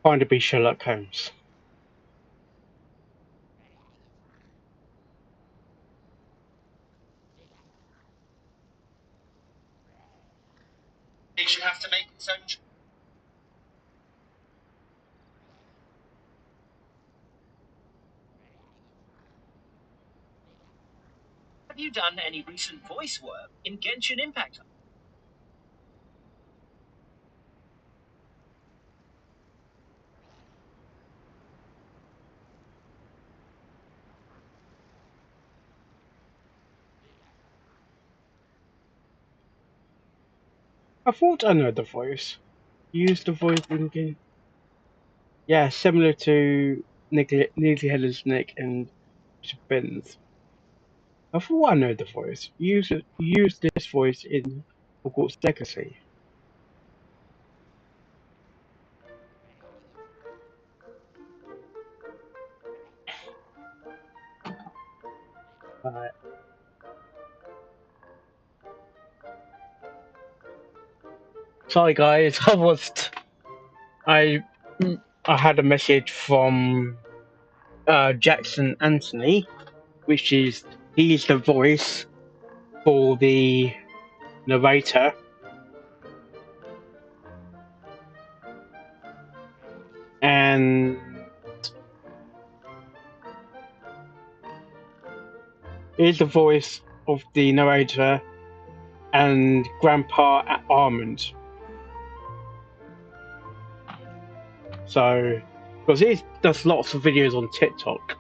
Trying to be Sherlock Holmes. It should have to make its own. Have you done any recent voice work in Genshin Impact? I thought I know the voice. Use the voice in game. Yeah, similar to Nearly Headless Nick and Ben's. I thought I know the voice. Use this voice in Hogwarts Legacy. Right. Sorry guys, I had a message from Jackson Anthony, which is he's the voice for the narrator. And is the voice of the narrator and Grandpa at Armand. So, because he does lots of videos on TikTok.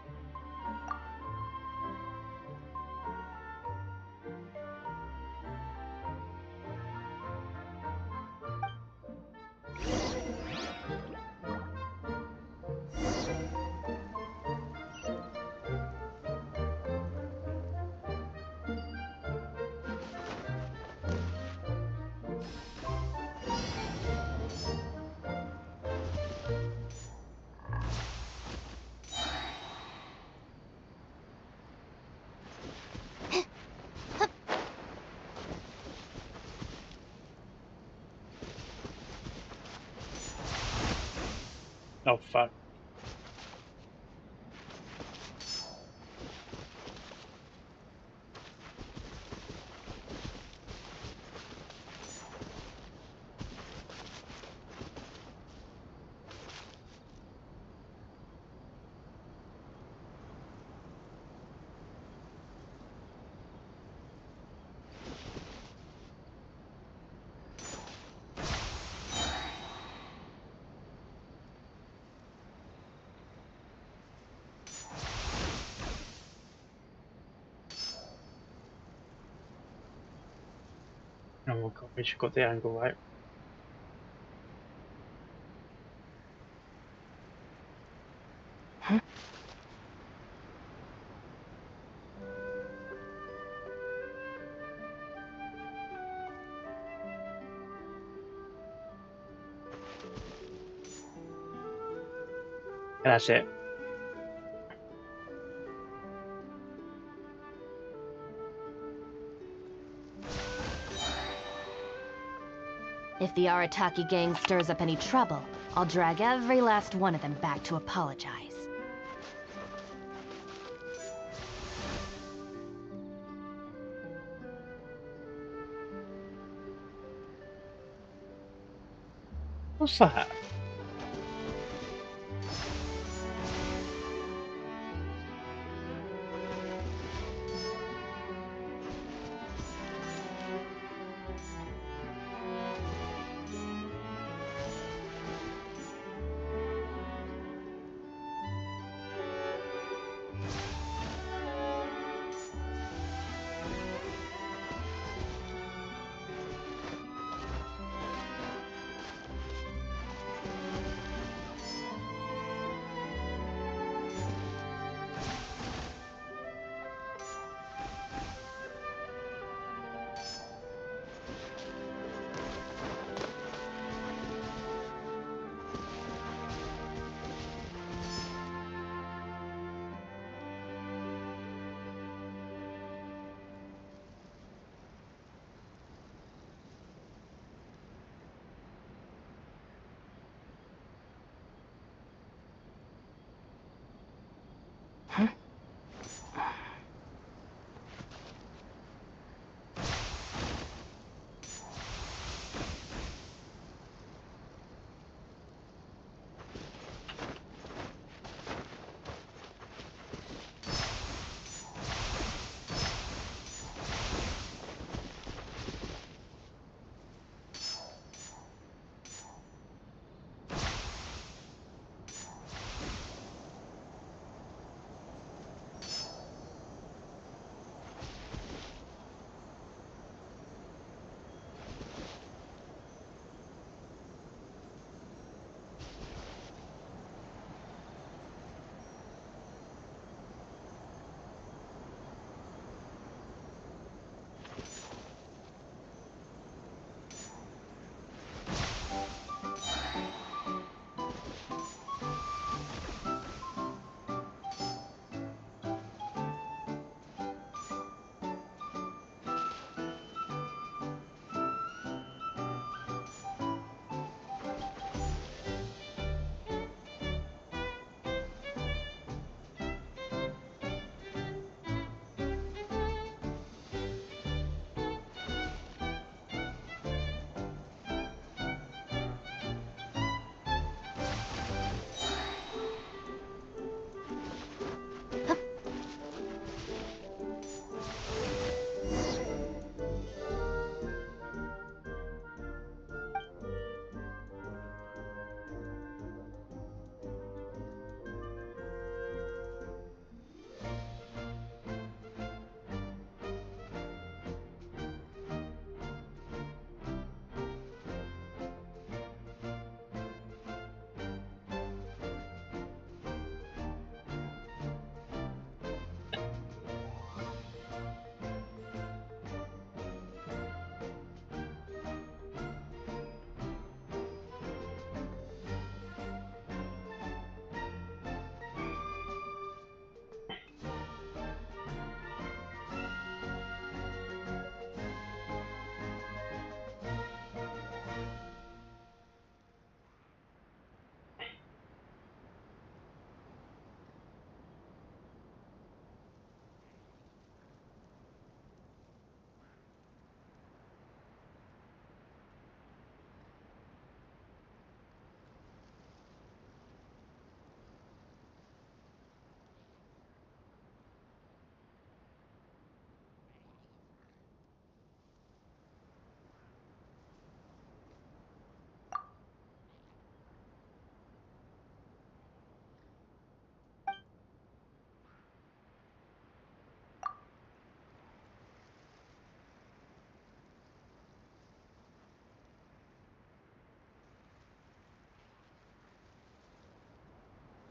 Oh fuck. Oh my god, we should got the angle right. And that's it. If the Arataki gang stirs up any trouble, I'll drag every last one of them back to apologize. What's that?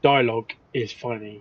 dialogue is funny.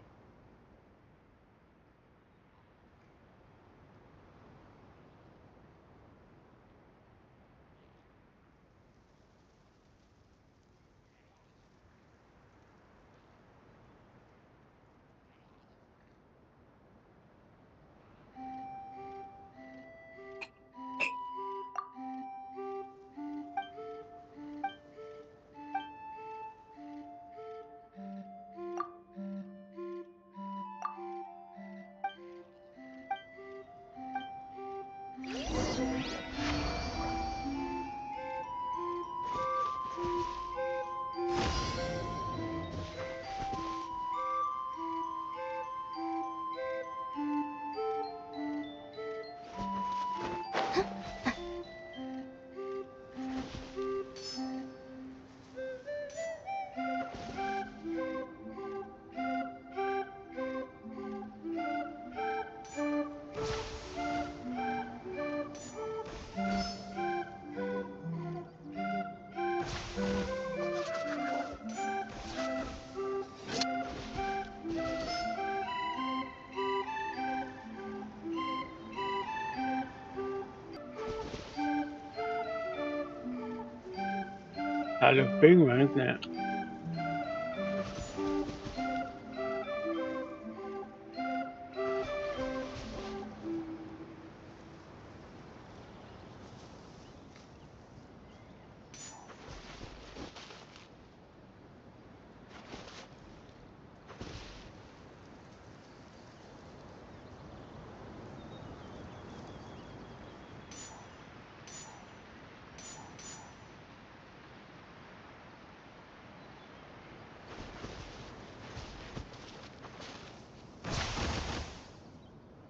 That's a big one, isn't it?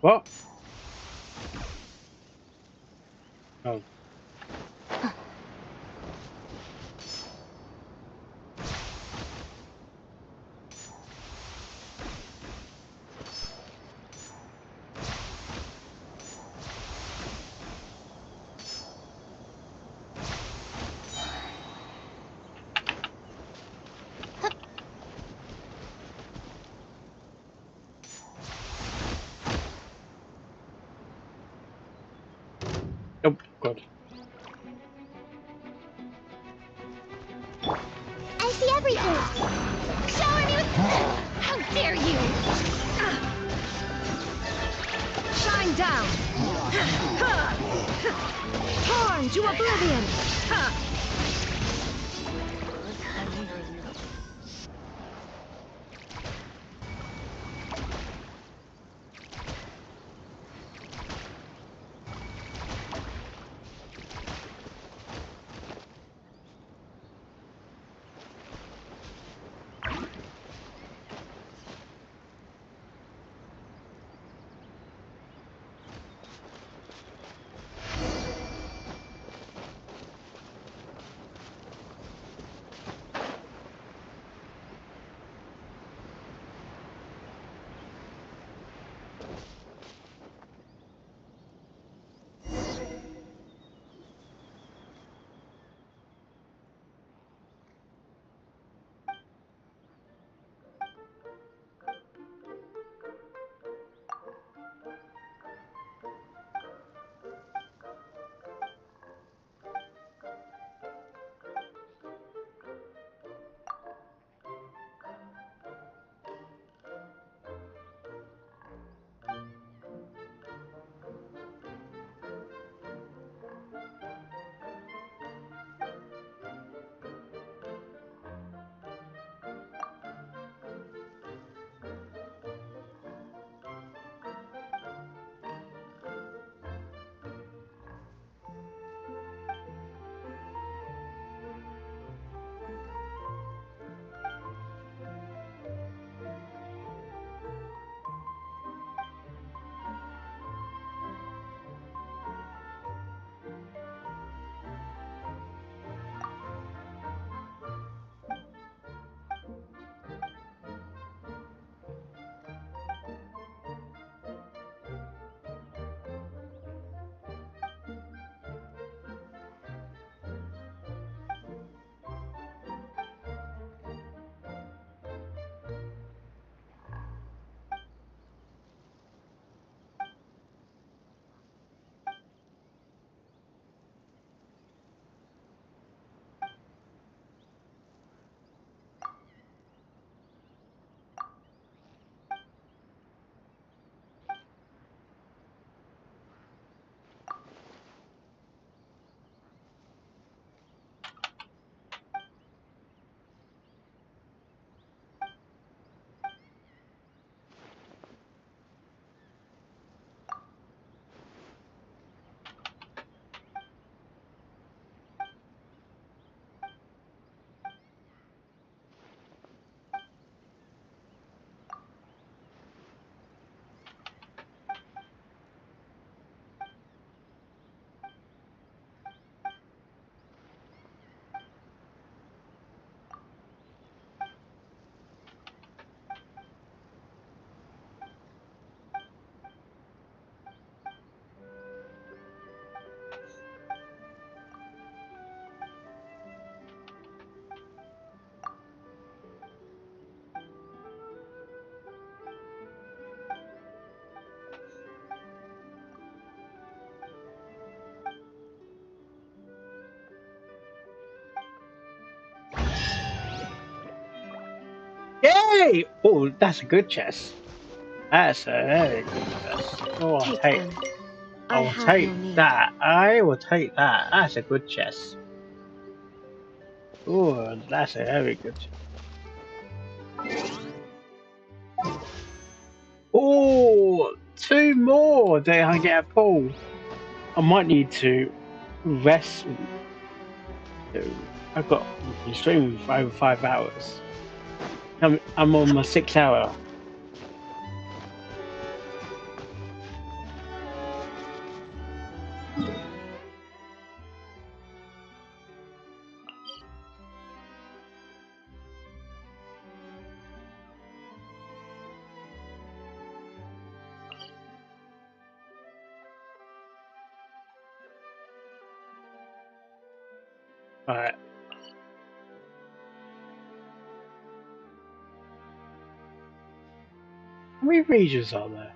What? Oh. Oh, God. I see everything. Shower me with... How dare you! Shine down! Torn to oblivion! Hey! Oh, that's a good chest. That's a very good chest. Oh, I'll Take take. them. I I'll have no take need. that. I will take that. That's a good chest. Oh, that's a very good chest. Oh, two more that I get a pull. I might need to rest. I've got been streaming for over 5 hours. I'm on my 6 hour. Alright. How many regions are there?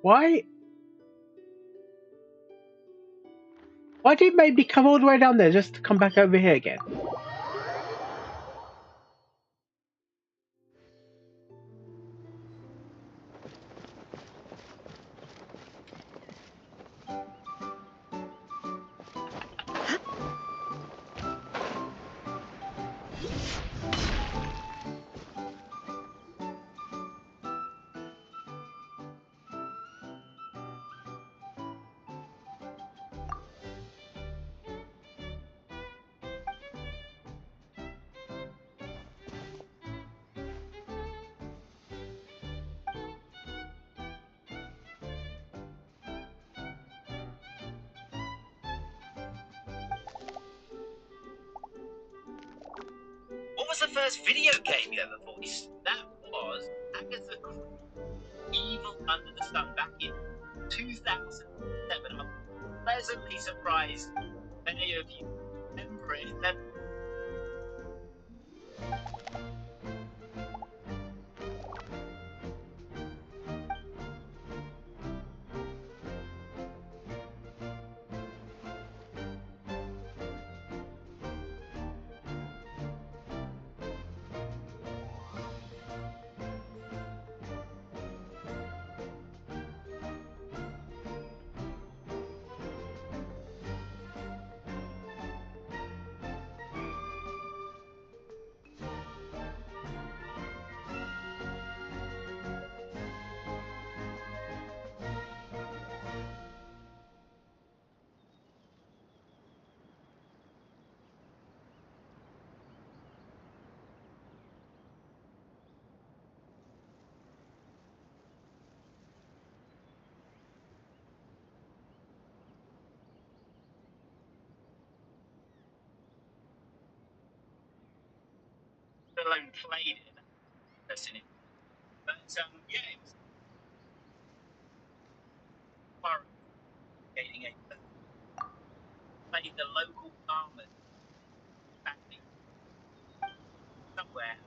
Why? Why did it make me come all the way down there just to come back over here again? What was the first video game you ever voiced? That was Agatha Christie, Evil Under the Sun, back in 2007. I'm pleasantly surprised many of you remember it. Alone played it, that's in it. But yeah, it was far getting a played the local farmers family somewhere.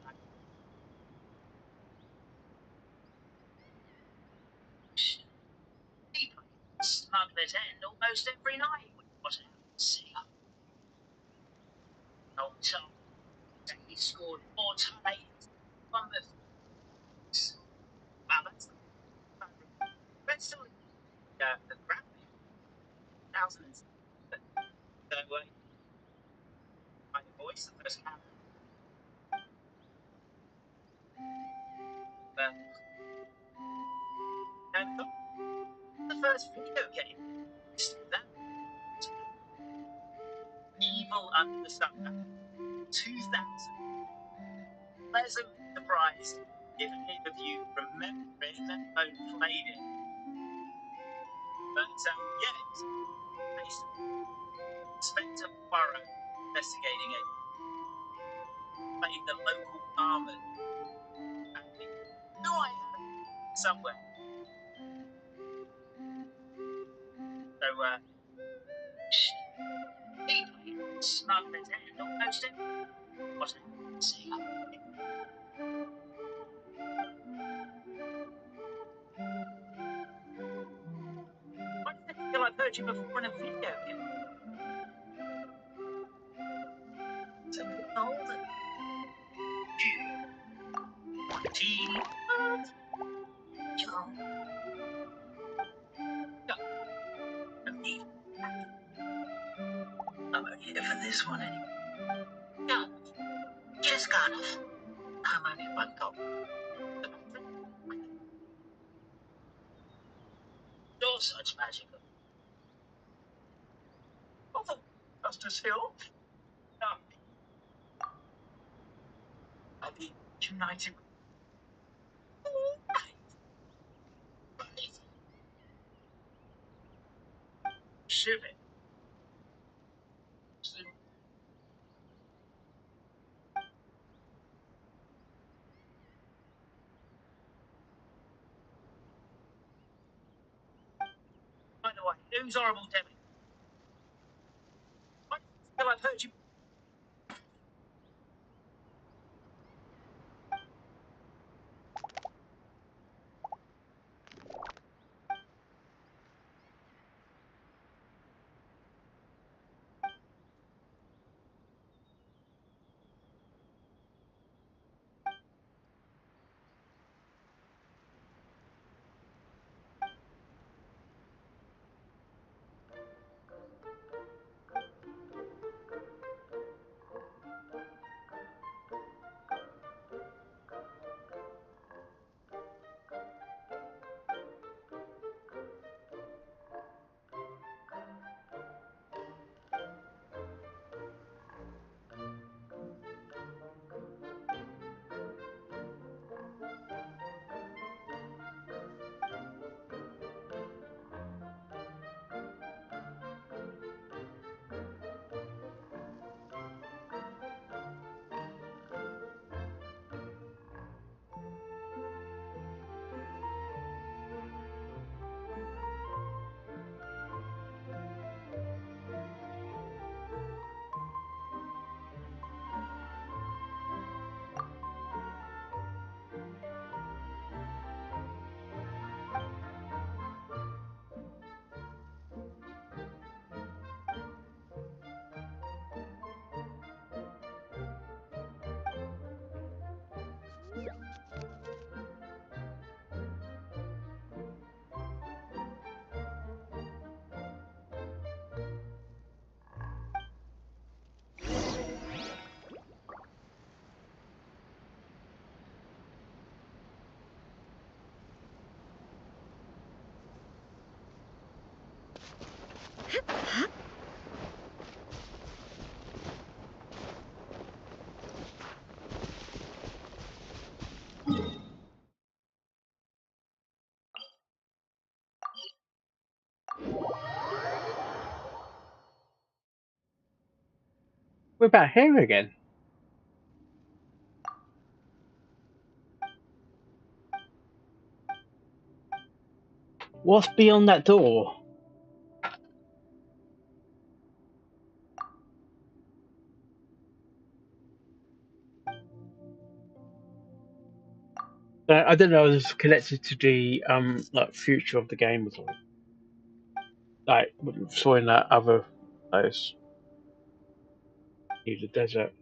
He played Smuggler's End almost every night. We got out and see up. Old Tom, he scored 4 tornadoes. One of well, that's still the crap. 2000s. So, my voice, the first camera. And the first video game. That Evil Under the Sun. 2000. Pleasant surprised if any of you remember it, let alone played it. But yeah, it's based on Inspector Poirot investigating it. Played the local barman. And we knew I had it somewhere. So, he played smug detective almost everything. What I see. Why does it feel I've heard you before in a video game? It's a bit older. Teen. John. I'm only here for this one anyway. Yeah, just kind of. I'm only one cop. You're such magical. Oh, the Justice Hill? No. I'll be united with Shiv it. By the way, who's horrible Debbie? Why do you feel I've heard you? We're back here again. What's beyond that door? I don't know if it's connected to the like future of the game or something. Like we saw in that other place, the desert.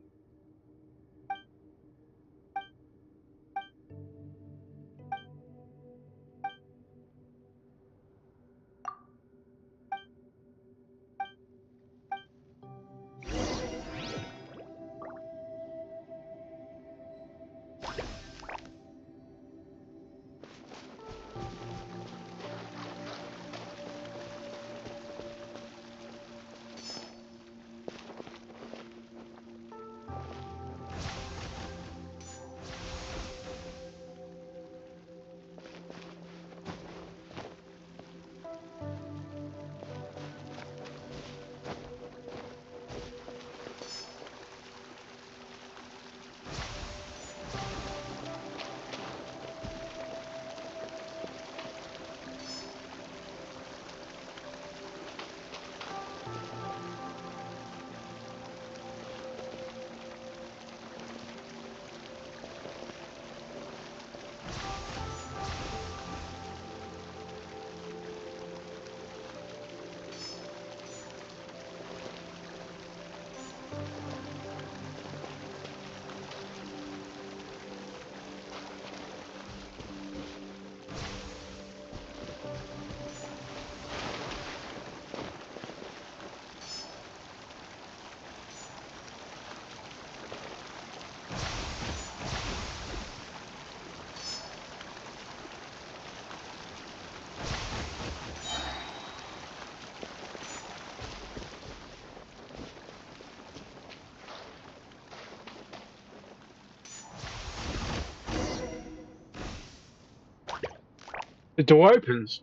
The door opens.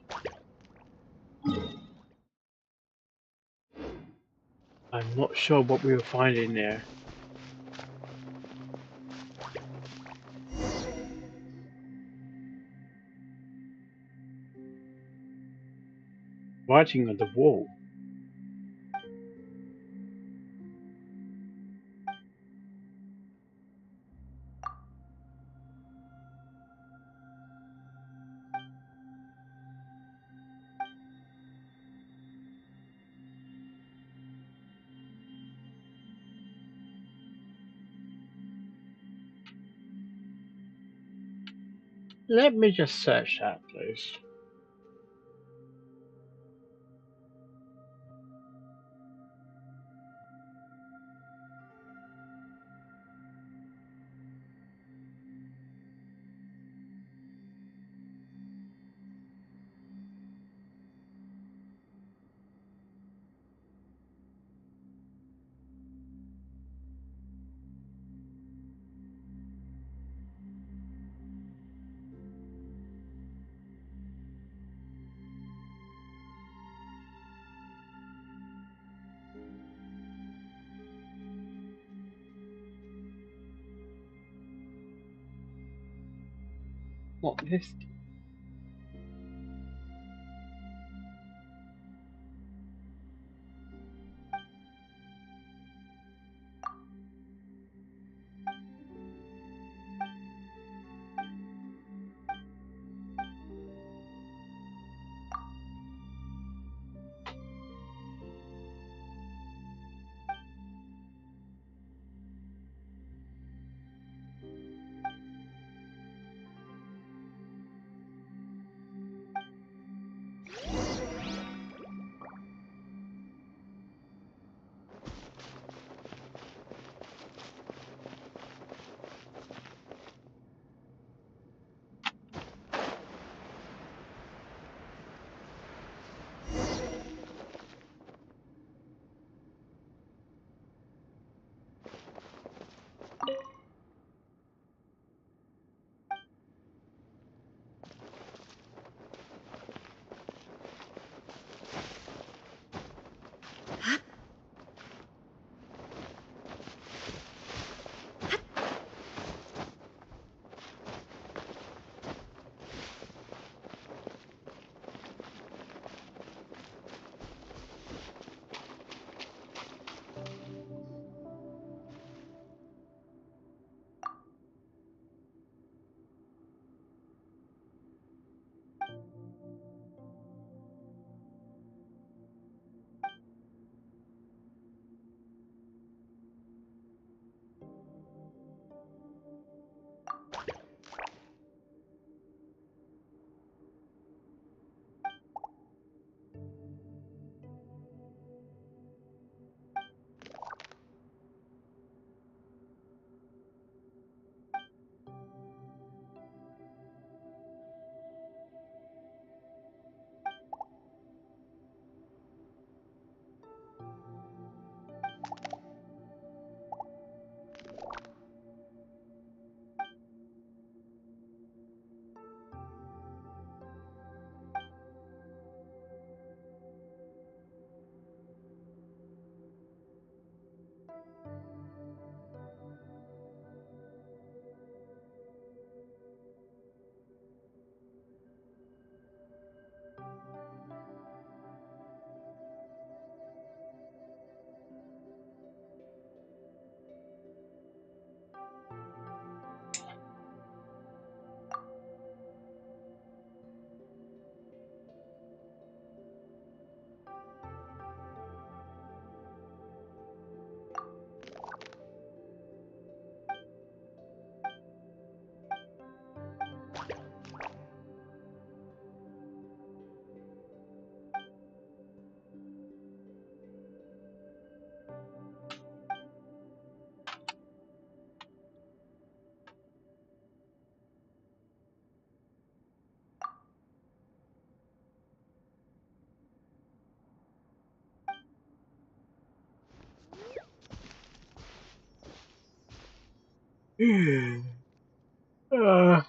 I'm not sure what we will find in there. Writing on the wall. Let me just search that, please. What this? uh,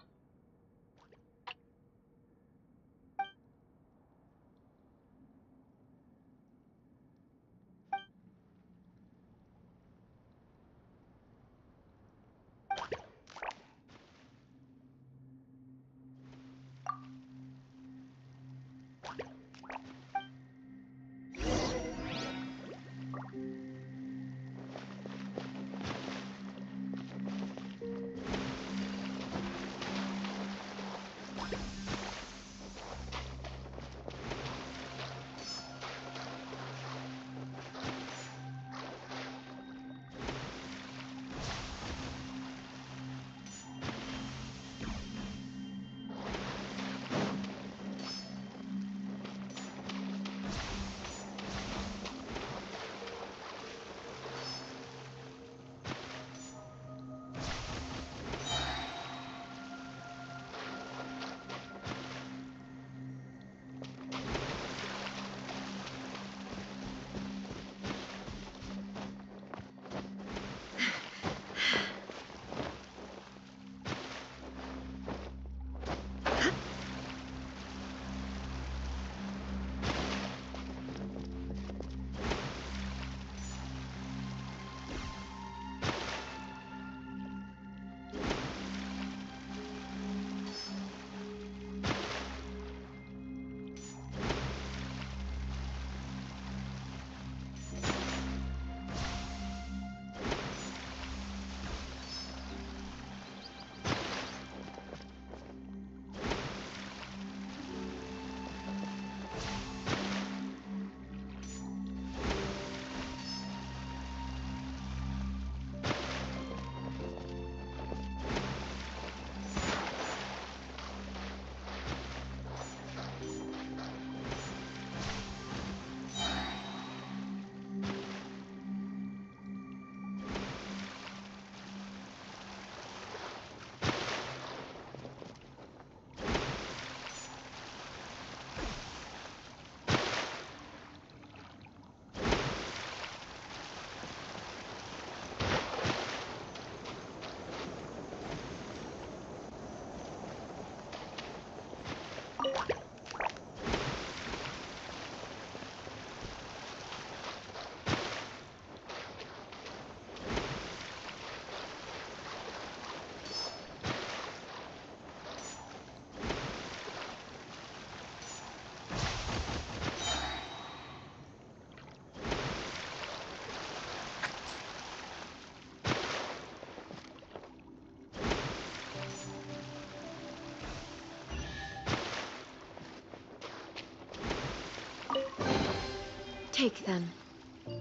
Take them.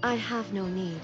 I have no need.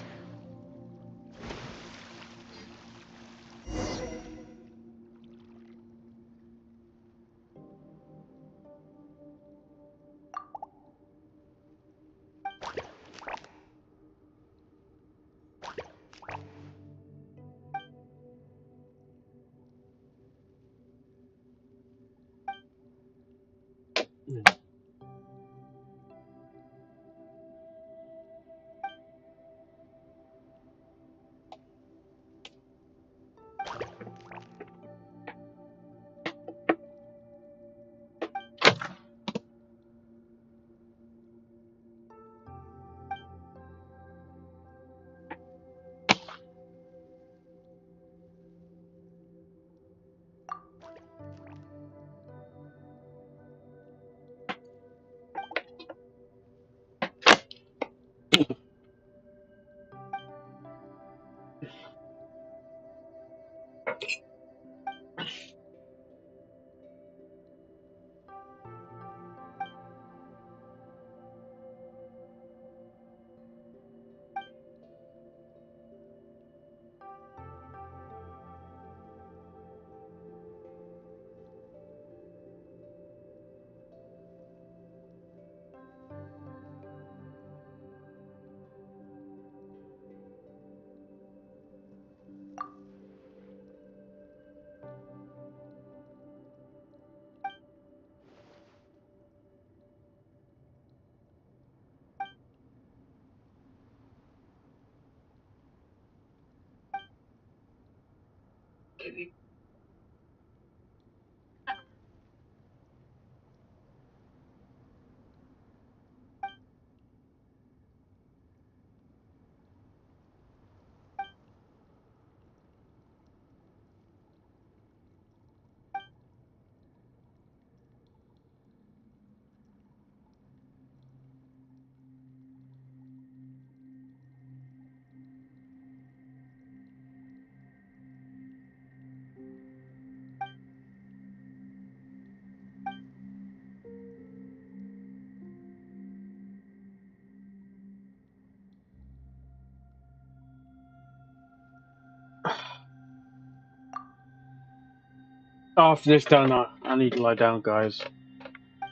After this done, I need to lie down, guys.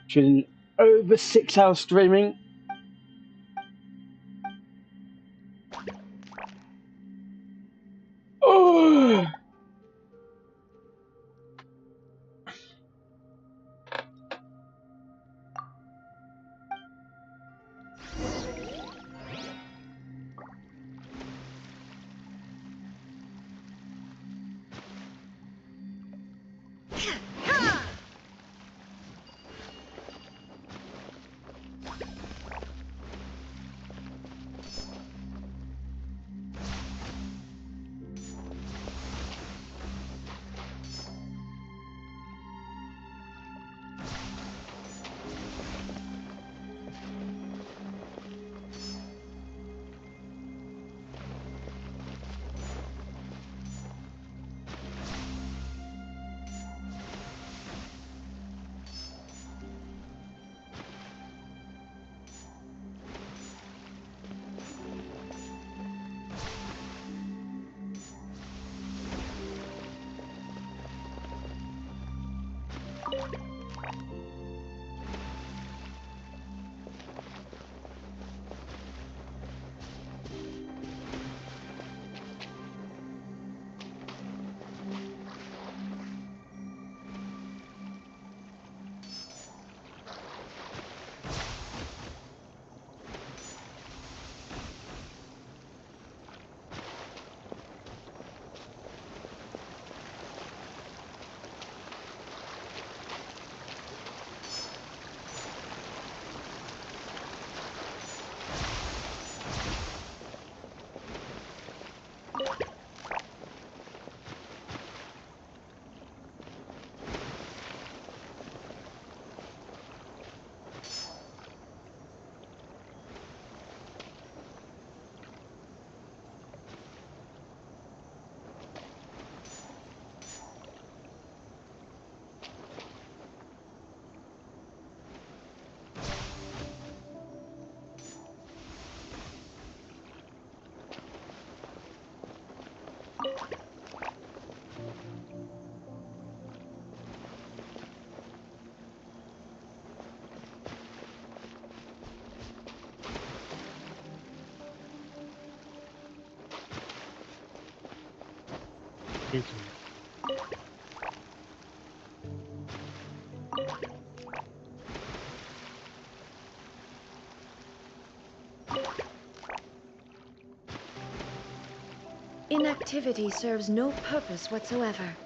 It's been over 6 hours streaming. Oh. isn't it? Inactivity serves no purpose whatsoever.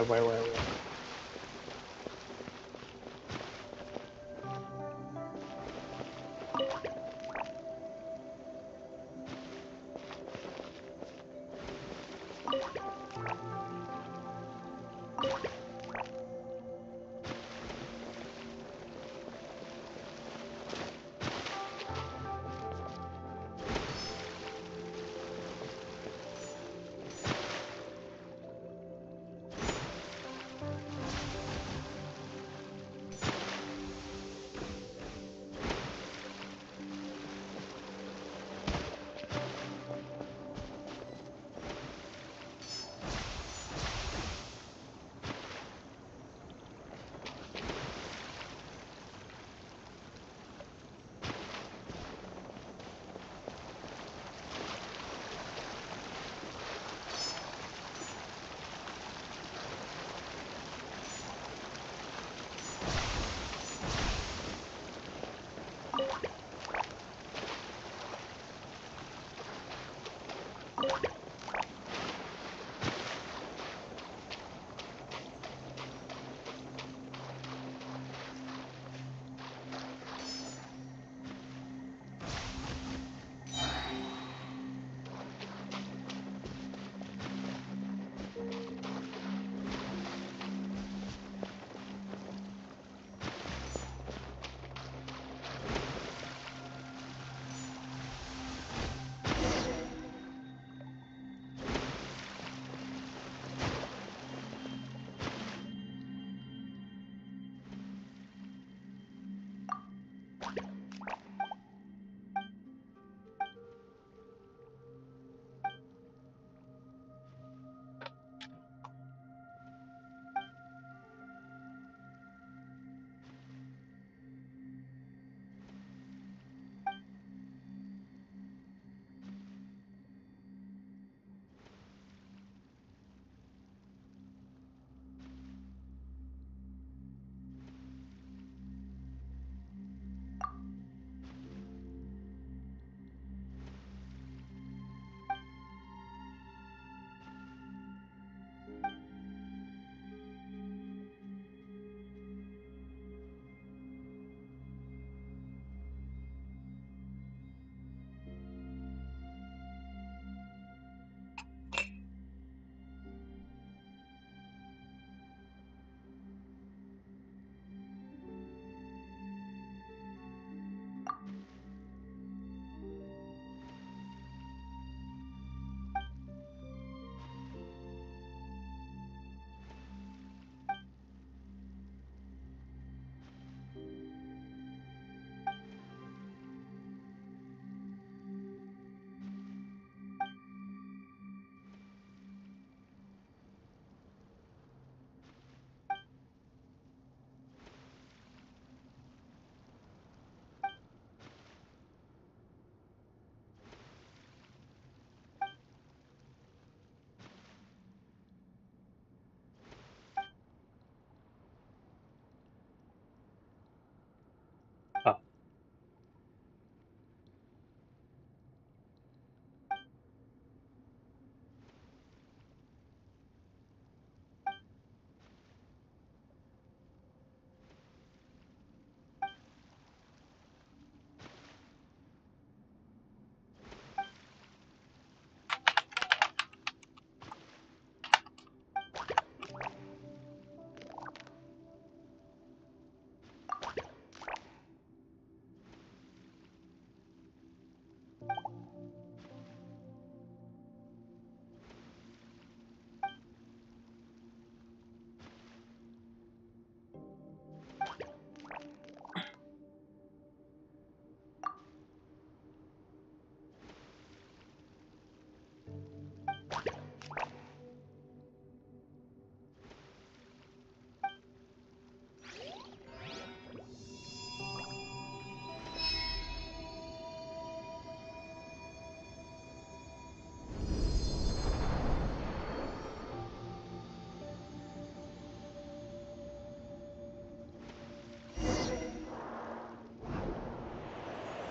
Wait.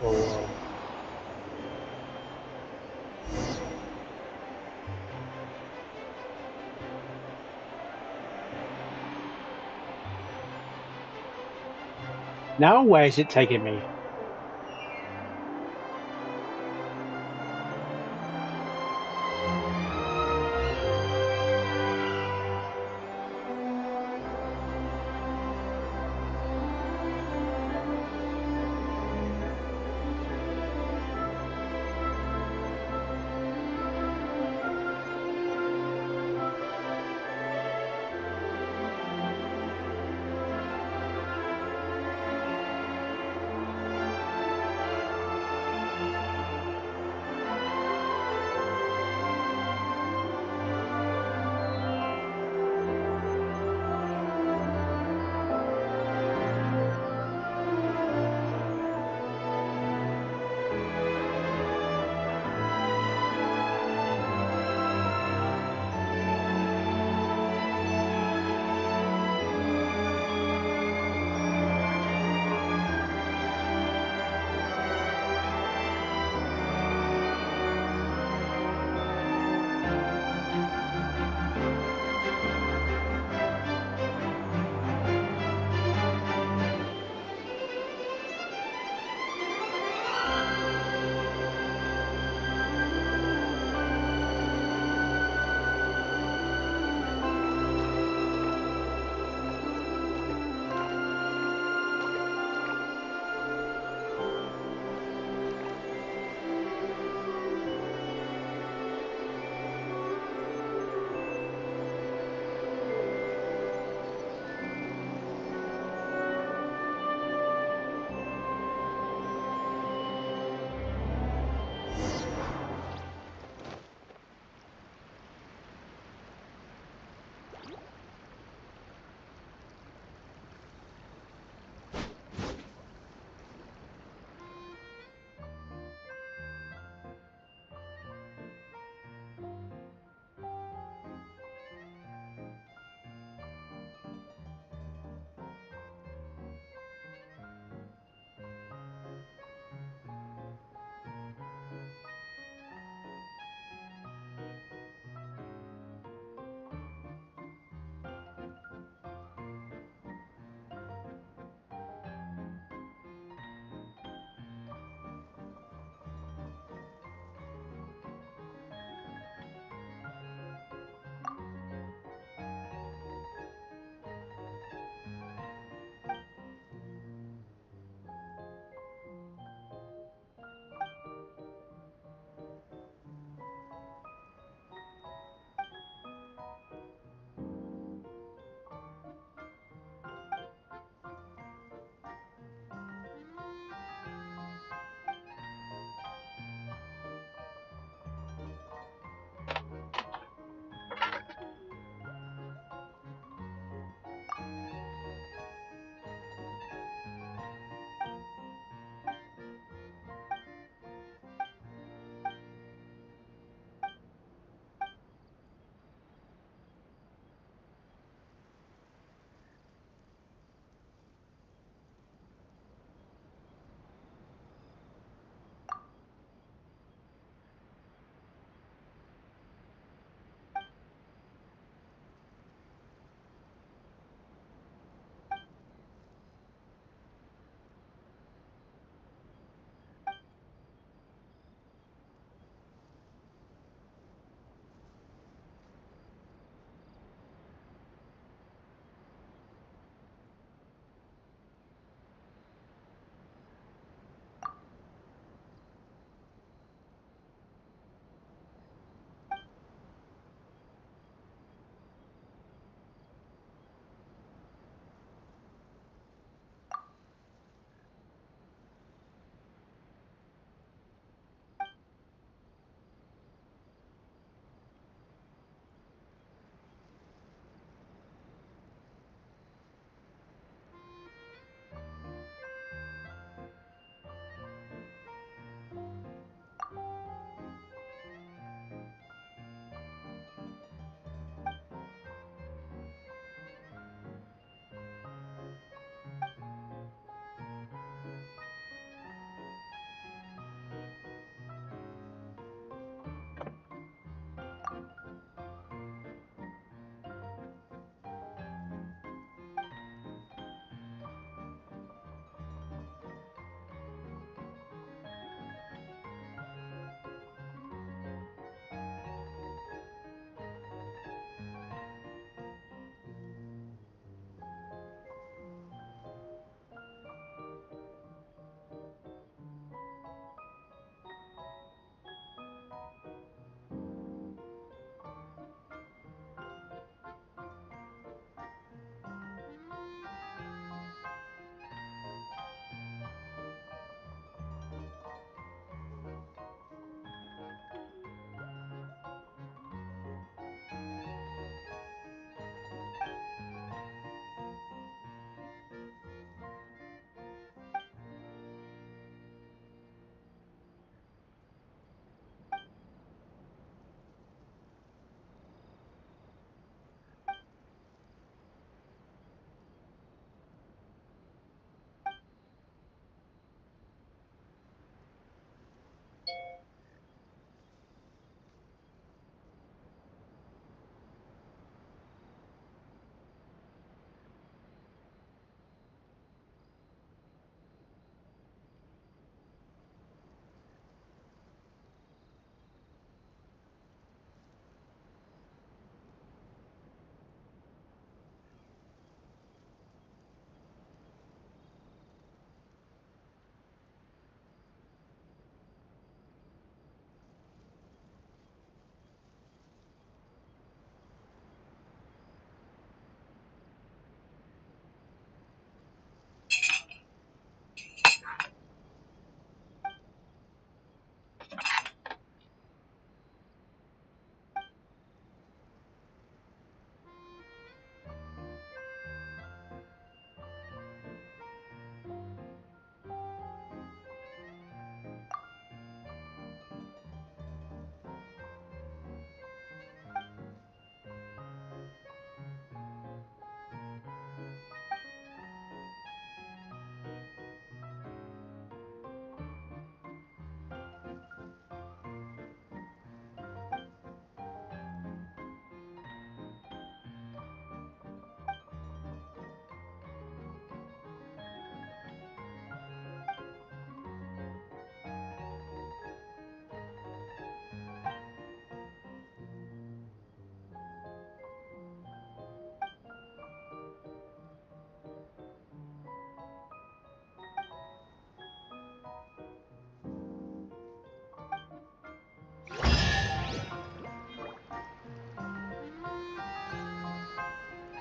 for a while. Now where is it taking me?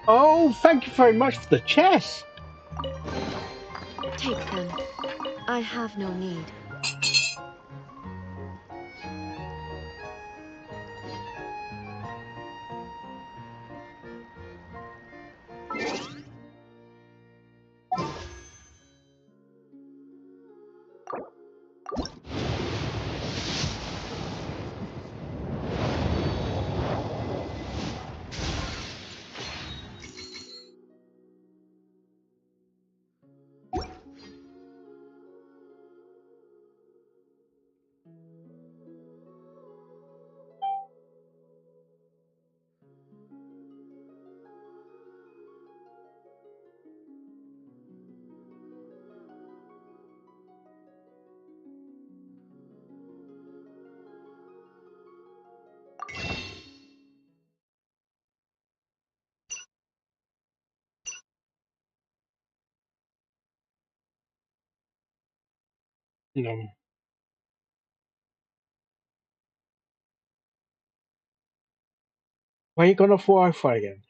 Oh, thank you very much for the chess. Take them. I have no need. No. Why you gonna Wi-Fi again?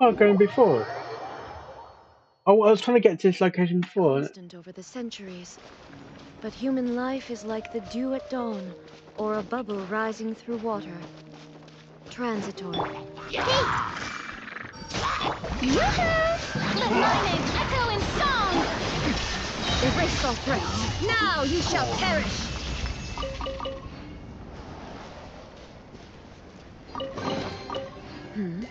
Oh, going before. Oh, I was trying to get to this location before. Constant over the centuries. But human life is like the dew at dawn, or a bubble rising through water. Transitory. Let my name echo in song! Erase all threats. Now you shall perish! Hmm?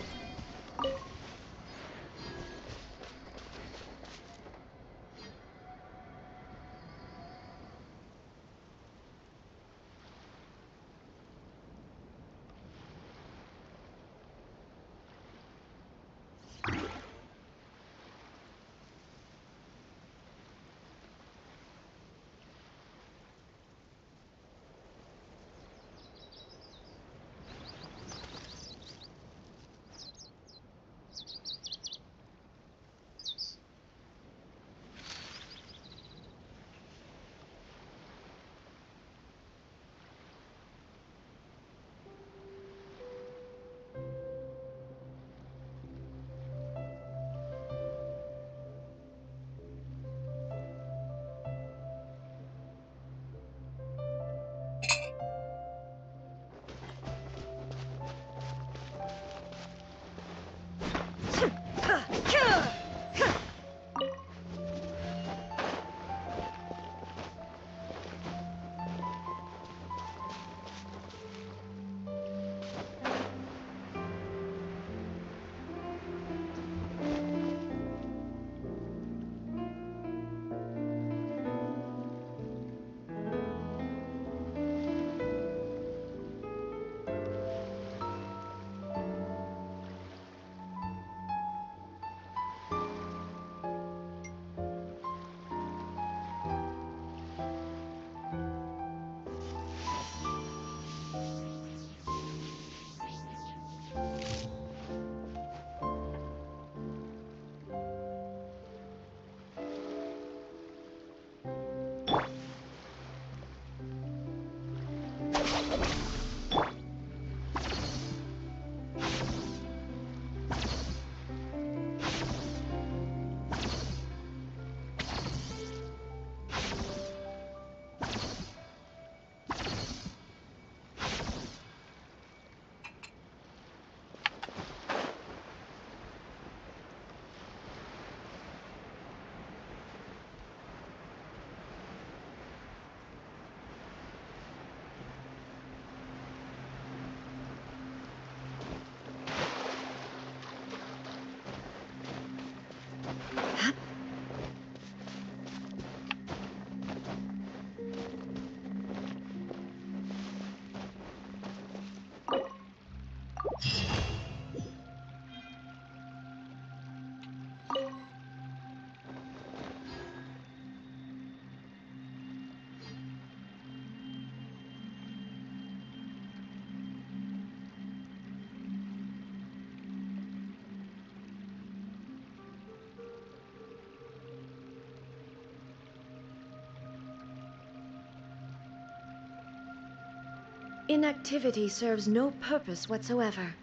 Inactivity serves no purpose whatsoever.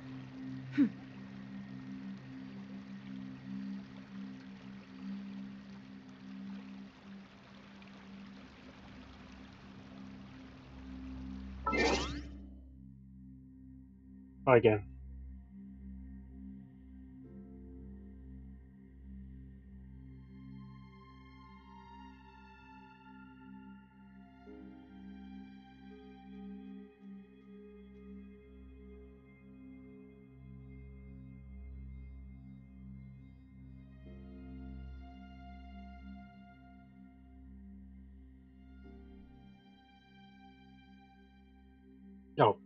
Try again. Oh.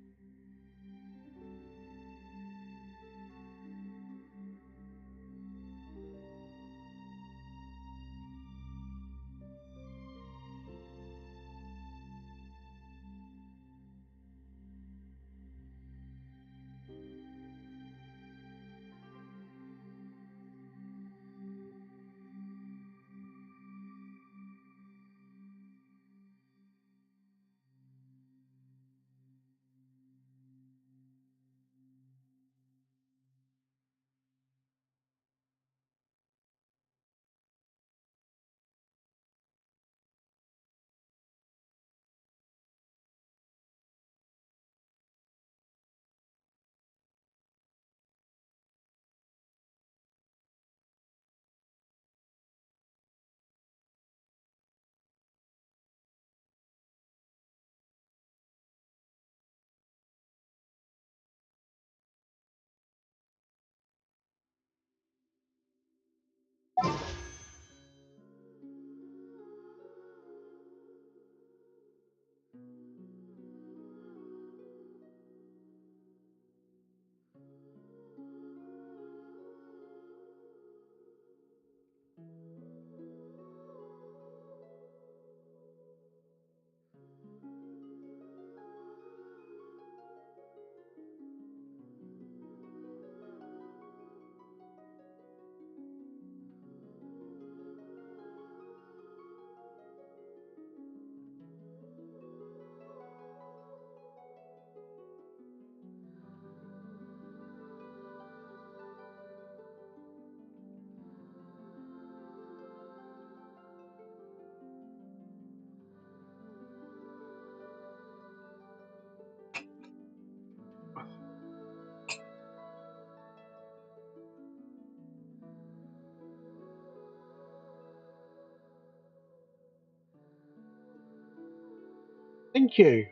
Thank you.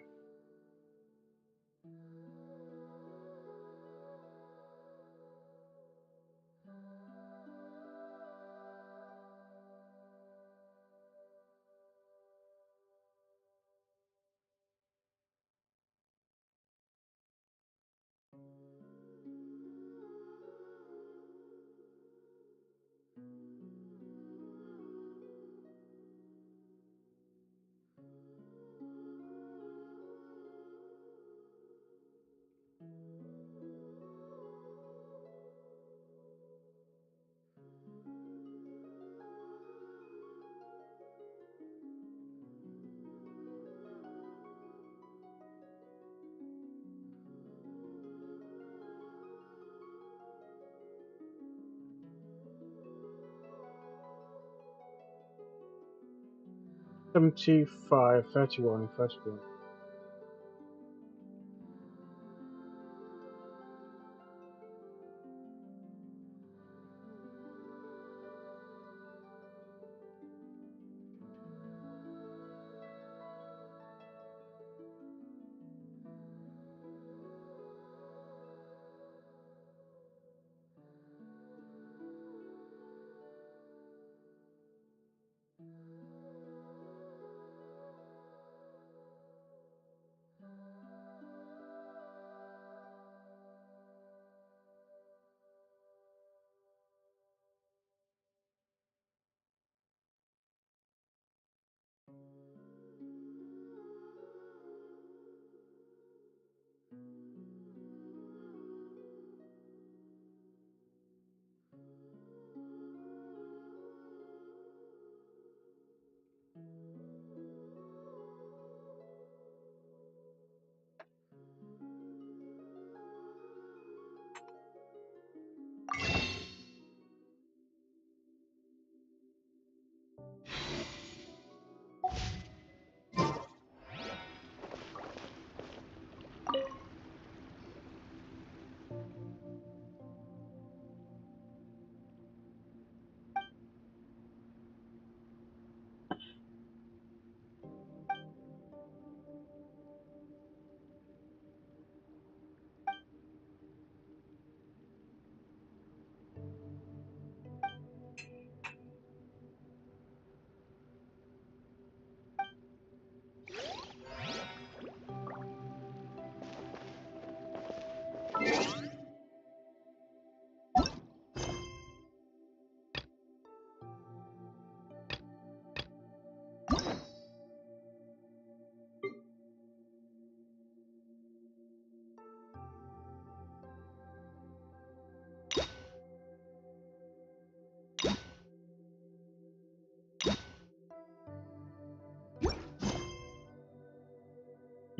$75, $31.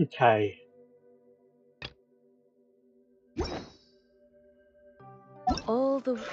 Okay. All the world.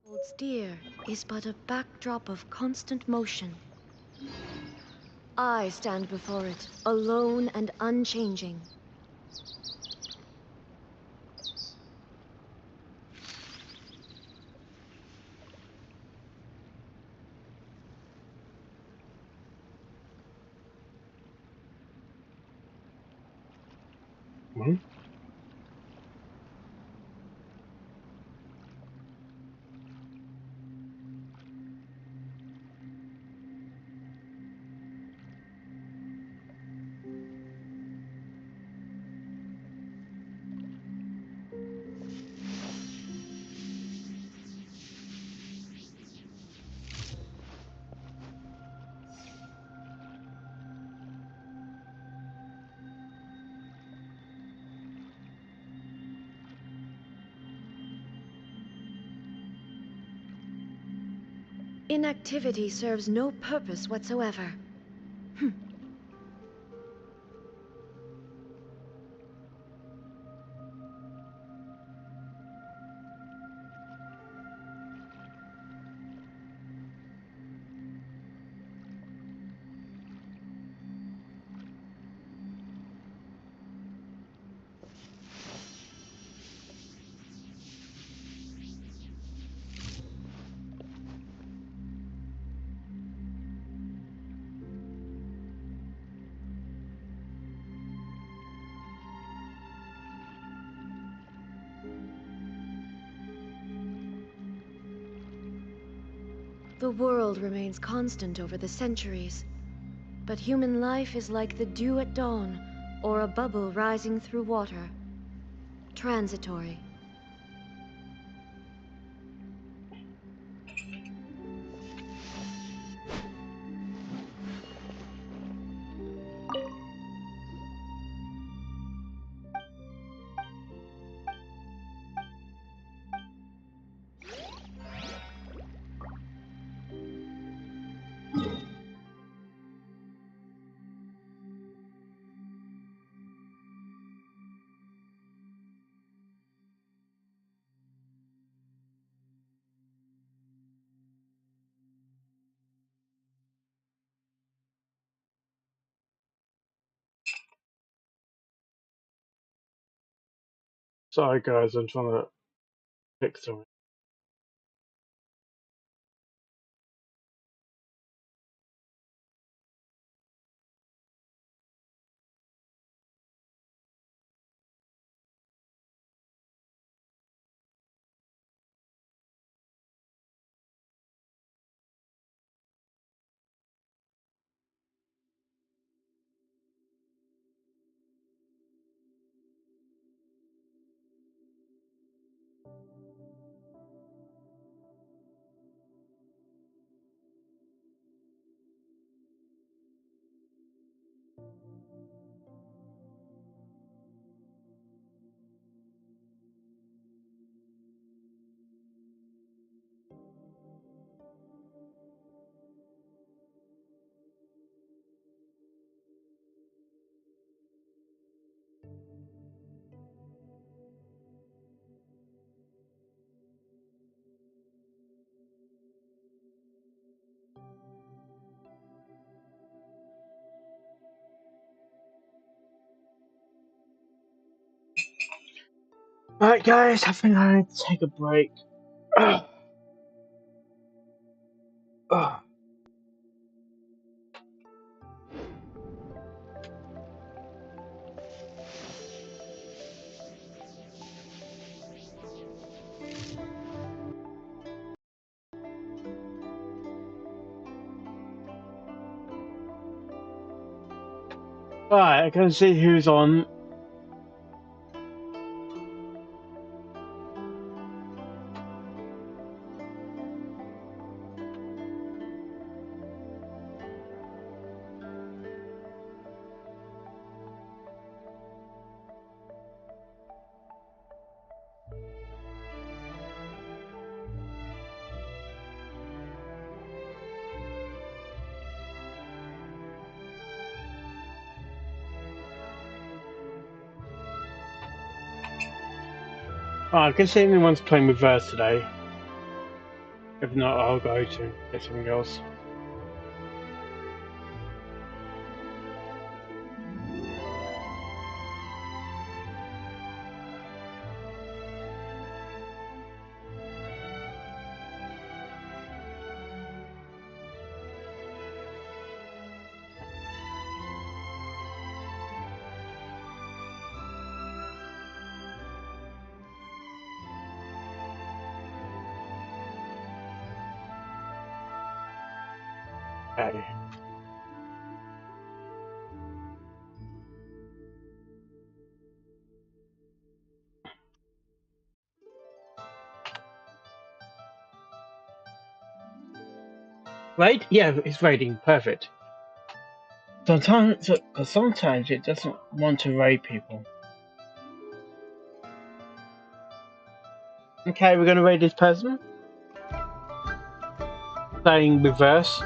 World's dear is but a backdrop of constant motion. I stand before it, alone and unchanging. Hmm? Inactivity serves no purpose whatsoever. The world remains constant over the centuries, but human life is like the dew at dawn, or a bubble rising through water. Transitory. Sorry, guys, I'm trying to fix something. Alright, guys, I think I need to take a break. Ugh. Ugh. Right, I can see who's on. Right, I can see anyone's playing reverse today. If not, I'll go to get something else. Okay. Raid? Yeah, it's raiding. Perfect. Sometimes it doesn't want to raid people. Okay, we're gonna raid this person. Playing reverse.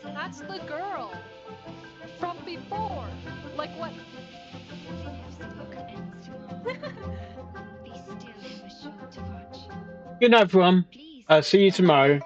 That's the girl from before. Like what? Good night, everyone. See you tomorrow.